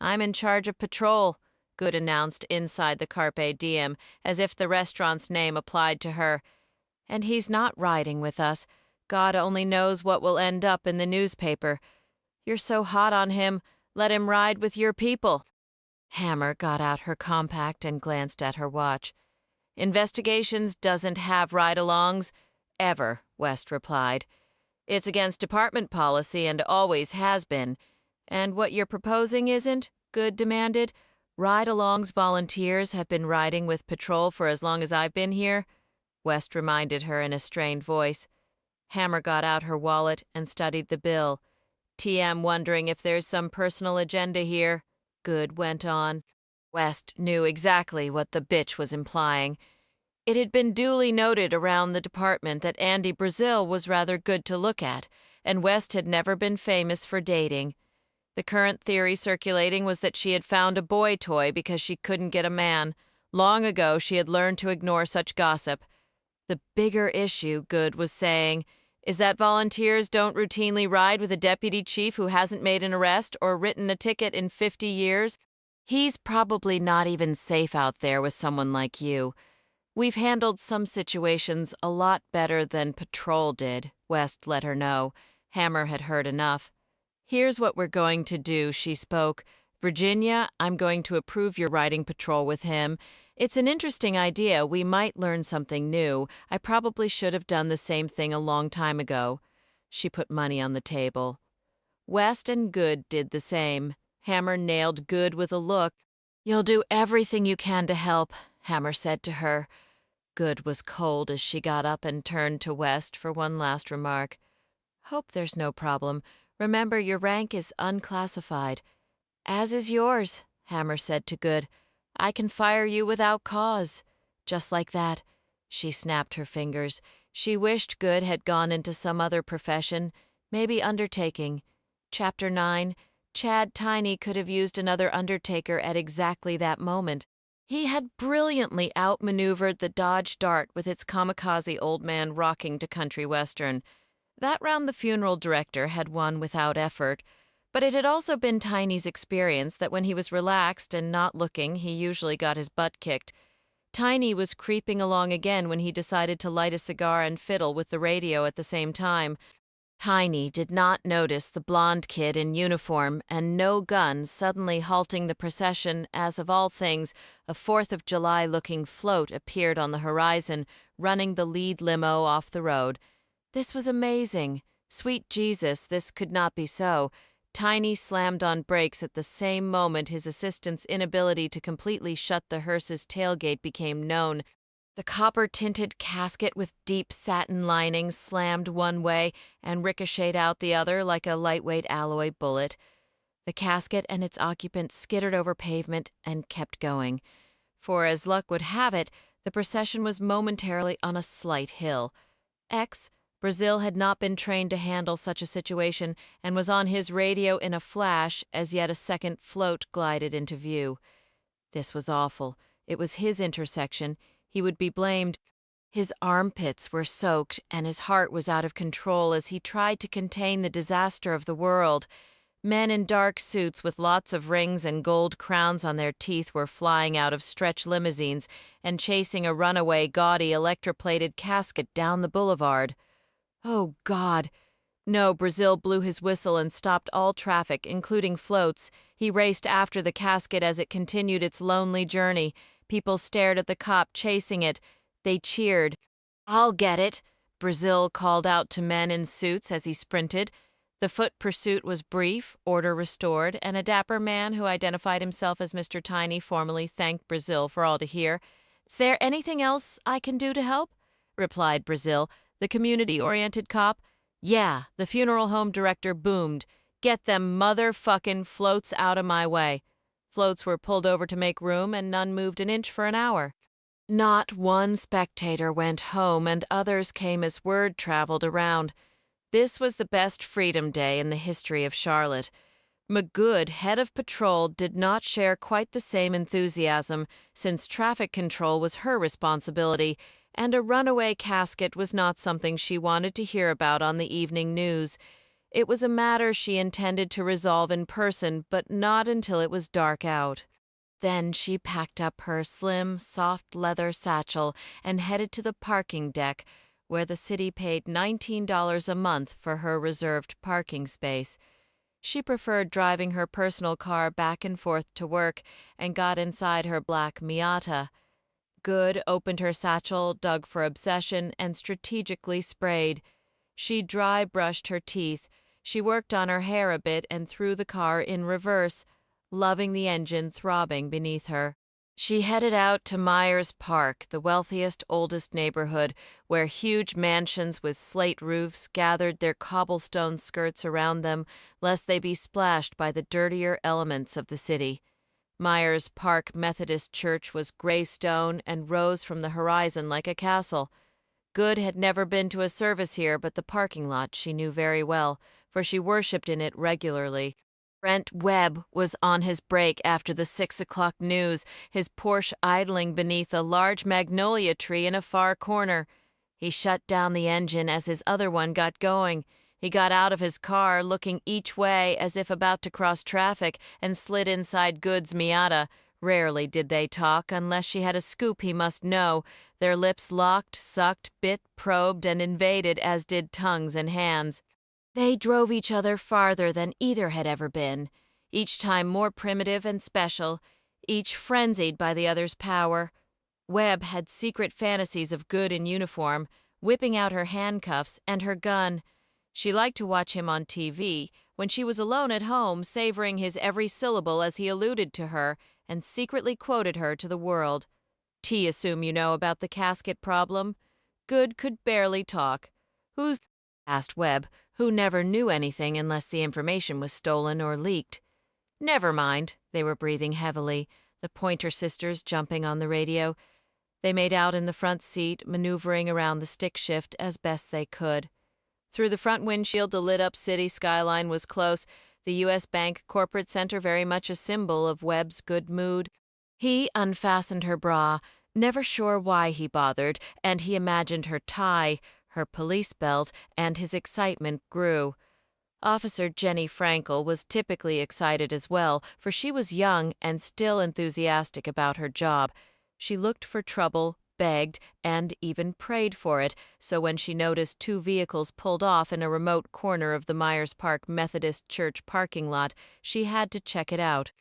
"I'm in charge of patrol," Good announced inside the Carpe Diem, as if the restaurant's name applied to her. "And he's not riding with us. God only knows what will end up in the newspaper. You're so hot on him, let him ride with your people." Hammer got out her compact and glanced at her watch. "Investigations doesn't have ride-alongs." "Ever," West replied. "It's against department policy and always has been." "And what you're proposing isn't?" Good demanded. "Ride-alongs volunteers have been riding with patrol for as long as I've been here," West reminded her in a strained voice. Hammer got out her wallet and studied the bill. "TM wondering if there's some personal agenda here," Good went on. West knew exactly what the bitch was implying. It had been duly noted around the department that Andy Brazil was rather good to look at, and West had never been famous for dating. The current theory circulating was that she had found a boy toy because she couldn't get a man. Long ago, she had learned to ignore such gossip. The bigger issue, Good was saying, is that volunteers don't routinely ride with a deputy chief who hasn't made an arrest or written a ticket in 50 years. He's probably not even safe out there with someone like you. We've handled some situations a lot better than patrol did, West let her know. Hammer had heard enough. "Here's what we're going to do," she spoke. "Virginia, I'm going to approve your riding patrol with him. It's an interesting idea. We might learn something new. I probably should have done the same thing a long time ago." She put money on the table. West and Good did the same. Hammer nailed Good with a look. "You'll do everything you can to help," Hammer said to her. Good was cold as she got up and turned to West for one last remark. "Hope there's no problem. Remember, your rank is unclassified." "As is yours," Hammer said to Good. "I can fire you without cause." Just like that. She snapped her fingers. She wished Good had gone into some other profession, maybe undertaking. Chapter 9. Chad Tiny could have used another undertaker at exactly that moment. He had brilliantly outmaneuvered the Dodge Dart with its kamikaze old man rocking to country western. That round the funeral director had won without effort, but it had also been Tiny's experience that when he was relaxed and not looking, he usually got his butt kicked. Tiny was creeping along again when he decided to light a cigar and fiddle with the radio at the same time. Tiny did not notice the blond kid in uniform and no gun suddenly halting the procession as, of all things, a 4th of July-looking float appeared on the horizon, running the lead limo off the road. This was amazing. Sweet Jesus, this could not be so. Tiny slammed on brakes at the same moment his assistant's inability to completely shut the hearse's tailgate became known. The copper-tinted casket with deep satin linings slammed one way and ricocheted out the other like a lightweight alloy bullet. The casket and its occupant skittered over pavement and kept going. For, as luck would have it, the procession was momentarily on a slight hill. Brazil had not been trained to handle such a situation and was on his radio in a flash as yet a second float glided into view. This was awful. It was his intersection. He would be blamed. His armpits were soaked and his heart was out of control as he tried to contain the disaster of the world. Men in dark suits with lots of rings and gold crowns on their teeth were flying out of stretch limousines and chasing a runaway gaudy electroplated casket down the boulevard. Oh, God! No, Brazil blew his whistle and stopped all traffic, including floats. He raced after the casket as it continued its lonely journey. People stared at the cop chasing it. They cheered. "I'll get it," Brazil called out to men in suits as he sprinted. The foot pursuit was brief, order restored, and a dapper man who identified himself as Mr. Tiny formally thanked Brazil for all to hear. "Is there anything else I can do to help?" replied Brazil, the community-oriented cop. "Yeah," the funeral home director boomed. "Get them motherfucking floats out of my way." Floats were pulled over to make room, and none moved an inch for an hour. Not one spectator went home, and others came as word traveled around. This was the best Freedom Day in the history of Charlotte. McGood, head of patrol, did not share quite the same enthusiasm, since traffic control was her responsibility, and a runaway casket was not something she wanted to hear about on the evening news. It was a matter she intended to resolve in person, but not until it was dark out. Then she packed up her slim, soft leather satchel and headed to the parking deck, where the city paid $19 a month for her reserved parking space. She preferred driving her personal car back and forth to work and got inside her black Miata. Good opened her satchel, dug for obsession, and strategically sprayed. She dry brushed her teeth. She worked on her hair a bit and threw the car in reverse, loving the engine throbbing beneath her. She headed out to Myers Park, the wealthiest, oldest neighborhood, where huge mansions with slate roofs gathered their cobblestone skirts around them, lest they be splashed by the dirtier elements of the city. Myers Park Methodist Church was gray stone and rose from the horizon like a castle. Good had never been to a service here, but the parking lot she knew very well, for she worshipped in it regularly. Brent Webb was on his break after the 6 o'clock news, his Porsche idling beneath a large magnolia tree in a far corner. He shut down the engine as his other one got going. He got out of his car, looking each way as if about to cross traffic, and slid inside Good's Miata. Rarely did they talk, unless she had a scoop he must know. Their lips locked, sucked, bit, probed, and invaded, as did tongues and hands. They drove each other farther than either had ever been, each time more primitive and special, each frenzied by the other's power. Webb had secret fantasies of Good in uniform, whipping out her handcuffs and her gun. She liked to watch him on TV, when she was alone at home, savoring his every syllable as he alluded to her, and secretly quoted her to the world. Assume you know about the casket problem?" Good could barely talk. "Who's—" asked Webb, who never knew anything unless the information was stolen or leaked. "Never mind." They were breathing heavily, the Pointer sisters jumping on the radio. They made out in the front seat, maneuvering around the stick shift as best they could. Through the front windshield, the lit-up city skyline was close, the U.S. Bank corporate center very much a symbol of Webb's good mood. He unfastened her bra, never sure why he bothered, and he imagined her tie, her police belt, and his excitement grew. Officer Jenny Frankel was typically excited as well, for she was young and still enthusiastic about her job. She looked for trouble, begged, and even prayed for it, so when she noticed two vehicles pulled off in a remote corner of the Myers Park Methodist Church parking lot, she had to check it out.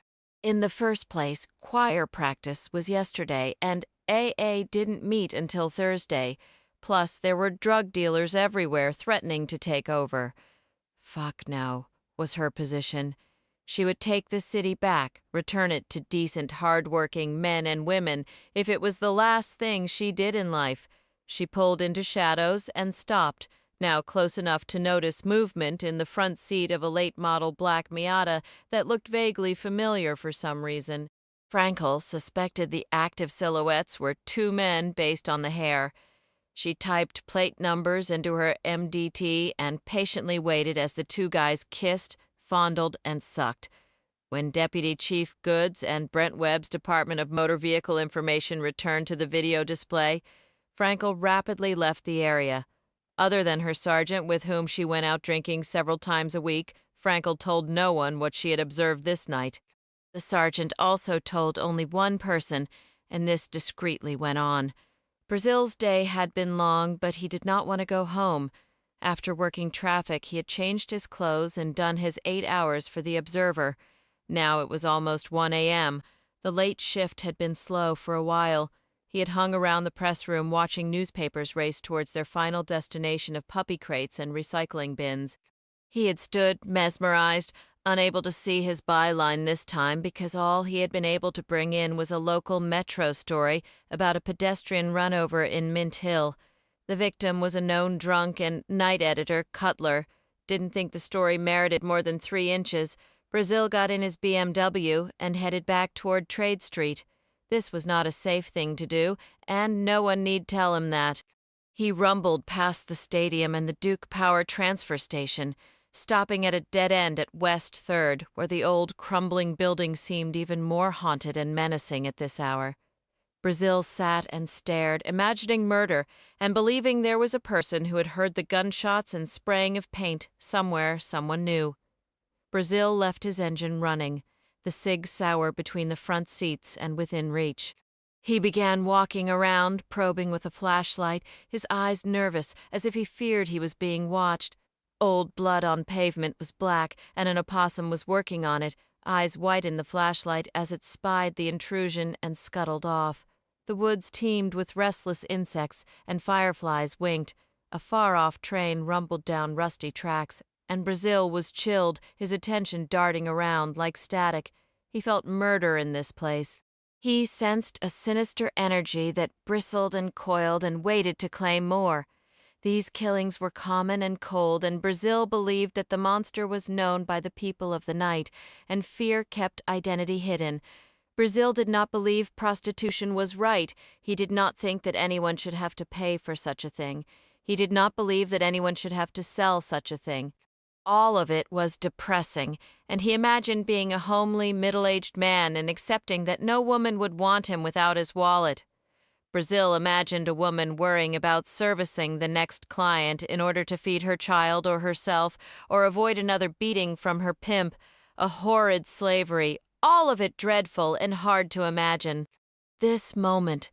In the first place, choir practice was yesterday, and AA didn't meet until Thursday. Plus, there were drug dealers everywhere threatening to take over. Fuck no, was her position. She would take the city back, return it to decent, hard-working men and women, if it was the last thing she did in life. She pulled into Shadows and stopped, now close enough to notice movement in the front seat of a late-model black Miata that looked vaguely familiar for some reason. Frankel suspected the active silhouettes were two men based on the hair. She typed plate numbers into her MDT and patiently waited as the two guys kissed, fondled, and sucked. When Deputy Chief Goods and Brent Webb's Department of Motor Vehicle Information returned to the video display, Frankel rapidly left the area. Other than her sergeant, with whom she went out drinking several times a week, Frankel told no one what she had observed this night. The sergeant also told only one person, and this discreetly went on. Brazil's day had been long, but he did not want to go home. After working traffic, he had changed his clothes and done his 8 hours for the Observer. Now it was almost 1 a.m. The late shift had been slow for a while. He had hung around the press room watching newspapers race towards their final destination of puppy crates and recycling bins. He had stood, mesmerized, unable to see his byline this time because all he had been able to bring in was a local Metro story about a pedestrian runover in Mint Hill. The victim was a known drunk, and night editor, Cutler, didn't think the story merited more than 3 inches. Brazil got in his BMW and headed back toward Trade Street. This was not a safe thing to do, and no one need tell him that. He rumbled past the stadium and the Duke Power transfer station, stopping at a dead end at West 3rd, where the old, crumbling building seemed even more haunted and menacing at this hour. Brazil sat and stared, imagining murder, and believing there was a person who had heard the gunshots and spraying of paint somewhere someone knew. Brazil left his engine running, the Sig Sauer between the front seats and within reach. He began walking around, probing with a flashlight, his eyes nervous, as if he feared he was being watched. Old blood on pavement was black, and an opossum was working on it, eyes white in the flashlight as it spied the intrusion and scuttled off. The woods teemed with restless insects, and fireflies winked. A far-off train rumbled down rusty tracks, and Brazil was chilled, his attention darting around like static. He felt murder in this place. He sensed a sinister energy that bristled and coiled and waited to claim more. These killings were common and cold, and Brazil believed that the monster was known by the people of the night, and fear kept identity hidden. Brazil did not believe prostitution was right. He did not think that anyone should have to pay for such a thing. He did not believe that anyone should have to sell such a thing. All of it was depressing, and he imagined being a homely, middle-aged man and accepting that no woman would want him without his wallet. Brazil imagined a woman worrying about servicing the next client in order to feed her child or herself, or avoid another beating from her pimp, a horrid slavery, all of it dreadful and hard to imagine. This moment,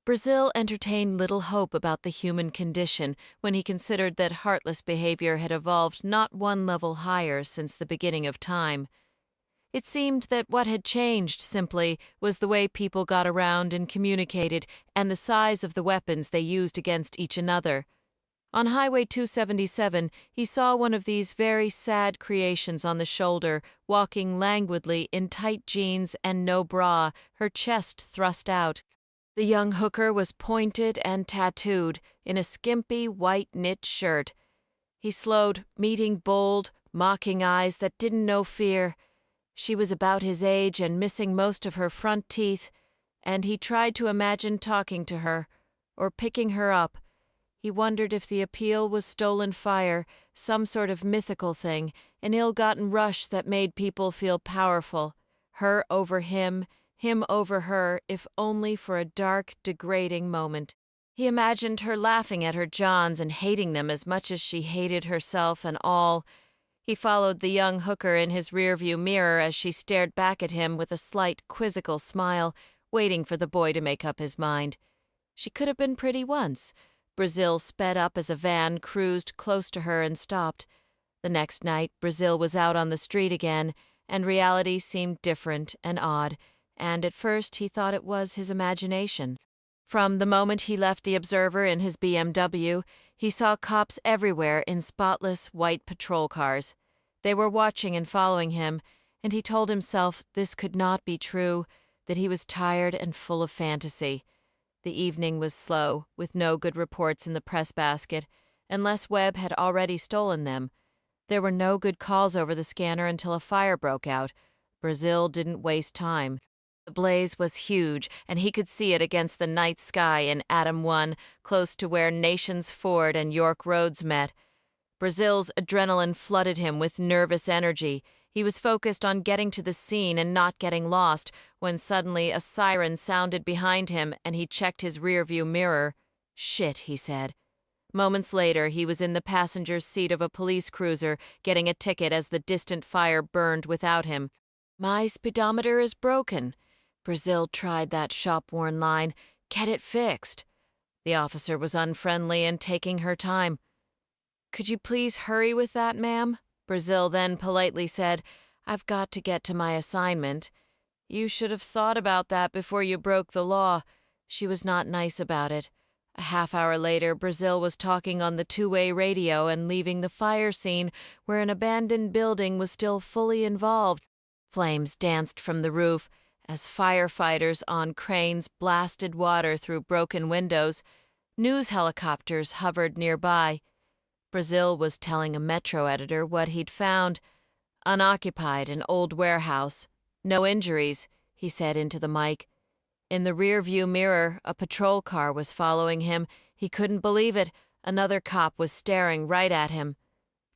Brazil entertained little hope about the human condition when he considered that heartless behavior had evolved not one level higher since the beginning of time. It seemed that what had changed, simply, was the way people got around and communicated, and the size of the weapons they used against each another. On Highway 277, he saw one of these very sad creations on the shoulder, walking languidly in tight jeans and no bra, her chest thrust out. The young hooker was pointed and tattooed, in a skimpy white knit shirt. He slowed, meeting bold, mocking eyes that didn't know fear. She was about his age and missing most of her front teeth, and he tried to imagine talking to her, or picking her up. He wondered if the appeal was stolen fire, some sort of mythical thing, an ill-gotten rush that made people feel powerful, her over him over her, if only for a dark, degrading moment. He imagined her laughing at her Johns and hating them as much as she hated herself and all. He followed the young hooker in his rearview mirror as she stared back at him with a slight, quizzical smile, waiting for the boy to make up his mind. She could have been pretty once. Brazil sped up as a van cruised close to her and stopped. The next night, Brazil was out on the street again, and reality seemed different and odd, and at first he thought it was his imagination. From the moment he left the Observer in his BMW, he saw cops everywhere in spotless white patrol cars. They were watching and following him, and he told himself this could not be true, that he was tired and full of fantasy. The evening was slow, with no good reports in the press basket, unless Webb had already stolen them. There were no good calls over the scanner until a fire broke out. Brazil didn't waste time. The blaze was huge, and he could see it against the night sky in Atom 1, close to where Nations Ford and York Roads met. Brazil's adrenaline flooded him with nervous energy. He was focused on getting to the scene and not getting lost, when suddenly a siren sounded behind him and he checked his rearview mirror. "Shit," he said. Moments later, he was in the passenger's seat of a police cruiser, getting a ticket as the distant fire burned without him. "My speedometer is broken." Brazil tried that shop-worn line. "Get it fixed." The officer was unfriendly and taking her time. "Could you please hurry with that, ma'am?" Brazil then politely said, "I've got to get to my assignment." "You should have thought about that before you broke the law." She was not nice about it. A half-hour later, Brazil was talking on the two-way radio and leaving the fire scene, where an abandoned building was still fully involved. Flames danced from the roof as firefighters on cranes blasted water through broken windows. News helicopters hovered nearby. Brazil was telling a Metro editor what he'd found. "Unoccupied, an old warehouse. No injuries," he said into the mic. In the rear-view mirror, a patrol car was following him. He couldn't believe it. Another cop was staring right at him.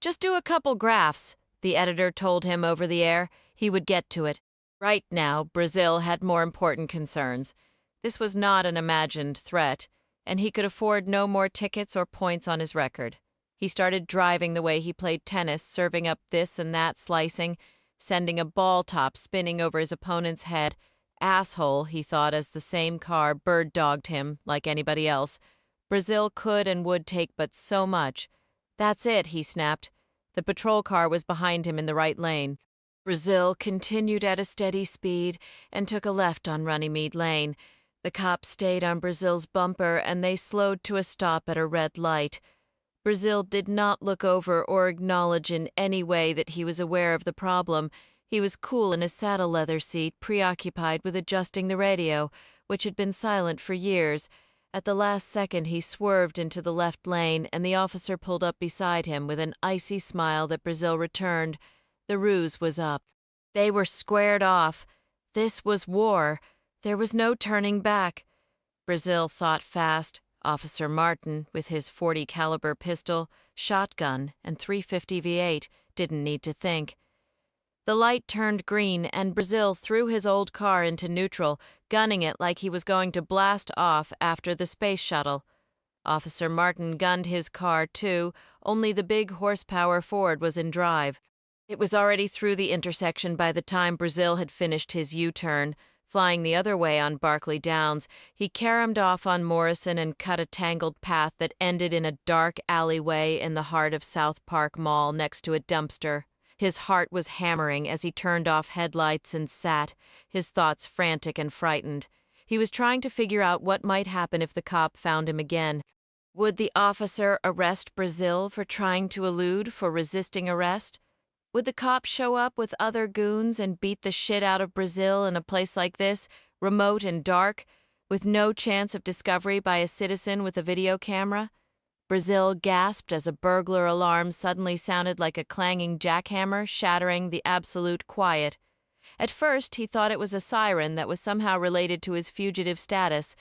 "Just do a couple graphs," the editor told him over the air. He would get to it. Right now, Brazil had more important concerns. This was not an imagined threat, and he could afford no more tickets or points on his record. He started driving the way he played tennis, serving up this and that slicing, sending a ball top spinning over his opponent's head. Asshole, he thought as the same car bird-dogged him like anybody else. Brazil could and would take but so much. "That's it," he snapped. The patrol car was behind him in the right lane. Brazil continued at a steady speed and took a left on Runnymede Lane. The cop stayed on Brazil's bumper and they slowed to a stop at a red light. Brazil did not look over or acknowledge in any way that he was aware of the problem. He was cool in his saddle leather seat, preoccupied with adjusting the radio, which had been silent for years. At the last second he swerved into the left lane, and the officer pulled up beside him with an icy smile that Brazil returned. The ruse was up. They were squared off. This was war. There was no turning back. Brazil thought fast. Officer Martin, with his .40 caliber pistol, shotgun, and .350 V8, didn't need to think. The light turned green, and Brazil threw his old car into neutral, gunning it like he was going to blast off after the space shuttle. Officer Martin gunned his car, too, only the big horsepower Ford was in drive. It was already through the intersection by the time Brazil had finished his U-turn. Flying the other way on Barclay Downs, he caromed off on Morrison and cut a tangled path that ended in a dark alleyway in the heart of South Park Mall next to a dumpster. His heart was hammering as he turned off headlights and sat, his thoughts frantic and frightened. He was trying to figure out what might happen if the cop found him again. Would the officer arrest Brazil for trying to elude, for resisting arrest? Would the cop show up with other goons and beat the shit out of Brazil in a place like this, remote and dark, with no chance of discovery by a citizen with a video camera? Brazil gasped as a burglar alarm suddenly sounded like a clanging jackhammer, shattering the absolute quiet. At first, he thought it was a siren that was somehow related to his fugitive status.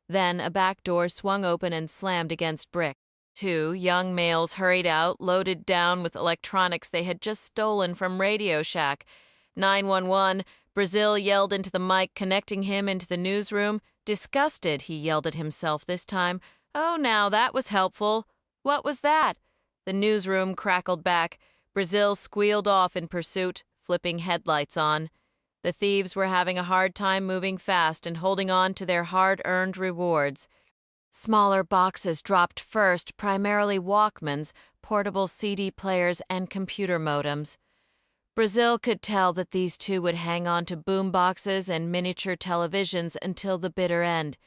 Then a back door swung open and slammed against brick. 2 young males hurried out, loaded down with electronics they had just stolen from Radio Shack. 911, Brazil yelled into the mic, connecting him into the newsroom. Disgusted, he yelled at himself this time. "Oh, now that was helpful. What was that?" The newsroom crackled back. Brazil squealed off in pursuit, flipping headlights on. The thieves were having a hard time moving fast and holding on to their hard-earned rewards. Smaller boxes dropped first, primarily Walkmans, portable CD players, and computer modems. Brazil could tell that these two would hang on to boom boxes and miniature televisions until the bitter end.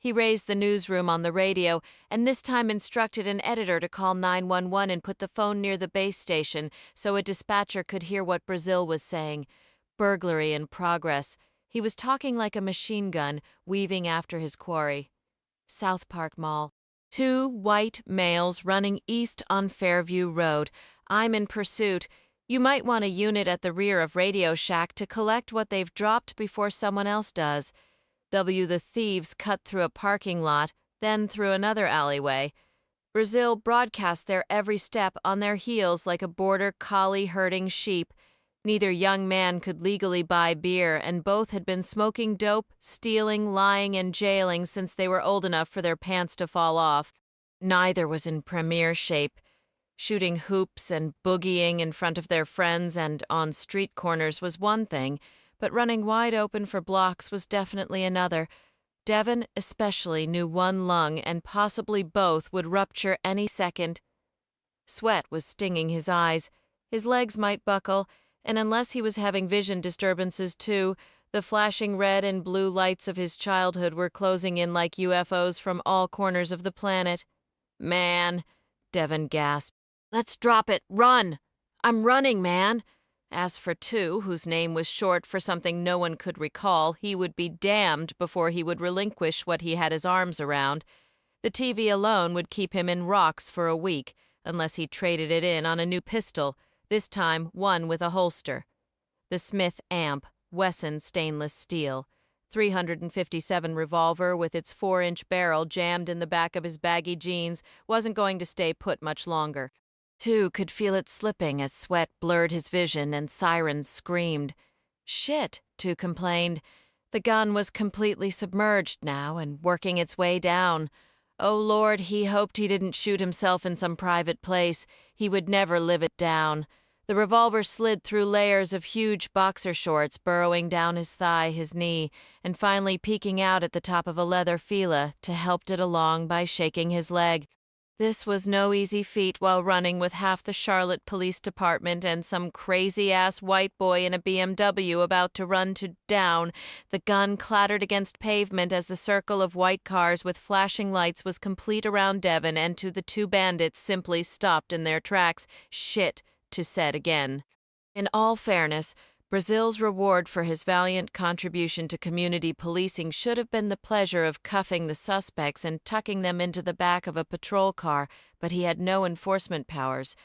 He raised the newsroom on the radio and this time instructed an editor to call 911 and put the phone near the base station so a dispatcher could hear what Brazil was saying. Burglary in progress. He was talking like a machine gun, weaving after his quarry. South Park Mall. Two white males running east on Fairview Road. I'm in pursuit. You might want a unit at the rear of Radio Shack to collect what they've dropped before someone else does. The thieves cut through a parking lot, then through another alleyway. Brazil broadcast their every step on their heels like a border collie herding sheep. Neither young man could legally buy beer, and both had been smoking dope, stealing, lying, and jailing since they were old enough for their pants to fall off. Neither was in premier shape. Shooting hoops and boogieing in front of their friends and on street corners was one thing, but running wide open for blocks was definitely another. Devon especially knew one lung and possibly both would rupture any second. Sweat was stinging his eyes. His legs might buckle, and unless he was having vision disturbances too, the flashing red and blue lights of his childhood were closing in like UFOs from all corners of the planet. "Man," Devon gasped. "Let's drop it. Run!" "I'm running, man." As for two, whose name was short for something no one could recall, he would be damned before he would relinquish what he had his arms around. The TV alone would keep him in rocks for a week, unless he traded it in on a new pistol, this time one with a holster. The Smith Amp, Wesson stainless steel. 357 revolver with its 4-inch barrel jammed in the back of his baggy jeans wasn't going to stay put much longer. Two could feel it slipping as sweat blurred his vision and sirens screamed. "Shit," Two complained. The gun was completely submerged now and working its way down. Oh Lord, he hoped he didn't shoot himself in some private place. He would never live it down. The revolver slid through layers of huge boxer shorts, burrowing down his thigh, his knee, and finally peeking out at the top of a leather fila to help it along by shaking his leg. This was no easy feat while running with half the Charlotte Police Department and some crazy-ass white boy in a BMW about to run to down. The gun clattered against pavement as the circle of white cars with flashing lights was complete around Devon, and to the two bandits simply stopped in their tracks. "Shit," to said again. In all fairness, Brazil's reward for his valiant contribution to community policing should have been the pleasure of cuffing the suspects and tucking them into the back of a patrol car, but he had no enforcement powers.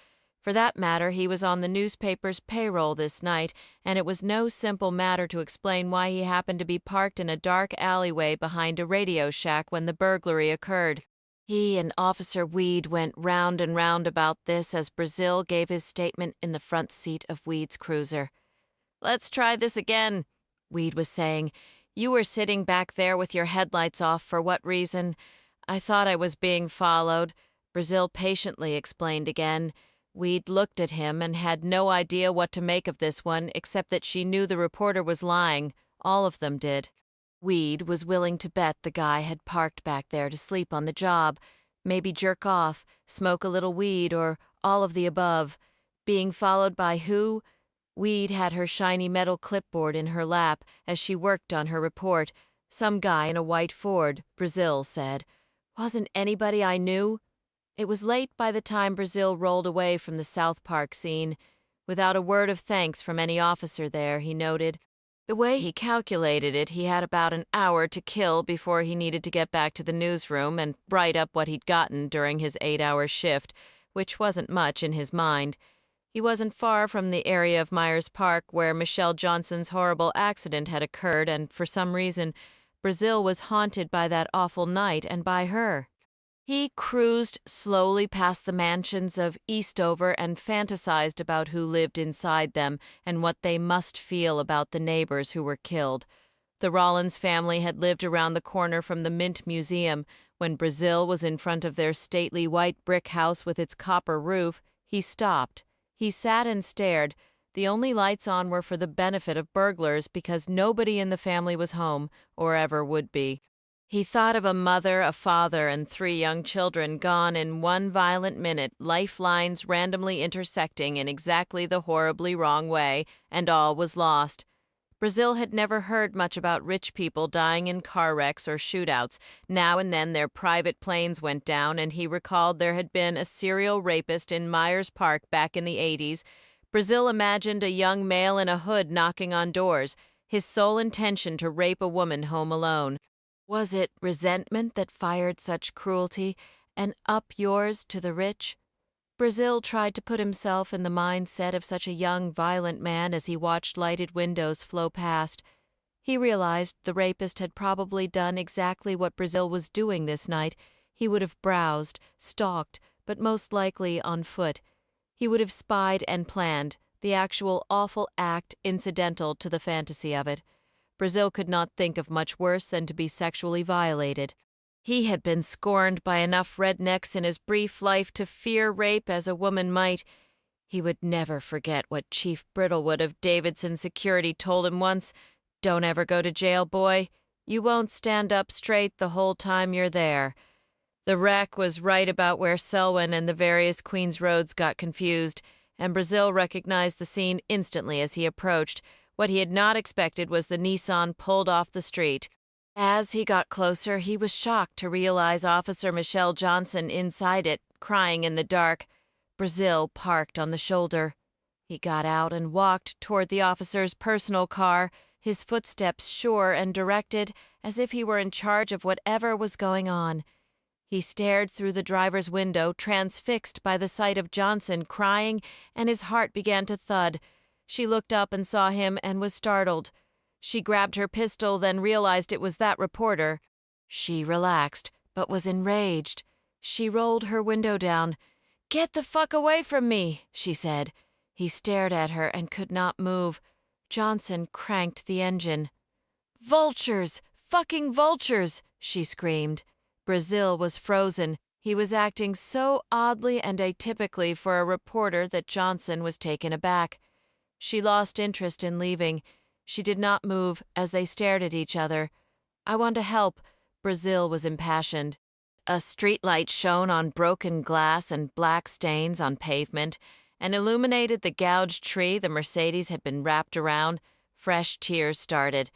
For that matter, he was on the newspaper's payroll this night, and it was no simple matter to explain why he happened to be parked in a dark alleyway behind a Radio Shack when the burglary occurred. He and Officer Weed went round and round about this as Brazil gave his statement in the front seat of Weed's cruiser. "Let's try this again," Weed was saying. "You were sitting back there with your headlights off for what reason?" "I thought I was being followed," Brazil patiently explained again. Weed looked at him and had no idea what to make of this one, except that she knew the reporter was lying. All of them did. Weed was willing to bet the guy had parked back there to sleep on the job, maybe jerk off, smoke a little weed, or all of the above. Being followed by who? Weed had her shiny metal clipboard in her lap as she worked on her report. Some guy in a white Ford, Brazil said. Wasn't anybody I knew? It was late by the time Brazil rolled away from the South Park scene. Without a word of thanks from any officer there, he noted. The way he calculated it, he had about an hour to kill before he needed to get back to the newsroom and write up what he'd gotten during his 8-hour shift, which wasn't much in his mind. He wasn't far from the area of Myers Park where Michelle Johnson's horrible accident had occurred, and for some reason, Brazil was haunted by that awful night and by her. He cruised slowly past the mansions of Eastover and fantasized about who lived inside them and what they must feel about the neighbors who were killed. The Rollins family had lived around the corner from the Mint Museum. When Brazil was in front of their stately white brick house with its copper roof, he stopped. He sat and stared. The only lights on were for the benefit of burglars because nobody in the family was home, or ever would be. He thought of a mother, a father, and 3 young children gone in one violent minute, lifelines randomly intersecting in exactly the horribly wrong way, and all was lost. Brazil had never heard much about rich people dying in car wrecks or shootouts. Now and then their private planes went down, and he recalled there had been a serial rapist in Myers Park back in the 80s. Brazil imagined a young male in a hood knocking on doors, his sole intention to rape a woman home alone. Was it resentment that fired such cruelty, and up yours to the rich? Brazil tried to put himself in the mindset of such a young, violent man as he watched lighted windows flow past. He realized the rapist had probably done exactly what Brazil was doing this night. He would have browsed, stalked, but most likely on foot. He would have spied and planned, the actual awful act incidental to the fantasy of it. Brazil could not think of much worse than to be sexually violated. He had been scorned by enough rednecks in his brief life to fear rape as a woman might. He would never forget what Chief Brittlewood of Davidson Security told him once. "Don't ever go to jail, boy. You won't stand up straight the whole time you're there." The wreck was right about where Selwyn and the various Queens roads got confused, and Brazil recognized the scene instantly as he approached. What he had not expected was the Nissan pulled off the street. As he got closer, he was shocked to realize Officer Michelle Johnson inside it, crying in the dark. Brazil parked on the shoulder. He got out and walked toward the officer's personal car, his footsteps sure and directed, as if he were in charge of whatever was going on. He stared through the driver's window, transfixed by the sight of Johnson crying, and his heart began to thud. She looked up and saw him and was startled. She grabbed her pistol, then realized it was that reporter. She relaxed, but was enraged. She rolled her window down. "Get the fuck away from me," she said. He stared at her and could not move. Johnson cranked the engine. "Vultures! Fucking vultures!" she screamed. Brazil was frozen. He was acting so oddly and atypically for a reporter that Johnson was taken aback. She lost interest in leaving. She did not move as they stared at each other. "I want to help." Brazil was impassioned. A streetlight shone on broken glass and black stains on pavement, and illuminated the gouged tree the Mercedes had been wrapped around. Fresh tears started.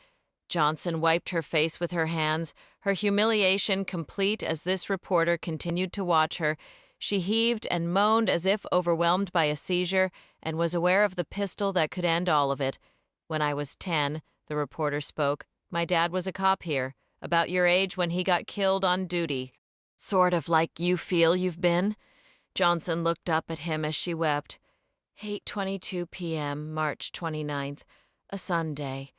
Johnson wiped her face with her hands, her humiliation complete as this reporter continued to watch her. She heaved and moaned as if overwhelmed by a seizure, and was aware of the pistol that could end all of it. "When I was 10, the reporter spoke, "my dad was a cop here, about your age when he got killed on duty." "Sort of like you feel you've been?" Johnson looked up at him as she wept. 8:22 p.m., March 29th, a Sunday.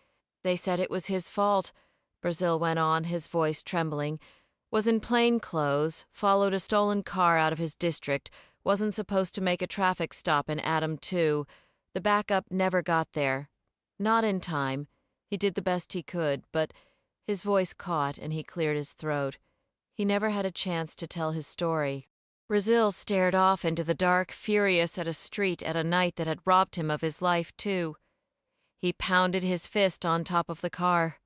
"They said it was his fault," Brazil went on, his voice trembling. "Was in plain clothes, followed a stolen car out of his district, wasn't supposed to make a traffic stop in Adam 2. The backup never got there. Not in time. He did the best he could, but—" His voice caught and he cleared his throat. He never had a chance to tell his story. Brazil stared off into the dark, furious at a street at a night that had robbed him of his life, too. He pounded his fist on top of the car.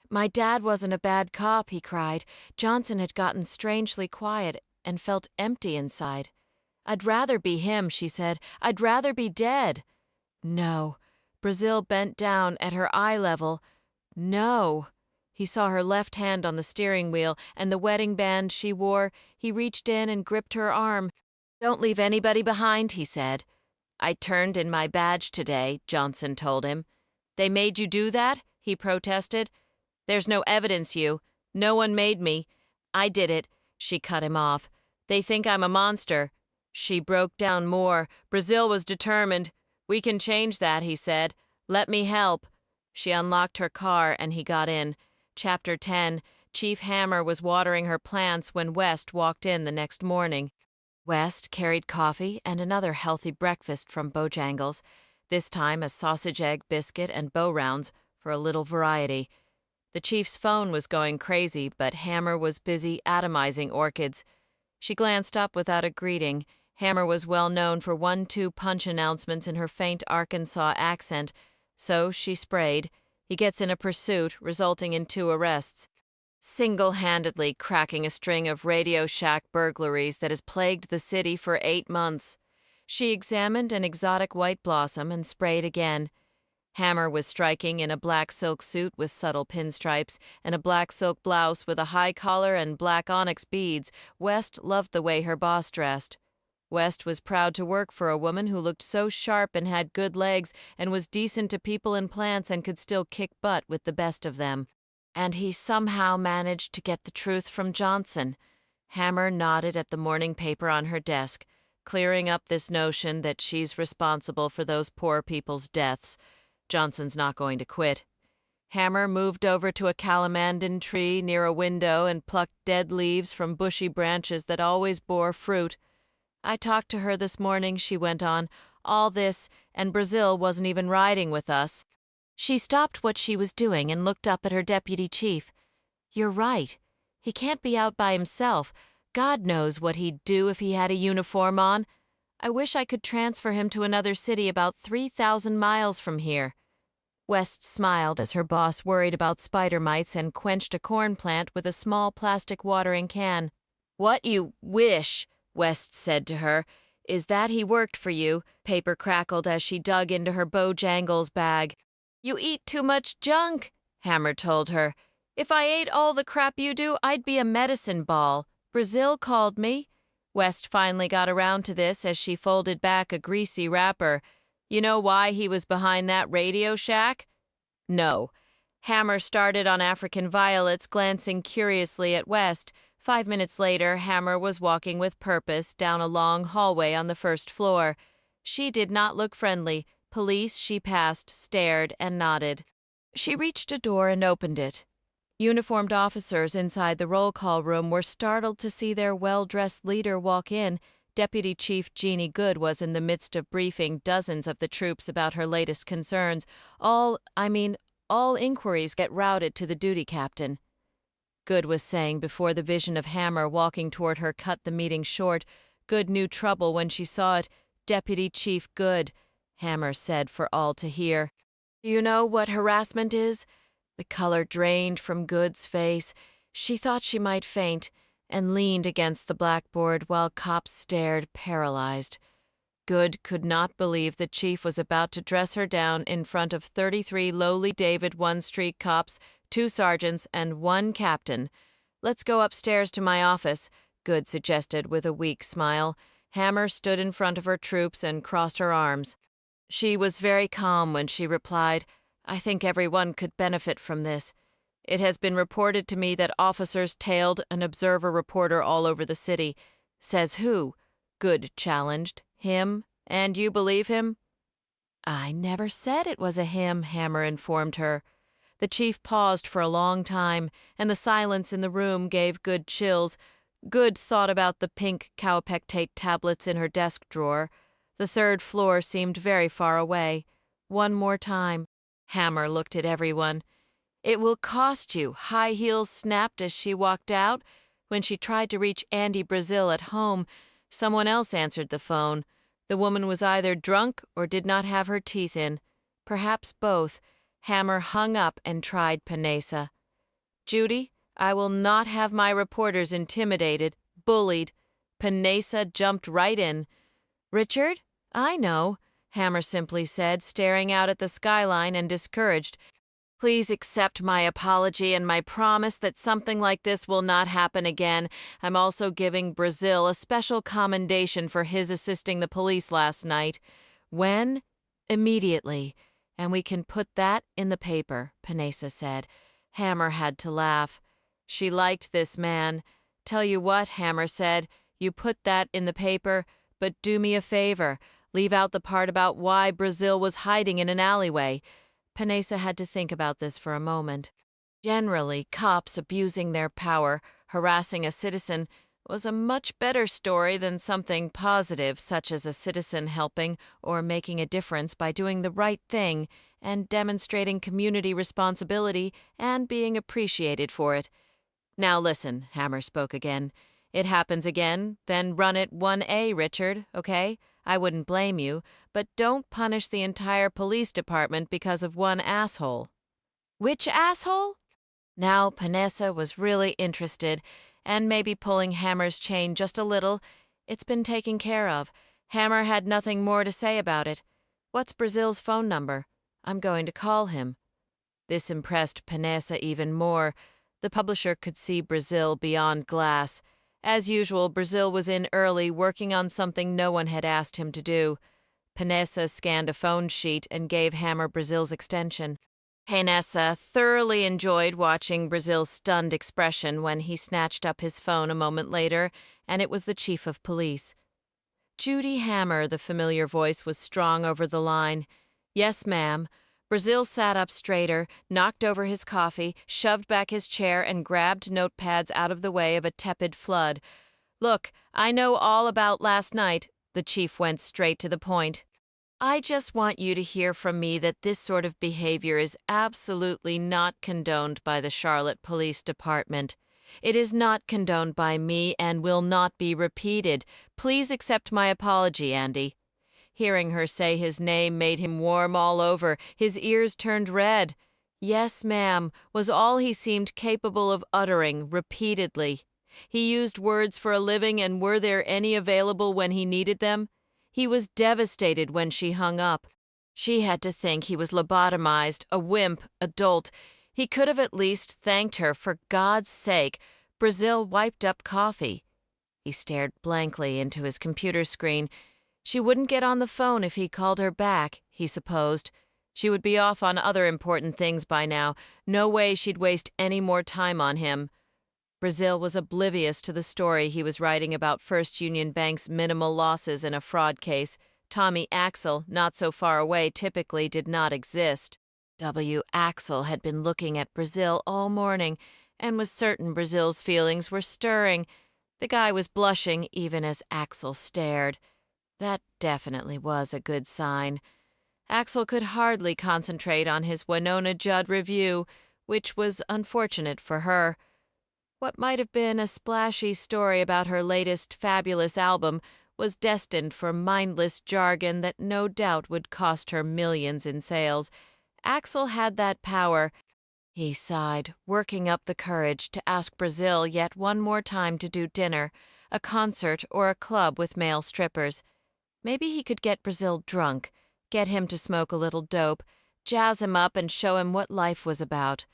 "My dad wasn't a bad cop," he cried. Johnson had gotten strangely quiet and felt empty inside. "I'd rather be him," she said. "I'd rather be dead." "No." Brazil bent down at her eye level. "No." He saw her left hand on the steering wheel and the wedding band she wore. He reached in and gripped her arm. "Don't leave anybody behind," he said. "I turned in my badge today," Johnson told him. "They made you do that?" he protested. "There's no evidence no one made me. I did it." She cut him off. "They think I'm a monster." She broke down more. Brazil was determined. "We can change that," he said. "Let me help." She unlocked her car and he got in. Chapter 10. Chief Hammer was watering her plants when West walked in the next morning. West carried coffee and another healthy breakfast from Bojangles, this time a sausage egg biscuit and bow rounds for a little variety. The chief's phone was going crazy, but Hammer was busy atomizing orchids. She glanced up without a greeting. Hammer was well known for 1-2 punch announcements in her faint Arkansas accent, so she sprayed. He gets in a pursuit, resulting in 2 arrests. single-handedly cracking a string of Radio Shack burglaries that has plagued the city for 8 months. She examined an exotic white blossom and sprayed again. Hammer was striking in a black silk suit with subtle pinstripes and a black silk blouse with a high collar and black onyx beads. West loved the way her boss dressed. West was proud to work for a woman who looked so sharp and had good legs and was decent to people and plants and could still kick butt with the best of them. And he somehow managed to get the truth from Johnson. Hammer nodded at the morning paper on her desk, clearing up this notion that she's responsible for those poor people's deaths. Johnson's not going to quit. Hammer moved over to a calamandan tree near a window and plucked dead leaves from bushy branches that always bore fruit. I talked to her this morning, she went on. All this, and Brazil wasn't even riding with us. She stopped what she was doing and looked up at her deputy chief. You're right. He can't be out by himself. God knows what he'd do if he had a uniform on. I wish I could transfer him to another city about 3,000 miles from here. West smiled as her boss worried about spider mites and quenched a corn plant with a small plastic watering can. What you wish, West said to her, is that he worked for you, Paper crackled as she dug into her Bojangles bag. You eat too much junk, Hammer told her. If I ate all the crap you do, I'd be a medicine ball. Brazil called me. West finally got around to this as she folded back a greasy wrapper. You know why he was behind that Radio Shack? No. Hammer started on African Violets, glancing curiously at West. 5 minutes later, Hammer was walking with purpose down a long hallway on the first floor. She did not look friendly. Police she passed stared and nodded. She reached a door and opened it. Uniformed officers inside the roll call room were startled to see their well-dressed leader walk in. Deputy Chief Jeannie Good was in the midst of briefing dozens of the troops about her latest concerns. All inquiries get routed to the duty captain. Good was saying before the vision of Hammer walking toward her cut the meeting short. Good knew trouble when she saw it. Deputy Chief Good, Hammer said for all to hear. Do you know what harassment is? The color drained from Good's face. She thought she might faint and leaned against the blackboard while cops stared, paralyzed. Good could not believe the chief was about to dress her down in front of 33 lowly David 1 Street cops, 2 sergeants, and 1 captain. Let's go upstairs to my office, Good suggested with a weak smile. Hammer stood in front of her troops and crossed her arms. She was very calm when she replied, I think everyone could benefit from this. It has been reported to me that officers tailed an observer reporter all over the city. Says who? Good challenged. Him? And you believe him? I never said it was a him, Hammer informed her. The chief paused for a long time, and the silence in the room gave Good chills. Good thought about the pink cowpectate tablets in her desk drawer. The 3rd floor seemed very far away. One more time. Hammer looked at everyone. It will cost you, High Heels snapped as she walked out. When she tried to reach Andy Brazil at home, someone else answered the phone. The woman was either drunk or did not have her teeth in. Perhaps both. Hammer hung up and tried Panessa. Judy, I will not have my reporters intimidated, bullied. Panessa jumped right in. Richard? I know, Hammer simply said, staring out at the skyline and discouraged. Please accept my apology and my promise that something like this will not happen again. I'm also giving Brazil a special commendation for his assisting the police last night. When? Immediately. And we can put that in the paper, Panessa said. Hammer had to laugh. She liked this man. Tell you what, Hammer said, you put that in the paper, but do me a favor. Leave out the part about why Brazil was hiding in an alleyway. Panessa had to think about this for a moment. Generally, cops abusing their power, harassing a citizen, was a much better story than something positive such as a citizen helping or making a difference by doing the right thing and demonstrating community responsibility and being appreciated for it. Now listen, Hammer spoke again. It happens again, then run it 1A, Richard, okay? I wouldn't blame you, but don't punish the entire police department because of one asshole. Which asshole? Now Panessa was really interested, and maybe pulling Hammer's chain just a little. It's been taken care of. Hammer had nothing more to say about it. What's Brazil's phone number? I'm going to call him. This impressed Panessa even more. The publisher could see Brazil beyond glass. As usual, Brazil was in early, working on something no one had asked him to do. Panessa scanned a phone sheet and gave Hammer Brazil's extension. Panessa thoroughly enjoyed watching Brazil's stunned expression when he snatched up his phone a moment later, and it was the chief of police. Judy Hammer, the familiar voice was strong over the line. Yes, ma'am. Brazil sat up straighter, knocked over his coffee, shoved back his chair, and grabbed notepads out of the way of a tepid flood. Look, I know all about last night. The chief went straight to the point. I just want you to hear from me that this sort of behavior is absolutely not condoned by the Charlotte Police Department. It is not condoned by me and will not be repeated. Please accept my apology, Andy. Hearing her say his name made him warm all over. His ears turned red. Yes, ma'am, was all he seemed capable of uttering repeatedly. He used words for a living, and were there any available when he needed them? He was devastated when she hung up. She had to think he was lobotomized, a wimp, a dolt. He could have at least thanked her for God's sake. Brazil wiped up coffee. He stared blankly into his computer screen. She wouldn't get on the phone if he called her back, he supposed. She would be off on other important things by now. No way she'd waste any more time on him. Brazil was oblivious to the story he was writing about First Union Bank's minimal losses in a fraud case. Tommy Axel, not so far away, typically did not exist. W. Axel had been looking at Brazil all morning and was certain Brazil's feelings were stirring. The guy was blushing even as Axel stared. That definitely was a good sign. Axel could hardly concentrate on his Winona Judd review, which was unfortunate for her. What might have been a splashy story about her latest fabulous album was destined for mindless jargon that no doubt would cost her millions in sales. Axel had that power. He sighed, working up the courage to ask Brazil yet one more time to do dinner, a concert or a club with male strippers. Maybe he could get Brazil drunk, get him to smoke a little dope, jazz him up and show him what life was about.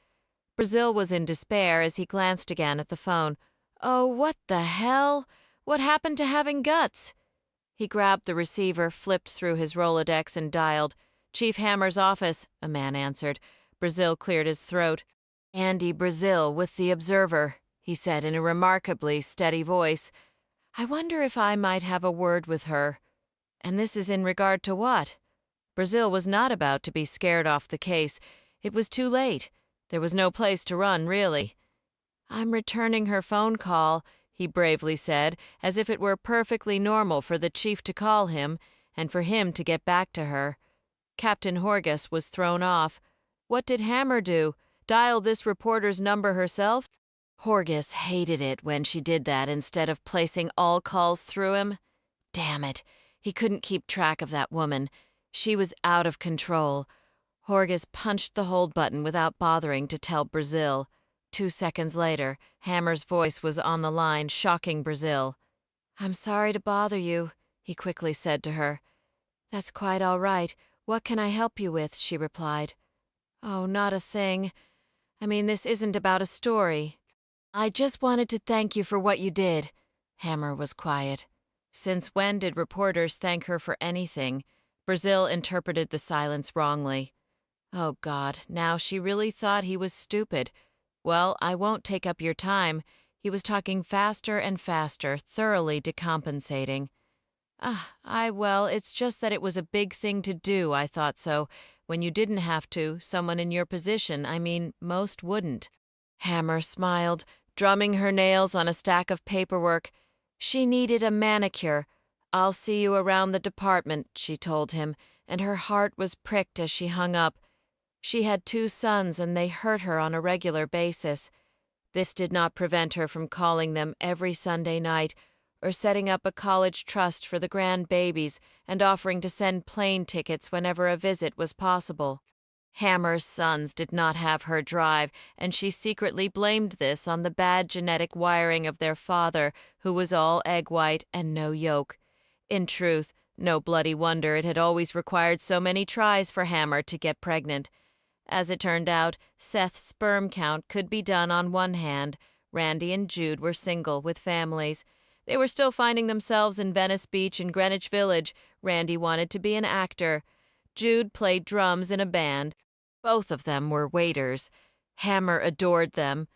Brazil was in despair as he glanced again at the phone. Oh, what the hell? What happened to having guts? He grabbed the receiver, flipped through his Rolodex, and dialed. Chief Hammer's office, a man answered. Brazil cleared his throat. Andy Brazil with the Observer, he said in a remarkably steady voice. I wonder if I might have a word with her. And this is in regard to what? Brazil was not about to be scared off the case. It was too late. There was no place to run, really. I'm returning her phone call, he bravely said, as if it were perfectly normal for the chief to call him, and for him to get back to her. Captain Horgus was thrown off. What did Hammer do? Dial this reporter's number herself? Horgus hated it when she did that instead of placing all calls through him. Damn it, he couldn't keep track of that woman. She was out of control. Horgus punched the hold button without bothering to tell Brazil. 2 seconds later, Hammer's voice was on the line, shocking Brazil. I'm sorry to bother you, he quickly said to her. That's quite all right. What can I help you with? She replied. Oh, not a thing. I mean, this isn't about a story. I just wanted to thank you for what you did. Hammer was quiet. Since when did reporters thank her for anything? Brazil interpreted the silence wrongly. Oh, God, now she really thought he was stupid. Well, I won't take up your time. He was talking faster and faster, thoroughly decompensating. Well, it's just that it was a big thing to do, I thought so. When you didn't have to, someone in your position, I mean, most wouldn't. Hammer smiled, drumming her nails on a stack of paperwork. She needed a manicure. I'll see you around the department, she told him, and her heart was pricked as she hung up. She had 2 sons, and they hurt her on a regular basis. This did not prevent her from calling them every Sunday night, or setting up a college trust for the grandbabies and offering to send plane tickets whenever a visit was possible. Hammer's sons did not have her drive, and she secretly blamed this on the bad genetic wiring of their father, who was all egg white and no yolk. In truth, no bloody wonder it had always required so many tries for Hammer to get pregnant. As it turned out, Seth's sperm count could be done on one hand. Randy and Jude were single, with families. They were still finding themselves in Venice Beach and Greenwich Village. Randy wanted to be an actor. Jude played drums in a band. Both of them were waiters. Hammer adored them.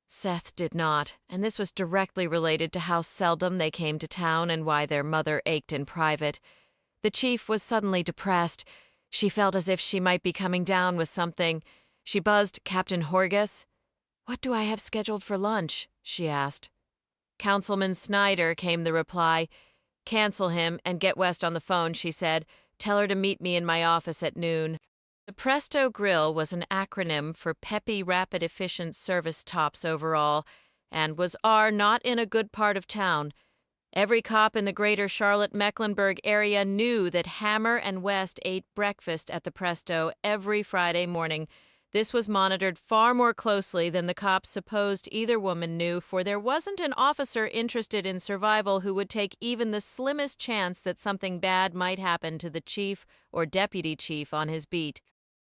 Seth did not, and this was directly related to how seldom they came to town and why their mother ached in private. The chief was suddenly depressed. She felt as if she might be coming down with something. She buzzed Captain Horgus. "What do I have scheduled for lunch?" she asked. "Councilman Snyder," came the reply. "Cancel him and get West on the phone," she said. "Tell her to meet me in my office at noon." The Presto Grill was an acronym for Peppy Rapid Efficient Service Tops Overall, and was not in a good part of town. Every cop in the greater Charlotte-Mecklenburg area knew that Hammer and West ate breakfast at the Presto every Friday morning. This was monitored far more closely than the cops supposed either woman knew, for there wasn't an officer interested in survival who would take even the slimmest chance that something bad might happen to the chief or deputy chief on his beat.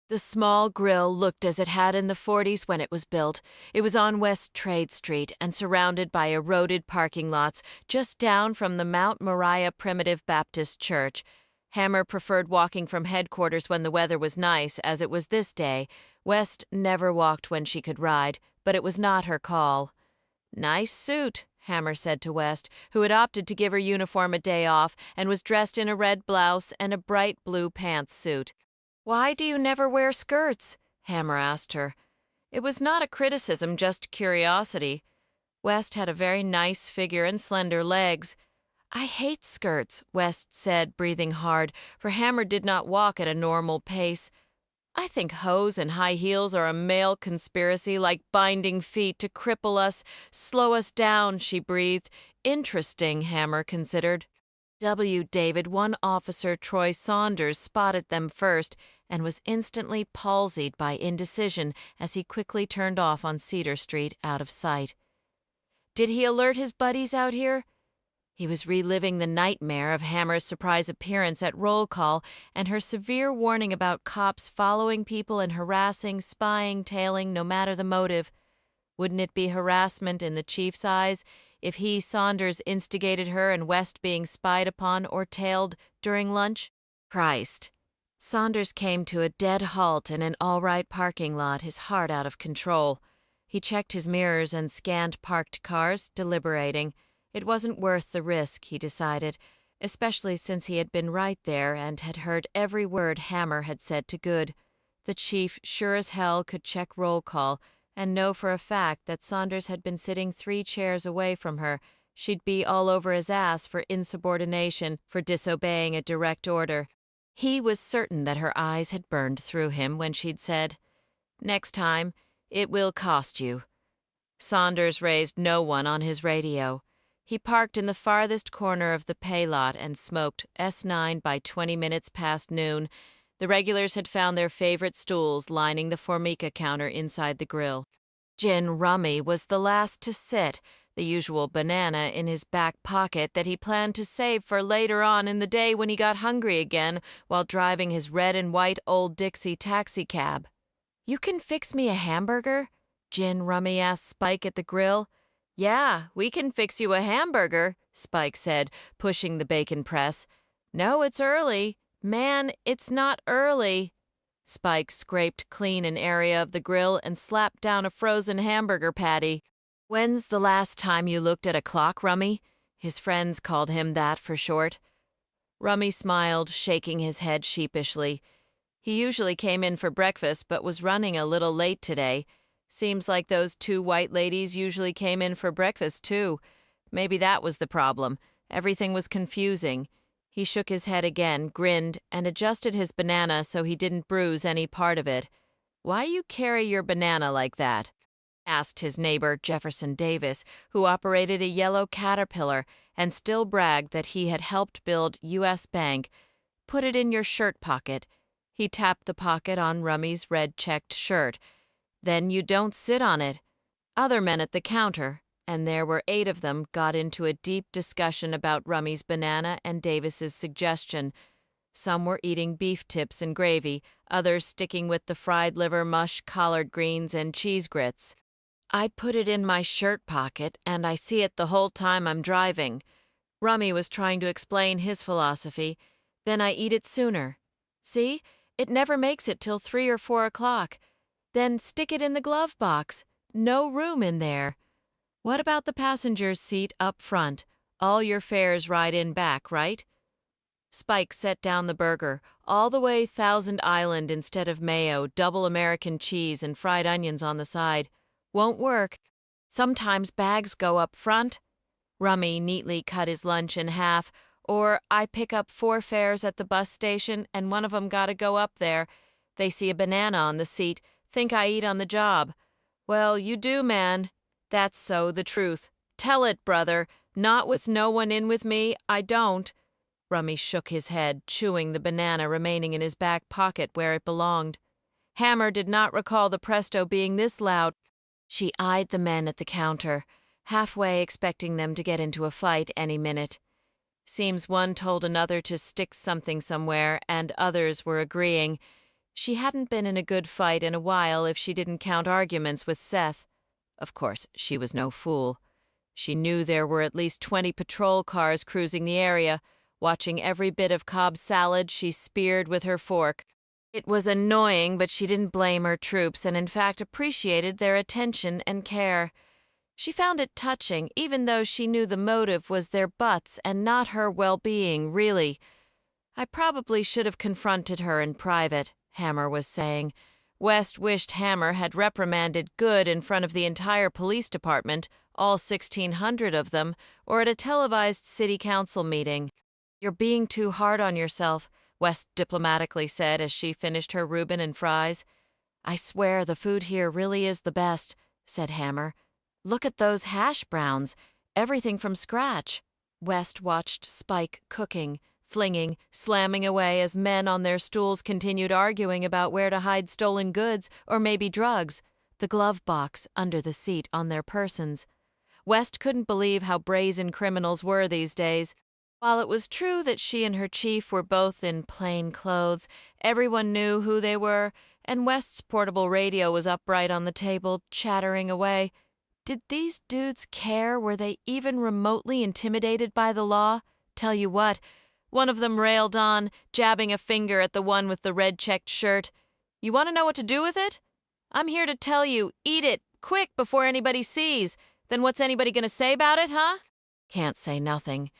The small grill looked as it had in the 40s when it was built. It was on West Trade Street and surrounded by eroded parking lots just down from the Mount Moriah Primitive Baptist Church. Hammer preferred walking from headquarters when the weather was nice, as it was this day. West never walked when she could ride, but it was not her call. "Nice suit," Hammer said to West, who had opted to give her uniform a day off and was dressed in a red blouse and a bright blue pantsuit. "Why do you never wear skirts?" Hammer asked her. It was not a criticism, just curiosity. West had a very nice figure and slender legs. "I hate skirts," West said, breathing hard, for Hammer did not walk at a normal pace. "I think hose and high heels are a male conspiracy, like binding feet to cripple us, slow us down," she breathed. "Interesting," Hammer considered. David, one officer, Troy Saunders, spotted them first and was instantly palsied by indecision as he quickly turned off on Cedar Street, out of sight. Did he alert his buddies out here? He was reliving the nightmare of Hammer's surprise appearance at roll call and her severe warning about cops following people and harassing, spying, tailing, no matter the motive. Wouldn't it be harassment in the chief's eyes if he, Saunders, instigated her and West being spied upon or tailed during lunch? Christ. Saunders came to a dead halt in an all-right parking lot, his heart out of control. He checked his mirrors and scanned parked cars, deliberating. It wasn't worth the risk, he decided, especially since he had been right there and had heard every word Hammer had said to Good. The chief sure as hell could check roll call and know for a fact that Saunders had been sitting 3 chairs away from her. She'd be all over his ass for insubordination, for disobeying a direct order. He was certain that her eyes had burned through him when she'd said, "Next time, it will cost you." Saunders raised no one on his radio. He parked in the farthest corner of the pay lot and smoked S9 by 20 minutes past noon. The regulars had found their favorite stools lining the Formica counter inside the grill. Gin Rummy was the last to sit, the usual banana in his back pocket that he planned to save for later on in the day when he got hungry again while driving his red and white old Dixie taxicab. "You can fix me a hamburger?" Gin Rummy asked Spike at the grill. "Yeah, we can fix you a hamburger," Spike said, pushing the bacon press. "No, it's early. Man, it's not early." Spike scraped clean an area of the grill and slapped down a frozen hamburger patty. "When's the last time you looked at a clock, Rummy?" His friends called him that for short. Rummy smiled, shaking his head sheepishly. He usually came in for breakfast but was running a little late today. Seems like those 2 white ladies usually came in for breakfast, too. Maybe that was the problem. Everything was confusing. He shook his head again, grinned, and adjusted his banana so he didn't bruise any part of it. "Why you carry your banana like that?" asked his neighbor Jefferson Davis, who operated a yellow Caterpillar and still bragged that he had helped build U.S. Bank. "Put it in your shirt pocket." He tapped the pocket on Rummy's red-checked shirt. "Then you don't sit on it." Other men at the counter, and there were 8 of them, got into a deep discussion about Rummy's banana and Davis's suggestion. Some were eating beef tips and gravy, others sticking with the fried liver mush, collard greens, and cheese grits. "I put it in my shirt pocket, and I see it the whole time I'm driving." Rummy was trying to explain his philosophy. "Then I eat it sooner. See? It never makes it till 3 or 4 o'clock. Then stick it in the glove box. No room in there. What about the passenger's seat up front? All your fares ride in back, right?" Spike set down the burger, all the way Thousand Island instead of mayo, double American cheese, and fried onions on the side. "Won't work. Sometimes bags go up front." Rummy neatly cut his lunch in half. "Or I pick up 4 fares at the bus station, and one of 'em gotta go up there. They see a banana on the seat, think I eat on the job. Well, you do, man. That's so, the truth. Tell it, brother. Not with no one in with me, I don't." Rummy shook his head, chewing the banana remaining in his back pocket where it belonged. Hammer did not recall the Presto being this loud. She eyed the men at the counter, halfway expecting them to get into a fight any minute. Seems one told another to stick something somewhere, and others were agreeing. She hadn't been in a good fight in a while if she didn't count arguments with Seth. Of course, she was no fool. She knew there were at least 20 patrol cars cruising the area, watching every bit of Cobb salad she speared with her fork. It was annoying, but she didn't blame her troops and in fact appreciated their attention and care. She found it touching, even though she knew the motive was their butts and not her well-being, really. "I probably should have confronted her in private," Hammer was saying. West wished Hammer had reprimanded Good in front of the entire police department, all 1,600 of them, or at a televised city council meeting. "You're being too hard on yourself," West diplomatically said as she finished her Reuben and fries. "I swear the food here really is the best," said Hammer. "Look at those hash browns. Everything from scratch." West watched Spike cooking, flinging, slamming away as men on their stools continued arguing about where to hide stolen goods or maybe drugs, the glove box under the seat on their persons. West couldn't believe how brazen criminals were these days. While it was true that she and her chief were both in plain clothes, everyone knew who they were, and West's portable radio was upright on the table, chattering away. Did these dudes care? Were they even remotely intimidated by the law? Tell you what, one of them railed on, jabbing a finger at the one with the red-checked shirt. "You want to know what to do with it? I'm here to tell you, eat it, quick, before anybody sees. Then what's anybody going to say about it, huh?" "Can't say nothing.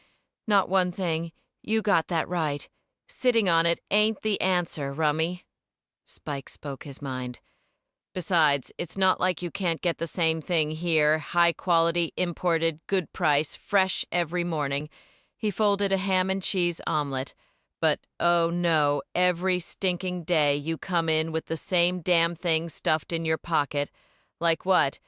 Not one thing. You got that right. Sitting on it ain't the answer, Rummy." Spike spoke his mind. "Besides, it's not like you can't get the same thing here, high quality, imported, good price, fresh every morning." He folded a ham and cheese omelet. "But, oh no, every stinking day you come in with the same damn thing stuffed in your pocket. Like what?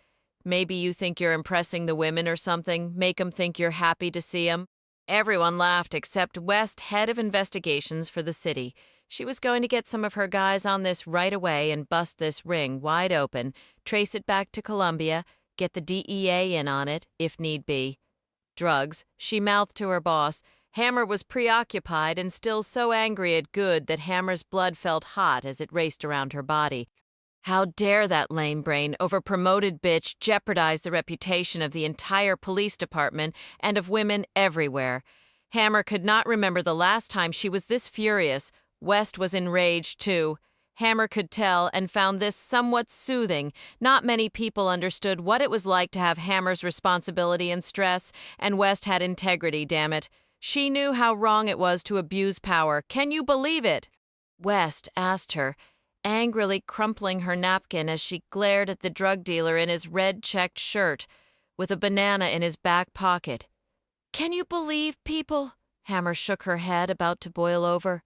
Maybe you think you're impressing the women or something, make 'em think you're happy to see 'em." Everyone laughed except West, head of investigations for the city. She was going to get some of her guys on this right away and bust this ring wide open, trace it back to Colombia, get the DEA in on it, if need be. Drugs, she mouthed to her boss. Hammer was preoccupied and still so angry at Good that Hammer's blood felt hot as it raced around her body. How dare that lame brain, over-promoted bitch jeopardize the reputation of the entire police department and of women everywhere? Hammer could not remember the last time she was this furious. West was enraged, too. Hammer could tell and found this somewhat soothing. Not many people understood what it was like to have Hammer's responsibility and stress, and West had integrity, damn it. She knew how wrong it was to abuse power. Can you believe it? West asked her, angrily crumpling her napkin as she glared at the drug dealer in his red-checked shirt, with a banana in his back pocket. "Can you believe people?" Hammer shook her head, about to boil over.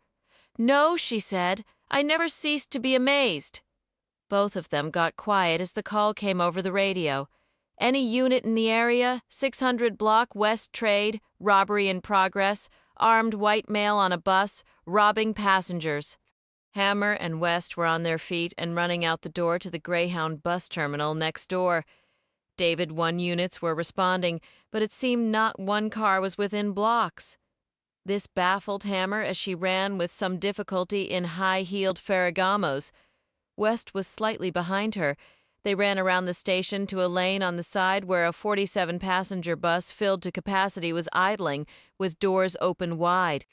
"No," she said. "I never ceased to be amazed." Both of them got quiet as the call came over the radio. "Any unit in the area, 600 block West Trade, robbery in progress, armed white male on a bus, robbing passengers." Hammer and West were on their feet and running out the door to the Greyhound bus terminal next door. David 1 units were responding, but it seemed not one car was within blocks. This baffled Hammer as she ran with some difficulty in high-heeled Ferragamos. West was slightly behind her. They ran around the station to a lane on the side where a 47-passenger bus filled to capacity was idling, with doors open wide.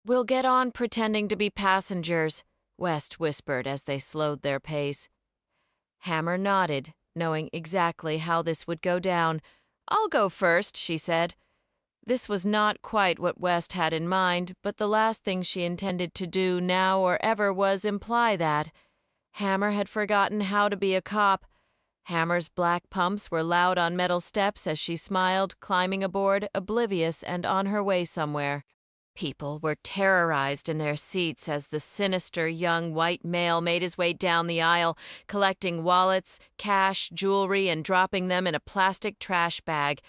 "We'll get on pretending to be passengers," West whispered as they slowed their pace. Hammer nodded, knowing exactly how this would go down. "I'll go first," she said. This was not quite what West had in mind, but the last thing she intended to do now or ever was imply that. Hammer had forgotten how to be a cop. Hammer's black pumps were loud on metal steps as she smiled, climbing aboard, oblivious and on her way somewhere. People were terrorized in their seats as the sinister young white male made his way down the aisle, collecting wallets, cash, jewelry, and dropping them in a plastic trash bag.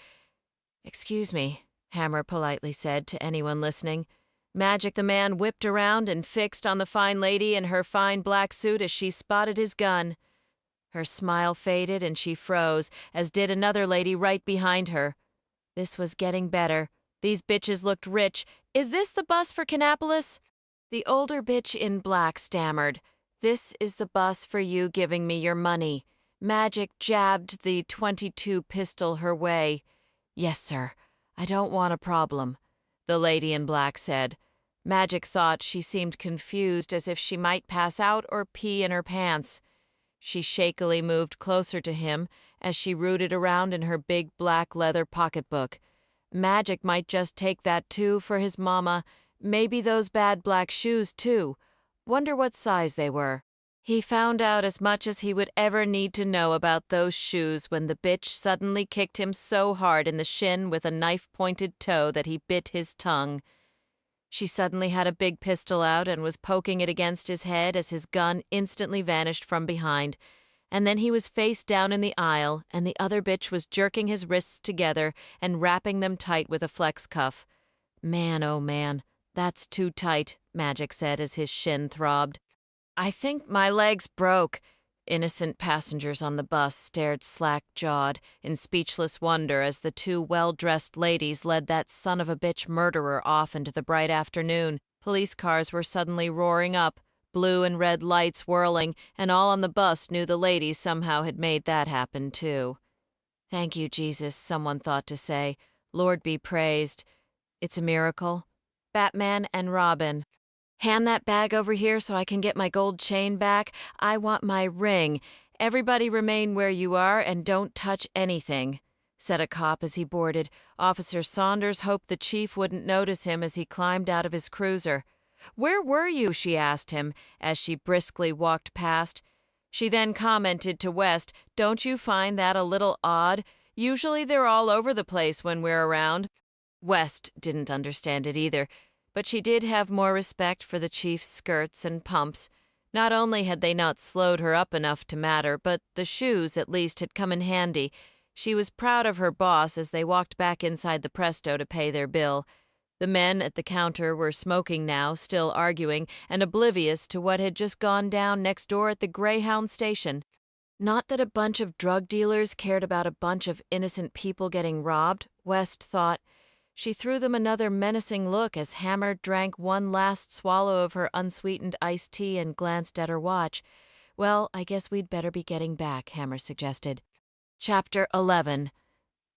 "Excuse me," Hammer politely said to anyone listening. Magic the man whipped around and fixed on the fine lady in her fine black suit as she spotted his gun. Her smile faded and she froze, as did another lady right behind her. This was getting better. These bitches looked rich. "Is this the bus for Kannapolis?" The older bitch in black stammered. "This is the bus for you giving me your money." Magic jabbed the .22 pistol her way. "Yes, sir. I don't want a problem," the lady in black said. Magic thought she seemed confused, as if she might pass out or pee in her pants. She shakily moved closer to him as she rooted around in her big black leather pocketbook. Magic might just take that too for his mama. Maybe those bad black shoes too. Wonder what size they were. He found out as much as he would ever need to know about those shoes when the bitch suddenly kicked him so hard in the shin with a knife-pointed toe that he bit his tongue. She suddenly had a big pistol out and was poking it against his head as his gun instantly vanished from behind. And then he was face down in the aisle, and the other bitch was jerking his wrists together and wrapping them tight with a flex cuff. "Man, oh man, that's too tight," Magic said as his shin throbbed. "I think my leg's broke." Innocent passengers on the bus stared slack-jawed in speechless wonder as the two well-dressed ladies led that son-of-a-bitch murderer off into the bright afternoon. Police cars were suddenly roaring up, blue and red lights whirling, and all on the bus knew the ladies somehow had made that happen, too. "Thank you, Jesus," someone thought to say. "Lord be praised. It's a miracle." Batman and Robin. "Hand that bag over here so I can get my gold chain back. I want my ring. Everybody remain where you are and don't touch anything," said a cop as he boarded. Officer Saunders hoped the chief wouldn't notice him as he climbed out of his cruiser. "Where were you?" she asked him as she briskly walked past. She then commented to West, "Don't you find that a little odd? Usually they're all over the place when we're around." West didn't understand it either, but she did have more respect for the chief's skirts and pumps. Not only had they not slowed her up enough to matter, but the shoes, at least, had come in handy. She was proud of her boss as they walked back inside the Presto to pay their bill. The men at the counter were smoking now, still arguing, and oblivious to what had just gone down next door at the Greyhound station. Not that a bunch of drug dealers cared about a bunch of innocent people getting robbed, West thought. She threw them another menacing look as Hammer drank one last swallow of her unsweetened iced tea and glanced at her watch. "Well, I guess we'd better be getting back," Hammer suggested. Chapter 11.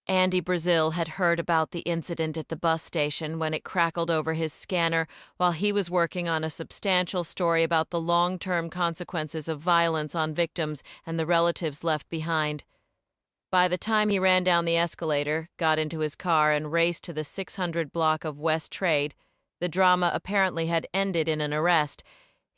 Andy Brazil had heard about the incident at the bus station when it crackled over his scanner while he was working on a substantial story about the long-term consequences of violence on victims and the relatives left behind. By the time he ran down the escalator, got into his car, and raced to the 600 block of West Trade, the drama apparently had ended in an arrest.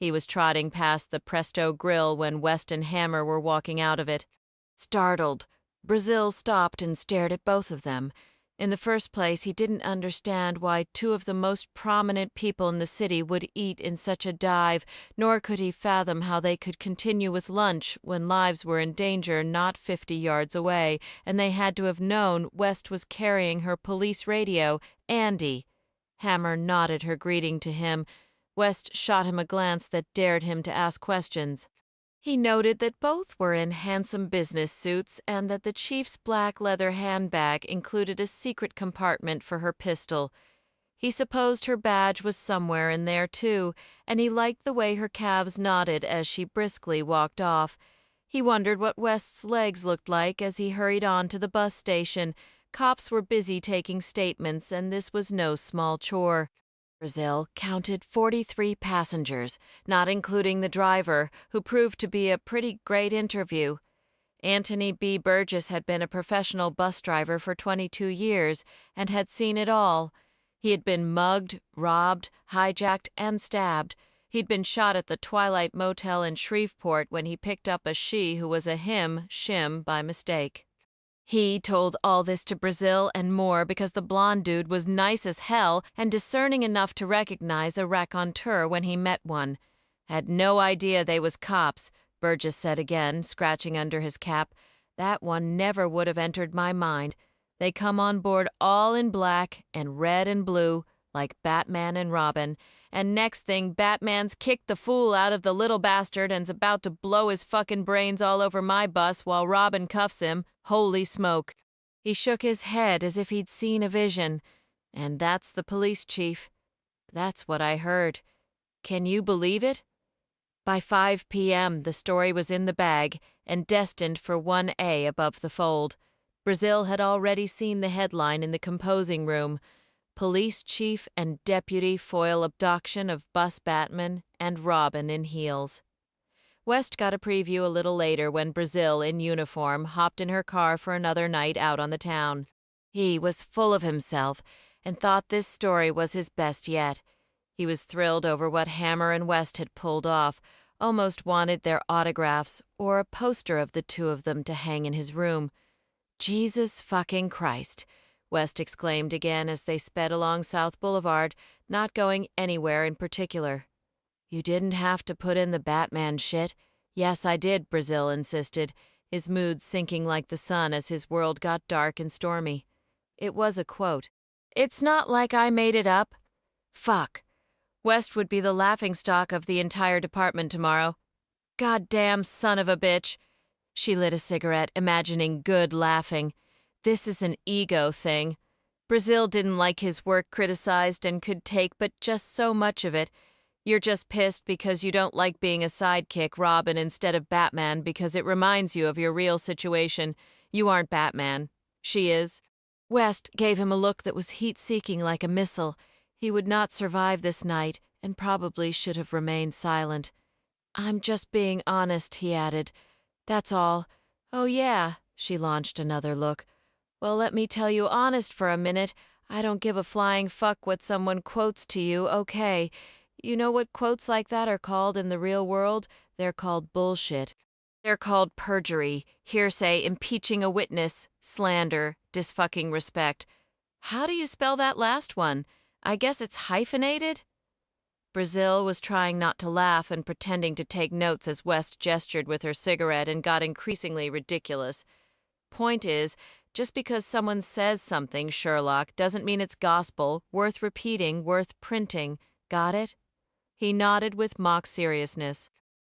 He was trotting past the Presto Grill when West and Hammer were walking out of it. Startled, Brazil stopped and stared at both of them. In the first place, he didn't understand why two of the most prominent people in the city would eat in such a dive, nor could he fathom how they could continue with lunch when lives were in danger not 50 yards away, and they had to have known West was carrying her police radio. "Andy." Hammer nodded her greeting to him. West shot him a glance that dared him to ask questions. He noted that both were in handsome business suits and that the chief's black leather handbag included a secret compartment for her pistol. He supposed her badge was somewhere in there, too, and he liked the way her calves nodded as she briskly walked off. He wondered what West's legs looked like as he hurried on to the bus station. Cops were busy taking statements, and this was no small chore. Brazil counted 43 passengers, not including the driver, who proved to be a pretty great interview. Anthony B. Burgess had been a professional bus driver for 22 years and had seen it all. He had been mugged, robbed, hijacked, and stabbed. He'd been shot at the Twilight Motel in Shreveport when he picked up a she who was a shim by mistake. He told all this to Brazil and more because the blonde dude was nice as hell and discerning enough to recognize a raconteur when he met one. Had no idea they was cops, Burgess said again, scratching under his cap. That one never would have entered my mind. They come on board all in black and red and blue, like Batman and Robin, and next thing Batman's kicked the fool out of the little bastard and's about to blow his fucking brains all over my bus while Robin cuffs him. Holy smoke. He shook his head as if he'd seen a vision. And that's the police chief. That's what I heard. Can you believe it? By 5 p.m., the story was in the bag and destined for 1A above the fold. Brazil had already seen the headline in the composing room. Police chief and deputy foil abduction of bus batman and Robin in heels. West got a preview a little later when Brazil, in uniform, hopped in her car for another night out on the town. He was full of himself and thought this story was his best yet. He was thrilled over what Hammer and West had pulled off, almost wanted their autographs or a poster of the two of them to hang in his room. Jesus fucking Christ, West exclaimed again as they sped along South Boulevard, not going anywhere in particular. You didn't have to put in the Batman shit. Yes, I did, Brazil insisted, his mood sinking like the sun as his world got dark and stormy. It was a quote. It's not like I made it up. Fuck. West would be the laughingstock of the entire department tomorrow. Goddamn son of a bitch. She lit a cigarette, imagining Good laughing. This is an ego thing. Brazil didn't like his work criticized and could take but just so much of it. You're just pissed because you don't like being a sidekick Robin instead of Batman because it reminds you of your real situation. You aren't Batman. She is. West gave him a look that was heat-seeking like a missile. He would not survive this night and probably should have remained silent. I'm just being honest, he added. That's all. Oh, yeah, she launched another look. Well, let me tell you honest for a minute. I don't give a flying fuck what someone quotes to you, okay. You know what quotes like that are called in the real world? They're called bullshit. They're called perjury, hearsay, impeaching a witness, slander, disfucking respect. How do you spell that last one? I guess it's hyphenated? Brazil was trying not to laugh and pretending to take notes as West gestured with her cigarette and got increasingly ridiculous. Point is, just because someone says something, Sherlock, doesn't mean it's gospel, worth repeating, worth printing. Got it? He nodded with mock seriousness.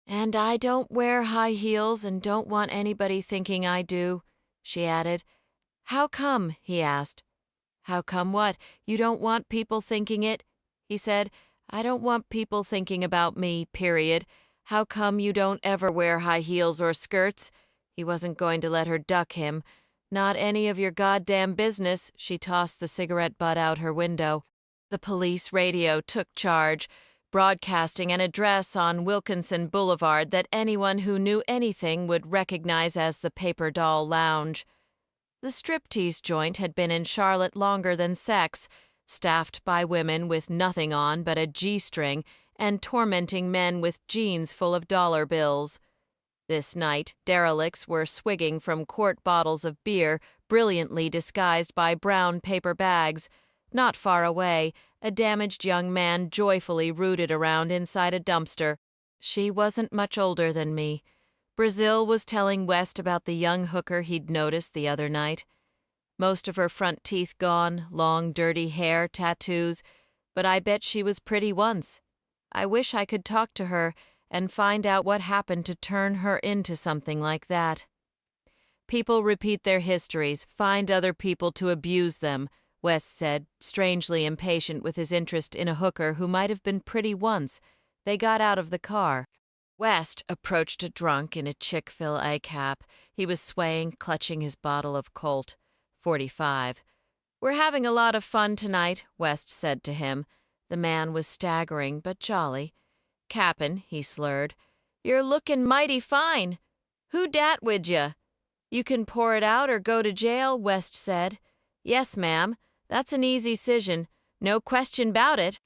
And I don't wear high heels and don't want anybody thinking I do, she added. How come? He asked. How come what? You don't want people thinking it? He said. I don't want people thinking about me, period. How come you don't ever wear high heels or skirts? He wasn't going to let her duck him. Not any of your goddamn business, she tossed the cigarette butt out her window. The police radio took charge, broadcasting an address on Wilkinson Boulevard that anyone who knew anything would recognize as the Paper Doll Lounge. The striptease joint had been in Charlotte longer than sex, staffed by women with nothing on but a G-string and tormenting men with jeans full of dollar bills. This night, derelicts were swigging from quart bottles of beer, brilliantly disguised by brown paper bags. Not far away, a damaged young man joyfully rooted around inside a dumpster. She wasn't much older than me. Brazil was telling West about the young hooker he'd noticed the other night. Most of her front teeth gone, long dirty hair, tattoos, but I bet she was pretty once. I wish I could talk to her and find out what happened to turn her into something like that. People repeat their histories, find other people to abuse them, West said, strangely impatient with his interest in a hooker who might have been pretty once. They got out of the car. West approached a drunk in a Chick-fil-A cap. He was swaying, clutching his bottle of Colt 45. "We're having a lot of fun tonight," West said to him. The man was staggering but jolly. "Cap'n," he slurred, "you're lookin' mighty fine. Who dat wid ya?" "You can pour it out or go to jail," West said. "Yes, ma'am. That's an easy 'cision. No question 'bout it."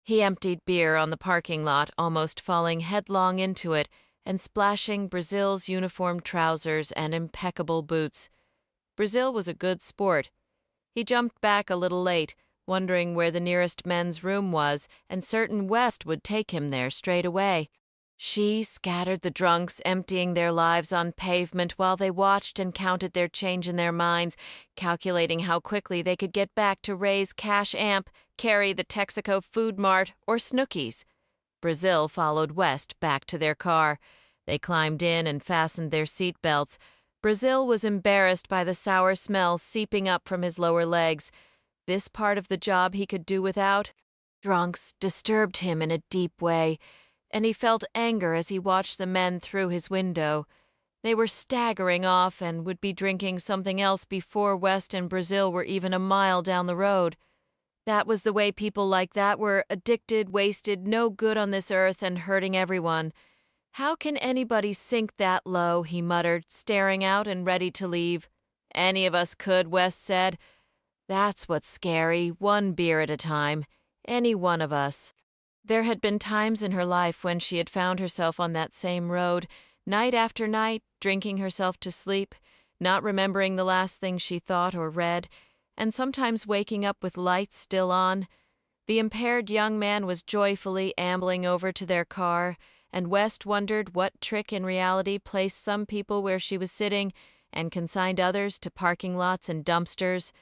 He emptied beer on the parking lot, almost falling headlong into it and splashing Brazil's uniform trousers and impeccable boots. Brazil was a good sport. He jumped back a little late, wondering where the nearest men's room was, and certain West would take him there straight away. She scattered the drunks, emptying their lives on pavement while they watched and counted their change in their minds, calculating how quickly they could get back to Ray's Cash Amp, Carry the Texaco Food Mart, or Snooki's. Brazil followed West back to their car. They climbed in and fastened their seat belts. Brazil was embarrassed by the sour smell seeping up from his lower legs. This part of the job he could do without. Drunks disturbed him in a deep way, and he felt anger as he watched the men through his window. They were staggering off and would be drinking something else before West and Brazil were even a mile down the road. That was the way people like that were, addicted, wasted, no good on this earth, and hurting everyone. "How can anybody sink that low?" he muttered, staring out and ready to leave. "Any of us could," West said. "That's what's scary, one beer at a time. Any one of us." There had been times in her life when she had found herself on that same road, night after night, drinking herself to sleep, not remembering the last thing she thought or read, and sometimes waking up with lights still on. The impaired young man was joyfully ambling over to their car, and West wondered what trick in reality placed some people where she was sitting and consigned others to parking lots and dumpsters.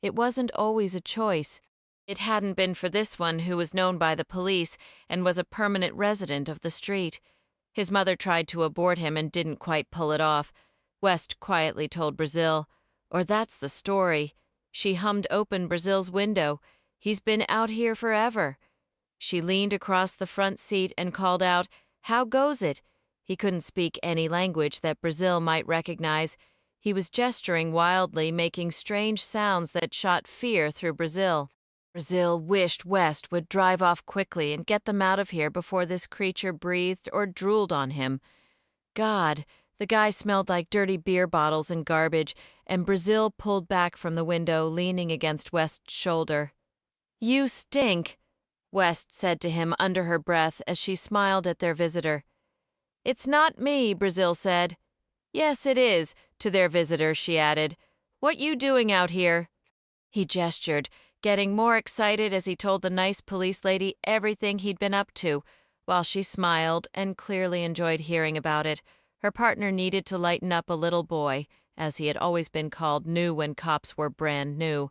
It wasn't always a choice. It hadn't been for this one, who was known by the police and was a permanent resident of the street. His mother tried to abort him and didn't quite pull it off. West quietly told Brazil, "Or that's the story." She hummed open Brazil's window. "He's been out here forever." She leaned across the front seat and called out, "How goes it?" He couldn't speak any language that Brazil might recognize. He was gesturing wildly, making strange sounds that shot fear through Brazil. Brazil wished West would drive off quickly and get them out of here before this creature breathed or drooled on him. God, the guy smelled like dirty beer bottles and garbage, and Brazil pulled back from the window, leaning against West's shoulder. "You stink," West said to him under her breath as she smiled at their visitor. "It's not me," Brazil said. "Yes, it is," to their visitor, she added. "What you doing out here?" He gestured, getting more excited as he told the nice police lady everything he'd been up to, while she smiled and clearly enjoyed hearing about it. Her partner needed to lighten up a little boy, as he had always been called new when cops were brand new.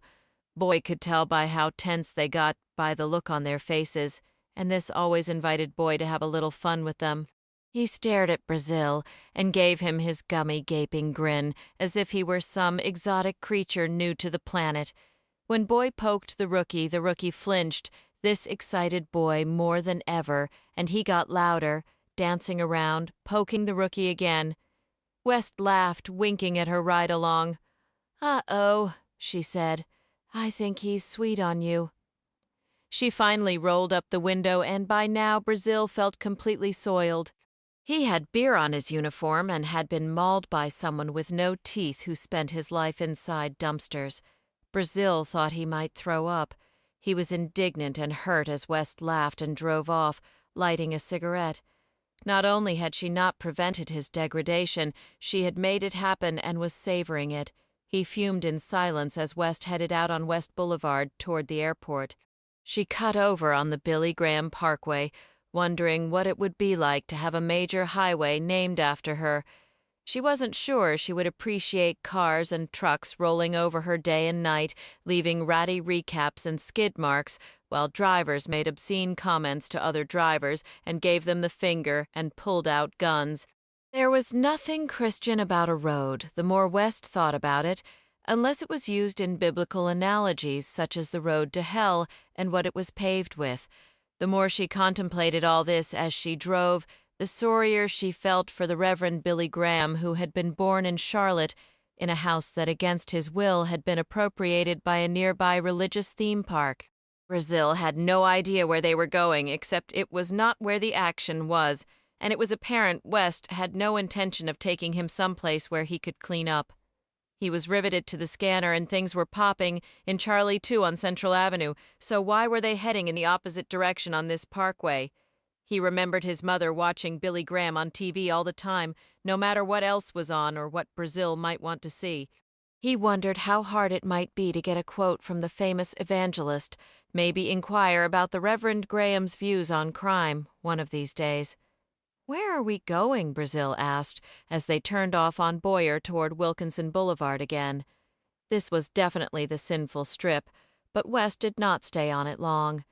Boy could tell by how tense they got by the look on their faces, and this always invited Boy to have a little fun with them. He stared at Brazil and gave him his gummy, gaping grin, as if he were some exotic creature new to the planet. When Boy poked the rookie flinched, this excited Boy more than ever, and he got louder, dancing around, poking the rookie again. West laughed, winking at her ride along. "Uh-oh," she said. "I think he's sweet on you." She finally rolled up the window, and by now Brazil felt completely soiled. He had beer on his uniform and had been mauled by someone with no teeth who spent his life inside dumpsters. Brazil thought he might throw up. He was indignant and hurt as West laughed and drove off, lighting a cigarette. Not only had she not prevented his degradation, she had made it happen and was savoring it. He fumed in silence as West headed out on West Boulevard toward the airport. She cut over on the Billy Graham Parkway, wondering what it would be like to have a major highway named after her. She wasn't sure she would appreciate cars and trucks rolling over her day and night, leaving ratty recaps and skid marks, while drivers made obscene comments to other drivers and gave them the finger and pulled out guns. There was nothing Christian about a road, the more West thought about it, unless it was used in biblical analogies such as the road to hell and what it was paved with. The more she contemplated all this as she drove, the sorrier she felt for the Reverend Billy Graham, who had been born in Charlotte, in a house that against his will had been appropriated by a nearby religious theme park. Brazil had no idea where they were going, except it was not where the action was, and it was apparent West had no intention of taking him someplace where he could clean up. He was riveted to the scanner and things were popping in Charlie 2 on Central Avenue, so why were they heading in the opposite direction on this parkway? He remembered his mother watching Billy Graham on TV all the time, no matter what else was on or what Brazil might want to see. He wondered how hard it might be to get a quote from the famous evangelist, maybe inquire about the Reverend Graham's views on crime one of these days. "Where are we going?" Brazil asked, as they turned off on Boyer toward Wilkinson Boulevard again. This was definitely the sinful strip, but West did not stay on it long.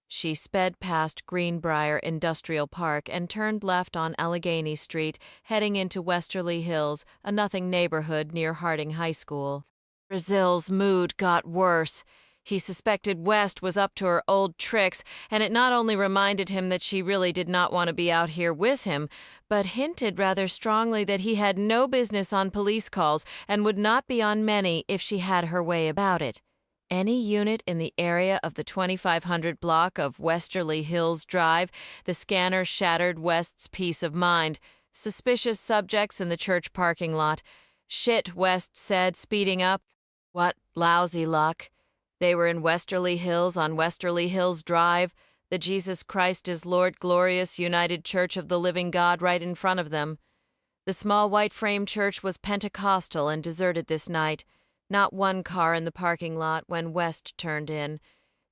She sped past Greenbrier Industrial Park and turned left on Allegheny Street, heading into Westerly Hills, a nothing neighborhood near Harding High School. Brazil's mood got worse. He suspected West was up to her old tricks, and it not only reminded him that she really did not want to be out here with him, but hinted rather strongly that he had no business on police calls and would not be on many if she had her way about it. Any unit in the area of the 2500 block of Westerly Hills Drive, the scanner shattered West's peace of mind. Suspicious subjects in the church parking lot. "Shit," West said, speeding up. What lousy luck. They were in Westerly Hills on Westerly Hills Drive, the Jesus Christ is Lord Glorious United Church of the Living God right in front of them. The small white frame church was Pentecostal and deserted this night. Not one car in the parking lot when West turned in.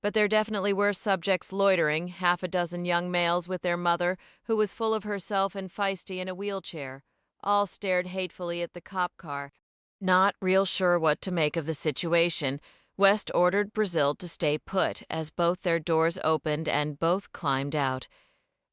But there definitely were subjects loitering, half a dozen young males with their mother, who was full of herself and feisty in a wheelchair. All stared hatefully at the cop car. Not real sure what to make of the situation, West ordered Brazil to stay put as both their doors opened and both climbed out.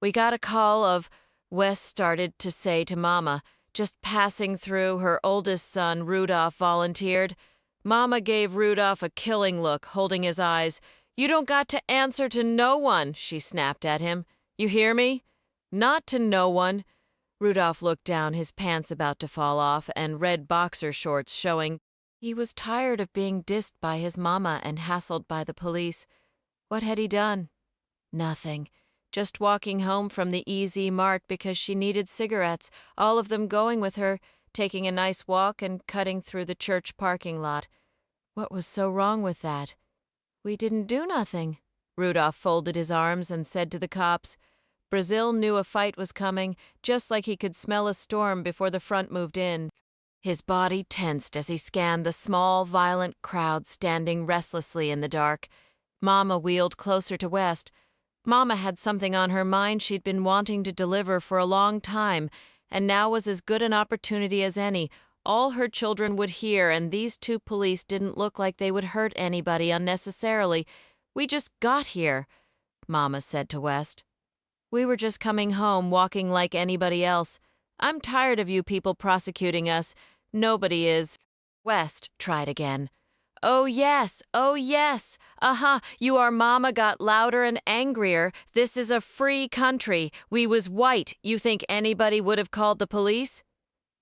"We got a call of," West started to say to Mama. Just passing through, her oldest son, Rudolph, volunteered. Mama gave Rudolph a killing look, holding his eyes. "You don't got to answer to no one," she snapped at him. "You hear me? Not to no one." Rudolph looked down, his pants about to fall off and red boxer shorts showing. He was tired of being dissed by his mama and hassled by the police. What had he done? Nothing. Just walking home from the Easy Mart because she needed cigarettes, all of them going with her, taking a nice walk and cutting through the church parking lot. What was so wrong with that? "We didn't do nothing." Rudolph folded his arms and said to the cops. Brazil knew a fight was coming, just like he could smell a storm before the front moved in. His body tensed as he scanned the small, violent crowd standing restlessly in the dark. Mama wheeled closer to West. Mama had something on her mind she'd been wanting to deliver for a long time, and now was as good an opportunity as any. All her children would hear, and these two police didn't look like they would hurt anybody unnecessarily. "We just got here," Mama said to West. "We were just coming home, walking like anybody else. I'm tired of you people prosecuting us. Nobody is." West tried again. "Oh, yes. Oh, yes. Your mama got louder and angrier. This is a free country. We was white. You think anybody would have called the police?"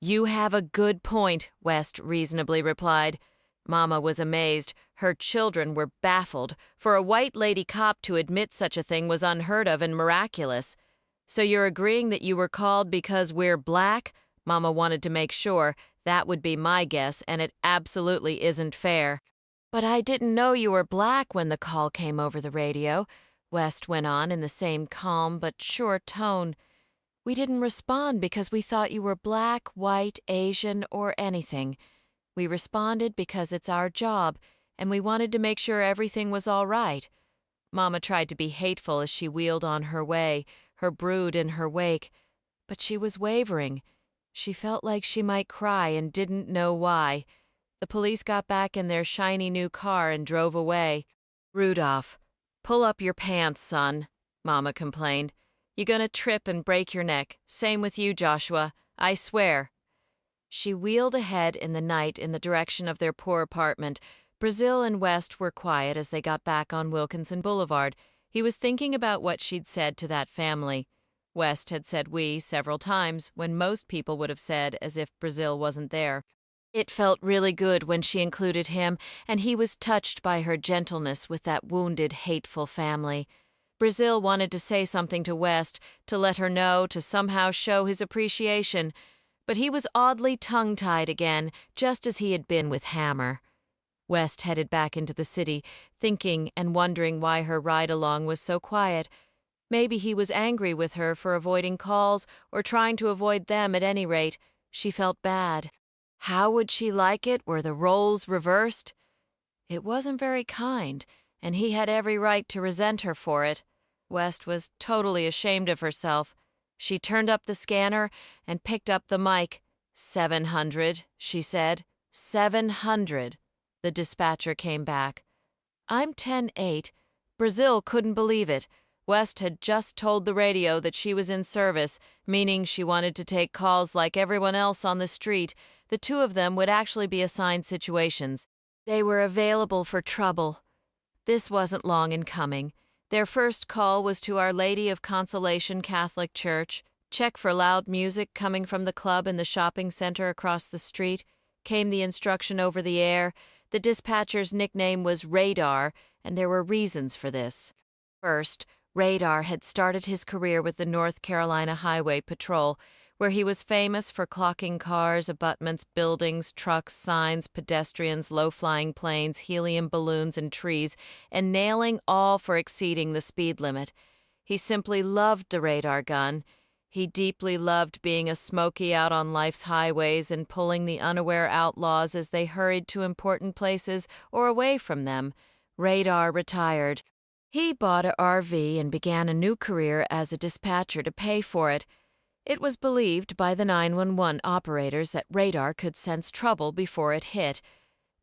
"You have a good point," West reasonably replied. Mama was amazed. Her children were baffled. For a white lady cop to admit such a thing was unheard of and miraculous. "So you're agreeing that you were called because we're black?" Mama wanted to make sure. That would be my guess, and it absolutely isn't fair. "But I didn't know you were black when the call came over the radio," West went on in the same calm but sure tone. "We didn't respond because we thought you were black, white, Asian, or anything. We responded because it's our job, and we wanted to make sure everything was all right." Mama tried to be hateful as she wheeled on her way, her brood in her wake. But she was wavering. She felt like she might cry and didn't know why. The police got back in their shiny new car and drove away. "Rudolph, pull up your pants, son," Mama complained. "You're gonna trip and break your neck. Same with you, Joshua. I swear." She wheeled ahead in the night in the direction of their poor apartment. Brazil and West were quiet as they got back on Wilkinson Boulevard. He was thinking about what she'd said to that family. West had said "we" several times, when most people would have said as if Brazil wasn't there. It felt really good when she included him, and he was touched by her gentleness with that wounded, hateful family. Brazil wanted to say something to West, to let her know, to somehow show his appreciation, but he was oddly tongue-tied again, just as he had been with Hammer. West headed back into the city, thinking and wondering why her ride-along was so quiet. Maybe he was angry with her for avoiding calls, or trying to avoid them at any rate. She felt bad. How would she like it were the roles reversed? It wasn't very kind, and he had every right to resent her for it. West was totally ashamed of herself. She turned up the scanner and picked up the mic. 700, she said. 700. The dispatcher came back. "I'm 10-8. Brazil couldn't believe it. West had just told the radio that she was in service, meaning she wanted to take calls like everyone else on the street. The two of them would actually be assigned situations. They were available for trouble. This wasn't long in coming. Their first call was to Our Lady of Consolation Catholic Church. Check for loud music coming from the club in the shopping center across the street. Came the instruction over the air. The dispatcher's nickname was Radar, and there were reasons for this. First, Radar had started his career with the North Carolina Highway Patrol, where he was famous for clocking cars, abutments, buildings, trucks, signs, pedestrians, low-flying planes, helium balloons, and trees, and nailing all for exceeding the speed limit. He simply loved the radar gun. He deeply loved being a Smokey out on life's highways and pulling the unaware outlaws as they hurried to important places or away from them. Radar retired. He bought a RV and began a new career as a dispatcher to pay for it. It was believed by the 911 operators that Radar could sense trouble before it hit.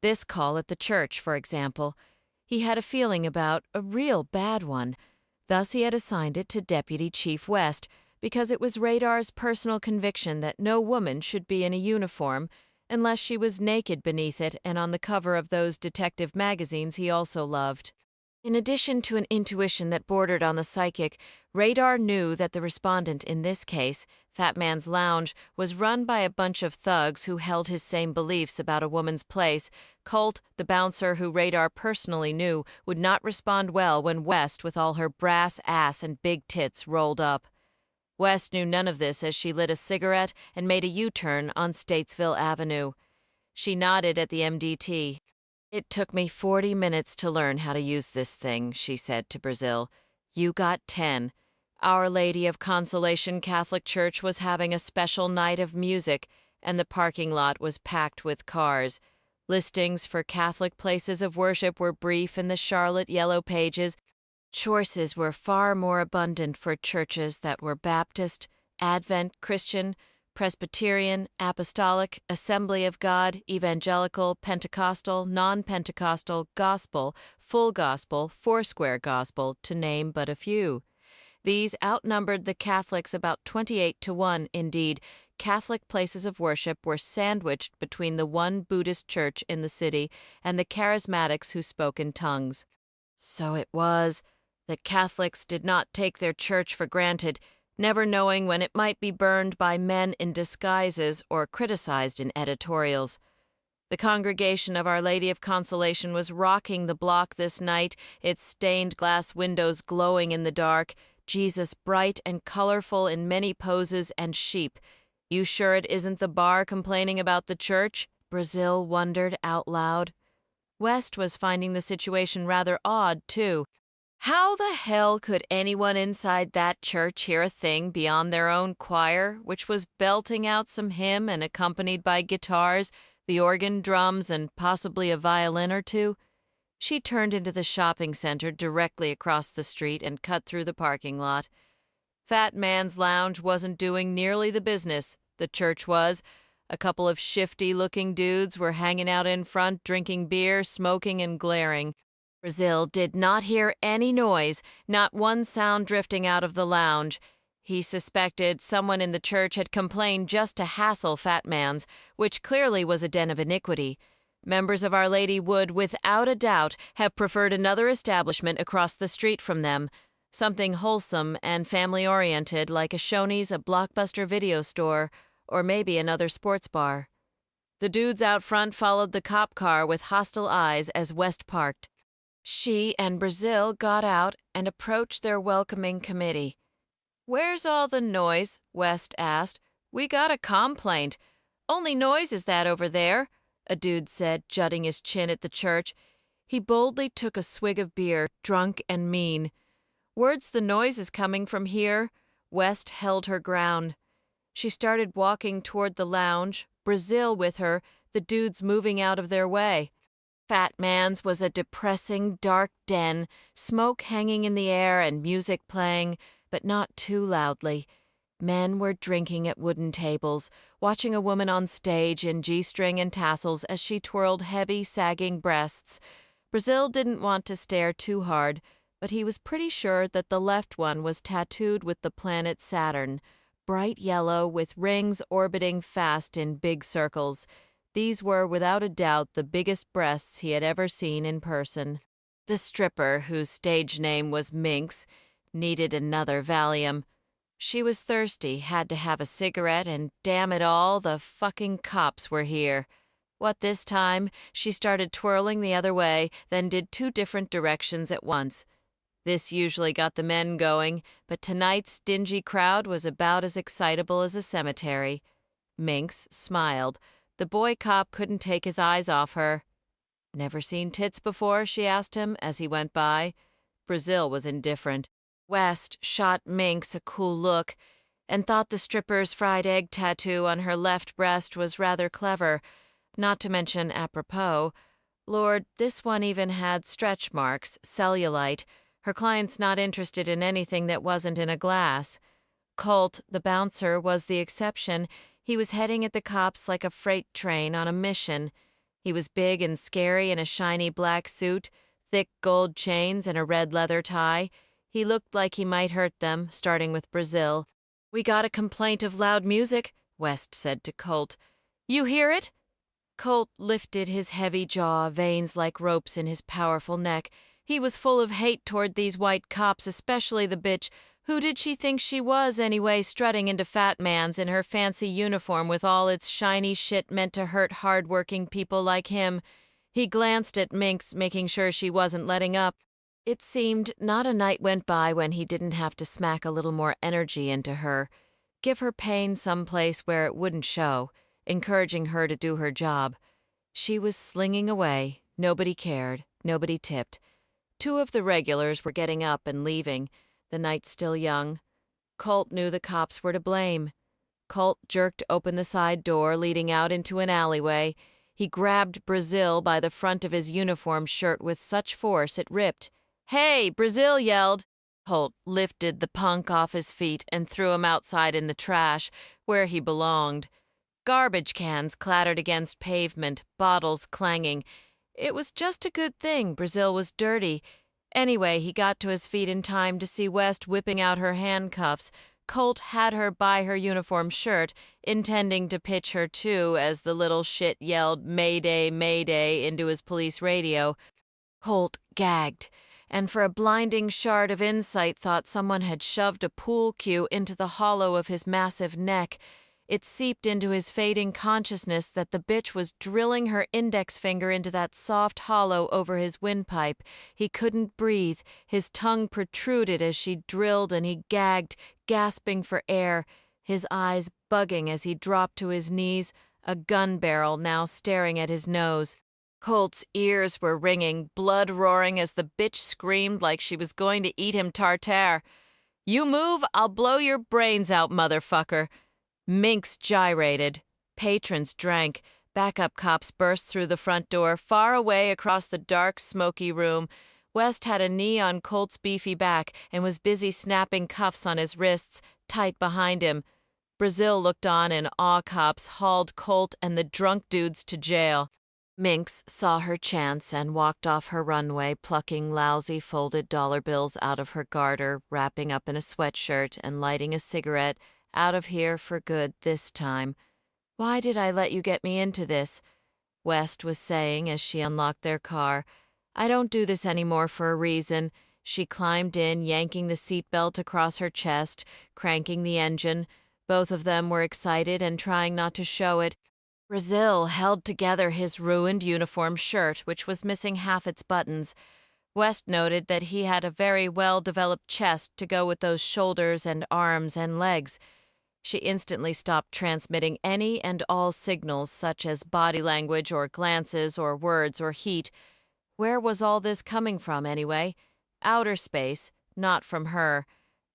This call at the church, for example. He had a feeling about a real bad one. Thus he had assigned it to Deputy Chief West, because it was Radar's personal conviction that no woman should be in a uniform unless she was naked beneath it and on the cover of those detective magazines he also loved. In addition to an intuition that bordered on the psychic, Radar knew that the respondent in this case, Fat Man's Lounge, was run by a bunch of thugs who held his same beliefs about a woman's place. Colt, the bouncer who Radar personally knew, would not respond well when West, with all her brass ass and big tits, rolled up. West knew none of this as she lit a cigarette and made a U-turn on Statesville Avenue. She nodded at the MDT. "It took me 40 minutes to learn how to use this thing," she said to Brazil. "You got 10. Our Lady of Consolation Catholic Church was having a special night of music, and the parking lot was packed with cars. Listings for Catholic places of worship were brief in the Charlotte Yellow Pages. Choices were far more abundant for churches that were Baptist, Advent, Christian, Presbyterian, Apostolic, Assembly of God, Evangelical, Pentecostal, Non-Pentecostal, Gospel, Full Gospel, Foursquare Gospel, to name but a few. These outnumbered the Catholics about 28-1. Indeed, Catholic places of worship were sandwiched between the one Buddhist church in the city and the charismatics who spoke in tongues. So it was that Catholics did not take their church for granted, never knowing when it might be burned by men in disguises or criticized in editorials. The congregation of Our Lady of Consolation was rocking the block this night, its stained glass windows glowing in the dark, Jesus bright and colorful in many poses, and sheep. "You sure it isn't the bar complaining about the church?" Brazil wondered out loud. West was finding the situation rather odd, too. How the hell could anyone inside that church hear a thing beyond their own choir, which was belting out some hymn and accompanied by guitars, the organ, drums, and possibly a violin or two? She turned into the shopping center directly across the street and cut through the parking lot. Fat Man's Lounge wasn't doing nearly the business. the church was. A couple of shifty-looking dudes were hanging out in front, drinking beer, smoking, and glaring. Brazil did not hear any noise, not one sound drifting out of the lounge. He suspected someone in the church had complained just to hassle Fat Man's, which clearly was a den of iniquity. Members of Our Lady would, without a doubt, have preferred another establishment across the street from them. Something wholesome and family-oriented like a Shoney's, a Blockbuster video store, or maybe another sports bar. The dudes out front followed the cop car with hostile eyes as West parked. She and Brazil got out and approached their welcoming committee. "Where's all the noise?" West asked. "We got a complaint." "Only noise is that over there," a dude said, jutting his chin at the church. He boldly took a swig of beer, drunk and mean. "Word's the noise is coming from here." West held her ground. She started walking toward the lounge, Brazil with her, the dudes moving out of their way. Fat Man's was a depressing, dark den, smoke hanging in the air and music playing, but not too loudly. Men were drinking at wooden tables, watching a woman on stage in G-string and tassels as she twirled heavy, sagging breasts. Brazil didn't want to stare too hard, but he was pretty sure that the left one was tattooed with the planet Saturn, bright yellow with rings orbiting fast in big circles. These were without a doubt the biggest breasts he had ever seen in person. The stripper, whose stage name was Minx, needed another Valium. She was thirsty, had to have a cigarette, and damn it all, the fucking cops were here. What this time? She started twirling the other way, then did 2 different directions at once. This usually got the men going, but tonight's dingy crowd was about as excitable as a cemetery. Minx smiled. The boy cop couldn't take his eyes off her. "Never seen tits before?" she asked him as he went by. Brazil was indifferent. West shot Minx a cool look and thought the stripper's fried egg tattoo on her left breast was rather clever, not to mention apropos. Lord, this one even had stretch marks, cellulite. Her client's not interested in anything that wasn't in a glass. Colt, the bouncer, was the exception. He was heading at the cops like a freight train on a mission. He was big and scary in a shiny black suit, thick gold chains, and a red leather tie. He looked like he might hurt them, starting with Brazil. "We got a complaint of loud music," West said to Colt. "You hear it?" Colt lifted his heavy jaw, veins like ropes in his powerful neck. He was full of hate toward these white cops, especially the bitch. Who did she think she was, anyway, strutting into Fat Man's in her fancy uniform with all its shiny shit meant to hurt hard-working people like him? He glanced at Minx, making sure she wasn't letting up. It seemed not a night went by when he didn't have to smack a little more energy into her, give her pain someplace where it wouldn't show, encouraging her to do her job. She was slinging away. Nobody cared. Nobody tipped. 2 of the regulars were getting up and leaving. The night still young. Colt knew the cops were to blame. Colt jerked open the side door leading out into an alleyway. He grabbed Brazil by the front of his uniform shirt with such force it ripped. "Hey!" Brazil yelled. Colt lifted the punk off his feet and threw him outside in the trash, where he belonged. Garbage cans clattered against pavement, bottles clanging. It was just a good thing Brazil was dirty. Anyway, he got to his feet in time to see West whipping out her handcuffs. Colt had her by her uniform shirt, intending to pitch her too as the little shit yelled "Mayday, Mayday" into his police radio. Colt gagged, and for a blinding shard of insight thought someone had shoved a pool cue into the hollow of his massive neck. It seeped into his fading consciousness that the bitch was drilling her index finger into that soft hollow over his windpipe. He couldn't breathe. His tongue protruded as she drilled, and he gagged, gasping for air, his eyes bugging as he dropped to his knees, a gun barrel now staring at his nose. Colt's ears were ringing, blood roaring as the bitch screamed like she was going to eat him tartare. "You move, I'll blow your brains out, motherfucker." Minx gyrated. Patrons drank. Backup cops burst through the front door, far away across the dark, smoky room. West had a knee on Colt's beefy back and was busy snapping cuffs on his wrists, tight behind him. Brazil looked on in awe. Cops hauled Colt and the drunk dudes to jail. Minx saw her chance and walked off her runway, plucking lousy folded dollar bills out of her garter, wrapping up in a sweatshirt and lighting a cigarette. Out of here for good this time. Why did I let you get me into this? West was saying as she unlocked their car. I don't do this anymore for a reason. She climbed in, yanking the seatbelt across her chest, cranking the engine. Both of them were excited and trying not to show it. Brazil held together his ruined uniform shirt, which was missing half its buttons. West noted that he had a very well-developed chest to go with those shoulders and arms and legs. She instantly stopped transmitting any and all signals, such as body language or glances or words or heat. Where was all this coming from, anyway? Outer space, not from her.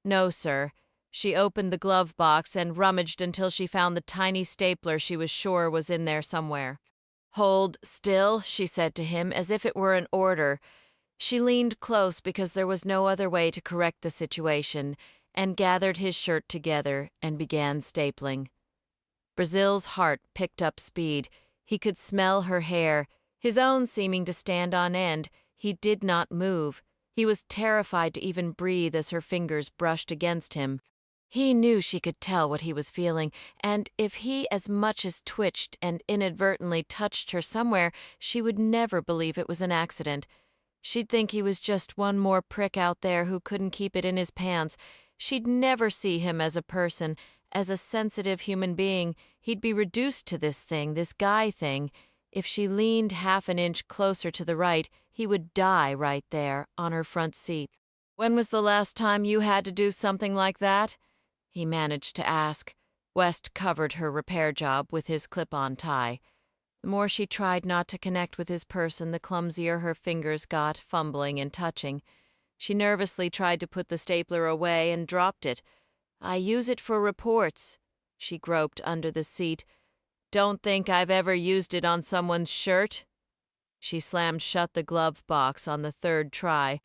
No, sir. She opened the glove box and rummaged until she found the tiny stapler she was sure was in there somewhere. Hold still, she said to him, as if it were an order. She leaned close because there was no other way to correct the situation, and gathered his shirt together and began stapling. Brazil's heart picked up speed. He could smell her hair, his own seeming to stand on end. He did not move. He was terrified to even breathe as her fingers brushed against him. He knew she could tell what he was feeling, and if he as much as twitched and inadvertently touched her somewhere, she would never believe it was an accident. She'd think he was just one more prick out there who couldn't keep it in his pants. She'd never see him as a person, as a sensitive human being. He'd be reduced to this thing, this guy thing. If she leaned half an inch closer to the right, he would die right there, on her front seat. "When was the last time you had to do something like that?" he managed to ask. West covered her repair job with his clip-on tie. The more she tried not to connect with his person, the clumsier her fingers got, fumbling and touching. She nervously tried to put the stapler away and dropped it. "I use it for reports." She groped under the seat. "Don't think I've ever used it on someone's shirt." She slammed shut the glove box on the third try.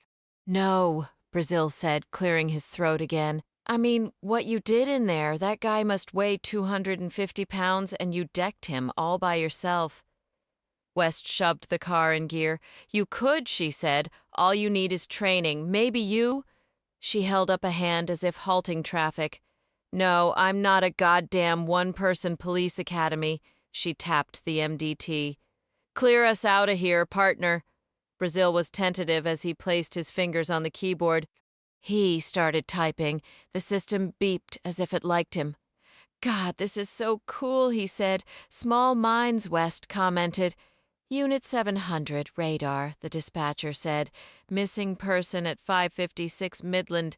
"No," Brazil said, clearing his throat again. "I mean, what you did in there, that guy must weigh 250 pounds, and you decked him all by yourself." West shoved the car in gear. "You could," she said. "All you need is training. Maybe you—" She held up a hand as if halting traffic. "No, I'm not a goddamn one-person police academy." She tapped the MDT. "Clear us out of here, partner." Brazil was tentative as he placed his fingers on the keyboard. He started typing. The system beeped as if it liked him. "God, this is so cool," he said. "Small minds," West commented. "Unit 700, radar," the dispatcher said. "Missing person at 556 Midland."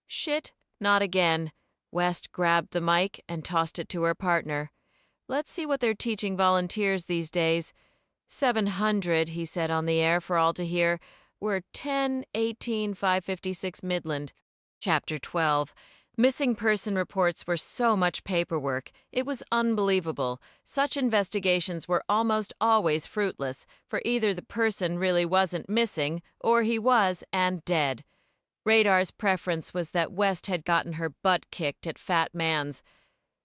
"Shit, not again." West grabbed the mic and tossed it to her partner. "Let's see what they're teaching volunteers these days." 700, he said on the air for all to hear. "We're 10-18 556 Midland." Chapter 12. Missing person reports were so much paperwork. It was unbelievable. Such investigations were almost always fruitless, for either the person really wasn't missing, or he was and dead. Radar's preference was that West had gotten her butt kicked at Fat Man's.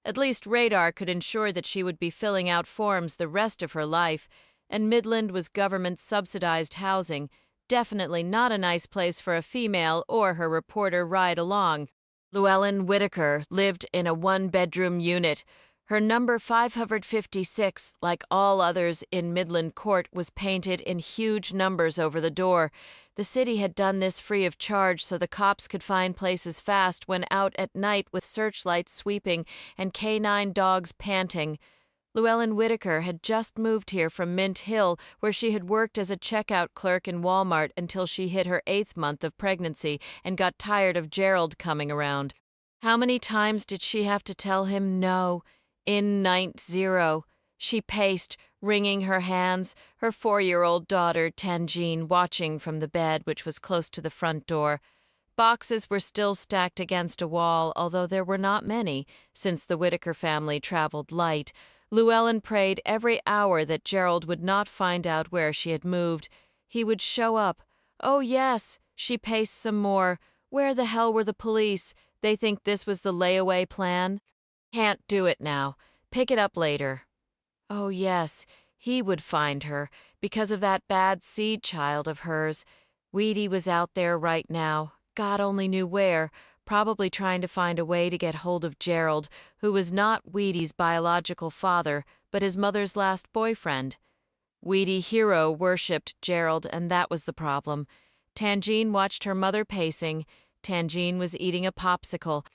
At least Radar could ensure that she would be filling out forms the rest of her life, and Midland was government-subsidized housing. Definitely not a nice place for a female or her reporter ride along. Llewellyn Whitaker lived in a one-bedroom unit. Her number 556, like all others in Midland Court, was painted in huge numbers over the door. The city had done this free of charge so the cops could find places fast when out at night with searchlights sweeping and canine dogs panting. Llewellyn Whitaker had just moved here from Mint Hill, where she had worked as a checkout clerk in Walmart until she hit her 8th month of pregnancy and got tired of Gerald coming around. How many times did she have to tell him no? In 90. She paced, wringing her hands, her 4-year-old daughter, Tangine, watching from the bed, which was close to the front door. Boxes were still stacked against a wall, although there were not many, since the Whitaker family traveled light. Llewellyn prayed every hour that Gerald would not find out where she had moved. He would show up. Oh, yes. She paced some more. Where the hell were the police? They think this was the layaway plan? Can't do it now. Pick it up later. Oh, yes, he would find her, because of that bad seed child of hers. Weedy was out there right now, God only knew where, probably trying to find a way to get hold of Gerald, who was not Weedy's biological father, but his mother's last boyfriend. Weedy Hero worshipped Gerald, and that was the problem. Tangine watched her mother pacing. Tangine was eating a popsicle.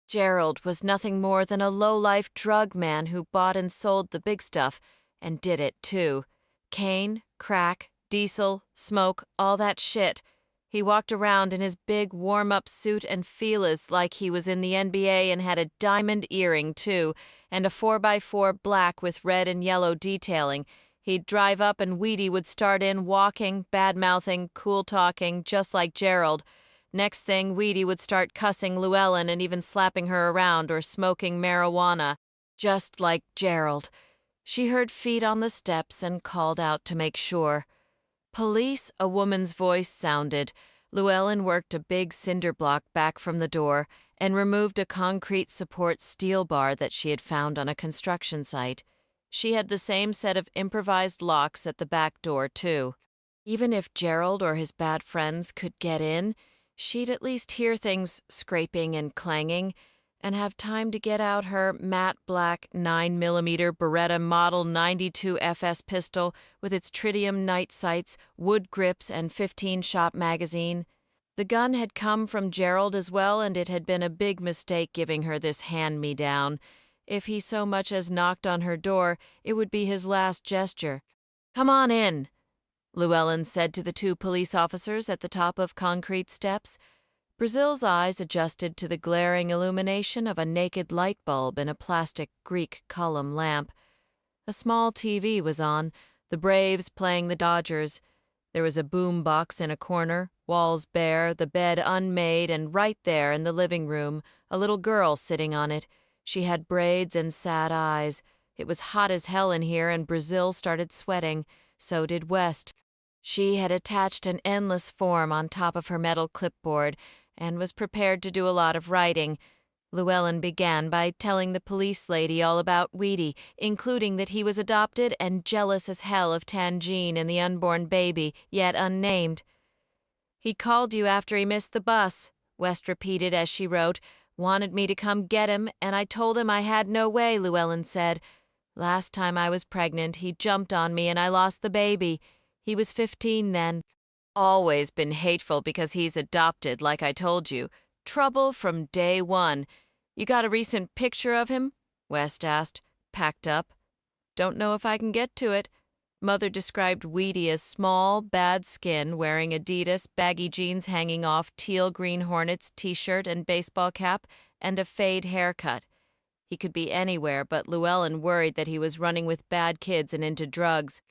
Gerald was nothing more than a low-life drug man who bought and sold the big stuff, and did it, too. Cane, crack, diesel, smoke, all that shit. He walked around in his big warm-up suit and feelers like he was in the NBA and had a diamond earring, too, and a 4x4 black with red and yellow detailing. He'd drive up and Weedy would start in walking, bad-mouthing, cool-talking, just like Gerald. Next thing, Weedy would start cussing Llewellyn and even slapping her around or smoking marijuana, just like Gerald. She heard feet on the steps and called out to make sure. Police, a woman's voice sounded. Llewellyn worked a big cinder block back from the door and removed a concrete support steel bar that she had found on a construction site. She had the same set of improvised locks at the back door, too. Even if Gerald or his bad friends could get in, she'd at least hear things scraping and clanging and have time to get out her matte black 9mm Beretta Model 92 FS pistol with its tritium night sights, wood grips, and 15-shot magazine. The gun had come from Gerald as well, and it had been a big mistake giving her this hand-me-down. If he so much as knocked on her door, it would be his last gesture. "Come on in," Llewellyn said to the two police officers at the top of concrete steps. Brazil's eyes adjusted to the glaring illumination of a naked light bulb in a plastic Greek column lamp. A small TV was on, the Braves playing the Dodgers. There was a boom box in a corner, walls bare, the bed unmade, and right there in the living room, a little girl sitting on it. She had braids and sad eyes. It was hot as hell in here, and Brazil started sweating. So did West. She had attached an endless form on top of her metal clipboard and was prepared to do a lot of writing. Llewellyn began by telling the police lady all about Weedy, including that he was adopted and jealous as hell of Tangine and the unborn baby, yet unnamed. "He called you after he missed the bus," West repeated as she wrote. "Wanted me to come get him, and I told him I had no way," Llewellyn said. "Last time I was pregnant, he jumped on me and I lost the baby. He was 15 then. Always been hateful because he's adopted, like I told you. Trouble from day one. You got a recent picture of him?" West asked. "Packed up." "Don't know if I can get to it." Mother described Weedy as small, bad skin, wearing Adidas, baggy jeans hanging off, teal-green Hornets t-shirt and baseball cap, and a fade haircut. He could be anywhere, but Llewellyn worried that he was running with bad kids and into drugs.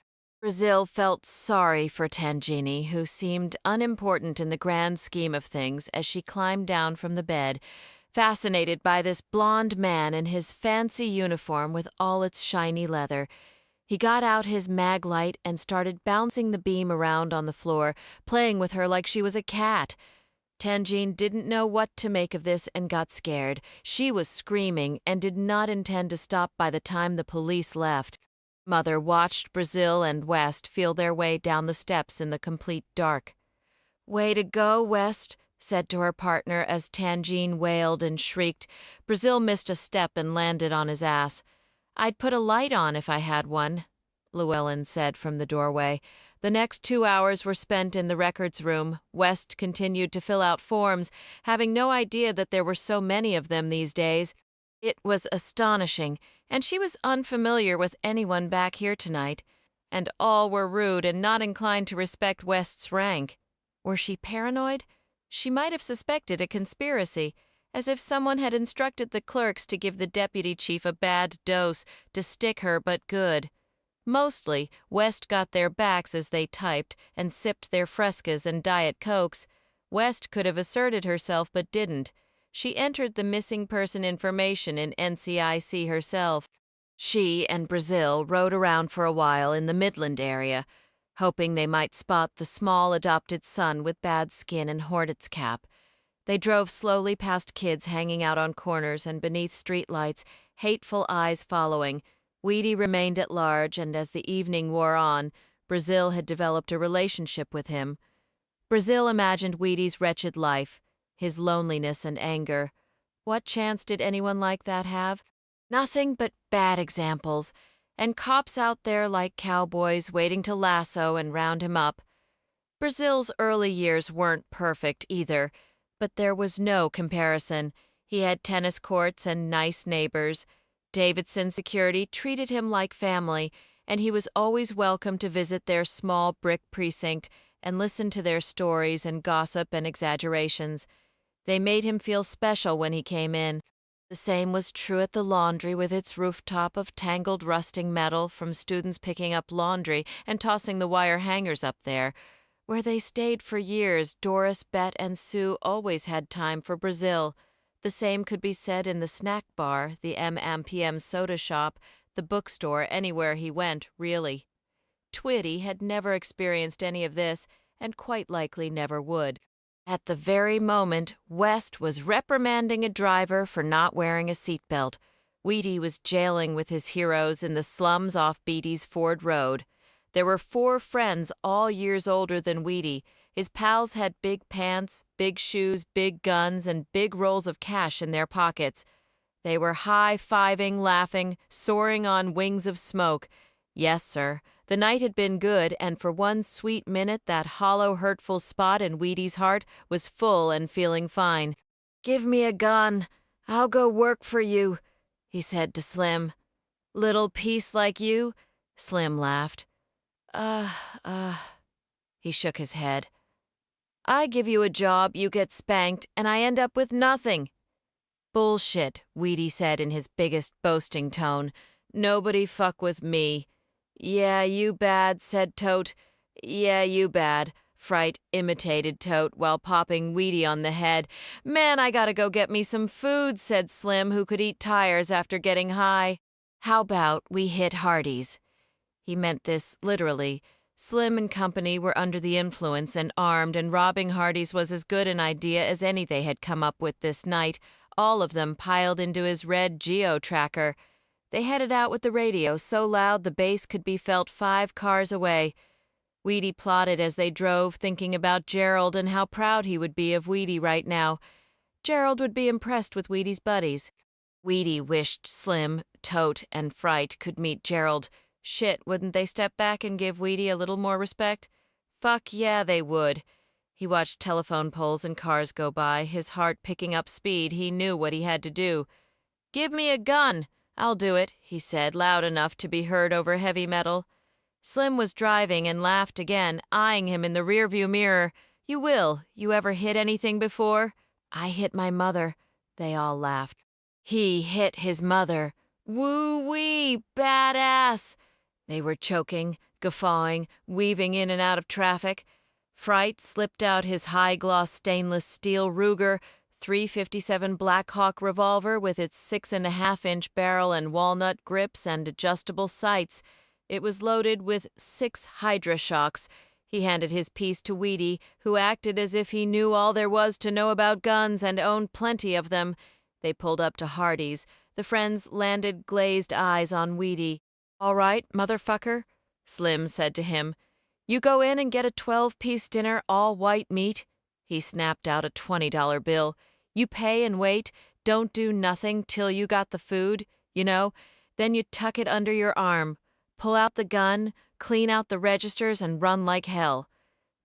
Brazil felt sorry for Tangine, who seemed unimportant in the grand scheme of things as she climbed down from the bed, fascinated by this blond man in his fancy uniform with all its shiny leather. He got out his mag light and started bouncing the beam around on the floor, playing with her like she was a cat. Tangine didn't know what to make of this and got scared. She was screaming and did not intend to stop by the time the police left. Mother watched Brazil and West feel their way down the steps in the complete dark. "Way to go, West," said to her partner as Tangine wailed and shrieked. Brazil missed a step and landed on his ass. "I'd put a light on if I had one," Llewellyn said from the doorway. The next 2 hours were spent in the records room. West continued to fill out forms, having no idea that there were so many of them these days. It was astonishing, and she was unfamiliar with anyone back here tonight. And all were rude and not inclined to respect West's rank. Were she paranoid? She might have suspected a conspiracy, as if someone had instructed the clerks to give the deputy chief a bad dose, to stick her but good. Mostly, West got their backs as they typed and sipped their Frescas and Diet Cokes. West could have asserted herself but didn't. She entered the missing person information in NCIC herself. She and Brazil rode around for a while in the Midland area, hoping they might spot the small adopted son with bad skin and Hornets cap. They drove slowly past kids hanging out on corners and beneath streetlights, hateful eyes following. Weedy remained at large, and as the evening wore on, Brazil had developed a relationship with him. Brazil imagined Weedy's wretched life, his loneliness and anger. What chance did anyone like that have? Nothing but bad examples, and cops out there like cowboys waiting to lasso and round him up. Brazil's early years weren't perfect either, but there was no comparison. He had tennis courts and nice neighbors. Davidson Security treated him like family, and he was always welcome to visit their small brick precinct and listen to their stories and gossip and exaggerations. They made him feel special when he came in. The same was true at the laundry with its rooftop of tangled rusting metal from students picking up laundry and tossing the wire hangers up there. Where they stayed for years, Doris, Bet, and Sue always had time for Brazil. The same could be said in the snack bar, the M&PM soda shop, the bookstore, anywhere he went, really. Twitty had never experienced any of this, and quite likely never would. At the very moment, West was reprimanding a driver for not wearing a seatbelt. Weedy was jailing with his heroes in the slums off Beatty's Ford Road. There were 4 friends all years older than Weedy. His pals had big pants, big shoes, big guns, and big rolls of cash in their pockets. They were high-fiving, laughing, soaring on wings of smoke. Yes, sir, the night had been good, and for one sweet minute that hollow, hurtful spot in Weedy's heart was full and feeling fine. "Give me a gun. I'll go work for you," he said to Slim. "Little piece like you?" Slim laughed. He shook his head. "I give you a job, you get spanked, and I end up with nothing." "Bullshit," Weedy said in his biggest boasting tone. "Nobody fuck with me." "Yeah, you bad," said Tote. "Yeah, you bad." Fright imitated Tote while popping Weedy on the head. "Man, I gotta go get me some food," said Slim, who could eat tires after getting high. "How about we hit Hardee's?" He meant this literally. Slim and company were under the influence and armed, and robbing Hardee's was as good an idea as any they had come up with this night, all of them piled into his red geo-tracker. They headed out with the radio so loud the bass could be felt 5 cars away. Weedy plotted as they drove, thinking about Gerald and how proud he would be of Weedy right now. Gerald would be impressed with Weedy's buddies. Weedy wished Slim, Tote, and Fright could meet Gerald. Shit, wouldn't they step back and give Weedy a little more respect? Fuck yeah, they would. He watched telephone poles and cars go by, his heart picking up speed. He knew what he had to do. "Give me a gun. I'll do it," he said, loud enough to be heard over heavy metal. Slim was driving and laughed again, eyeing him in the rearview mirror. "You will. You ever hit anything before?" "I hit my mother." They all laughed. He hit his mother. "Woo-wee, badass." They were choking, guffawing, weaving in and out of traffic. Fright slipped out his high-gloss stainless steel Ruger .357 Black Hawk revolver with its 6.5-inch barrel and walnut grips and adjustable sights. It was loaded with 6 Hydra shocks. He handed his piece to Weedy, who acted as if he knew all there was to know about guns and owned plenty of them. They pulled up to Hardee's. The friends landed glazed eyes on Weedy. "All right, motherfucker," Slim said to him. "You go in and get a 12-piece dinner, all white meat." He snapped out a $20 bill. "You pay and wait. Don't do nothing till you got the food, you know. Then you tuck it under your arm. Pull out the gun, clean out the registers, and run like hell."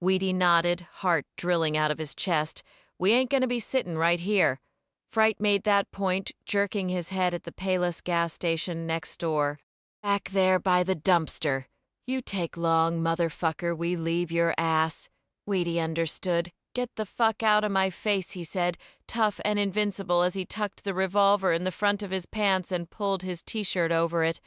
Weedy nodded, heart drilling out of his chest. "We ain't gonna be sitting right here." Fright made that point, jerking his head at the Payless gas station next door. "Back there by the dumpster. You take long, motherfucker, we leave your ass." Weedy understood. "Get the fuck out of my face," he said, tough and invincible as he tucked the revolver in the front of his pants and pulled his t-shirt over it.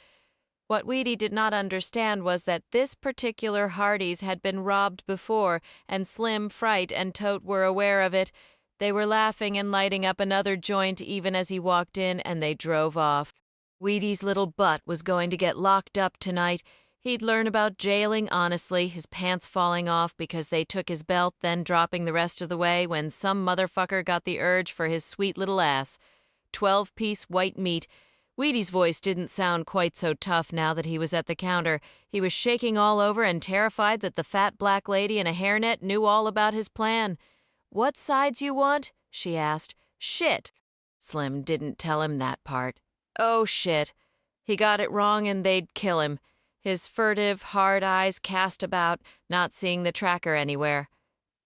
What Weedy did not understand was that this particular Hardee's had been robbed before, and Slim, Fright, and Tote were aware of it. They were laughing and lighting up another joint even as he walked in, and they drove off. Weedy's little butt was going to get locked up tonight. He'd learn about jailing honestly, his pants falling off because they took his belt, then dropping the rest of the way when some motherfucker got the urge for his sweet little ass. 12-piece white meat. Wheaty's voice didn't sound quite so tough now that he was at the counter. He was shaking all over and terrified that the fat black lady in a hairnet knew all about his plan. "What sides you want?" she asked. "Shit." Slim didn't tell him that part. Oh, shit. He got it wrong and they'd kill him. His furtive, hard eyes cast about, not seeing the tracker anywhere.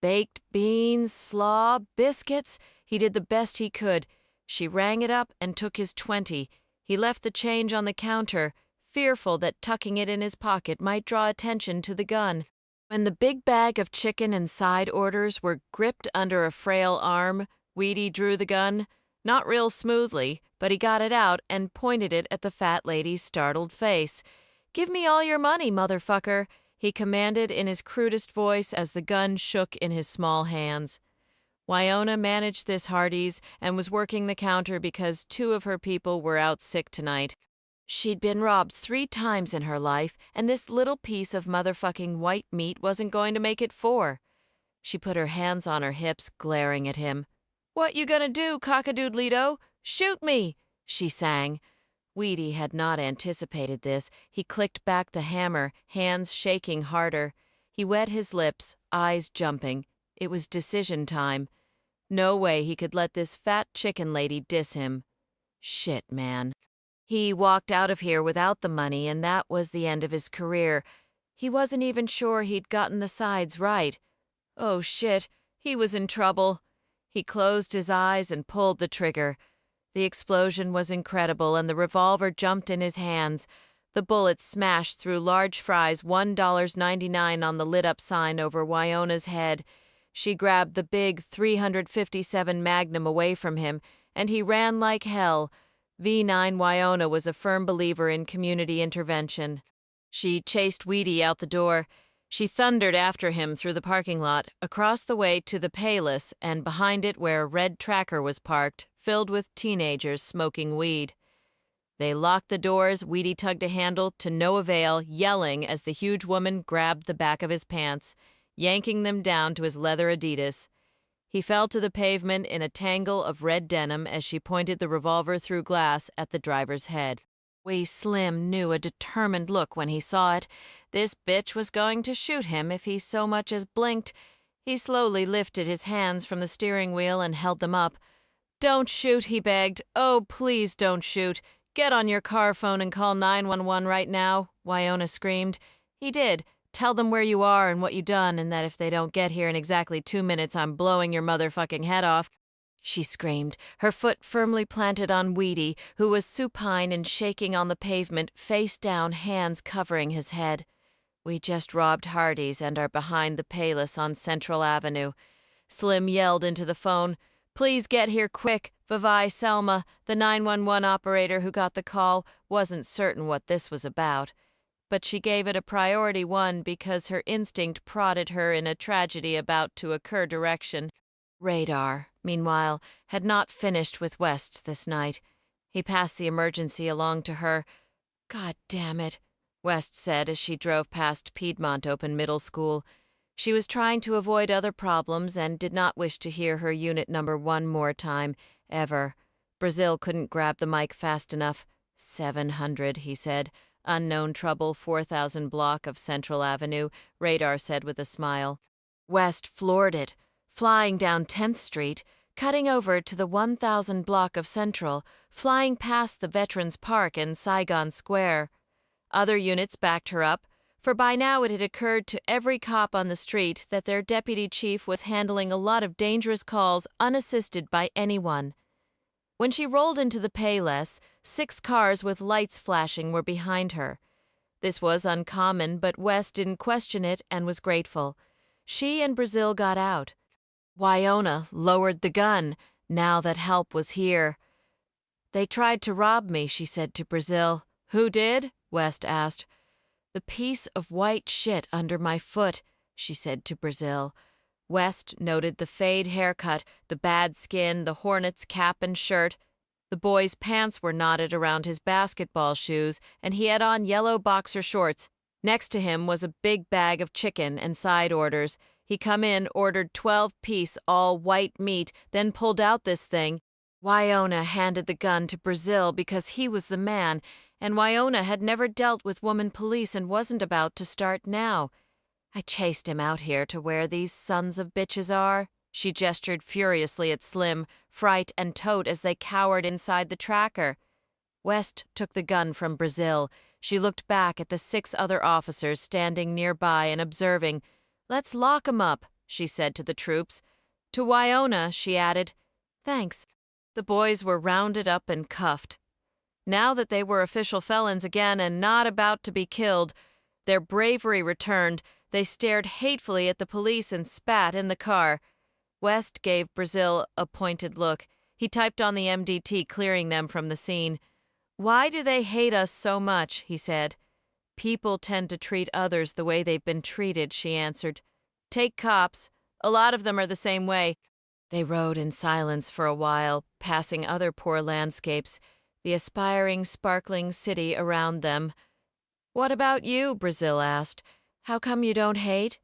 Baked beans, slaw, biscuits. He did the best he could. She rang it up and took his 20. He left the change on the counter, fearful that tucking it in his pocket might draw attention to the gun. When the big bag of chicken and side orders were gripped under a frail arm, Wheaty drew the gun. Not real smoothly, but he got it out and pointed it at the fat lady's startled face. "Give me all your money, motherfucker," he commanded in his crudest voice as the gun shook in his small hands. Wyona managed this Hardee's and was working the counter because 2 of her people were out sick tonight. She'd been robbed 3 times in her life, and this little piece of motherfucking white meat wasn't going to make it 4. She put her hands on her hips, glaring at him. "What you gonna do, cockadoodledo? Shoot me!" she sang. Wheaty had not anticipated this. He clicked back the hammer, hands shaking harder. He wet his lips, eyes jumping. It was decision time. No way he could let this fat chicken lady diss him. Shit, man. He walked out of here without the money, and that was the end of his career. He wasn't even sure he'd gotten the sides right. Oh, shit. He was in trouble. He closed his eyes and pulled the trigger. The explosion was incredible, and the revolver jumped in his hands. The bullet smashed through large fries $1.99 on the lit-up sign over Wyona's head. She grabbed the big .357 Magnum away from him, and he ran like hell. V9 Wyona was a firm believer in community intervention. She chased Wheaty out the door. She thundered after him through the parking lot, across the way to the Payless, and behind it where a red tracker was parked, filled with teenagers smoking weed. They locked the doors. Wheaty tugged a handle, to no avail, yelling as the huge woman grabbed the back of his pants, yanking them down to his leather Adidas. He fell to the pavement in a tangle of red denim as she pointed the revolver through glass at the driver's head. Wee Slim knew a determined look when he saw it. This bitch was going to shoot him if he so much as blinked. He slowly lifted his hands from the steering wheel and held them up. "Don't shoot," he begged. "Oh, please don't shoot. Get on your car phone and call 911 right now," Wyona screamed. He did. "Tell them where you are and what you done, and that if they don't get here in exactly 2 minutes, I'm blowing your motherfucking head off," she screamed, her foot firmly planted on Wheaty, who was supine and shaking on the pavement, face down, hands covering his head. "We just robbed Hardee's and are behind the Payless on Central Avenue." Slim yelled into the phone, "Please get here quick. Vavai Selma," the 911 operator who got the call, wasn't certain what this was about. But she gave it a priority 1 because her instinct prodded her in a tragedy about to occur direction. Radar, meanwhile, had not finished with West this night. He passed the emergency along to her. "God damn it," West said as she drove past Piedmont Open Middle School. She was trying to avoid other problems and did not wish to hear her unit number 1 more time, ever. Brazil couldn't grab the mic fast enough. 700, he said. "Unknown trouble, 4000 block of Central Avenue," Radar said with a smile. West floored it, flying down 10th Street, cutting over to the 1000 block of Central, flying past the Veterans Park and Saigon Square. Other units backed her up, for by now it had occurred to every cop on the street that their deputy chief was handling a lot of dangerous calls unassisted by anyone. When she rolled into the Payless, 6 cars with lights flashing were behind her. This was uncommon, but West didn't question it and was grateful. She and Brazil got out. Wyona lowered the gun, now that help was here. "They tried to rob me," she said to Brazil. "Who did?" West asked. "The piece of white shit under my foot," she said to Brazil. West noted the fade haircut, the bad skin, the Hornets cap and shirt. The boy's pants were knotted around his basketball shoes, and he had on yellow boxer shorts. Next to him was a big bag of chicken and side orders. He come in, ordered 12-piece all white meat, then pulled out this thing. Wyona handed the gun to Brazil because he was the man, and Wyona had never dealt with woman police and wasn't about to start now. I chased him out here to where these sons of bitches are. She gestured furiously at Slim, Fright, and Tote as they cowered inside the tracker. West took the gun from Brazil. She looked back at the 6 other officers standing nearby and observing. "Let's lock 'em up," she said to the troops. To Wyona, she added, "Thanks." The boys were rounded up and cuffed. Now that they were official felons again and not about to be killed, their bravery returned. They stared hatefully at the police and spat in the car. West gave Brazil a pointed look. He typed on the MDT, clearing them from the scene. "Why do they hate us so much?" he said. "People tend to treat others the way they've been treated," she answered. "Take cops. A lot of them are the same way." They rode in silence for a while, passing other poor landscapes, the aspiring, sparkling city around them. "What about you?" Brazil asked. "How come you don't hate?"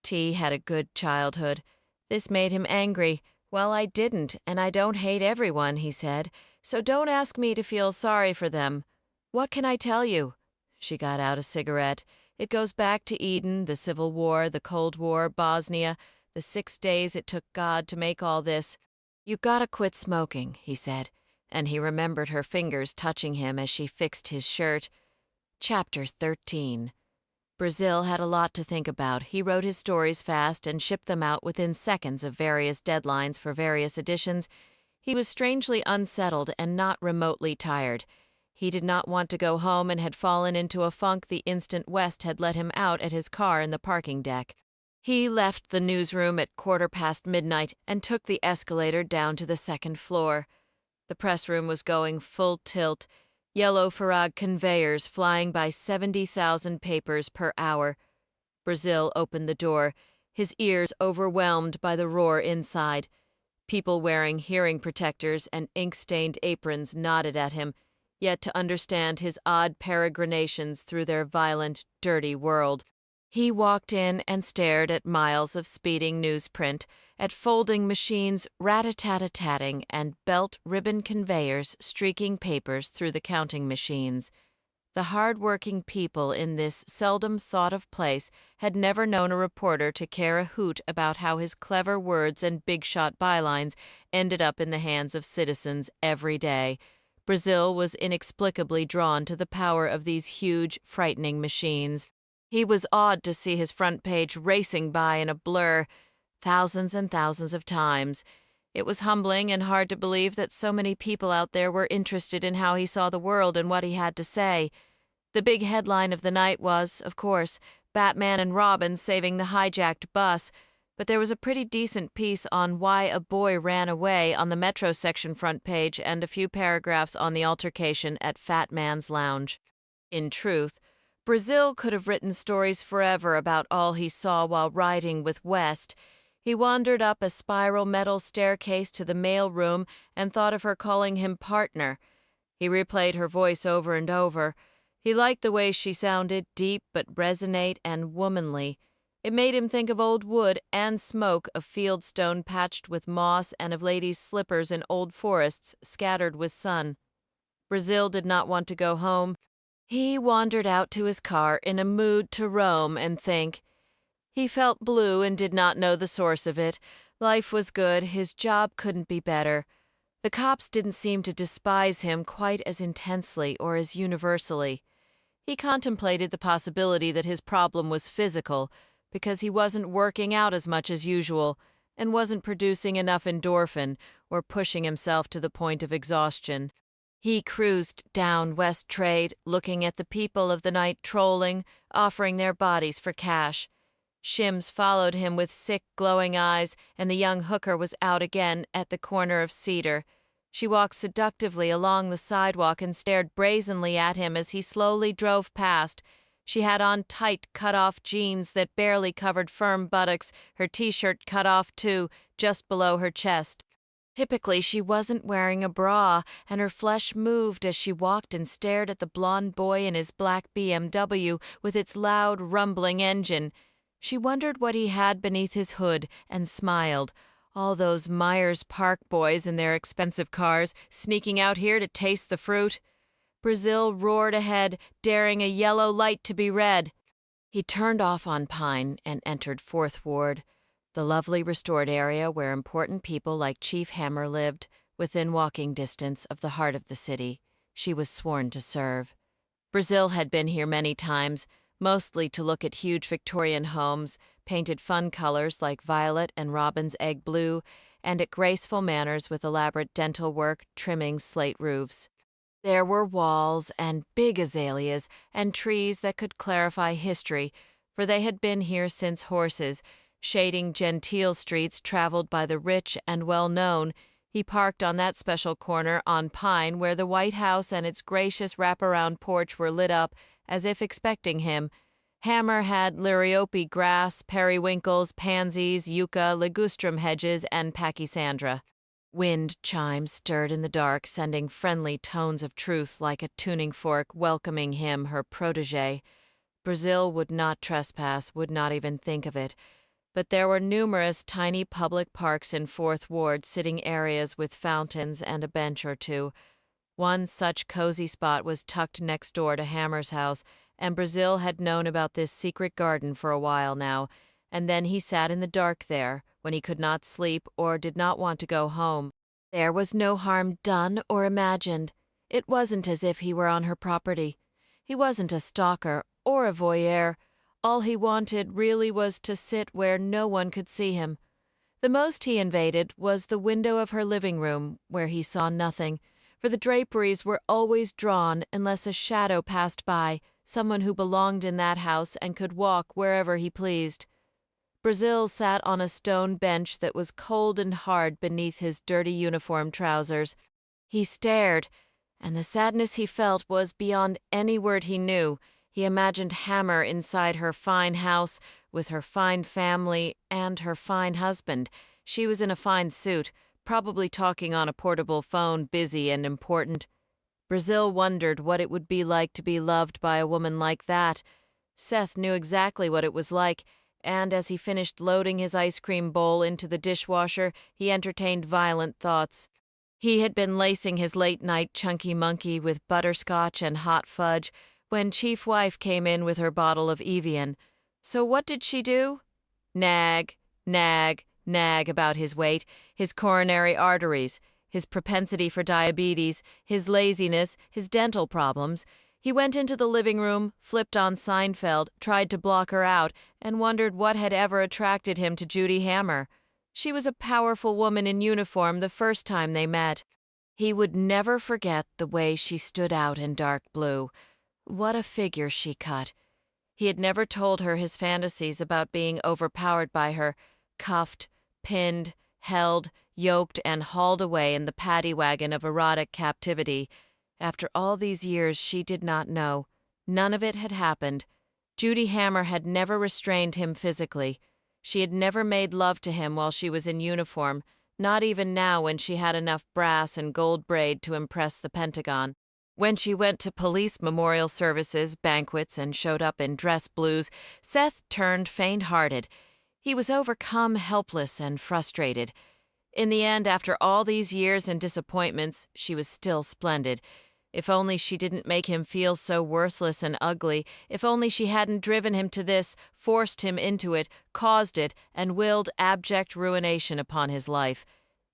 T had a good childhood. This made him angry. "Well, I didn't, and I don't hate everyone," he said. "So don't ask me to feel sorry for them. What can I tell you?" She got out a cigarette. "It goes back to Eden, the Civil War, the Cold War, Bosnia, the 6 days it took God to make all this. You gotta quit smoking," he said, and he remembered her fingers touching him as she fixed his shirt. Chapter 13. Brazil had a lot to think about. He wrote his stories fast and shipped them out within seconds of various deadlines for various editions. He was strangely unsettled and not remotely tired. He did not want to go home and had fallen into a funk the instant West had let him out at his car in the parking deck. He left the newsroom at midnight and took the escalator down to the 2nd floor. The press room was going full tilt. Yellow Farag conveyors flying by 70,000 papers per hour. Brazil opened the door, his ears overwhelmed by the roar inside. People wearing hearing protectors and ink-stained aprons nodded at him, yet to understand his odd peregrinations through their violent, dirty world. He walked in and stared at miles of speeding newsprint, at folding machines rat-a-tat-a-tatting and belt ribbon conveyors streaking papers through the counting machines. The hard-working people in this seldom thought-of place had never known a reporter to care a hoot about how his clever words and big-shot bylines ended up in the hands of citizens every day. Brazil was inexplicably drawn to the power of these huge, frightening machines. He was awed to see his front page racing by in a blur, thousands and thousands of times. It was humbling and hard to believe that so many people out there were interested in how he saw the world and what he had to say. The big headline of the night was, of course, Batman and Robin saving the hijacked bus, but there was a pretty decent piece on why a boy ran away on the Metro section front page and a few paragraphs on the altercation at Fat Man's Lounge. In truth, Brazil could have written stories forever about all he saw while riding with West. He wandered up a spiral metal staircase to the mail room and thought of her calling him partner. He replayed her voice over and over. He liked the way she sounded, deep but resonate and womanly. It made him think of old wood and smoke, of fieldstone patched with moss, and of ladies' slippers in old forests scattered with sun. Brazil did not want to go home. He wandered out to his car in a mood to roam and think. He felt blue and did not know the source of it. Life was good, his job couldn't be better. The cops didn't seem to despise him quite as intensely or as universally. He contemplated the possibility that his problem was physical, because he wasn't working out as much as usual and wasn't producing enough endorphin or pushing himself to the point of exhaustion. He cruised down West Trade, looking at the people of the night trolling, offering their bodies for cash. Shims followed him with sick, glowing eyes, and the young hooker was out again at the corner of Cedar. She walked seductively along the sidewalk and stared brazenly at him as he slowly drove past. She had on tight, cut-off jeans that barely covered firm buttocks, her T-shirt cut off, too, just below her chest. Typically, she wasn't wearing a bra, and her flesh moved as she walked and stared at the blond boy in his black BMW with its loud, rumbling engine. She wondered what he had beneath his hood and smiled. All those Myers Park boys in their expensive cars, sneaking out here to taste the fruit. Brazil roared ahead, daring a yellow light to be red. He turned off on Pine and entered Fourth Ward, the lovely restored area where important people like Chief Hammer lived, within walking distance of the heart of the city. She was sworn to serve. Brazil had been here many times, mostly to look at huge Victorian homes, painted fun colors like violet and robin's egg blue, and at graceful manors with elaborate dental work trimming slate roofs. There were walls and big azaleas and trees that could clarify history, for they had been here since horses, shading genteel streets traveled by the rich and well-known. He parked on that special corner on Pine where the White House and its gracious wraparound porch were lit up, as if expecting him. Hammer had liriope grass, periwinkles, pansies, yucca, ligustrum hedges, and pachysandra. Wind chimes stirred in the dark, sending friendly tones of truth like a tuning fork welcoming him, her protege. Brazil would not trespass, would not even think of it. But there were numerous tiny public parks in Fourth Ward, sitting areas with fountains and a bench or two. One such cozy spot was tucked next door to Hammer's house, and Brazil had known about this secret garden for a while now, and then he sat in the dark there, when he could not sleep or did not want to go home. There was no harm done or imagined. It wasn't as if he were on her property. He wasn't a stalker or a voyeur. All he wanted really was to sit where no one could see him. The most he invaded was the window of her living room, where he saw nothing, for the draperies were always drawn unless a shadow passed by, someone who belonged in that house and could walk wherever he pleased. Brazil sat on a stone bench that was cold and hard beneath his dirty uniform trousers. He stared, and the sadness he felt was beyond any word he knew. He imagined Hammer inside her fine house, with her fine family and her fine husband. She was in a fine suit, probably talking on a portable phone, busy and important. Brazil wondered what it would be like to be loved by a woman like that. Seth knew exactly what it was like, and as he finished loading his ice cream bowl into the dishwasher, he entertained violent thoughts. He had been lacing his late-night chunky monkey with butterscotch and hot fudge when Chief Wife came in with her bottle of Evian. So what did she do? Nag, nag, nag about his weight, his coronary arteries, his propensity for diabetes, his laziness, his dental problems. He went into the living room, flipped on Seinfeld, tried to block her out, and wondered what had ever attracted him to Judy Hammer. She was a powerful woman in uniform the first time they met. He would never forget the way she stood out in dark blue. What a figure she cut. He had never told her his fantasies about being overpowered by her, cuffed, pinned, held, yoked, and hauled away in the paddy wagon of erotic captivity. After all these years, she did not know. None of it had happened. Judy Hammer had never restrained him physically. She had never made love to him while she was in uniform, not even now when she had enough brass and gold braid to impress the Pentagon. When she went to police memorial services, banquets, and showed up in dress blues, Seth turned faint-hearted. He was overcome, helpless, and frustrated. In the end, after all these years and disappointments, she was still splendid. If only she didn't make him feel so worthless and ugly, if only she hadn't driven him to this, forced him into it, caused it, and willed abject ruination upon his life.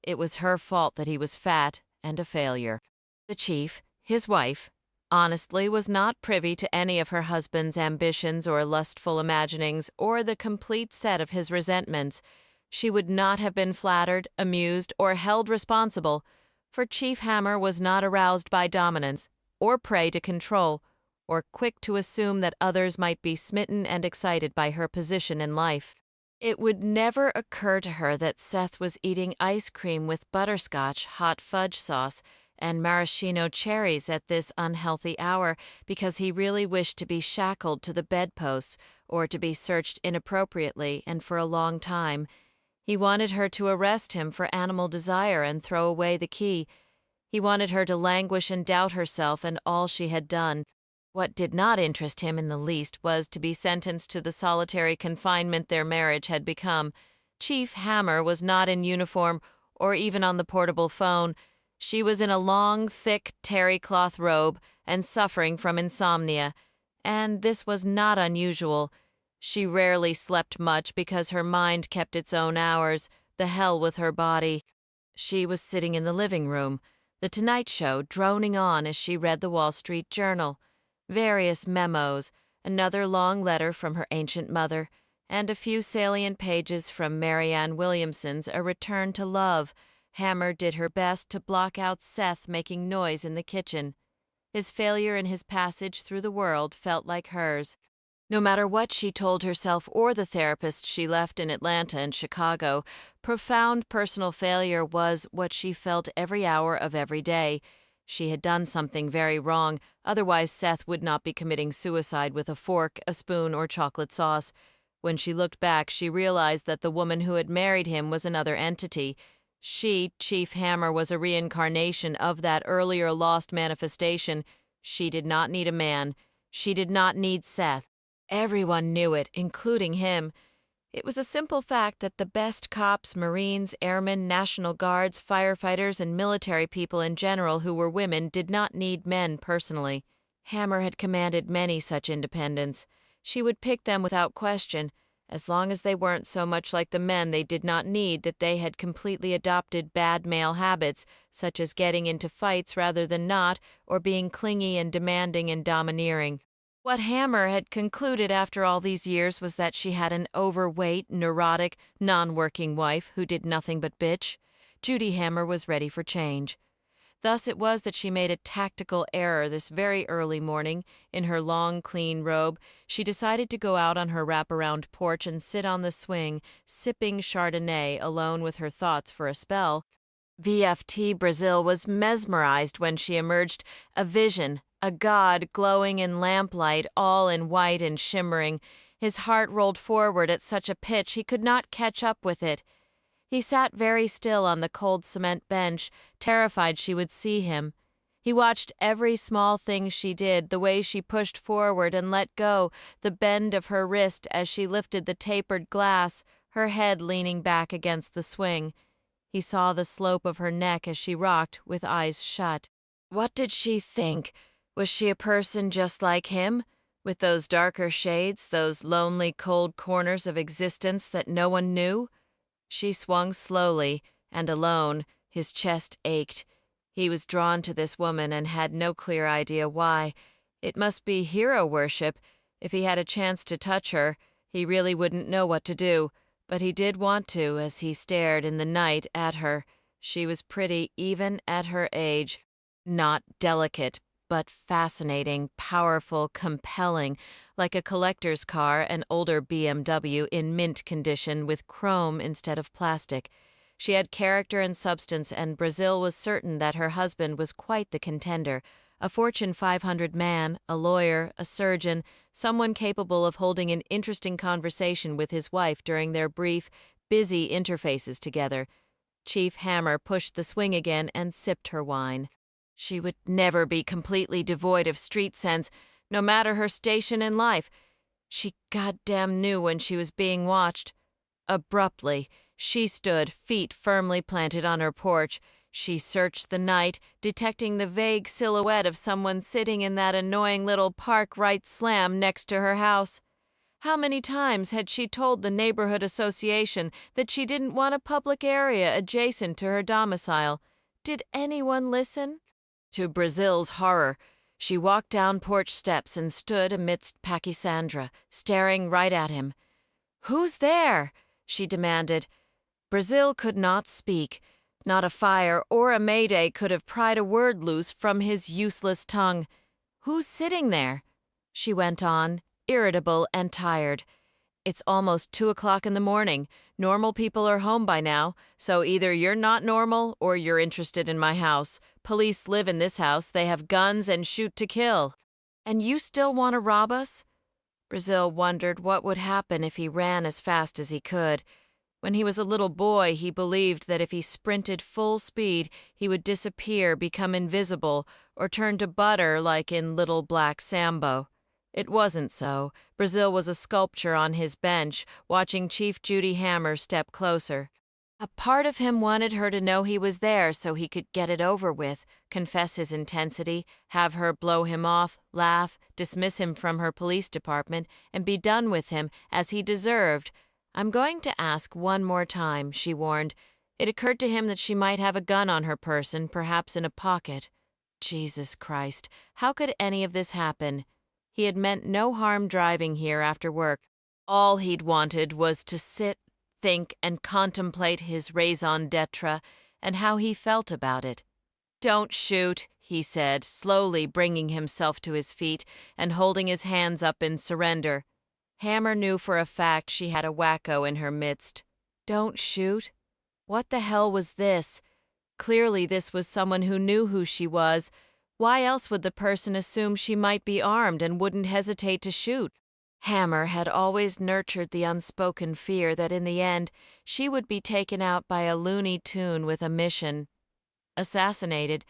It was her fault that he was fat and a failure. The chief, his wife, honestly was not privy to any of her husband's ambitions or lustful imaginings or the complete set of his resentments. She would not have been flattered, amused, or held responsible, for Chief Hammer was not aroused by dominance, or prey to control, or quick to assume that others might be smitten and excited by her position in life. It would never occur to her that Seth was eating ice cream with butterscotch, hot fudge sauce, and maraschino cherries at this unhealthy hour because he really wished to be shackled to the bedposts or to be searched inappropriately and for a long time. He wanted her to arrest him for animal desire and throw away the key. He wanted her to languish and doubt herself and all she had done. What did not interest him in the least was to be sentenced to the solitary confinement their marriage had become. Chief Hammer was not in uniform or even on the portable phone. She was in a long, thick terry cloth robe and suffering from insomnia, and this was not unusual. She rarely slept much because her mind kept its own hours, the hell with her body. She was sitting in the living room, The Tonight Show droning on as she read the Wall Street Journal, various memos, another long letter from her ancient mother, and a few salient pages from Marianne Williamson's A Return to Love. Hammer did her best to block out Seth making noise in the kitchen. His failure in his passage through the world felt like hers. No matter what she told herself or the therapist she left in Atlanta and Chicago, profound personal failure was what she felt every hour of every day. She had done something very wrong, otherwise Seth would not be committing suicide with a fork, a spoon, or chocolate sauce. When she looked back, she realized that the woman who had married him was another entity. She, Chief Hammer, was a reincarnation of that earlier lost manifestation. She did not need a man. She did not need Seth. Everyone knew it, including him. It was a simple fact that the best cops, Marines, airmen, National Guards, firefighters, and military people in general who were women did not need men personally. Hammer had commanded many such independents. She would pick them without question, as long as they weren't so much like the men they did not need that they had completely adopted bad male habits, such as getting into fights rather than not, or being clingy and demanding and domineering. What Hammer had concluded after all these years was that she had an overweight, neurotic, non-working wife who did nothing but bitch. Judy Hammer was ready for change. Thus it was that she made a tactical error this very early morning. In her long, clean robe, she decided to go out on her wraparound porch and sit on the swing, sipping Chardonnay alone with her thoughts for a spell. VFT Brazil was mesmerized when she emerged, a vision, a god glowing in lamplight, all in white and shimmering. His heart rolled forward at such a pitch he could not catch up with it. He sat very still on the cold cement bench, terrified she would see him. He watched every small thing she did, the way she pushed forward and let go, the bend of her wrist as she lifted the tapered glass, her head leaning back against the swing. He saw the slope of her neck as she rocked, with eyes shut. What did she think? Was she a person just like him, with those darker shades, those lonely, cold corners of existence that no one knew? She swung slowly, and alone, his chest ached. He was drawn to this woman and had no clear idea why. It must be hero worship. If he had a chance to touch her, he really wouldn't know what to do. But he did want to as he stared in the night at her. She was pretty even at her age. Not delicate, but fascinating, powerful, compelling, like a collector's car, an older BMW in mint condition with chrome instead of plastic. She had character and substance, and Brazil was certain that her husband was quite the contender, a Fortune 500 man, a lawyer, a surgeon, someone capable of holding an interesting conversation with his wife during their brief, busy interfaces together. Chief Hammer pushed the swing again and sipped her wine. She would never be completely devoid of street sense, no matter her station in life. She goddamn knew when she was being watched. Abruptly, she stood, feet firmly planted on her porch. She searched the night, detecting the vague silhouette of someone sitting in that annoying little park right slam next to her house. How many times had she told the neighborhood association that she didn't want a public area adjacent to her domicile? Did anyone listen? To Brazil's horror, she walked down porch steps and stood amidst Pachysandra, staring right at him. "Who's there?" she demanded. Brazil could not speak. Not a fire or a Mayday could have pried a word loose from his useless tongue. "Who's sitting there?" she went on, irritable and tired. "It's almost 2 o'clock in the morning. Normal people are home by now, so either you're not normal or you're interested in my house. Police live in this house. They have guns and shoot to kill. And you still want to rob us?" Brazil wondered what would happen if he ran as fast as he could. When he was a little boy, he believed that if he sprinted full speed, he would disappear, become invisible, or turn to butter like in Little Black Sambo. It wasn't so. Brazil was a sculpture on his bench, watching Chief Judy Hammer step closer. A part of him wanted her to know he was there so he could get it over with, confess his intensity, have her blow him off, laugh, dismiss him from her police department, and be done with him, as he deserved. "I'm going to ask one more time," she warned. It occurred to him that she might have a gun on her person, perhaps in a pocket. Jesus Christ, how could any of this happen? He had meant no harm driving here after work. All he'd wanted was to sit, think, and contemplate his raison d'etre and how he felt about it. "Don't shoot," he said, slowly bringing himself to his feet and holding his hands up in surrender. Hammer knew for a fact she had a wacko in her midst. Don't shoot? What the hell was this? Clearly this was someone who knew who she was. Why else would the person assume she might be armed and wouldn't hesitate to shoot? Hammer had always nurtured the unspoken fear that in the end she would be taken out by a Looney Tune with a mission. Assassinated.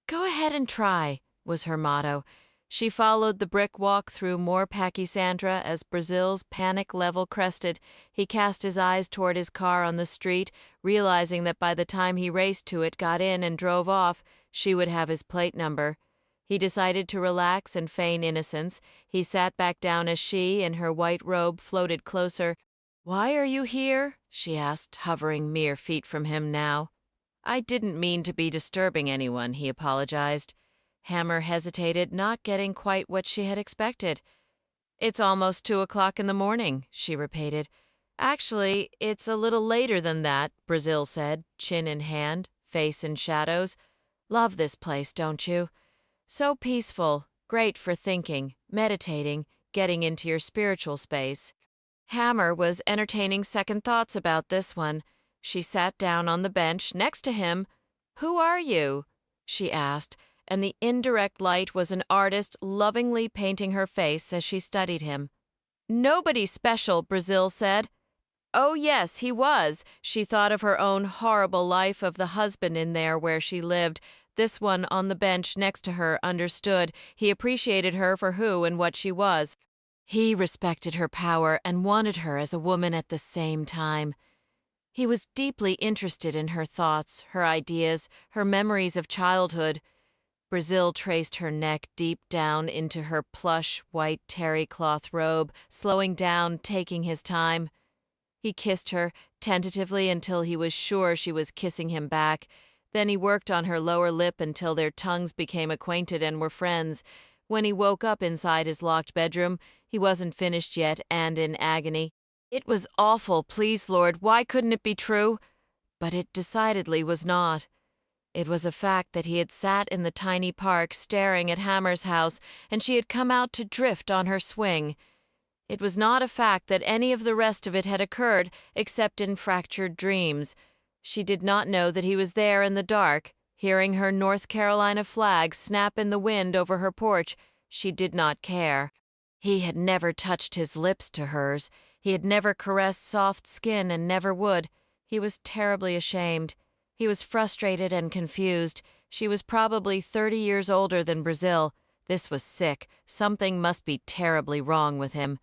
"Go ahead and try," was her motto. She followed the brick walk through more Pachysandra as Brazil's panic level crested. He cast his eyes toward his car on the street, realizing that by the time he raced to it, got in, and drove off, she would have his plate number. He decided to relax and feign innocence. He sat back down as she, in her white robe, floated closer. "Why are you here?" she asked, hovering mere feet from him now. "I didn't mean to be disturbing anyone," he apologized. Hammer hesitated, not getting quite what she had expected. "It's almost 2 o'clock in the morning," she repeated. "Actually, it's a little later than that," Brazil said, chin in hand, face in shadows. "Love this place, don't you? So peaceful, great for thinking, meditating, getting into your spiritual space." Hammer was entertaining second thoughts about this one. She sat down on the bench next to him. "Who are you?" she asked, and the indirect light was an artist lovingly painting her face as she studied him. "Nobody special," Brazil said. Oh, yes, he was. She thought of her own horrible life, of the husband in there where she lived. This one on the bench next to her understood. He appreciated her for who and what she was. He respected her power and wanted her as a woman at the same time. He was deeply interested in her thoughts, her ideas, her memories of childhood. Brazil traced her neck deep down into her plush, white terry cloth robe, slowing down, taking his time. He kissed her, tentatively, until he was sure she was kissing him back. Then he worked on her lower lip until their tongues became acquainted and were friends. When he woke up inside his locked bedroom, he wasn't finished yet and in agony. It was awful, please, Lord, why couldn't it be true? But it decidedly was not. It was a fact that he had sat in the tiny park staring at Hammer's house, and she had come out to drift on her swing. It was not a fact that any of the rest of it had occurred, except in fractured dreams. She did not know that he was there in the dark, hearing her North Carolina flag snap in the wind over her porch. She did not care. He had never touched his lips to hers. He had never caressed soft skin and never would. He was terribly ashamed. He was frustrated and confused. She was probably 30 years older than Brazil. This was sick. Something must be terribly wrong with him.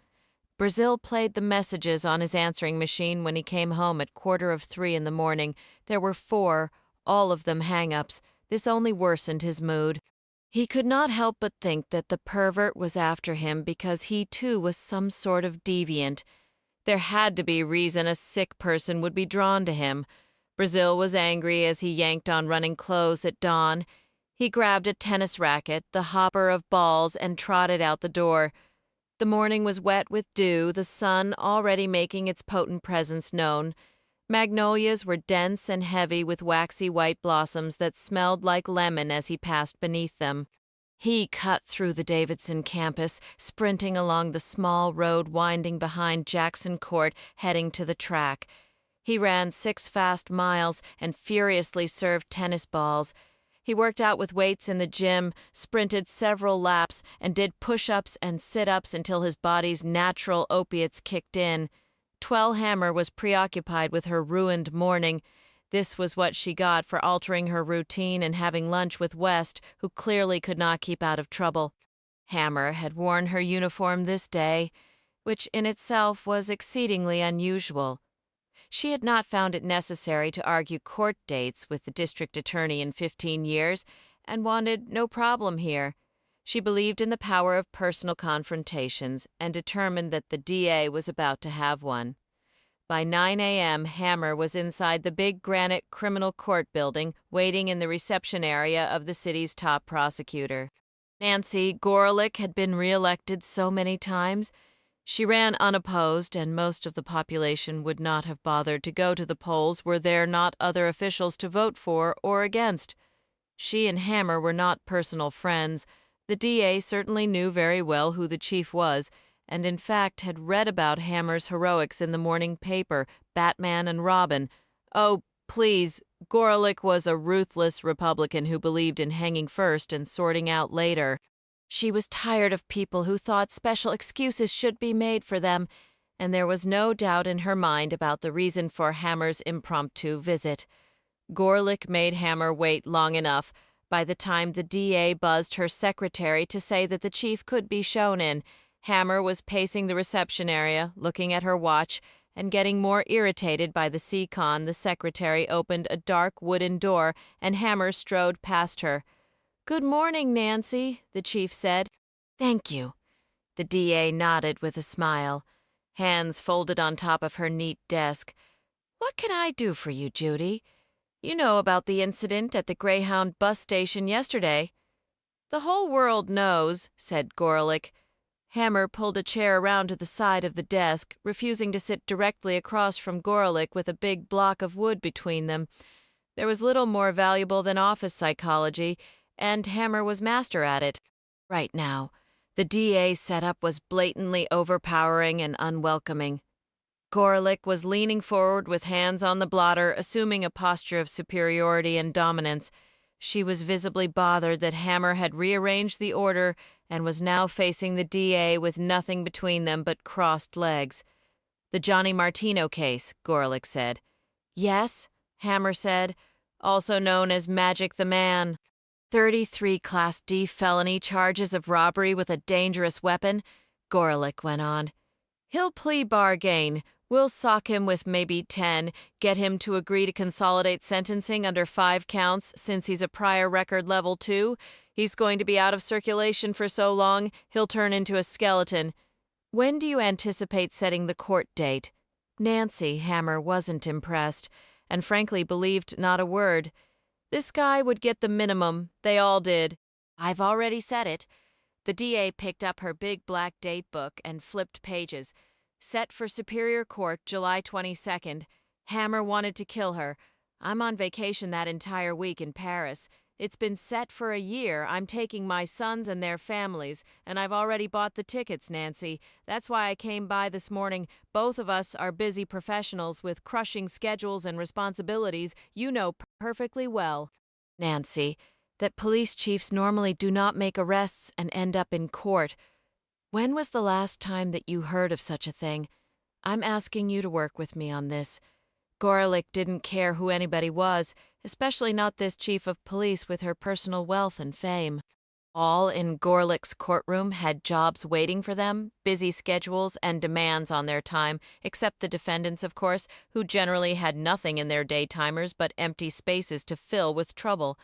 Brazil played the messages on his answering machine when he came home at 2:45 in the morning. There were 4, all of them hang-ups. This only worsened his mood. He could not help but think that the pervert was after him because he too was some sort of deviant. There had to be reason a sick person would be drawn to him. Brazil was angry as he yanked on running clothes at dawn. He grabbed a tennis racket, the hopper of balls, and trotted out the door. The morning was wet with dew, the sun already making its potent presence known. Magnolias were dense and heavy with waxy white blossoms that smelled like lemon as he passed beneath them. He cut through the Davidson campus, sprinting along the small road winding behind Jackson Court, heading to the track. He ran 6 fast miles and furiously served tennis balls. He worked out with weights in the gym, sprinted several laps, and did push-ups and sit-ups until his body's natural opiates kicked in. Twell Hammer was preoccupied with her ruined morning. This was what she got for altering her routine and having lunch with West, who clearly could not keep out of trouble. Hammer had worn her uniform this day, which in itself was exceedingly unusual. She had not found it necessary to argue court dates with the district attorney in 15 years and wanted no problem here. She believed in the power of personal confrontations and determined that the DA was about to have one. By 9 a.m., Hammer was inside the big granite criminal court building, waiting in the reception area of the city's top prosecutor. Nancy Gorelick had been reelected so many times. She ran unopposed, and most of the population would not have bothered to go to the polls were there not other officials to vote for or against. She and Hammer were not personal friends. The DA certainly knew very well who the chief was, and in fact had read about Hammer's heroics in the morning paper, Batman and Robin. Oh, please, Gorelick was a ruthless Republican who believed in hanging first and sorting out later. She was tired of people who thought special excuses should be made for them, and there was no doubt in her mind about the reason for Hammer's impromptu visit. Gorelick made Hammer wait long enough. By the time the DA buzzed her secretary to say that the chief could be shown in, Hammer was pacing the reception area, looking at her watch, and getting more irritated by the seacon. The secretary opened a dark wooden door, and Hammer strode past her. "Good morning, Nancy," the chief said. "Thank you." The DA nodded with a smile, hands folded on top of her neat desk. "What can I do for you, Judy? You know about the incident at the Greyhound bus station yesterday." "The whole world knows," said Gorelick. Hammer pulled a chair around to the side of the desk, refusing to sit directly across from Gorelick with a big block of wood between them. There was little more valuable than office psychology, and Hammer was master at it. Right now, the DA's setup was blatantly overpowering and unwelcoming. Gorelick was leaning forward with hands on the blotter, assuming a posture of superiority and dominance. She was visibly bothered that Hammer had rearranged the order and was now facing the DA with nothing between them but crossed legs. "The Johnny Martino case," Gorelick said. "Yes," Hammer said, "also known as Magic the Man. 33 Class D felony charges of robbery with a dangerous weapon," Gorelick went on. "He'll plea bargain. We'll sock him with maybe 10, get him to agree to consolidate sentencing under 5 counts since he's a prior record level 2. He's going to be out of circulation for so long, he'll turn into a skeleton. When do you anticipate setting the court date?" Nancy Hammer wasn't impressed, and frankly believed not a word. This guy would get the minimum. They all did. "I've already set it." The DA picked up her big black date book and flipped pages. "Set for Superior Court, July 22nd. Hammer wanted to kill her. I'm on vacation that entire week in Paris. It's been set for a year. I'm taking my sons and their families, and I've already bought the tickets, Nancy. That's why I came by this morning. Both of us are busy professionals with crushing schedules and responsibilities. You know perfectly well, Nancy, that police chiefs normally do not make arrests and end up in court. When was the last time that you heard of such a thing? I'm asking you to work with me on this." Gorelick didn't care who anybody was, especially not this chief of police with her personal wealth and fame. All in Gorelick's courtroom had jobs waiting for them, busy schedules, and demands on their time, except the defendants, of course, who generally had nothing in their daytimers but empty spaces to fill with trouble.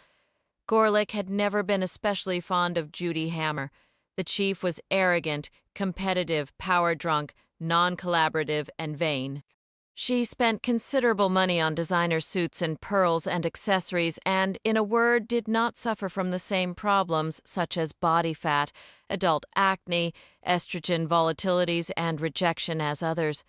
Gorelick had never been especially fond of Judy Hammer. The chief was arrogant, competitive, power-drunk, non-collaborative, and vain. She spent considerable money on designer suits and pearls and accessories and, in a word, did not suffer from the same problems such as body fat, adult acne, estrogen volatilities, and rejection as others.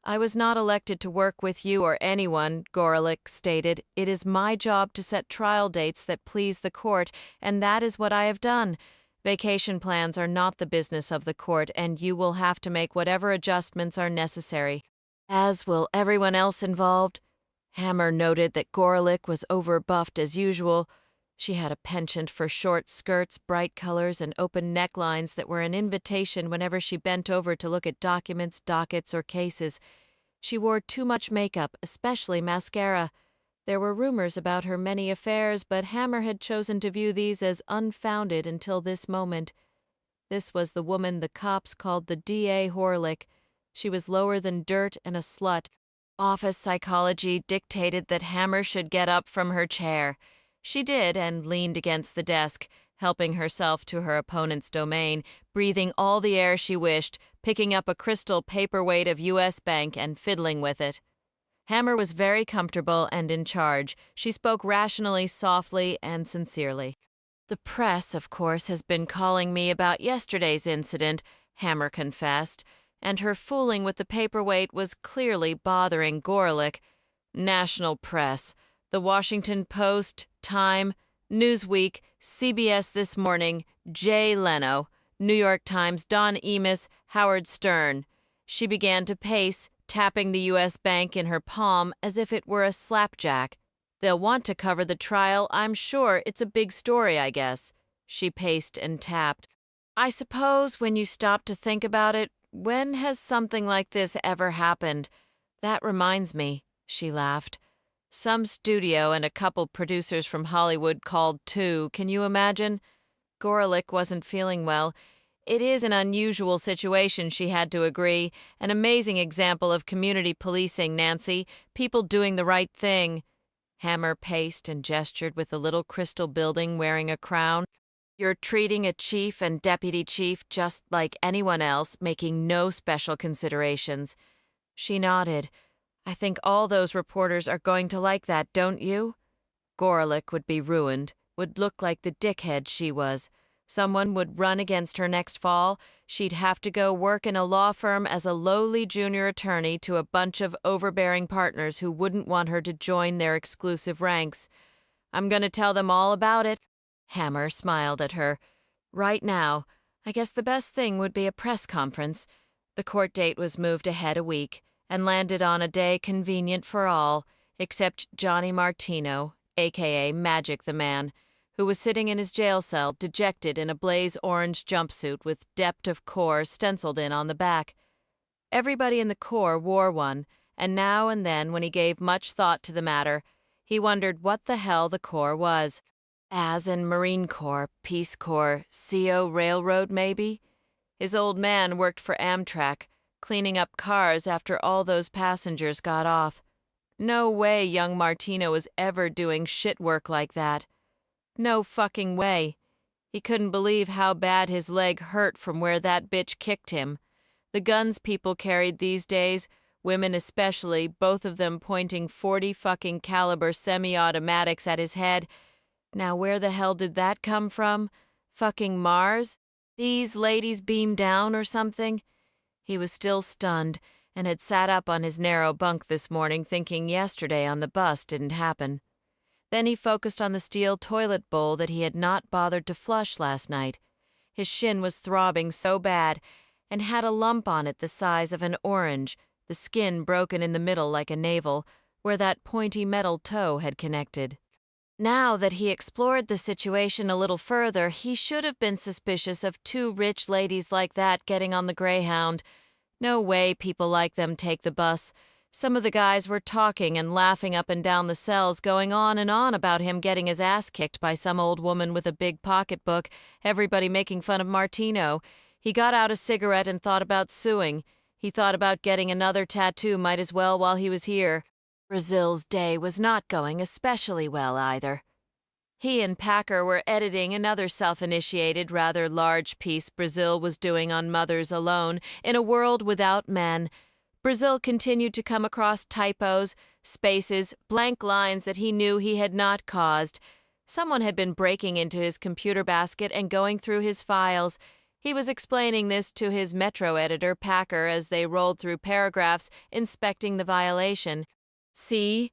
"I was not elected to work with you or anyone," Gorelick stated. "It is my job to set trial dates that please the court, and that is what I have done. Vacation plans are not the business of the court, and you will have to make whatever adjustments are necessary, as will everyone else involved." Hammer noted that Gorelick was overbuffed as usual. She had a penchant for short skirts, bright colors, and open necklines that were an invitation whenever she bent over to look at documents, dockets, or cases. She wore too much makeup, especially mascara. There were rumors about her many affairs, but Hammer had chosen to view these as unfounded until this moment. This was the woman the cops called the D.A. Horlick. She was lower than dirt and a slut. Office psychology dictated that Hammer should get up from her chair. She did and leaned against the desk, helping herself to her opponent's domain, breathing all the air she wished, picking up a crystal paperweight of U.S. Bank and fiddling with it. Hammer was very comfortable and in charge. She spoke rationally, softly, and sincerely. "The press, of course, has been calling me about yesterday's incident," Hammer confessed, and her fooling with the paperweight was clearly bothering Gorelick. National press. The Washington Post, Time, Newsweek, CBS This Morning, Jay Leno, New York Times, Don Emis, Howard Stern. She began to pace, tapping the U.S. Bank in her palm as if it were a slapjack. "They'll want to cover the trial, I'm sure. It's a big story, I guess." She paced and tapped. "I suppose when you stop to think about it, when has something like this ever happened? That reminds me," she laughed. "Some studio and a couple producers from Hollywood called too. Can you imagine?" Gorelick wasn't feeling well. "It is an unusual situation," she had to agree. "An amazing example of community policing, Nancy. People doing the right thing." Hammer paced and gestured with the little crystal building wearing a crown. "You're treating a chief and deputy chief just like anyone else, making no special considerations." She nodded. "I think all those reporters are going to like that, don't you?" Gorelick would be ruined, would look like the dickhead she was. Someone would run against her next fall. She'd have to go work in a law firm as a lowly junior attorney to a bunch of overbearing partners who wouldn't want her to join their exclusive ranks. "I'm going to tell them all about it." Hammer smiled at her. "Right now, I guess the best thing would be a press conference." The court date was moved ahead a week and landed on a day convenient for all, except Johnny Martino, a.k.a. Magic the Man, who was sitting in his jail cell, dejected in a blaze orange jumpsuit with "Dept of Corps" stenciled in on the back. Everybody in the Corps wore one, and now and then, when he gave much thought to the matter, he wondered what the hell the Corps was. As in Marine Corps, Peace Corps, CO Railroad, maybe? His old man worked for Amtrak, cleaning up cars after all those passengers got off. No way young Martino was ever doing shit work like that. No fucking way. He couldn't believe how bad his leg hurt from where that bitch kicked him. The guns people carried these days, women especially, both of them pointing 40 fucking caliber semi-automatics at his head. Now where the hell did that come from? Fucking Mars? These ladies beamed down or something? He was still stunned and had sat up on his narrow bunk this morning thinking yesterday on the bus didn't happen. Then he focused on the steel toilet bowl that he had not bothered to flush last night. His shin was throbbing so bad and had a lump on it the size of an orange, the skin broken in the middle like a navel, where that pointy metal toe had connected. Now that he explored the situation a little further, he should have been suspicious of two rich ladies like that getting on the Greyhound. No way people like them take the bus. Some of the guys were talking and laughing up and down the cells, going on and on about him getting his ass kicked by some old woman with a big pocketbook, everybody making fun of Martino. He got out a cigarette and thought about suing. He thought about getting another tattoo, might as well while he was here. Brazil's day was not going especially well either. He and Packer were editing another self-initiated, rather large piece Brazil was doing on mothers alone in a world without men. Brazil continued to come across typos, spaces, blank lines that he knew he had not caused. Someone had been breaking into his computer basket and going through his files. He was explaining this to his Metro editor, Packer, as they rolled through paragraphs, inspecting the violation. "See?"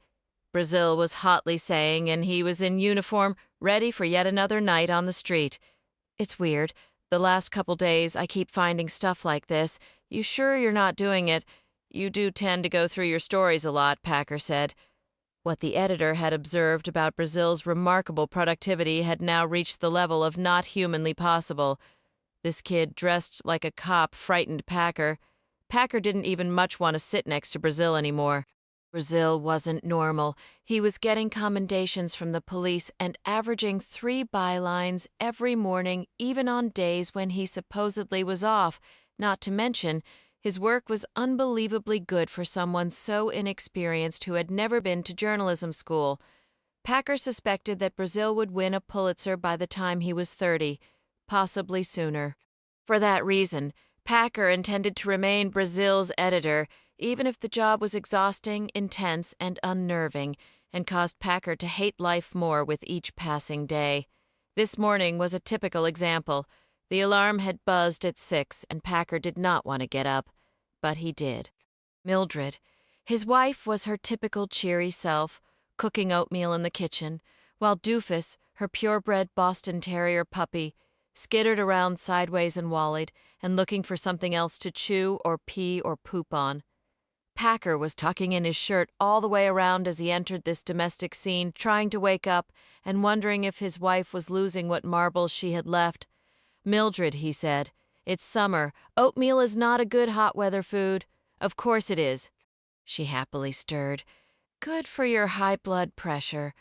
Brazil was hotly saying, and he was in uniform, ready for yet another night on the street. "It's weird. The last couple days, I keep finding stuff like this. You sure you're not doing it? You do tend to go through your stories a lot," Packer said. What the editor had observed about Brazil's remarkable productivity had now reached the level of not humanly possible. This kid dressed like a cop frightened Packer. Packer didn't even much want to sit next to Brazil anymore. Brazil wasn't normal. He was getting commendations from the police and averaging 3 bylines every morning, even on days when he supposedly was off. Not to mention, his work was unbelievably good for someone so inexperienced who had never been to journalism school. Packer suspected that Brazil would win a Pulitzer by the time he was 30, possibly sooner. For that reason, Packer intended to remain Brazil's editor, even if the job was exhausting, intense, and unnerving, and caused Packer to hate life more with each passing day. This morning was a typical example. The alarm had buzzed at 6, and Packer did not want to get up, but he did. Mildred, his wife, was her typical cheery self, cooking oatmeal in the kitchen, while Doofus, her purebred Boston Terrier puppy, skittered around sideways and walleyed, and looking for something else to chew or pee or poop on. Packer was tucking in his shirt all the way around as he entered this domestic scene, trying to wake up and wondering if his wife was losing what marbles she had left. "Mildred," he said, "it's summer. Oatmeal is not a good hot weather food." "Of course it is." She happily stirred. "Good for your high blood pressure."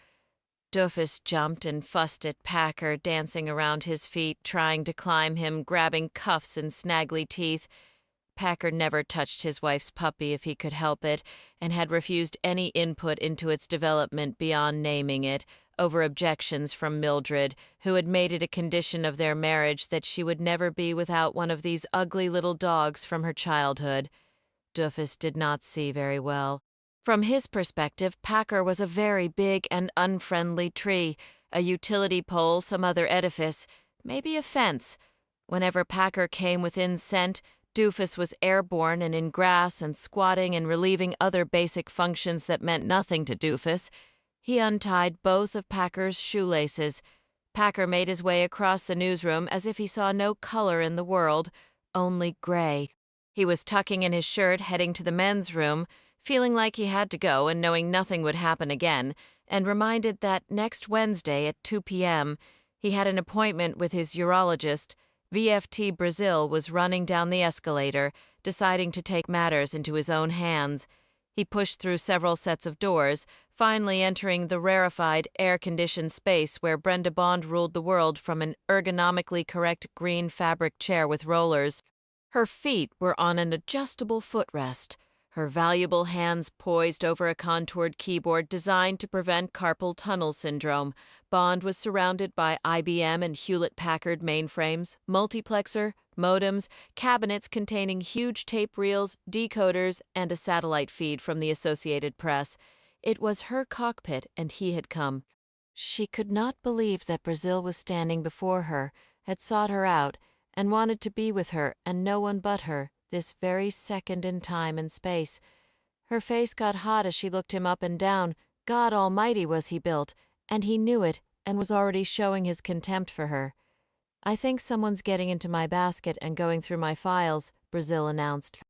Doofus jumped and fussed at Packer, dancing around his feet, trying to climb him, grabbing cuffs and snaggly teeth. Packer never touched his wife's puppy if he could help it, and had refused any input into its development beyond naming it, over objections from Mildred, who had made it a condition of their marriage that she would never be without one of these ugly little dogs from her childhood. Doofus did not see very well. From his perspective, Packer was a very big and unfriendly tree, a utility pole, some other edifice, maybe a fence. Whenever Packer came within scent, Doofus was airborne and in grass and squatting and relieving other basic functions that meant nothing to Doofus. He untied both of Packer's shoelaces. Packer made his way across the newsroom as if he saw no color in the world, only gray. He was tucking in his shirt, heading to the men's room, feeling like he had to go and knowing nothing would happen again, and reminded that next Wednesday at 2 p.m. he had an appointment with his urologist. VFT Brazil was running down the escalator, deciding to take matters into his own hands. He pushed through several sets of doors, finally entering the rarefied, air-conditioned space where Brenda Bond ruled the world from an ergonomically correct green fabric chair with rollers. Her feet were on an adjustable footrest, her valuable hands poised over a contoured keyboard designed to prevent carpal tunnel syndrome. Bond was surrounded by IBM and Hewlett-Packard mainframes, multiplexer, modems, cabinets containing huge tape reels, decoders, and a satellite feed from the Associated Press. It was her cockpit, and he had come. She could not believe that Brazil was standing before her, had sought her out, and wanted to be with her and no one but her, this very second in time and space. Her face got hot as she looked him up and down. God Almighty was he built, and he knew it and was already showing his contempt for her. "I think someone's getting into my basket and going through my files," Brazil announced.